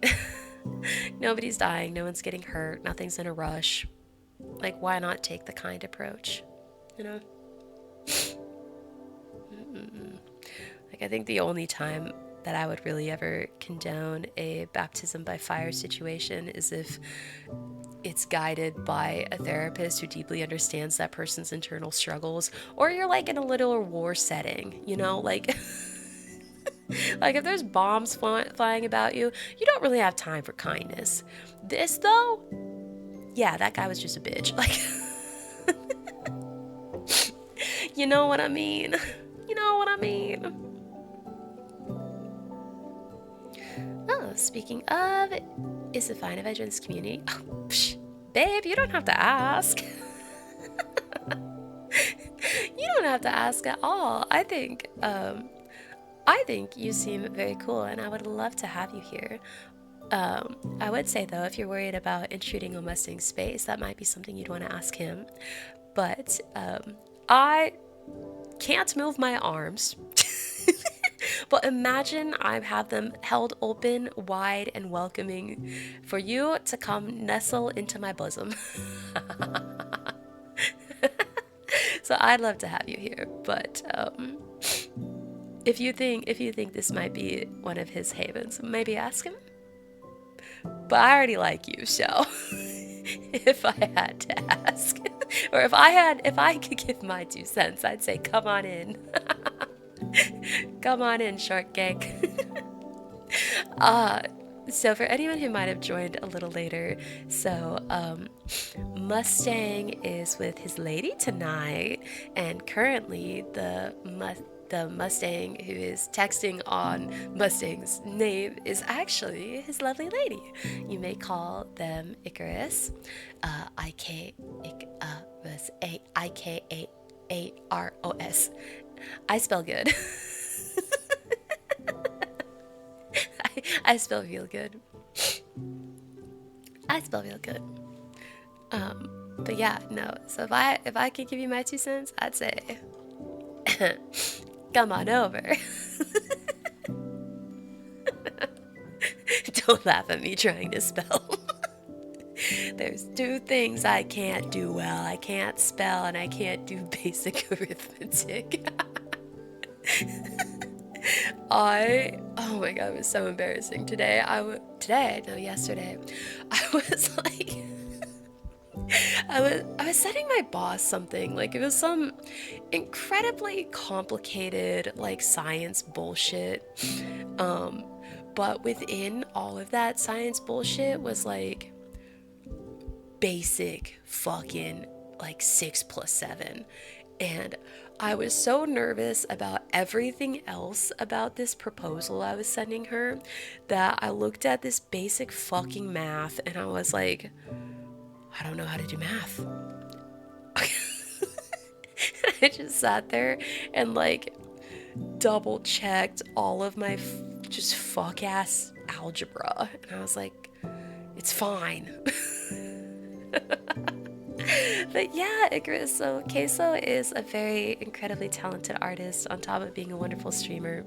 Nobody's dying. No one's getting hurt. Nothing's in a rush. Like, why not take the kind approach, Like, I think the only time that I would really ever condone a baptism by fire situation is if it's guided by a therapist who deeply understands that person's internal struggles, or you're like in a little war setting, like like if there's bombs flying about you, you don't really have time for kindness. This though, yeah, that guy was just a bitch. Like, you know what I mean? You know what I mean? Oh, speaking of, is it fine if I join this community? Oh, psh, babe, you don't have to ask. don't have to ask at all. I think you seem very cool, and I would love to have you here. I would say though, if you're worried about intruding on Mustang's space, that might be something you'd want to ask him. But I can't move my arms. But imagine I have them held open, wide, and welcoming for you to come nestle into my bosom. So I'd love to have you here, but if you think this might be one of his havens, maybe ask him. But I already like you, so if I had to ask, or if I could give my 2 cents, I'd say come on in. Come on in, short cake. So for anyone who might have joined a little later, so Mustang is with his lady tonight, and currently the Mustang who is texting on Mustang's name is actually his lovely lady. You may call them Icarus, Icarus, Ikaros. I spell good. I spell real good. I spell real good. But yeah, no. So if I could give you my 2 cents, I'd say, come on over. Don't laugh at me trying to spell. There's 2 things I can't do well. I can't spell and I can't do basic arithmetic. Oh my god, it was so embarrassing today. Yesterday, I was like, I was sending my boss something, like it was some incredibly complicated like science bullshit. But within all of that science bullshit was like basic fucking like 6 plus 7. And I was so nervous about everything else about this proposal I was sending her that I looked at this basic fucking math and I was like, I don't know how to do math. I just sat there and like double checked all of my just fuck ass algebra. And I was like, it's fine. But yeah, Icarus, so Queso is a very incredibly talented artist on top of being a wonderful streamer.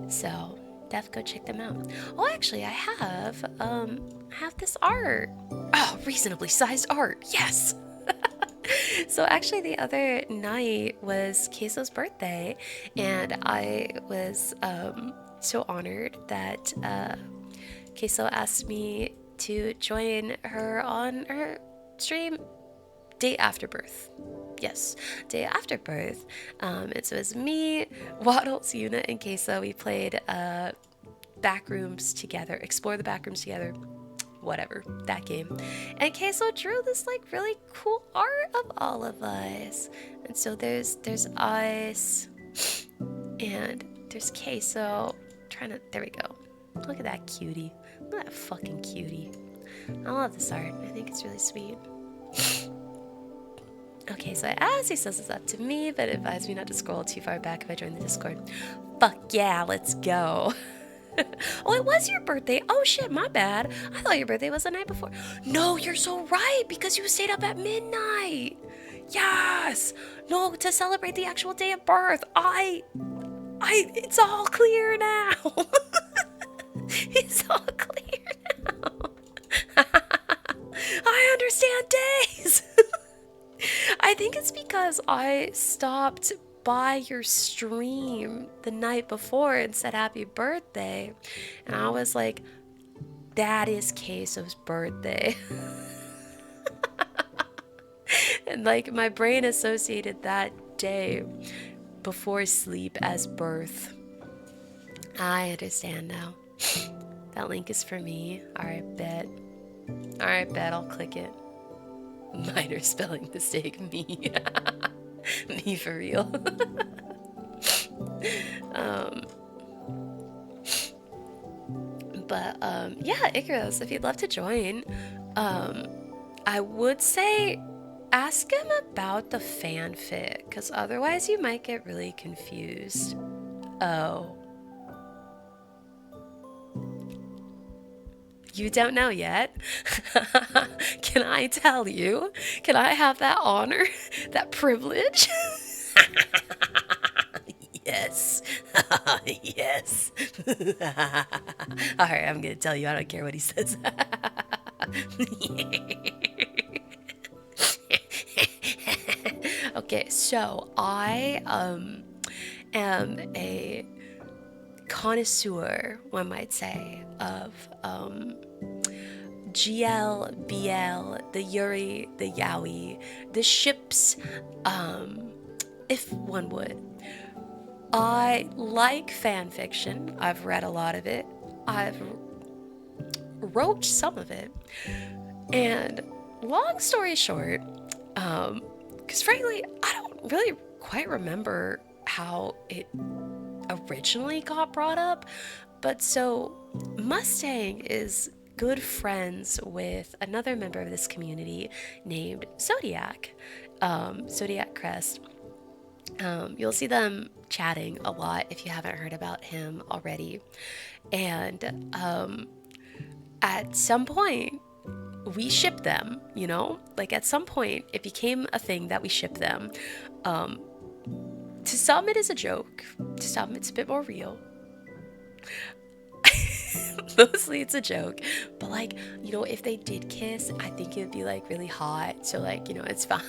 So def go check them out. Oh, actually, I have this art. Oh, reasonably sized art. Yes. So actually the other night was Queso's birthday, and I was so honored that Queso asked me to join her on her stream day after birth. Yes, day after birth. And so it was me, Waddles, Yuna, and Queso. We played Backrooms together, Explore the Backrooms together, whatever, that game. And Queso drew this like really cool art of all of us. And so there's us, and there's Queso. There we go. Look at that cutie. Look at that fucking cutie. I love this art. I think it's really sweet. Okay, so he says it's up to me, but advised me not to scroll too far back if I join the Discord. Fuck yeah, let's go. Oh, it was your birthday. Oh shit, my bad. I thought your birthday was the night before. No, you're so right, because you stayed up at midnight. Yes. No, to celebrate the actual day of birth. It's all clear now. It's all clear now. I understand days. I think it's because I stopped by your stream the night before and said happy birthday, and I was like, that is Queso's birthday. And like my brain associated that day before sleep as birth. I understand now. That link is for me. Alright, bet. Alright, bet. I'll click it. Minor spelling mistake. Me. Me for real. Yeah, Icarus, if you'd love to join, I would say ask him about the fanfic, because otherwise you might get really confused. Oh. You don't know yet? Can I tell you? Can I have that honor? That privilege? Yes. Yes. Alright, I'm gonna tell you. I don't care what he says. Okay, so I am a connoisseur, one might say, of GL, BL, the Yuri, the Yaoi, the ships, if one would. I like fan fiction. I've read a lot of it. I've wrote some of it. And long story short, because frankly, I don't really quite remember how it originally got brought up. But so Mustang is good friends with another member of this community named Zodiac, Zodiac Crest. You'll see them chatting a lot if you haven't heard about him already. And at some point, we ship them, you know? Like at some point, it became a thing that we ship them. To some, it is a joke. To some, it's a bit more real. Mostly it's a joke. But like, you know, if they did kiss, I think it would be like really hot. So like, you know, it's fine.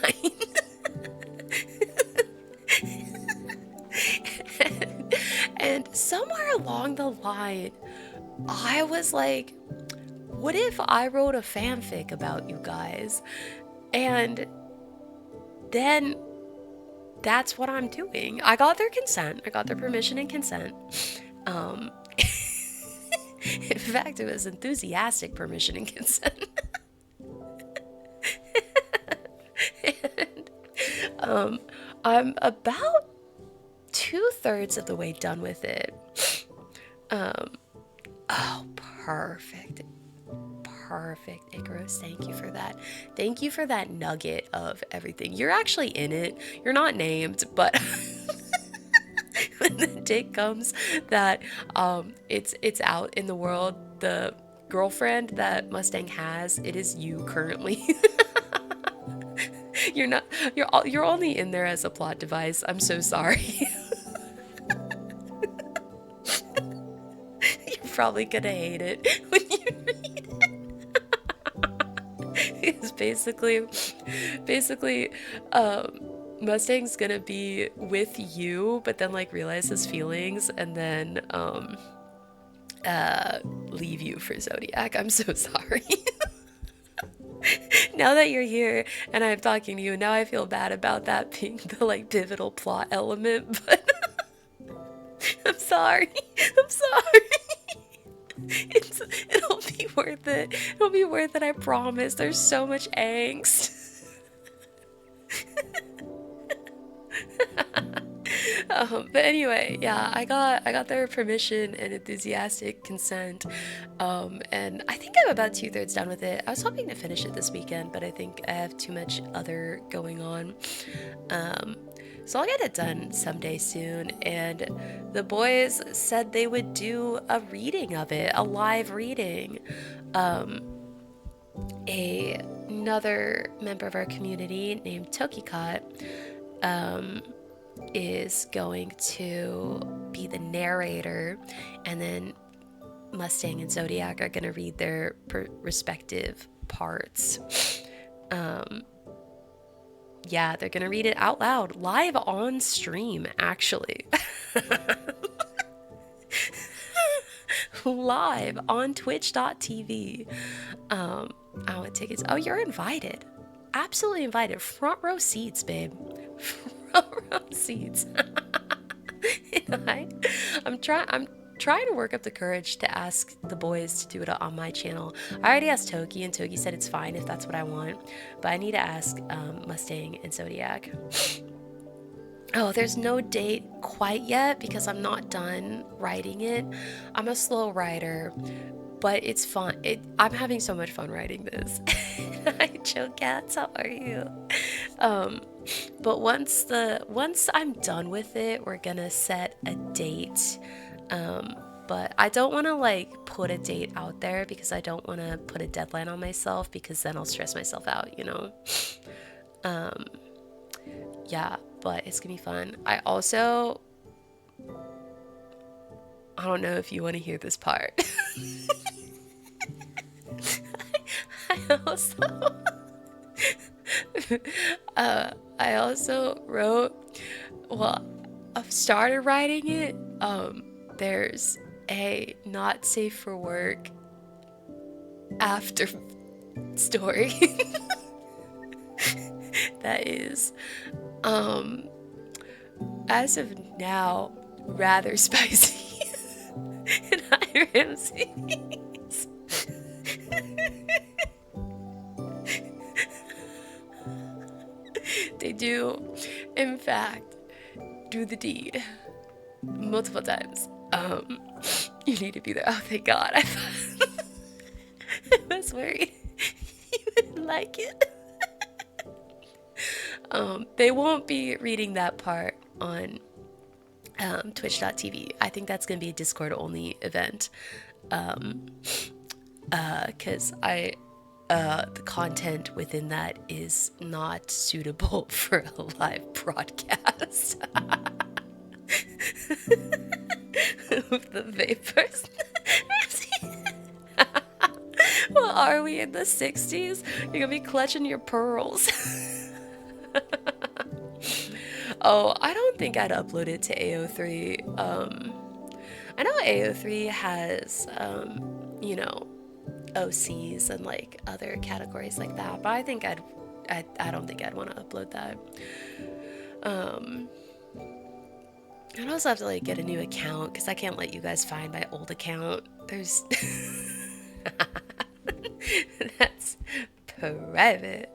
And somewhere along the line, I was like, what if I wrote a fanfic about you guys? And then that's what I'm doing. I got their consent. I got their permission and consent. In fact, it was enthusiastic permission and consent. And I'm about 2/3 of the way done with it. Oh, perfect. Perfect, Icarus. Thank you for that. Thank you for that nugget of everything. You're actually in it. You're not named, but when the day comes that it's out in the world, the girlfriend that Mustang has, it is you currently. You're not. You're only in there as a plot device. I'm so sorry. You're probably gonna hate it when you read it. It's basically, Mustang's gonna be with you, but then like realize his feelings and then leave you for Zodiac. I'm so sorry. Now that you're here and I'm talking to you, now I feel bad about that being the like pivotal plot element, but I'm sorry. I'm sorry. It'll be worth it. It'll be worth it, I promise. There's so much angst. But anyway, yeah, I got their permission and enthusiastic consent, and I think I'm about 2/3 done with it. I was hoping to finish it this weekend, but I think I have too much other going on. So I'll get it done someday soon. And the boys said they would do a reading of it, a live reading. Another member of our community named Tokikot is going to be the narrator, and then Mustang and Zodiac are going to read their respective parts. Yeah, they're going to read it out loud, live on stream, actually. Live on twitch.tv. I want tickets. Oh, you're invited. Absolutely invited. Front row seats, babe. Front row seats. I'm trying to work up the courage to ask the boys to do it on my channel. I already asked Toki, and Toki said it's fine if that's what I want. But I need to ask Mustang and Zodiac. Oh, there's no date quite yet because I'm not done writing it. I'm a slow writer, but it's fun. I'm having so much fun writing this. Hi, Joe Cats. How are you? Um, but once I'm done with it, we're gonna set a date. Um, but I don't want to like put a date out there because I don't want to put a deadline on myself because then I'll stress myself out, you know? Um, yeah, but it's gonna be fun. I don't know if you want to hear this part. I also I also wrote, well, I've started writing it. There's a not safe for work after story that is, um, as of now, rather spicy and high Ramses. They do, in fact, do the deed multiple times. You need to be there. Oh, thank God. I was worried you wouldn't like it. They won't be reading that part on twitch.tv. I think that's going to be a Discord only event. Because the content within that is not suitable for a live broadcast of the vapors. Well, are we in the 60s? You're gonna be clutching your pearls. Oh, I don't think I'd upload it to AO3. I know AO3 has, you know, OCs and like other categories like that, but I don't think I'd want to upload that. I'd also have to like get a new account because I can't let you guys find my old account. There's that's private.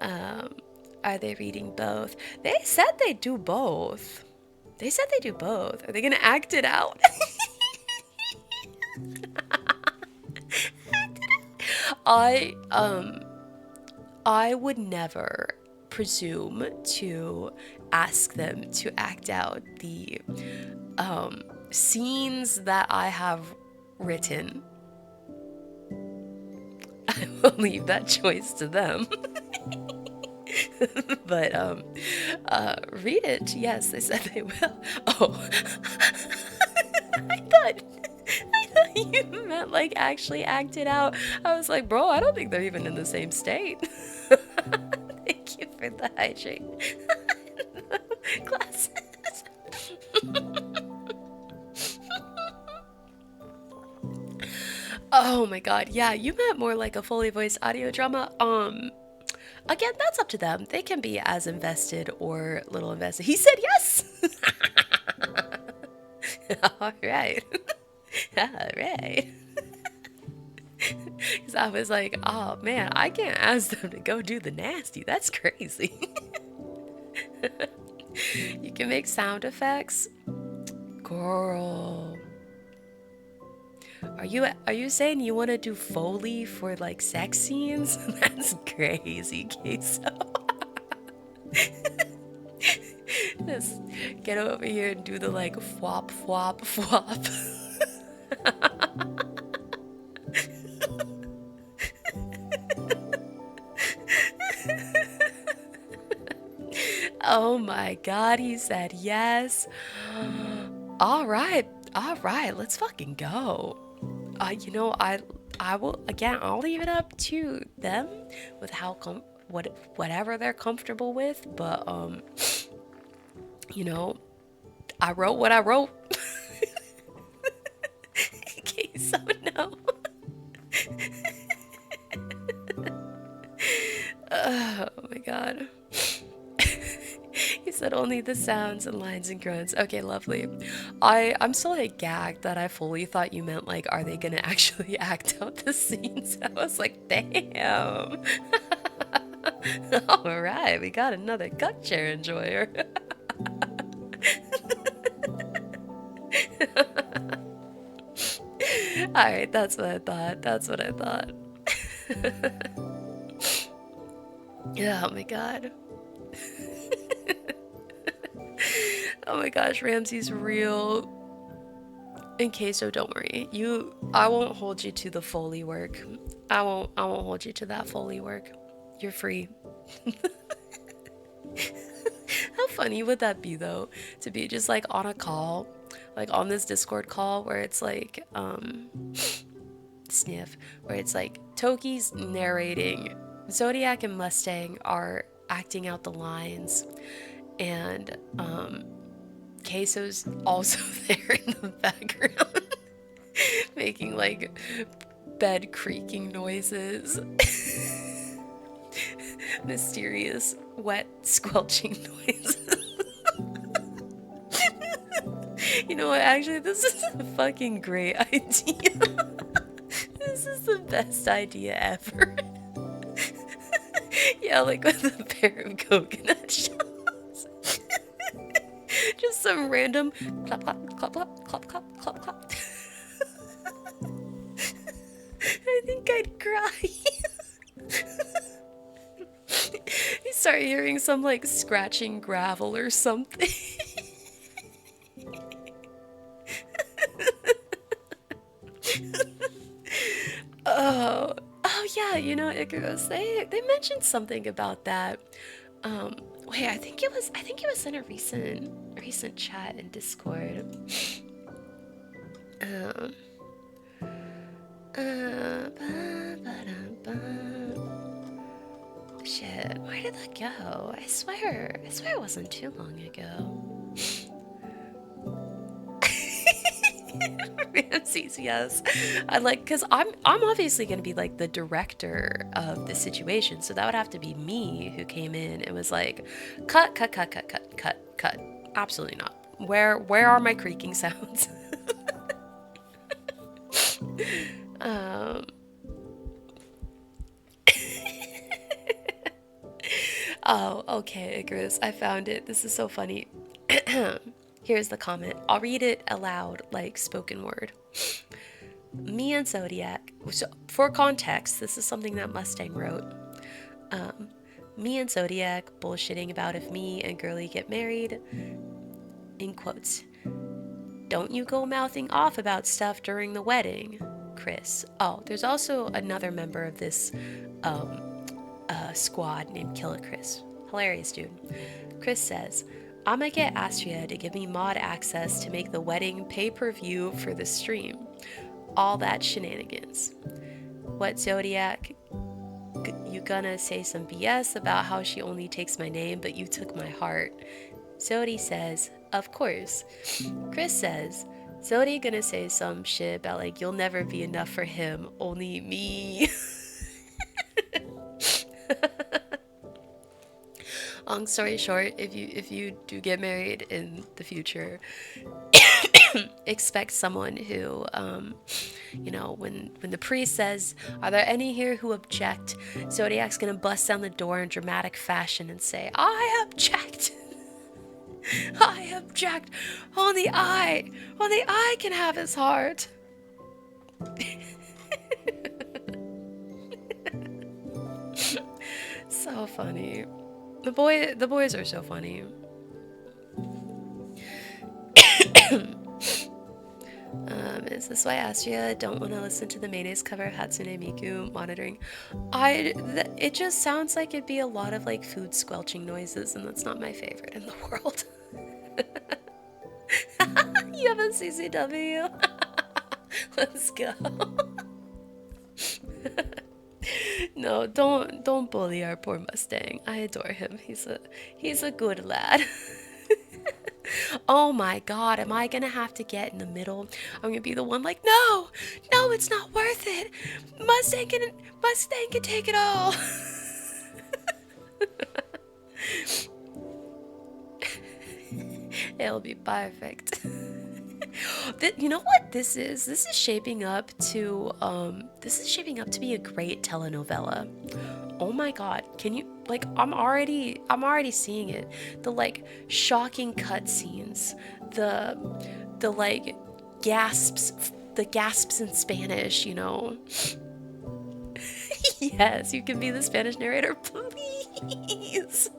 Are they reading both? They said they do both. They said they do both. Are they gonna act it out? I I would never presume to ask them to act out the scenes that I have written. I will leave that choice to them. But read it. Yes, they said they will. Oh, I thought you meant like actually act it out. I was like, bro, I don't think they're even in the same state. Thank you for the hydrate glasses. Oh my god, yeah, you meant more like a fully voiced audio drama. Again, that's up to them. They can be as invested or little invested. He said yes. All right. All right. Because I was like, oh man, I can't ask them to go do the nasty. That's crazy. You can make sound effects. Girl. Are you saying you want to do Foley for like sex scenes? That's crazy, Queso. Just get over here and do the like fwop fwop fwop. Oh my god, he said yes. All right, let's fucking go. You know, I will again. I'll leave it up to them with how whatever they're comfortable with. But you know, I wrote what I wrote. Okay, so no. Oh my god. He said only the sounds and lines and grunts. Okay, lovely. I'm still like gagged that I fully thought you meant like, are they gonna actually act out the scenes? I was like, damn. All right, we got another cuck chair enjoyer. All right, that's what I thought. That's what I thought. Yeah, oh my god. Oh my gosh, Ramsey's real. In case, so don't worry. I won't hold you to the Foley work. I won't hold you to that Foley work. You're free. How funny would that be though? To be just like on a call, like on this Discord call where it's like, sniff, where it's like Toki's narrating, Zodiac and Mustang are acting out the lines, and Queso's also there in the background, making like bed creaking noises, mysterious wet squelching noises. You know what? Actually, this is a fucking great idea. This is the best idea ever. Yeah, like with a pair of coconut shells. Just some random clap, clap, clap, clap, clap, clap, clap, clap. I think I'd cry. You start hearing some like scratching gravel or something. Oh yeah, you know, Icarus, they mentioned something about that. Wait, I think it was in a recent chat in Discord. Um Shit, where did that go? I swear it wasn't too long ago. Ramses, yes. I like, cause I'm obviously gonna be like the director of the situation, so that would have to be me who came in and was like, cut, cut, cut, cut, cut, cut, cut. Absolutely not. Where are my creaking sounds? um. Oh, okay, Icarus. I found it. This is so funny. Here's the comment. I'll read it aloud, like spoken word. Me and Zodiac. So, for context, this is something that Mustang wrote. Me and Zodiac bullshitting about if me and Girly get married. In quotes. Don't you go mouthing off about stuff during the wedding, Chris. Oh, there's also another member of this squad named Killer Chris. Hilarious dude. Chris says, I'ma get Astria to give me mod access to make the wedding pay-per-view for the stream. All that shenanigans. What, Zodiac? You gonna say some BS about how she only takes my name, but you took my heart? Zodi says, of course. Chris says, Zodi gonna say some shit about like, you'll never be enough for him, only me. Long story short, if you do get married in the future, expect someone who, you know, when the priest says, "Are there any here who object?" Zodiac's gonna bust down the door in dramatic fashion and say, "I object." I object. Only I can have his heart. So funny. The boys are so funny. Is this why Astria don't want to listen to the mayonnaise cover Hatsune Miku monitoring? It just sounds like it'd be a lot of like food squelching noises, and that's not my favorite in the world. You have a CCW? Let's go. No, don't bully our poor Mustang. I adore him. He's a good lad. Oh my god, am I gonna have to get in the middle? I'm gonna be the one like, no, it's not worth it. Mustang can take it all. It'll be perfect. You know what this is? This is shaping up to be a great telenovela. Oh my god, can you like I'm already seeing it. The like shocking cutscenes, the like gasps in Spanish, you know. Yes, you can be the Spanish narrator, please. Jeez.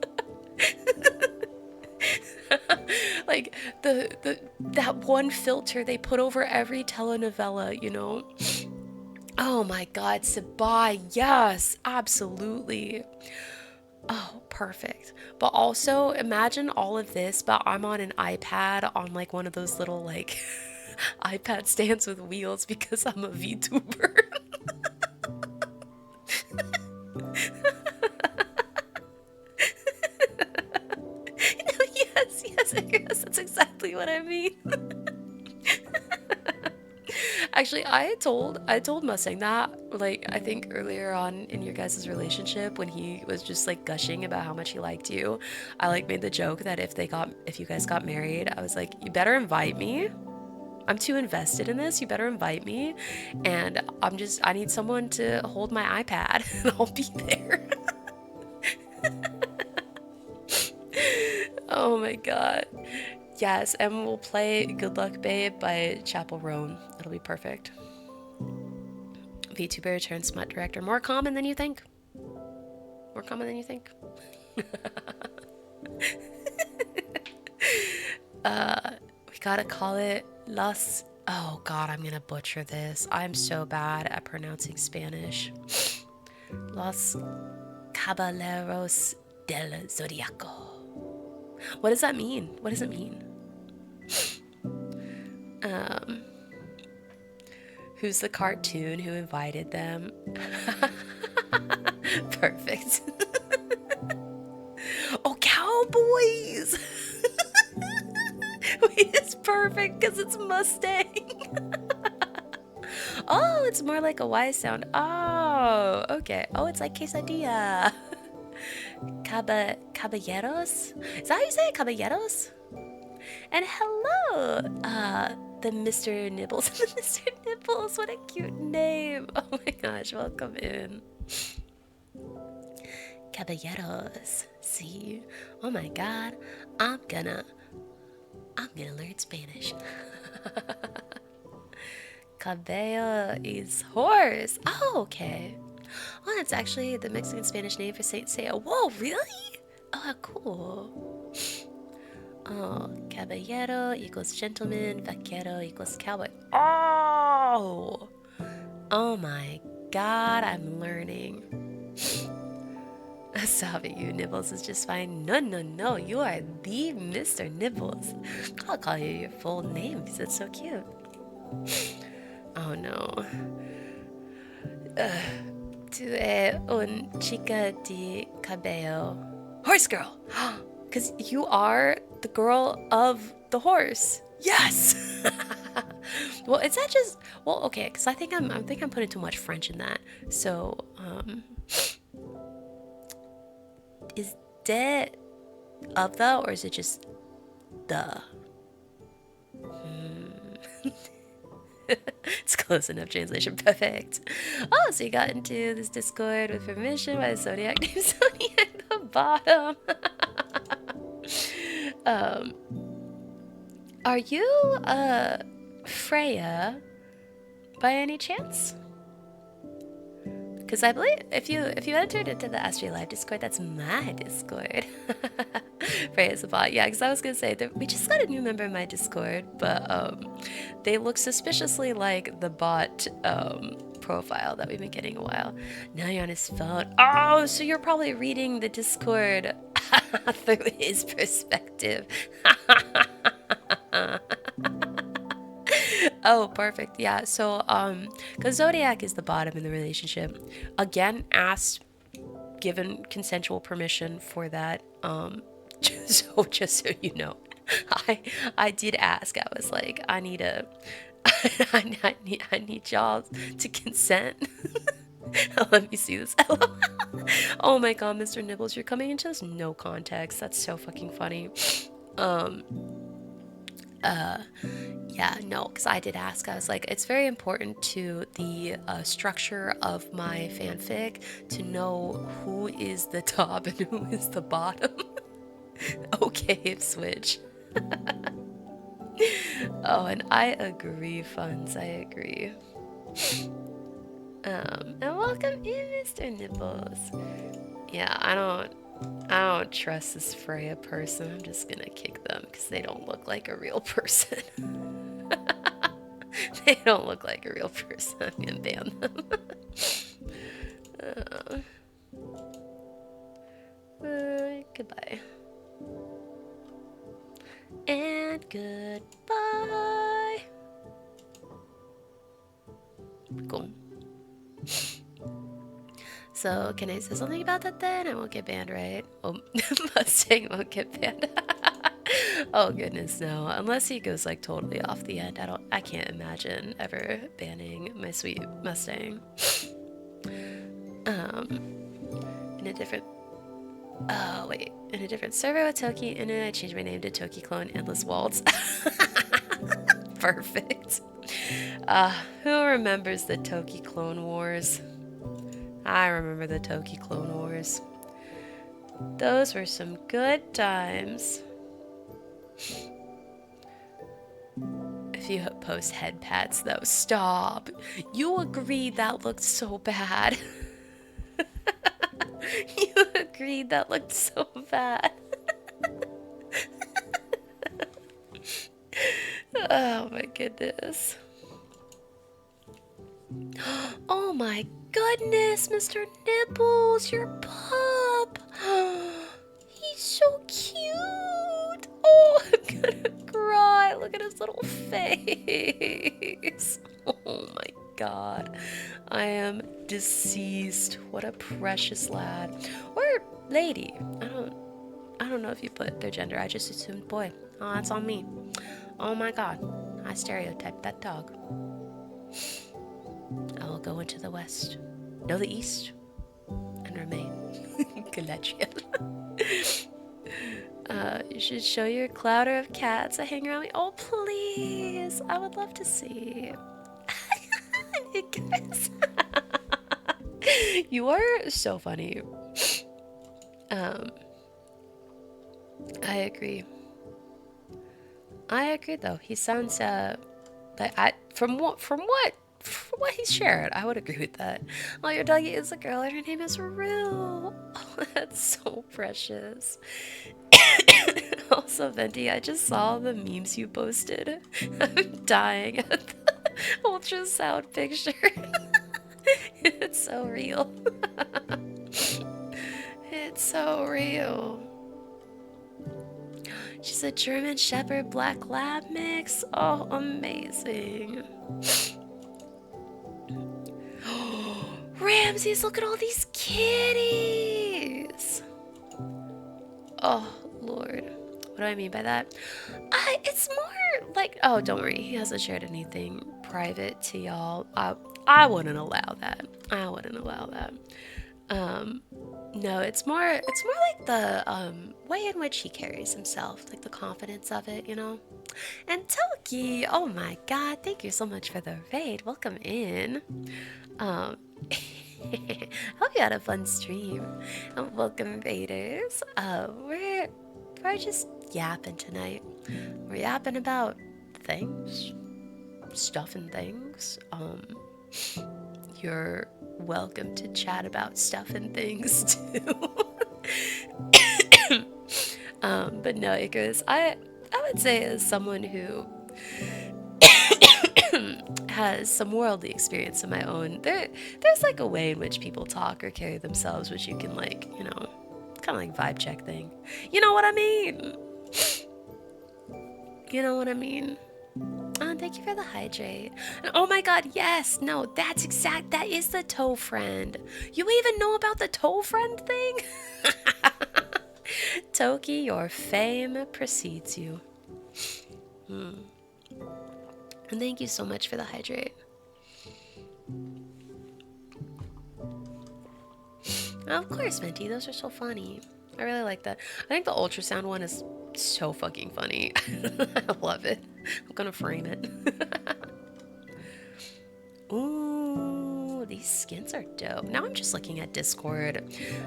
Like that one filter they put over every telenovela, you know? Oh my god, Sabai, yes, absolutely. Oh, perfect. But also imagine all of this, but I'm on an iPad on like one of those little like iPad stands with wheels because I'm a VTuber. No, yes, that's exactly what I mean. Actually, I told Mustang that like I think earlier on in your guys' relationship when he was just like gushing about how much he liked you. I like made the joke that if you guys got married, I was like, you better invite me. I'm too invested in this. You better invite me. And I need someone to hold my iPad and I'll be there. Oh my god. Yes, and we'll play Good Luck Babe by Chapel Roan. It'll be perfect. VTuber turned smut director. More common than you think. More common than you think. We gotta call it Las. Oh god, I'm gonna butcher this. I'm so bad at pronouncing Spanish. Los Caballeros del Zodiaco. What does that mean? What does it mean? Um, who's the cartoon who invited them? Perfect. Oh, cowboys! Wait, it's perfect because it's Mustang. Oh, it's more like a Y sound. Oh, okay. Oh, it's like quesadilla. Caballeros? Is that how you say it? Caballeros? And hello, the Mr. Nibbles. Mr. Nibbles, what a cute name. Oh my gosh, welcome in. Caballeros. See? Oh my god, I'm gonna learn Spanish. Cabello is horse. Oh, okay. Oh, that's actually the Mexican Spanish name for Saint Seiya. Whoa, really? Oh, cool. Oh, caballero equals gentleman, vaquero equals cowboy. Oh! Oh my god, I'm learning. Stop it, you. Nibbles is just fine. No, you are the Mr. Nibbles. I'll call you your full name because it's so cute. Oh no. Tu es un chica de cabello. Horse girl! Because you are the girl of the horse. Yes! Well, it's not just... Well, okay, because I think I'm putting too much French in that. So, is de of the, or is it just the? It's close enough translation. Perfect. Oh, so you got into this Discord with permission by the Zodiac named Zodiac at the bottom. Are you Freya by any chance? Because I believe if you entered into the Astria Live Discord, that's my Discord. Freya's a bot. Yeah, because I was gonna say we just got a new member in my Discord, but they look suspiciously like the bot profile that we've been getting a while. Now you're on his phone. Oh, so you're probably reading the Discord through his perspective. Oh, perfect. Yeah. So, because Zodiac is the bottom in the relationship. Again, asked, given consensual permission for that. Just so you know, I did ask. I was like, I need y'all to consent. Let me see this. Oh my god, Mr. Nibbles, you're coming into this no context. That's so fucking funny. Yeah, no, because I did ask. I was like, it's very important to the structure of my fanfic to know who is the top and who is the bottom. Okay, switch. Oh, and I agree, Funs. I agree. And welcome in, Mr. Nibbles. Yeah, I don't I don't trust this Freya person. I'm just gonna kick them because they don't look like a real person. They don't look like a real person. I'm gonna ban them. Goodbye. And goodbye. Cool. So, can I say something about that then? I won't get banned, right? Oh, Mustang won't get banned. Oh goodness, no. Unless he goes like totally off the end. I can't imagine ever banning my sweet Mustang. In a different Oh wait. In a different server with Toki in it, I changed my name to Toki Clone Endless Waltz. Perfect. Who remembers the Toki Clone Wars? I remember the Toki Clone Wars. Those were some good times. If you post head pats though, stop. You agreed that looked so bad. You agreed that looked so bad. Oh my goodness. Oh my goodness, Mr. Nibbles, your pup. He's so cute. Oh, I'm gonna cry. Look at his little face. Oh my god. I am deceased. What a precious lad. Or lady. I don't know if you put their gender. I just assumed boy. Oh, that's on me. Oh my god. I stereotyped that dog. I will go into the west. No, the east. And remain collegial. You should show your clouder of cats a hang around me. Oh, please. I would love to see. You are so funny. I agree. I agree, though. He sounds like from what he shared, I would agree with that. Oh, your doggy is a girl, and her name is Rue. Oh, that's so precious. Also, Venti, I just saw the memes you posted. I'm dying at the ultrasound picture. It's so real. It's so real. She's a German Shepherd Black Lab mix. Oh, amazing. Ramses, look at all these kitties. Oh, Lord. What do I mean by that? It's more like, oh, don't worry. He hasn't shared anything private to y'all. I wouldn't allow that. I wouldn't allow that. No, it's more like the way in which he carries himself, like the confidence of it, you know? And Toki, oh my god, thank you so much for the raid. Welcome in. I hope you had a fun stream. Welcome, raiders. We're just yapping tonight. We're yapping about things, stuff and things. You're welcome to chat about stuff and things too. But no, Icarus, I would say as someone who has some worldly experience of my own, there's like a way in which people talk or carry themselves which you can like, you know, kind of like vibe check thing. You know what I mean? You know what I mean? Thank you for the hydrate. And oh my god, yes, no, that is the toe friend. You even know about the toe friend thing? Toki, your fame precedes you. And thank you so much for the hydrate. Of course, Venti, those are so funny. I really like that. I think the ultrasound one is so fucking funny. I love it. I'm gonna frame it. Ooh, these skins are dope. Now I'm just looking at Discord.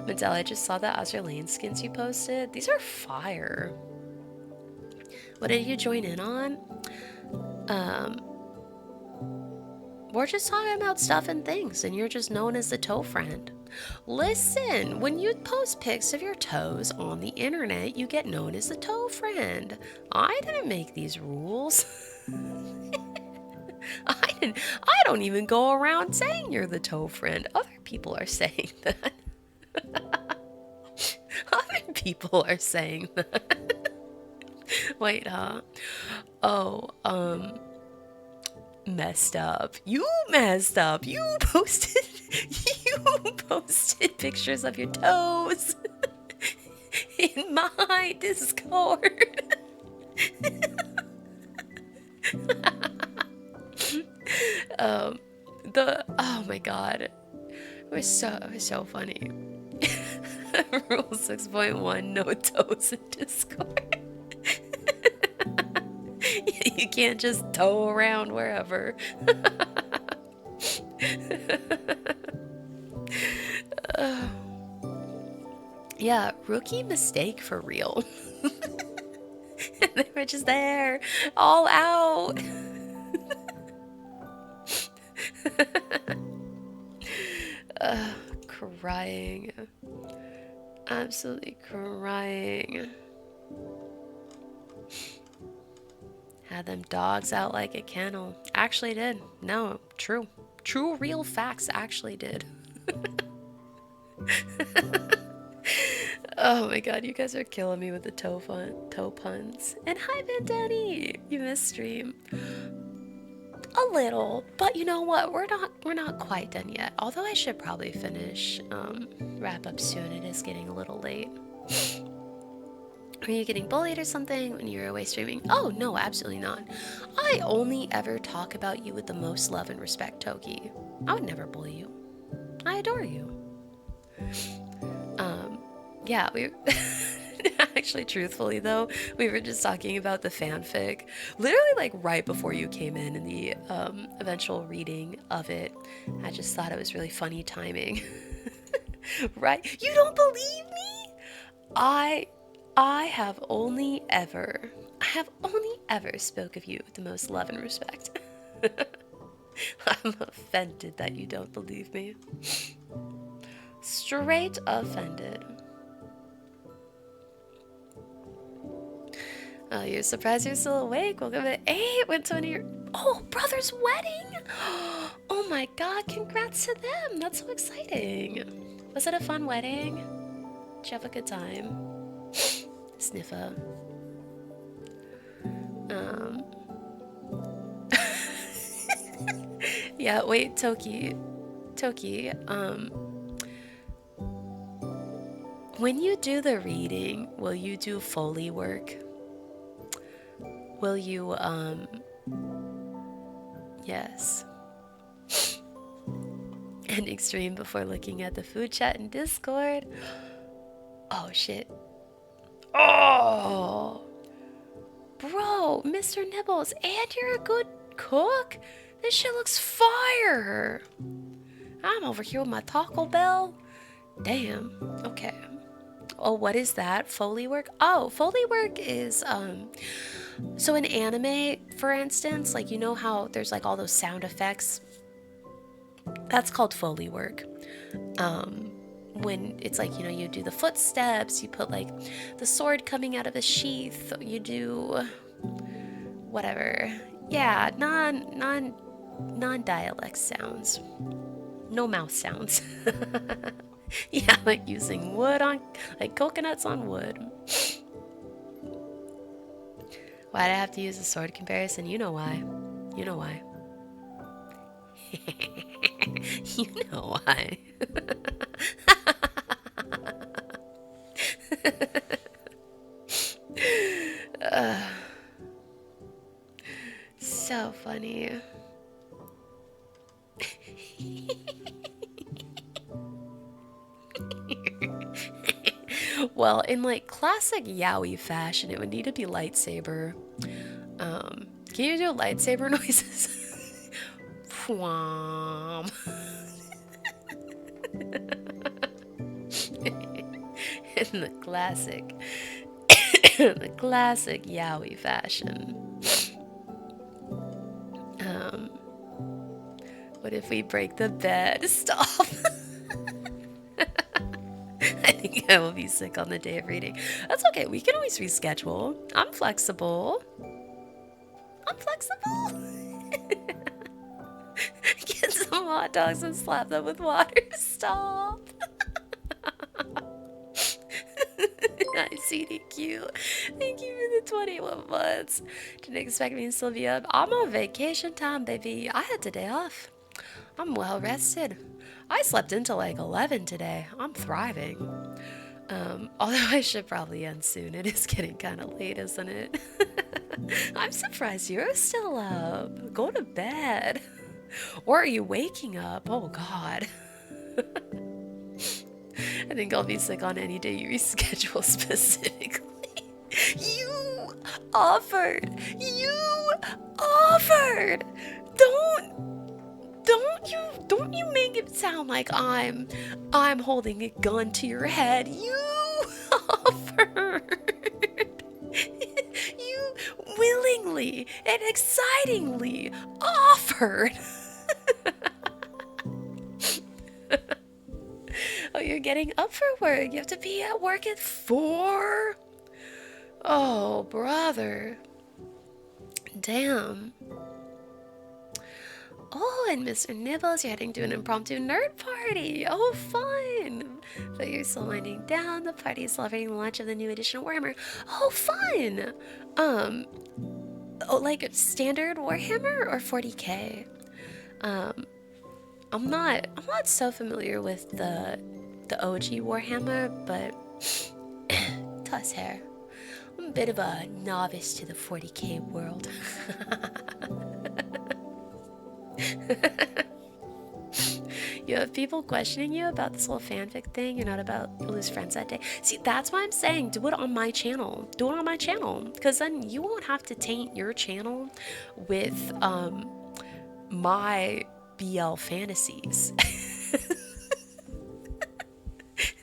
Mentel, I just saw the Astria Lane skins you posted. These are fire. What did you join in on? We're just talking about stuff and things, and you're just known as the toe friend. Listen, when you post pics of your toes on the internet, you get known as the toe friend. I didn't make these rules. I don't even go around saying you're the toe friend. Other people are saying that. Other people are saying that. Wait, huh? Oh, messed up. You messed up. You posted pictures of your toes in my Discord. Oh my god. It was so funny. Rule 6.1, no toes in Discord. You can't just toe around wherever. Yeah, rookie mistake for real. They were just there, all out. Crying. Absolutely crying. Had them dogs out like a kennel. Actually did. No, true. True, real facts actually did. Oh my god, you guys are killing me with the toe puns. And hi, Ben Daddy. You missed stream. A little, but you know what? We're not quite done yet. Although I should probably finish, wrap up soon. It is getting a little late. Are you getting bullied or something when you're away streaming? Oh no, absolutely not. I only ever talk about you with the most love and respect, Toki. I would never bully you. I adore you. Yeah, we actually, truthfully though, we were just talking about the fanfic literally like right before you came in the eventual reading of it. I just thought it was really funny timing. Right? You don't believe me? I have only ever spoke of you with the most love and respect. I'm offended that you don't believe me. Straight offended. Oh, you're surprised you're still awake? Welcome at 8. Went to your brother's wedding. Oh my god, congrats to them. That's so exciting. Was it a fun wedding? Did you have a good time? Sniffa. Yeah, wait, Toki, when you do the reading, will you do Foley work? Will you, yes. Ending stream before looking at the food chat in Discord. Oh, shit. Oh! Bro, Mr. Nibbles, and you're a good cook? This shit looks fire! I'm over here with my Taco Bell. Damn. Okay. Oh, what is that? Foley work? Oh, Foley work is, so in anime, for instance, like, you know how there's like all those sound effects? That's called Foley work. When it's like, you know, you do the footsteps, you put like the sword coming out of a sheath, you do whatever. Yeah, non-dialect sounds. No mouth sounds. Yeah, like using wood on, like coconuts on wood. Why'd I have to use a sword comparison? You know why. You know why. You know why. So funny. Well, in like classic yaoi fashion, it would need to be lightsaber. Can you do lightsaber noises? Fwam. In the classic, the classic yaoi fashion. What if we break the bed? Stop. I think I will be sick on the day of reading. That's okay. We can always reschedule. I'm flexible. I'm flexible. Get some hot dogs and slap them with water. Stop. Nice CDQ. Thank you for the 21 months. Didn't expect me to still be up. I'm on vacation time, baby. I had today off. I'm well rested. I slept until like 11 today. I'm thriving. Although I should probably end soon. It is getting kind of late, isn't it? I'm surprised you're still up. Go to bed. Or are you waking up? Oh, God. I think I'll be sick on any day you reschedule specifically. You offered. You offered. Don't you make it sound like I'm holding a gun to your head. You offered. You willingly and excitingly offered. Oh, you're getting up for work. You have to be at work at 4? Oh, brother. Damn. Oh, and Mr. Nibbles, you're heading to an impromptu nerd party. Oh, fun. But you're still winding down. The party is celebrating the launch of the new edition of Warhammer. Oh, fun. Oh, like standard Warhammer or 40K? I'm not so familiar with the OG Warhammer, but toss hair. I'm a bit of a novice to the 40K world. You have people questioning you about this whole fanfic thing. You're not about to lose friends that day. See, that's why I'm saying do it on my channel. Do it on my channel, because then you won't have to taint your channel with my BL fantasies.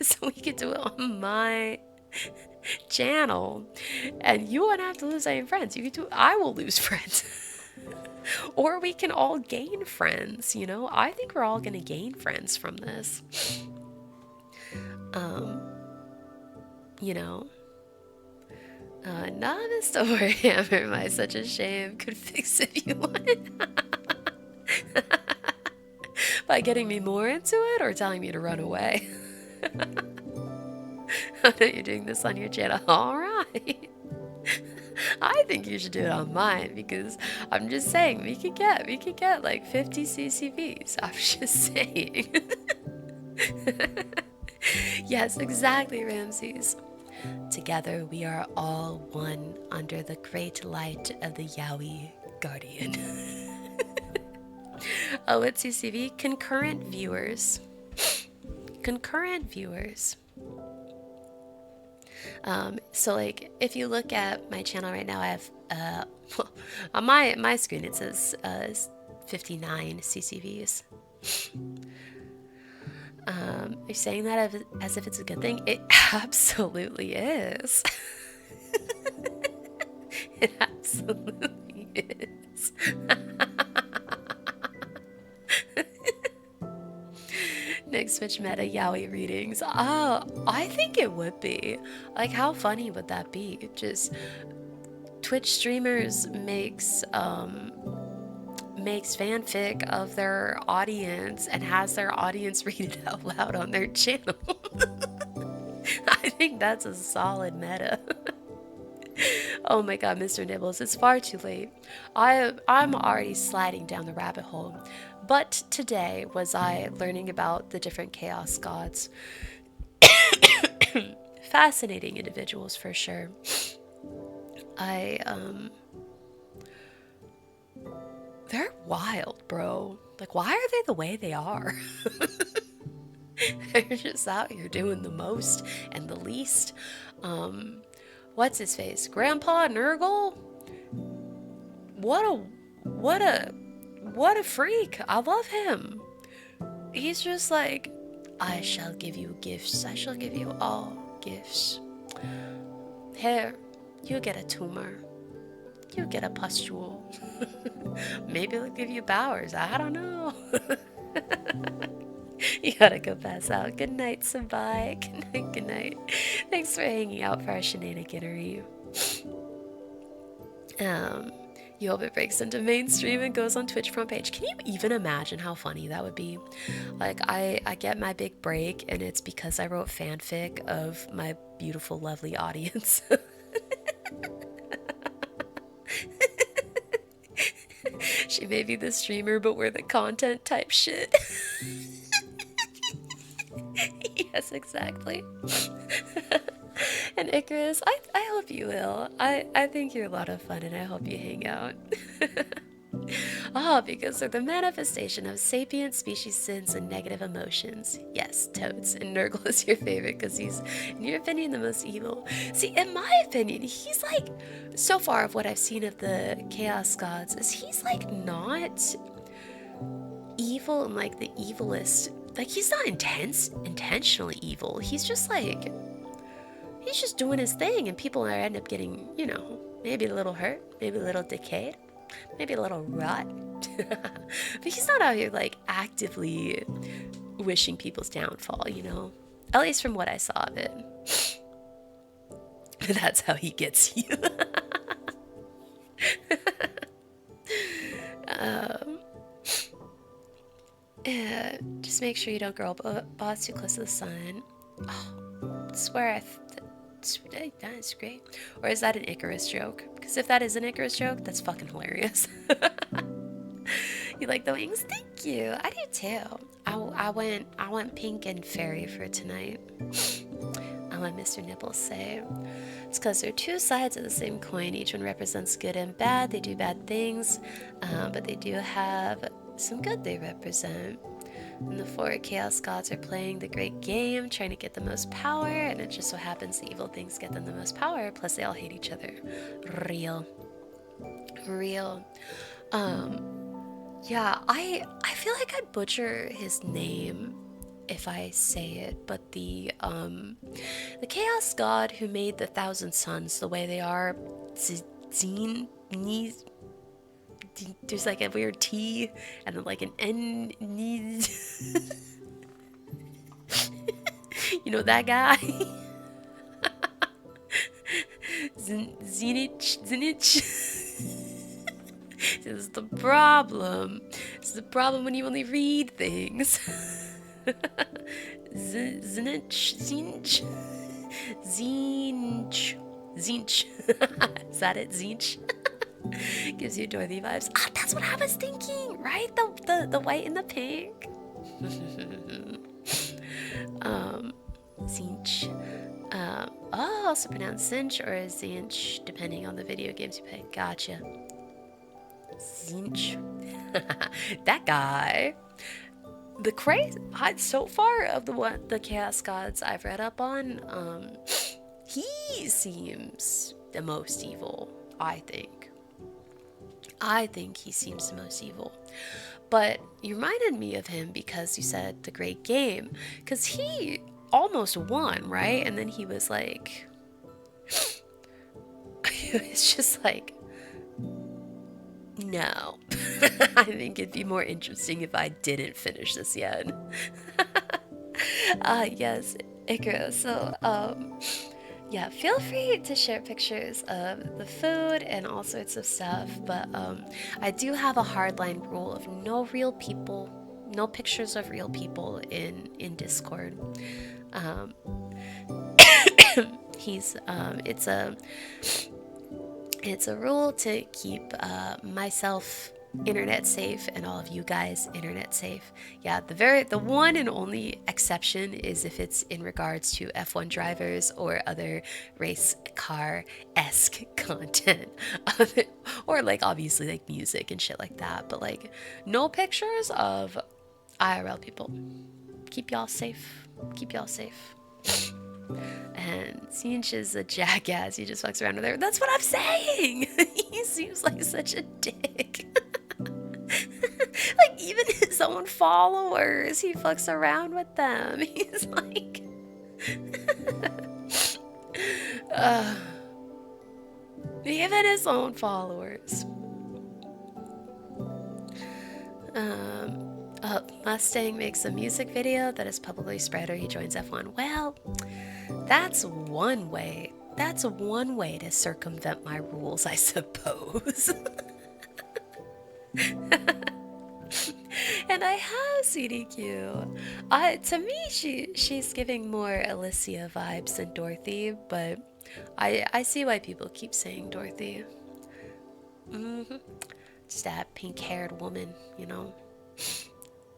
So we could do it on my channel, and you won't have to lose any friends. You could do. I will lose friends. Or we can all gain friends, you know? I think we're all gonna gain friends from this. You know? Novice to Warhammer, my such a shame. Could fix if you wanted. By getting me more into it or telling me to run away? I know you're doing this on your channel. Alright. I think you should do it on mine, because I'm just saying we could get like 50 CCVs. I'm just saying. Yes, exactly, Ramses. Together we are all one under the great light of the Yowie Guardian. Oh, what's CCV? Concurrent viewers. Concurrent viewers. So like if you look at my channel right now, I have on my screen it says 59 CCVs. You're saying that as if it's a good thing? It absolutely is. It absolutely is. Next Switch meta yaoi readings. Oh, I think it would be. Like, how funny would that be? Just Twitch streamers makes fanfic of their audience and has their audience read it out loud on their channel. I think that's a solid meta. Oh my god, Mr. Nibbles, it's far too late. I'm already sliding down the rabbit hole. But today was I learning about the different chaos gods. Fascinating individuals for sure. They're wild, bro. Like, why are they the way they are? They're just out here doing the most and the least. What's his face? Grandpa Nurgle? What a freak. I love him. He's just like, I shall give you gifts. I shall give you all gifts. Here, you get a tumor. You get a pustule. Maybe they'll give you powers. I don't know. You gotta go pass out. Good night, Sabai. Good night, good night. Thanks for hanging out for our shenaniganery. Um, you hope it breaks into mainstream and goes on Twitch front page. Can you even imagine how funny that would be? Like, I get my big break, and it's because I wrote fanfic of my beautiful, lovely audience. She may be the streamer, but we're the content type shit. Yes, exactly. And Icarus, I hope you will. I think you're a lot of fun and I hope you hang out. Ah, because they're the manifestation of sapient species sins and negative emotions. Yes, toads. And Nurgle is your favorite because he's, in your opinion, the most evil. See, in my opinion, he's like, so far of what I've seen of the Chaos Gods, is he's like not evil and like the evilest. Like, he's not intentionally evil. He's just like, he's just doing his thing, and people end up getting, you know, maybe a little hurt, maybe a little decayed, maybe a little rot. But he's not out here like actively wishing people's downfall, you know? At least from what I saw of it. That's how he gets you. Just make sure you don't grow boss too close to the sun. Oh, I swear that's great. Or is that an Icarus joke? Because if that is an Icarus joke, that's fucking hilarious. You like the wings? Thank you. I do too. I went pink and fairy for tonight. I'll let Mr. Nibbles say. It's because they're two sides of the same coin. Each one represents good and bad. They do bad things, but they do have some good they represent. And the four Chaos Gods are playing the great game, trying to get the most power, and it just so happens the evil things get them the most power, plus they all hate each other. Real. Yeah, I feel like I'd butcher his name if I say it, but the Chaos God who made the Thousand Suns the way they are, Zine, there's like a weird T and then like an N. You know that guy? Zenich. This is the problem. This is the problem when you only read things. Zinch. Is that it? Zinch? Gives you Dorothy vibes. Ah, that's what I was thinking, right? The white and the pink. Zinch. Also pronounced Cinch or Zinch, depending on the video games you play. Gotcha. Zinch. That guy. The crazy so far of the Chaos Gods I've read up on, he seems the most evil, I think. I think he seems the most evil. But you reminded me of him because you said the great game. Because he almost won, right? And then he was like... It's just like... No. I think it'd be more interesting if I didn't finish this yet. Yes, Icarus. So, yeah, feel free to share pictures of the food and all sorts of stuff, but I do have a hardline rule of no real people, no pictures of real people in Discord. It's a rule to keep myself internet safe and all of you guys internet safe. Yeah, the one and only exception is if it's in regards to F1 drivers or other race car-esque content. Or like obviously like music and shit like that, but like no pictures of IRL people. Keep y'all safe. Keep y'all safe. And Sinch is a jackass. He just fucks around with her. That's what I'm saying. He seems like such a dick. Like even his own followers, he fucks around with them. He's like, even his own followers. Mustang makes a music video that is publicly spread or he joins F1. Well, that's one way. That's one way to circumvent my rules, I suppose. And I have CDQ. To me, she's giving more Alicia vibes than Dorothy, but I see why people keep saying Dorothy. Just that pink-haired woman, you know?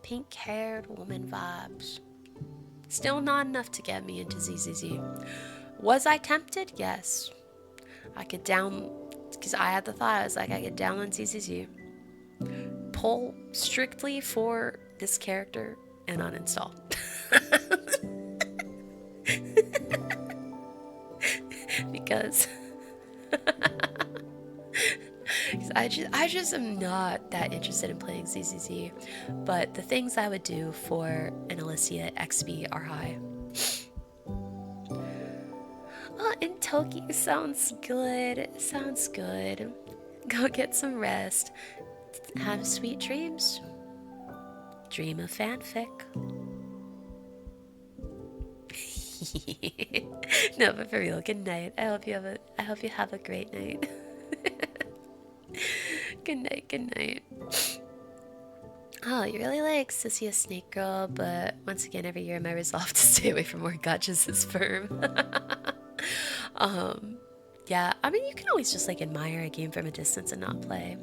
Pink-haired woman vibes. Still not enough to get me into ZZZ. Was I tempted? Yes. I could because I had the thought, I was like, I could download ZZZ, pull strictly for this character, and uninstall. Because I just am not that interested in playing ZZZ, but the things I would do for an Alicia XP are high. Oh, and Toki sounds good. Sounds good. Go get some rest. Have sweet dreams. Dream of fanfic. No, but for real, good night. I hope you have a great night. Good night, good night. Oh, you really like Sissy a Snake Girl, but once again, every year my resolve to stay away from more gotchas is firm. Yeah, I mean, you can always just like admire a game from a distance and not play.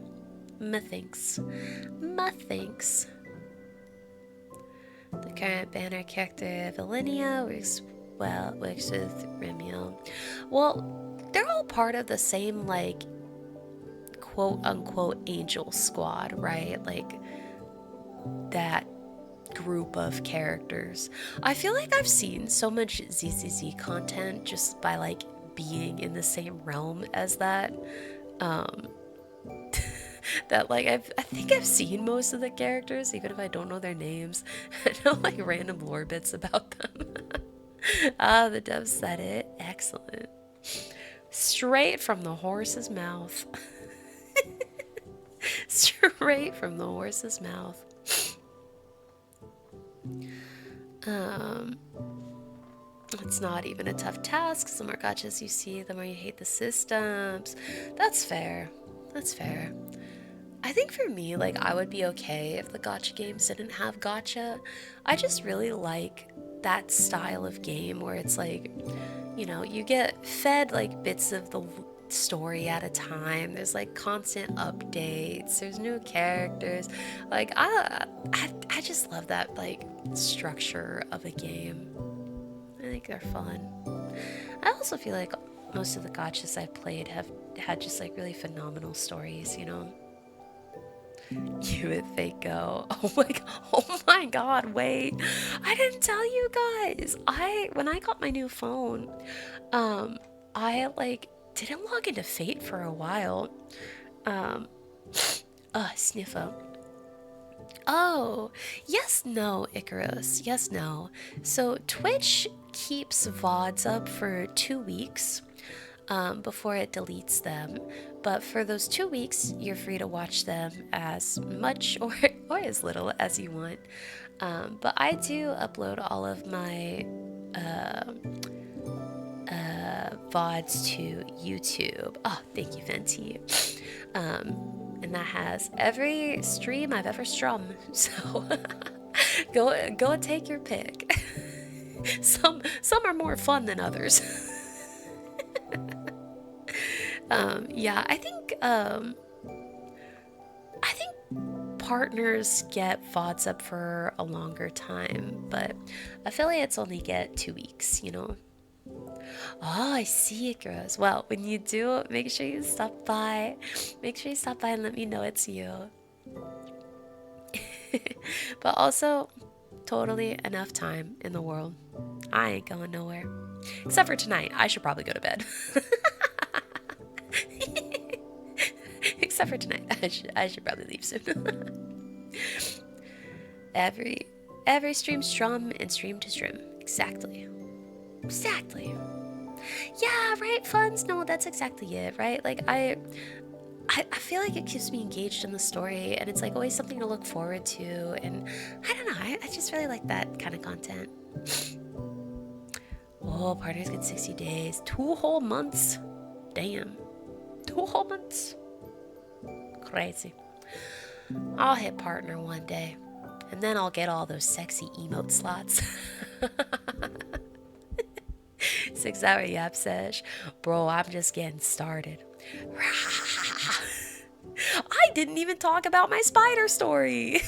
Methinks. Methinks. The current banner character, Valinia, works with Remiel. Well, they're all part of the same, like, quote-unquote angel squad, right? Like, that group of characters. I feel like I've seen so much ZZZ content just by, like, being in the same realm as that. That, like, I think I've seen most of the characters, even if I don't know their names. I know, like, random lore bits about them. Ah, the dove said it. Excellent. Straight from the horse's mouth. Straight from the horse's mouth. It's not even a tough task. The more gotchas you see, the more you hate the systems. That's fair. That's fair. I think for me, like, I would be okay if the gotcha games didn't have gotcha. I just really like that style of game where it's like, you know, you get fed like bits of the story at a time. There's like constant updates. There's new characters. Like, I just love that, like, structure of a game. I think they're fun. I also feel like most of the gotchas I've played have had just like really phenomenal stories, you know? You with fake go. Oh my god, wait. I didn't tell you guys. When I got my new phone, I like didn't log into Fate for a while. Sniffer. Oh, yes, no, Icarus. Yes, no. So Twitch keeps VODs up for 2 weeks before it deletes them. But for those 2 weeks, you're free to watch them as much or as little as you want. But I do upload all of my VODs to YouTube. Oh, thank you, Venti. And that has every stream I've ever strummed. So go take your pick. Some are more fun than others. Yeah, I think partners get VODs up for a longer time, but affiliates only get 2 weeks, you know. Oh, I see it, girls. Well, when you do, make sure you stop by. Make sure you stop by and let me know it's you. But also, totally enough time in the world. I ain't going nowhere. Except for tonight. I should probably go to bed. Except for tonight. I should probably leave soon. Every stream strum and stream to stream. Exactly. Exactly. Yeah, right, funds? No, that's exactly it, right? Like, I I feel like it keeps me engaged in the story, and it's like always something to look forward to. And I don't know, I just really like that kind of content. Oh, partners get 60 days, 2 whole months. Damn, 2 whole months. Crazy. I'll hit partner one day, and then I'll get all those sexy emote slots. 6 hour yap sesh. Bro, I'm just getting started. I didn't even talk about my spider story.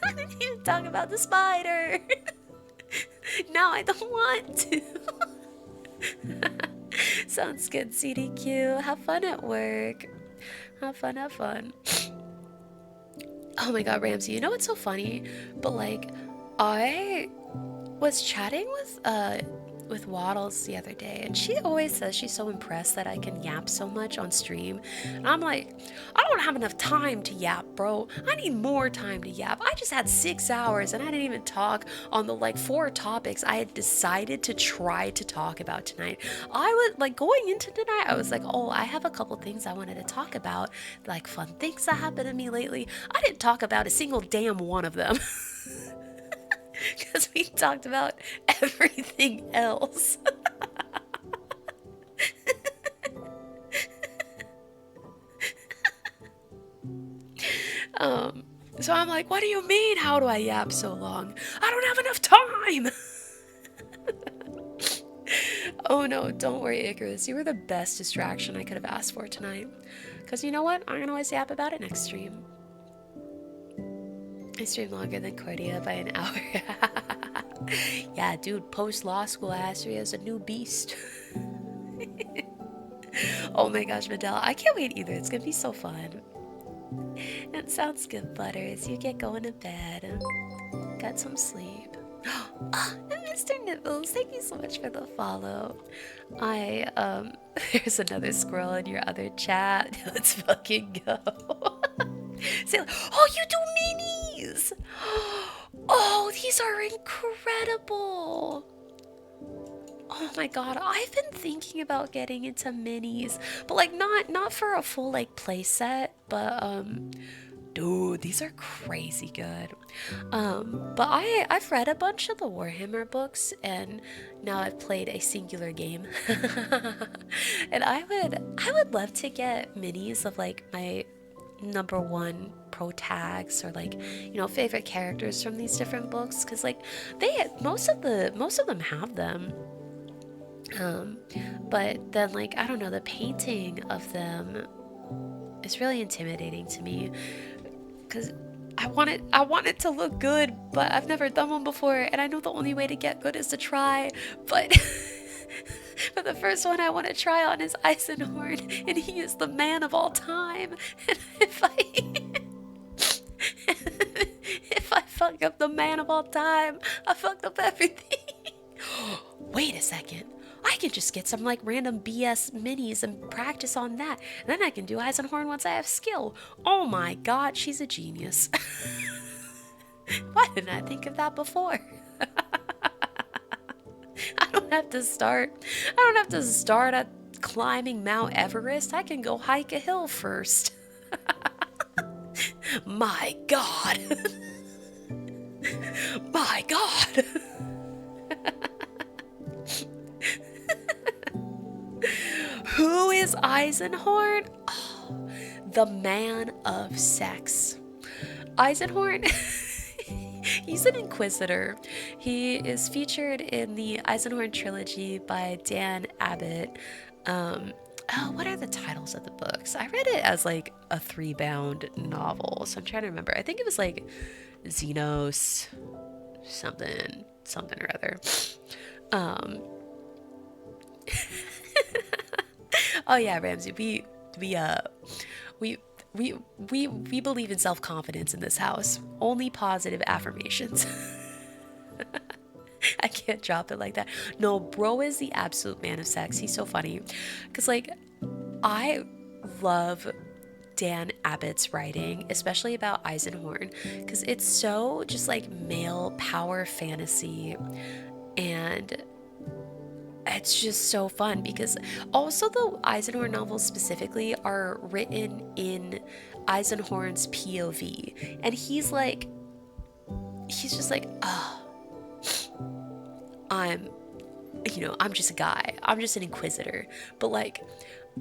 I didn't even talk about the spider. Now I don't want to. Sounds good, CDQ. Have fun at work. Have fun, have fun. Oh my god, Ramsey, you know what's so funny? But like, I was chatting with Waddles the other day, and she always says she's so impressed that I can yap so much on stream. And I'm like, I don't have enough time to yap, bro. I need more time to yap. I just had 6 hours and I didn't even talk on the like 4 topics I had decided to try to talk about tonight. I was like, going into tonight, I was like, oh, I have a couple things I wanted to talk about, like fun things that happened to me lately. I didn't talk about a single damn one of them. Because we talked about everything else. So I'm like, what do you mean, how do I yap so long? I don't have enough time! Oh no, don't worry, Icarus. You were the best distraction I could have asked for tonight. Because you know what? I'm going to always yap about it next stream. I stream longer than Cordia by an hour. Yeah, dude, post-law school Astria is a new beast. Oh my gosh, Medella, I can't wait either. It's gonna be so fun. It sounds good, Butters. You get going to bed. Got some sleep. And Mr. Nibbles, thank you so much for the follow. There's another squirrel in your other chat. Let's fucking go. Say, oh, you do minis! Oh, these are incredible! Oh my god, I've been thinking about getting into minis, but like not for a full like play set, but dude, these are crazy good. But I've read a bunch of the Warhammer books, and now I've played a singular game. And I would love to get minis of like my #1 pro tags, or like, you know, favorite characters from these different books, because like most of them have them. But then like, I don't know, the painting of them is really intimidating to me, because I want it to look good, but I've never done one before, and I know the only way to get good is to try. But but the first one I want to try on is Eisenhorn, and he is the man of all time. And if I fuck up the man of all time, I fucked up everything. Wait a second. I can just get some like random BS minis and practice on that, and then I can do Eisenhorn once I have skill. Oh my god, she's a genius. Why didn't I think of that before? I don't have to start at climbing Mount Everest. I can go hike a hill first. My god. My god. Who is Eisenhorn? Oh, the man of sex. Eisenhorn, he's an inquisitor. He is featured in the Eisenhorn trilogy by Dan Abbott. What are the titles of the books? I read it as like a 3-bound novel, so I'm trying to remember. I think it was like Xenos something or other. Oh yeah, Ramsey, we believe in self-confidence in this house. Only positive affirmations. I can't drop it like that. No, bro is the absolute man of sex. He's so funny. Because, like, I love Dan Abbott's writing, especially about Eisenhorn, because it's so just like male power fantasy, and it's just so fun because also the Eisenhower novels specifically are written in Eisenhorn's POV. And he's just like, oh, I'm, I'm just a guy. I'm just an inquisitor. But like,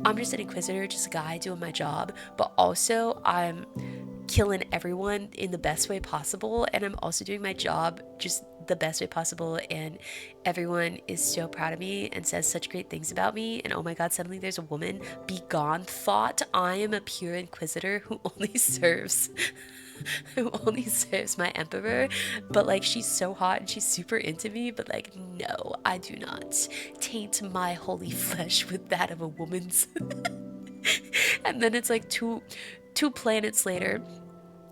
I'm just an inquisitor, just a guy doing my job. But also, I'm killing everyone in the best way possible. And I'm also doing my job just the best way possible. And everyone is so proud of me and says such great things about me. And oh my God, suddenly there's a woman. Be gone, thought. I am a pure inquisitor who only serves who only serves my emperor, but like she's so hot and she's super into me, but like no, I do not taint my holy flesh with that of a woman's. And then it's like two planets later,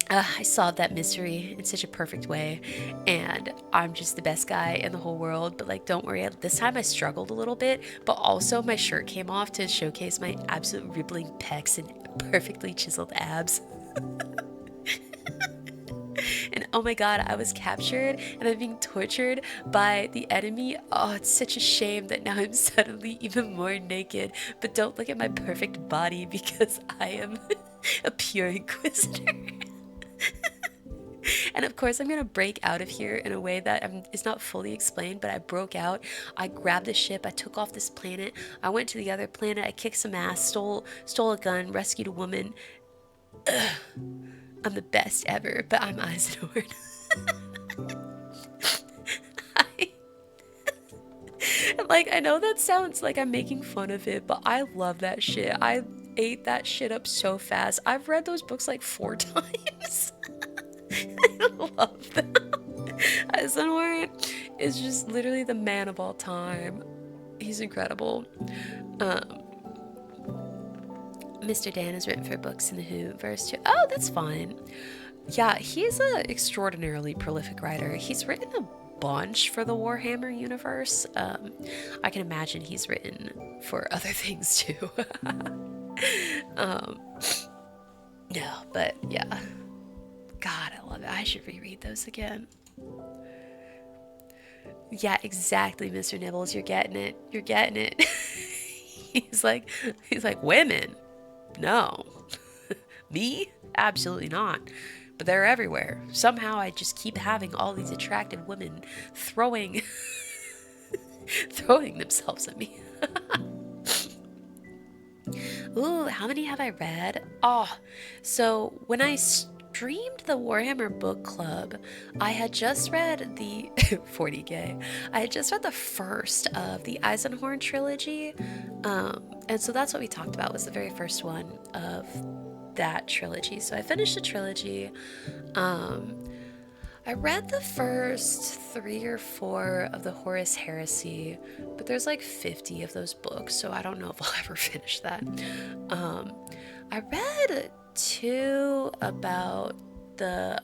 I solved that mystery in such a perfect way, and I'm just the best guy in the whole world. But like, don't worry, this time I struggled a little bit, but also my shirt came off to showcase my absolute rippling pecs and perfectly chiseled abs. And oh my God, I was captured and I'm being tortured by the enemy. Oh, it's such a shame that now I'm suddenly even more naked. But don't look at my perfect body because I am a pure inquisitor. And of course, I'm gonna break out of here in a way that is not fully explained, but I broke out. I grabbed the ship, I took off this planet, I went to the other planet, I kicked some ass, stole a gun, rescued a woman. I'm the best ever, but I'm Eisenhorn. I, like, I know that sounds like I'm making fun of it, but I love that shit. I ate that shit up so fast. I've read those books like 4 times. I love them. Eisenhorn is just literally the man of all time. He's incredible. Mr. Dan has written for books in the Who verse too. Oh, that's fine. Yeah, he's an extraordinarily prolific writer. He's written a bunch for the Warhammer universe. I can imagine he's written for other things too. um, no, but yeah. God, I love it. I should reread those again. Yeah, exactly, Mr. Nibbles. You're getting it. You're getting it. he's like women. No. Me? Absolutely not. But they're everywhere. Somehow I just keep having all these attractive women throwing throwing themselves at me. Ooh, how many have I read? Oh, so when I streamed the Warhammer book club, I had just read the 40K. I had just read the first of the Eisenhorn trilogy. And so that's what we talked about, was the very first one of that trilogy. So I finished the trilogy. I read the first 3 or 4 of the Horus Heresy, but there's like 50 of those books, so I don't know if I'll ever finish that. I read 2 about the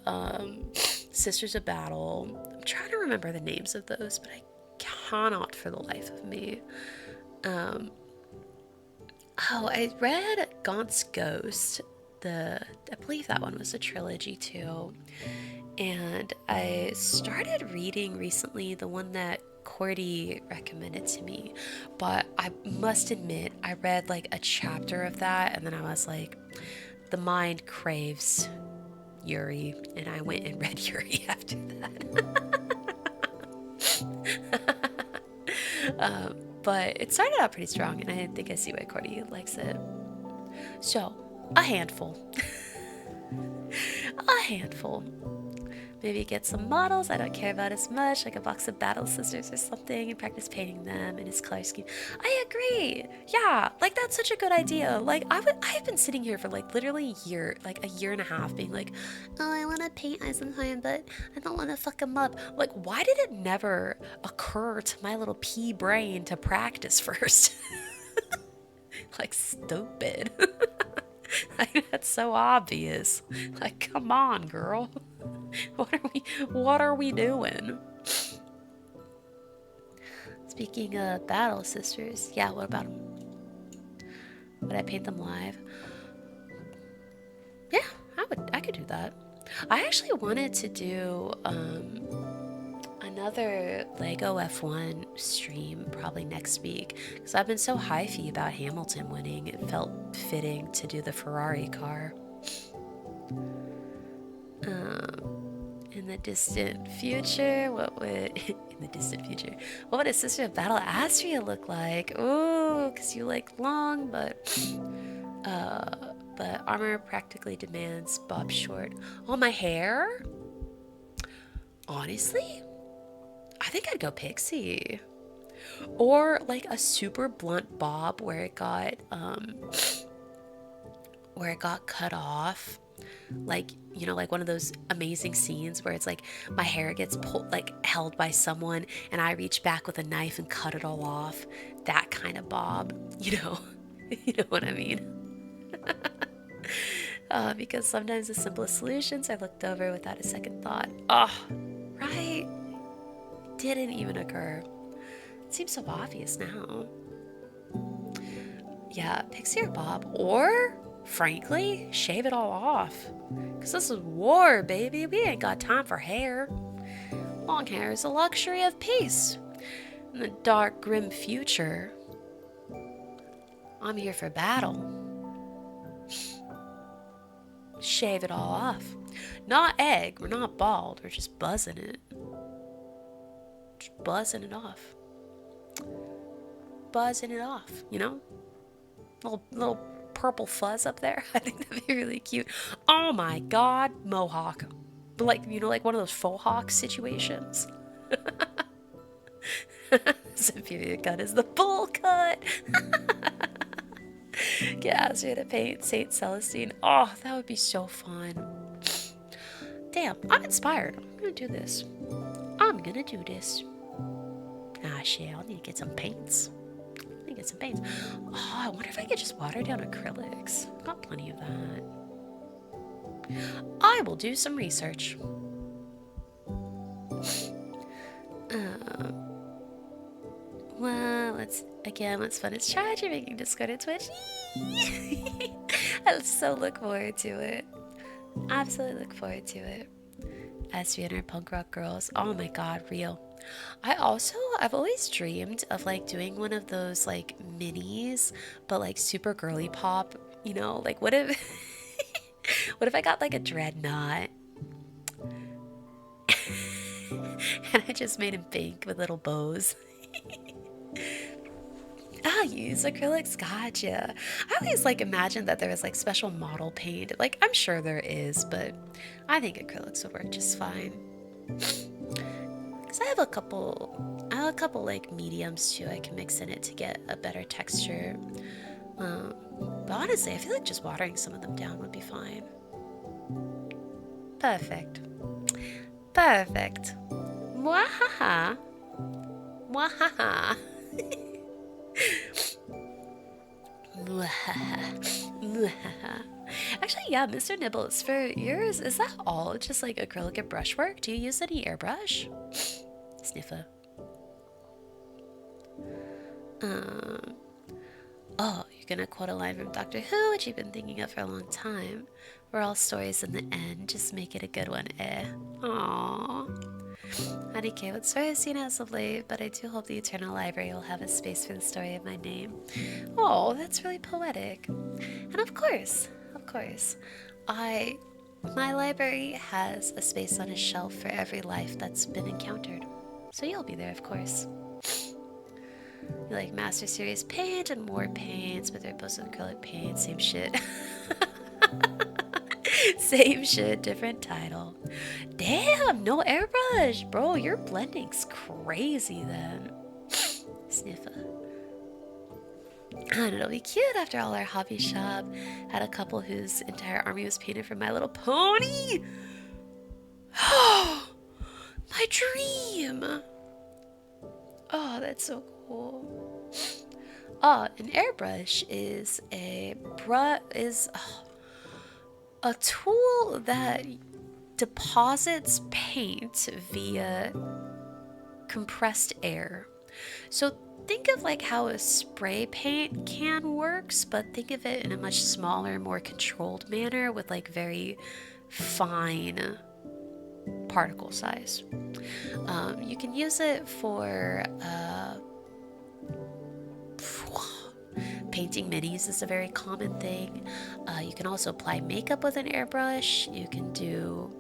Sisters of Battle. I'm trying to remember the names of those, but I cannot for the life of me. Oh, I read Gaunt's Ghost. I believe that one was a trilogy too. And I started reading recently the one that Cordy recommended to me, but I must admit I read like a chapter of that and then I was like, the mind craves Yuri, and I went and read Yuri after that. But it started out pretty strong and I think I see why Cordy likes it. So, a handful. A handful. Maybe get some models I don't care about as much, like a box of Battle Sisters or something, and practice painting them in his color scheme. I agree. Yeah, like that's such a good idea. Like I've been sitting here for like literally a year and a half, being like, oh, I want to paint Eisenheim, but I don't want to fuck him up. Like, why did it never occur to my little pea brain to practice first? Like, stupid. Like, that's so obvious. Like, come on, girl. What are we doing? Speaking of Battle Sisters, yeah, what about them? Would I paint them live? Yeah, I could do that. I actually wanted to do another Lego F1 stream probably next week because I've been so hyphy about Hamilton winning. It felt fitting to do the Ferrari car. In the distant future, what would what would a sister of battle Astria look like? Ooh, because you like long, but armor practically demands bob short. Oh, my hair? Honestly, I think I'd go pixie. Or like a super blunt bob where it got cut off. Like, you know, like one of those amazing scenes where it's like my hair gets pulled, like held by someone, and I reach back with a knife and cut it all off. That kind of bob, you know. You know what I mean? Because sometimes the simplest solutions are looked over without a second thought. Oh, right. Didn't even occur. It seems so obvious now. Yeah, pixie or bob, or frankly, shave it all off. Because this is war, baby. We ain't got time for hair. Long hair is a luxury of peace. In the dark, grim future, I'm here for battle. Shave it all off. Not egg, we're not bald, we're just buzzing it. Just buzzing it off. Buzzing it off, you know? Little purple fuzz up there. I think that'd be really cute. Oh my god, mohawk. But like, you know, like one of those faux hawk situations. Superior cut is the full cut. Get Astria to paint Saint Celestine. Oh, that would be so fun. Damn, I'm inspired. I'm gonna do this. I'm gonna do this. Ah, shit, I'll need to get some paints. Oh, I wonder if I could just water down acrylics. Got plenty of that. I will do some research. Well, let's fun. It's charge. You're making Discord and Twitch. I so look forward to it. Absolutely look forward to it. Astria and her punk rock girls. Oh my god, real. I've always dreamed of like doing one of those like minis, but like super girly pop, you know, like what if what if I got like a dreadnought and I just made him pink with little bows. You use acrylics, gotcha. I always like imagined that there was like special model paint, like I'm sure there is, but I think acrylics would work just fine. I have a couple like mediums too I can mix in it to get a better texture. But honestly, I feel like just watering some of them down would be fine. Perfect. Mwahaha. Mwahaha. Actually, yeah, Mr. Nibbles, for yours, is that all just like acrylic and brushwork? Do you use any airbrush? Sniffer. Oh, you're gonna quote a line from Doctor Who, which you've been thinking of for a long time. We're all stories in the end, just make it a good one, eh? Aww. IDK, what story I've seen as of late, but I do hope the Eternal Library will have a space for the story of my name. Oh, that's really poetic. And of course, my library has a space on a shelf for every life that's been encountered. So you'll be there, of course. You like Master Series paint and more paints, but they're both acrylic paint, same shit. Same shit, different title. Damn, no airbrush. Bro, your blending's crazy then. Sniffer. And it'll be cute after all our hobby shop had a couple whose entire army was painted from My Little Pony. Oh, my dream. Oh, that's so cool. Oh, an airbrush is a tool that deposits paint via compressed air. So think of like how a spray paint can works, but think of it in a much smaller, more controlled manner with like very fine particle size. You can use it for painting minis is a very common thing. You can also apply makeup with an airbrush. You can do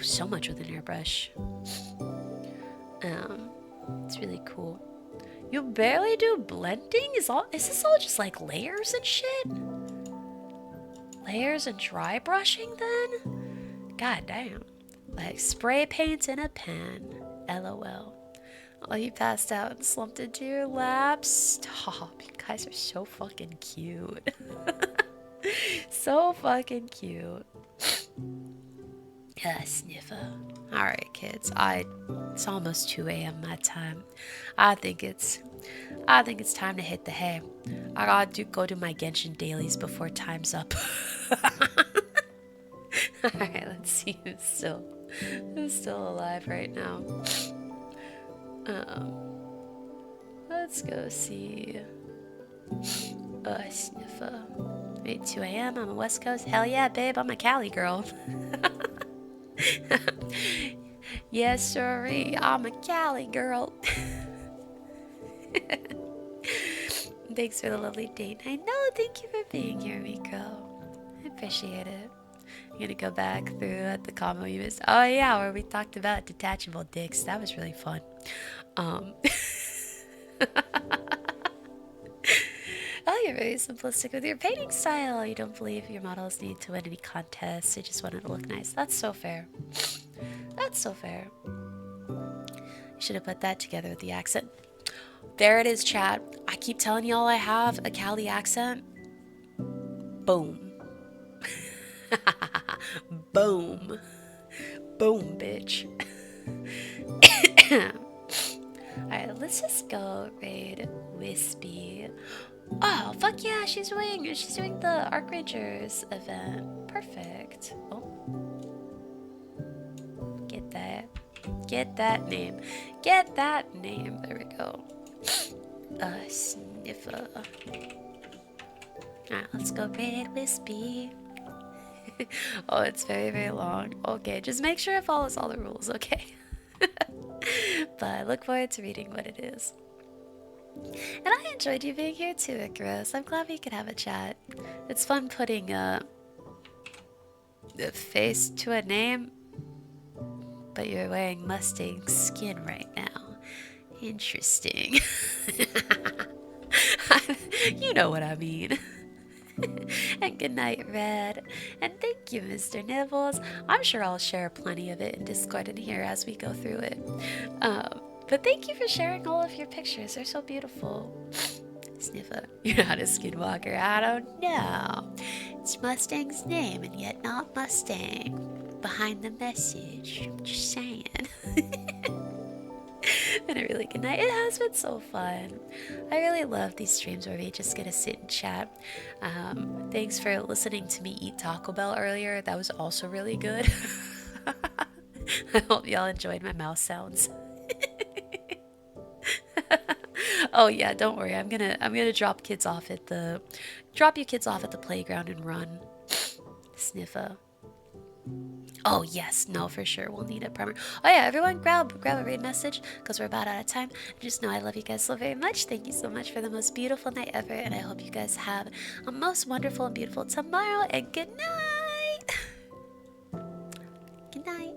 so much with an airbrush. It's really cool. You barely do blending? Is this all just like layers and shit? Layers and dry brushing then? God damn. Like spray paint in a pen. LOL. Oh, you passed out and slumped into your lap. Stop. You guys are so fucking cute. So fucking cute. Yeah, sniffer. Alright, kids. It's almost 2 a.m. my time. I think it's time to hit the hay. I gotta go do my Genshin dailies before time's up. Alright, let's see who's still alive right now. Let's go see sniffer. Wait, 2 a.m. I'm a West Coast. Hell yeah, babe, I'm a Cali girl. Yes, sorry, I'm a Cali girl. Thanks for the lovely date. I know, thank you for being here, Miko. I appreciate it. I'm gonna go back through at the combo you missed. Oh yeah, where we talked about detachable dicks. That was really fun. Oh, you're very simplistic with your painting style. You don't believe your models need to win any contests. You just want it to look nice. That's so fair. That's so fair. You should have put that together with the accent. There it is, chat. I keep telling y'all I have a Cali accent. Boom. Boom. Boom, bitch. Alright, let's just go raid Wispy. Oh, fuck yeah, she's doing the Archrangers event. Perfect. Oh. Get that name. Get that name. There we go. Sniffer. Alright, let's go raid Wispy. Oh, it's very, very long. Okay, just make sure it follows all the rules, okay? But I look forward to reading what it is. And I enjoyed you being here too, Icarus. I'm glad we could have a chat. It's fun putting a face to a name, but you're wearing Mustang skin right now. Interesting. You know what I mean. And good night, Red. And thank you, Mr. Nibbles. I'm sure I'll share plenty of it in Discord and here as we go through it. But thank you for sharing all of your pictures. They're so beautiful. Sniffer, you're not a skinwalker. I don't know. It's Mustang's name and yet not Mustang. Behind the message. Just saying. And a really good night. It has been so fun. I really love these streams where we just get to sit and chat. Thanks for listening to me eat Taco Bell earlier. That was also really good. I hope y'all enjoyed my mouth sounds. Oh yeah, don't worry. I'm gonna drop you kids off at the playground and run. Sniffer. Oh yes, no, for sure. We'll need a primer. Oh yeah, everyone grab a raid message because we're about out of time. Just know I love you guys so very much. Thank you so much for the most beautiful night ever, and I hope you guys have a most wonderful and beautiful tomorrow. And good night. Good night.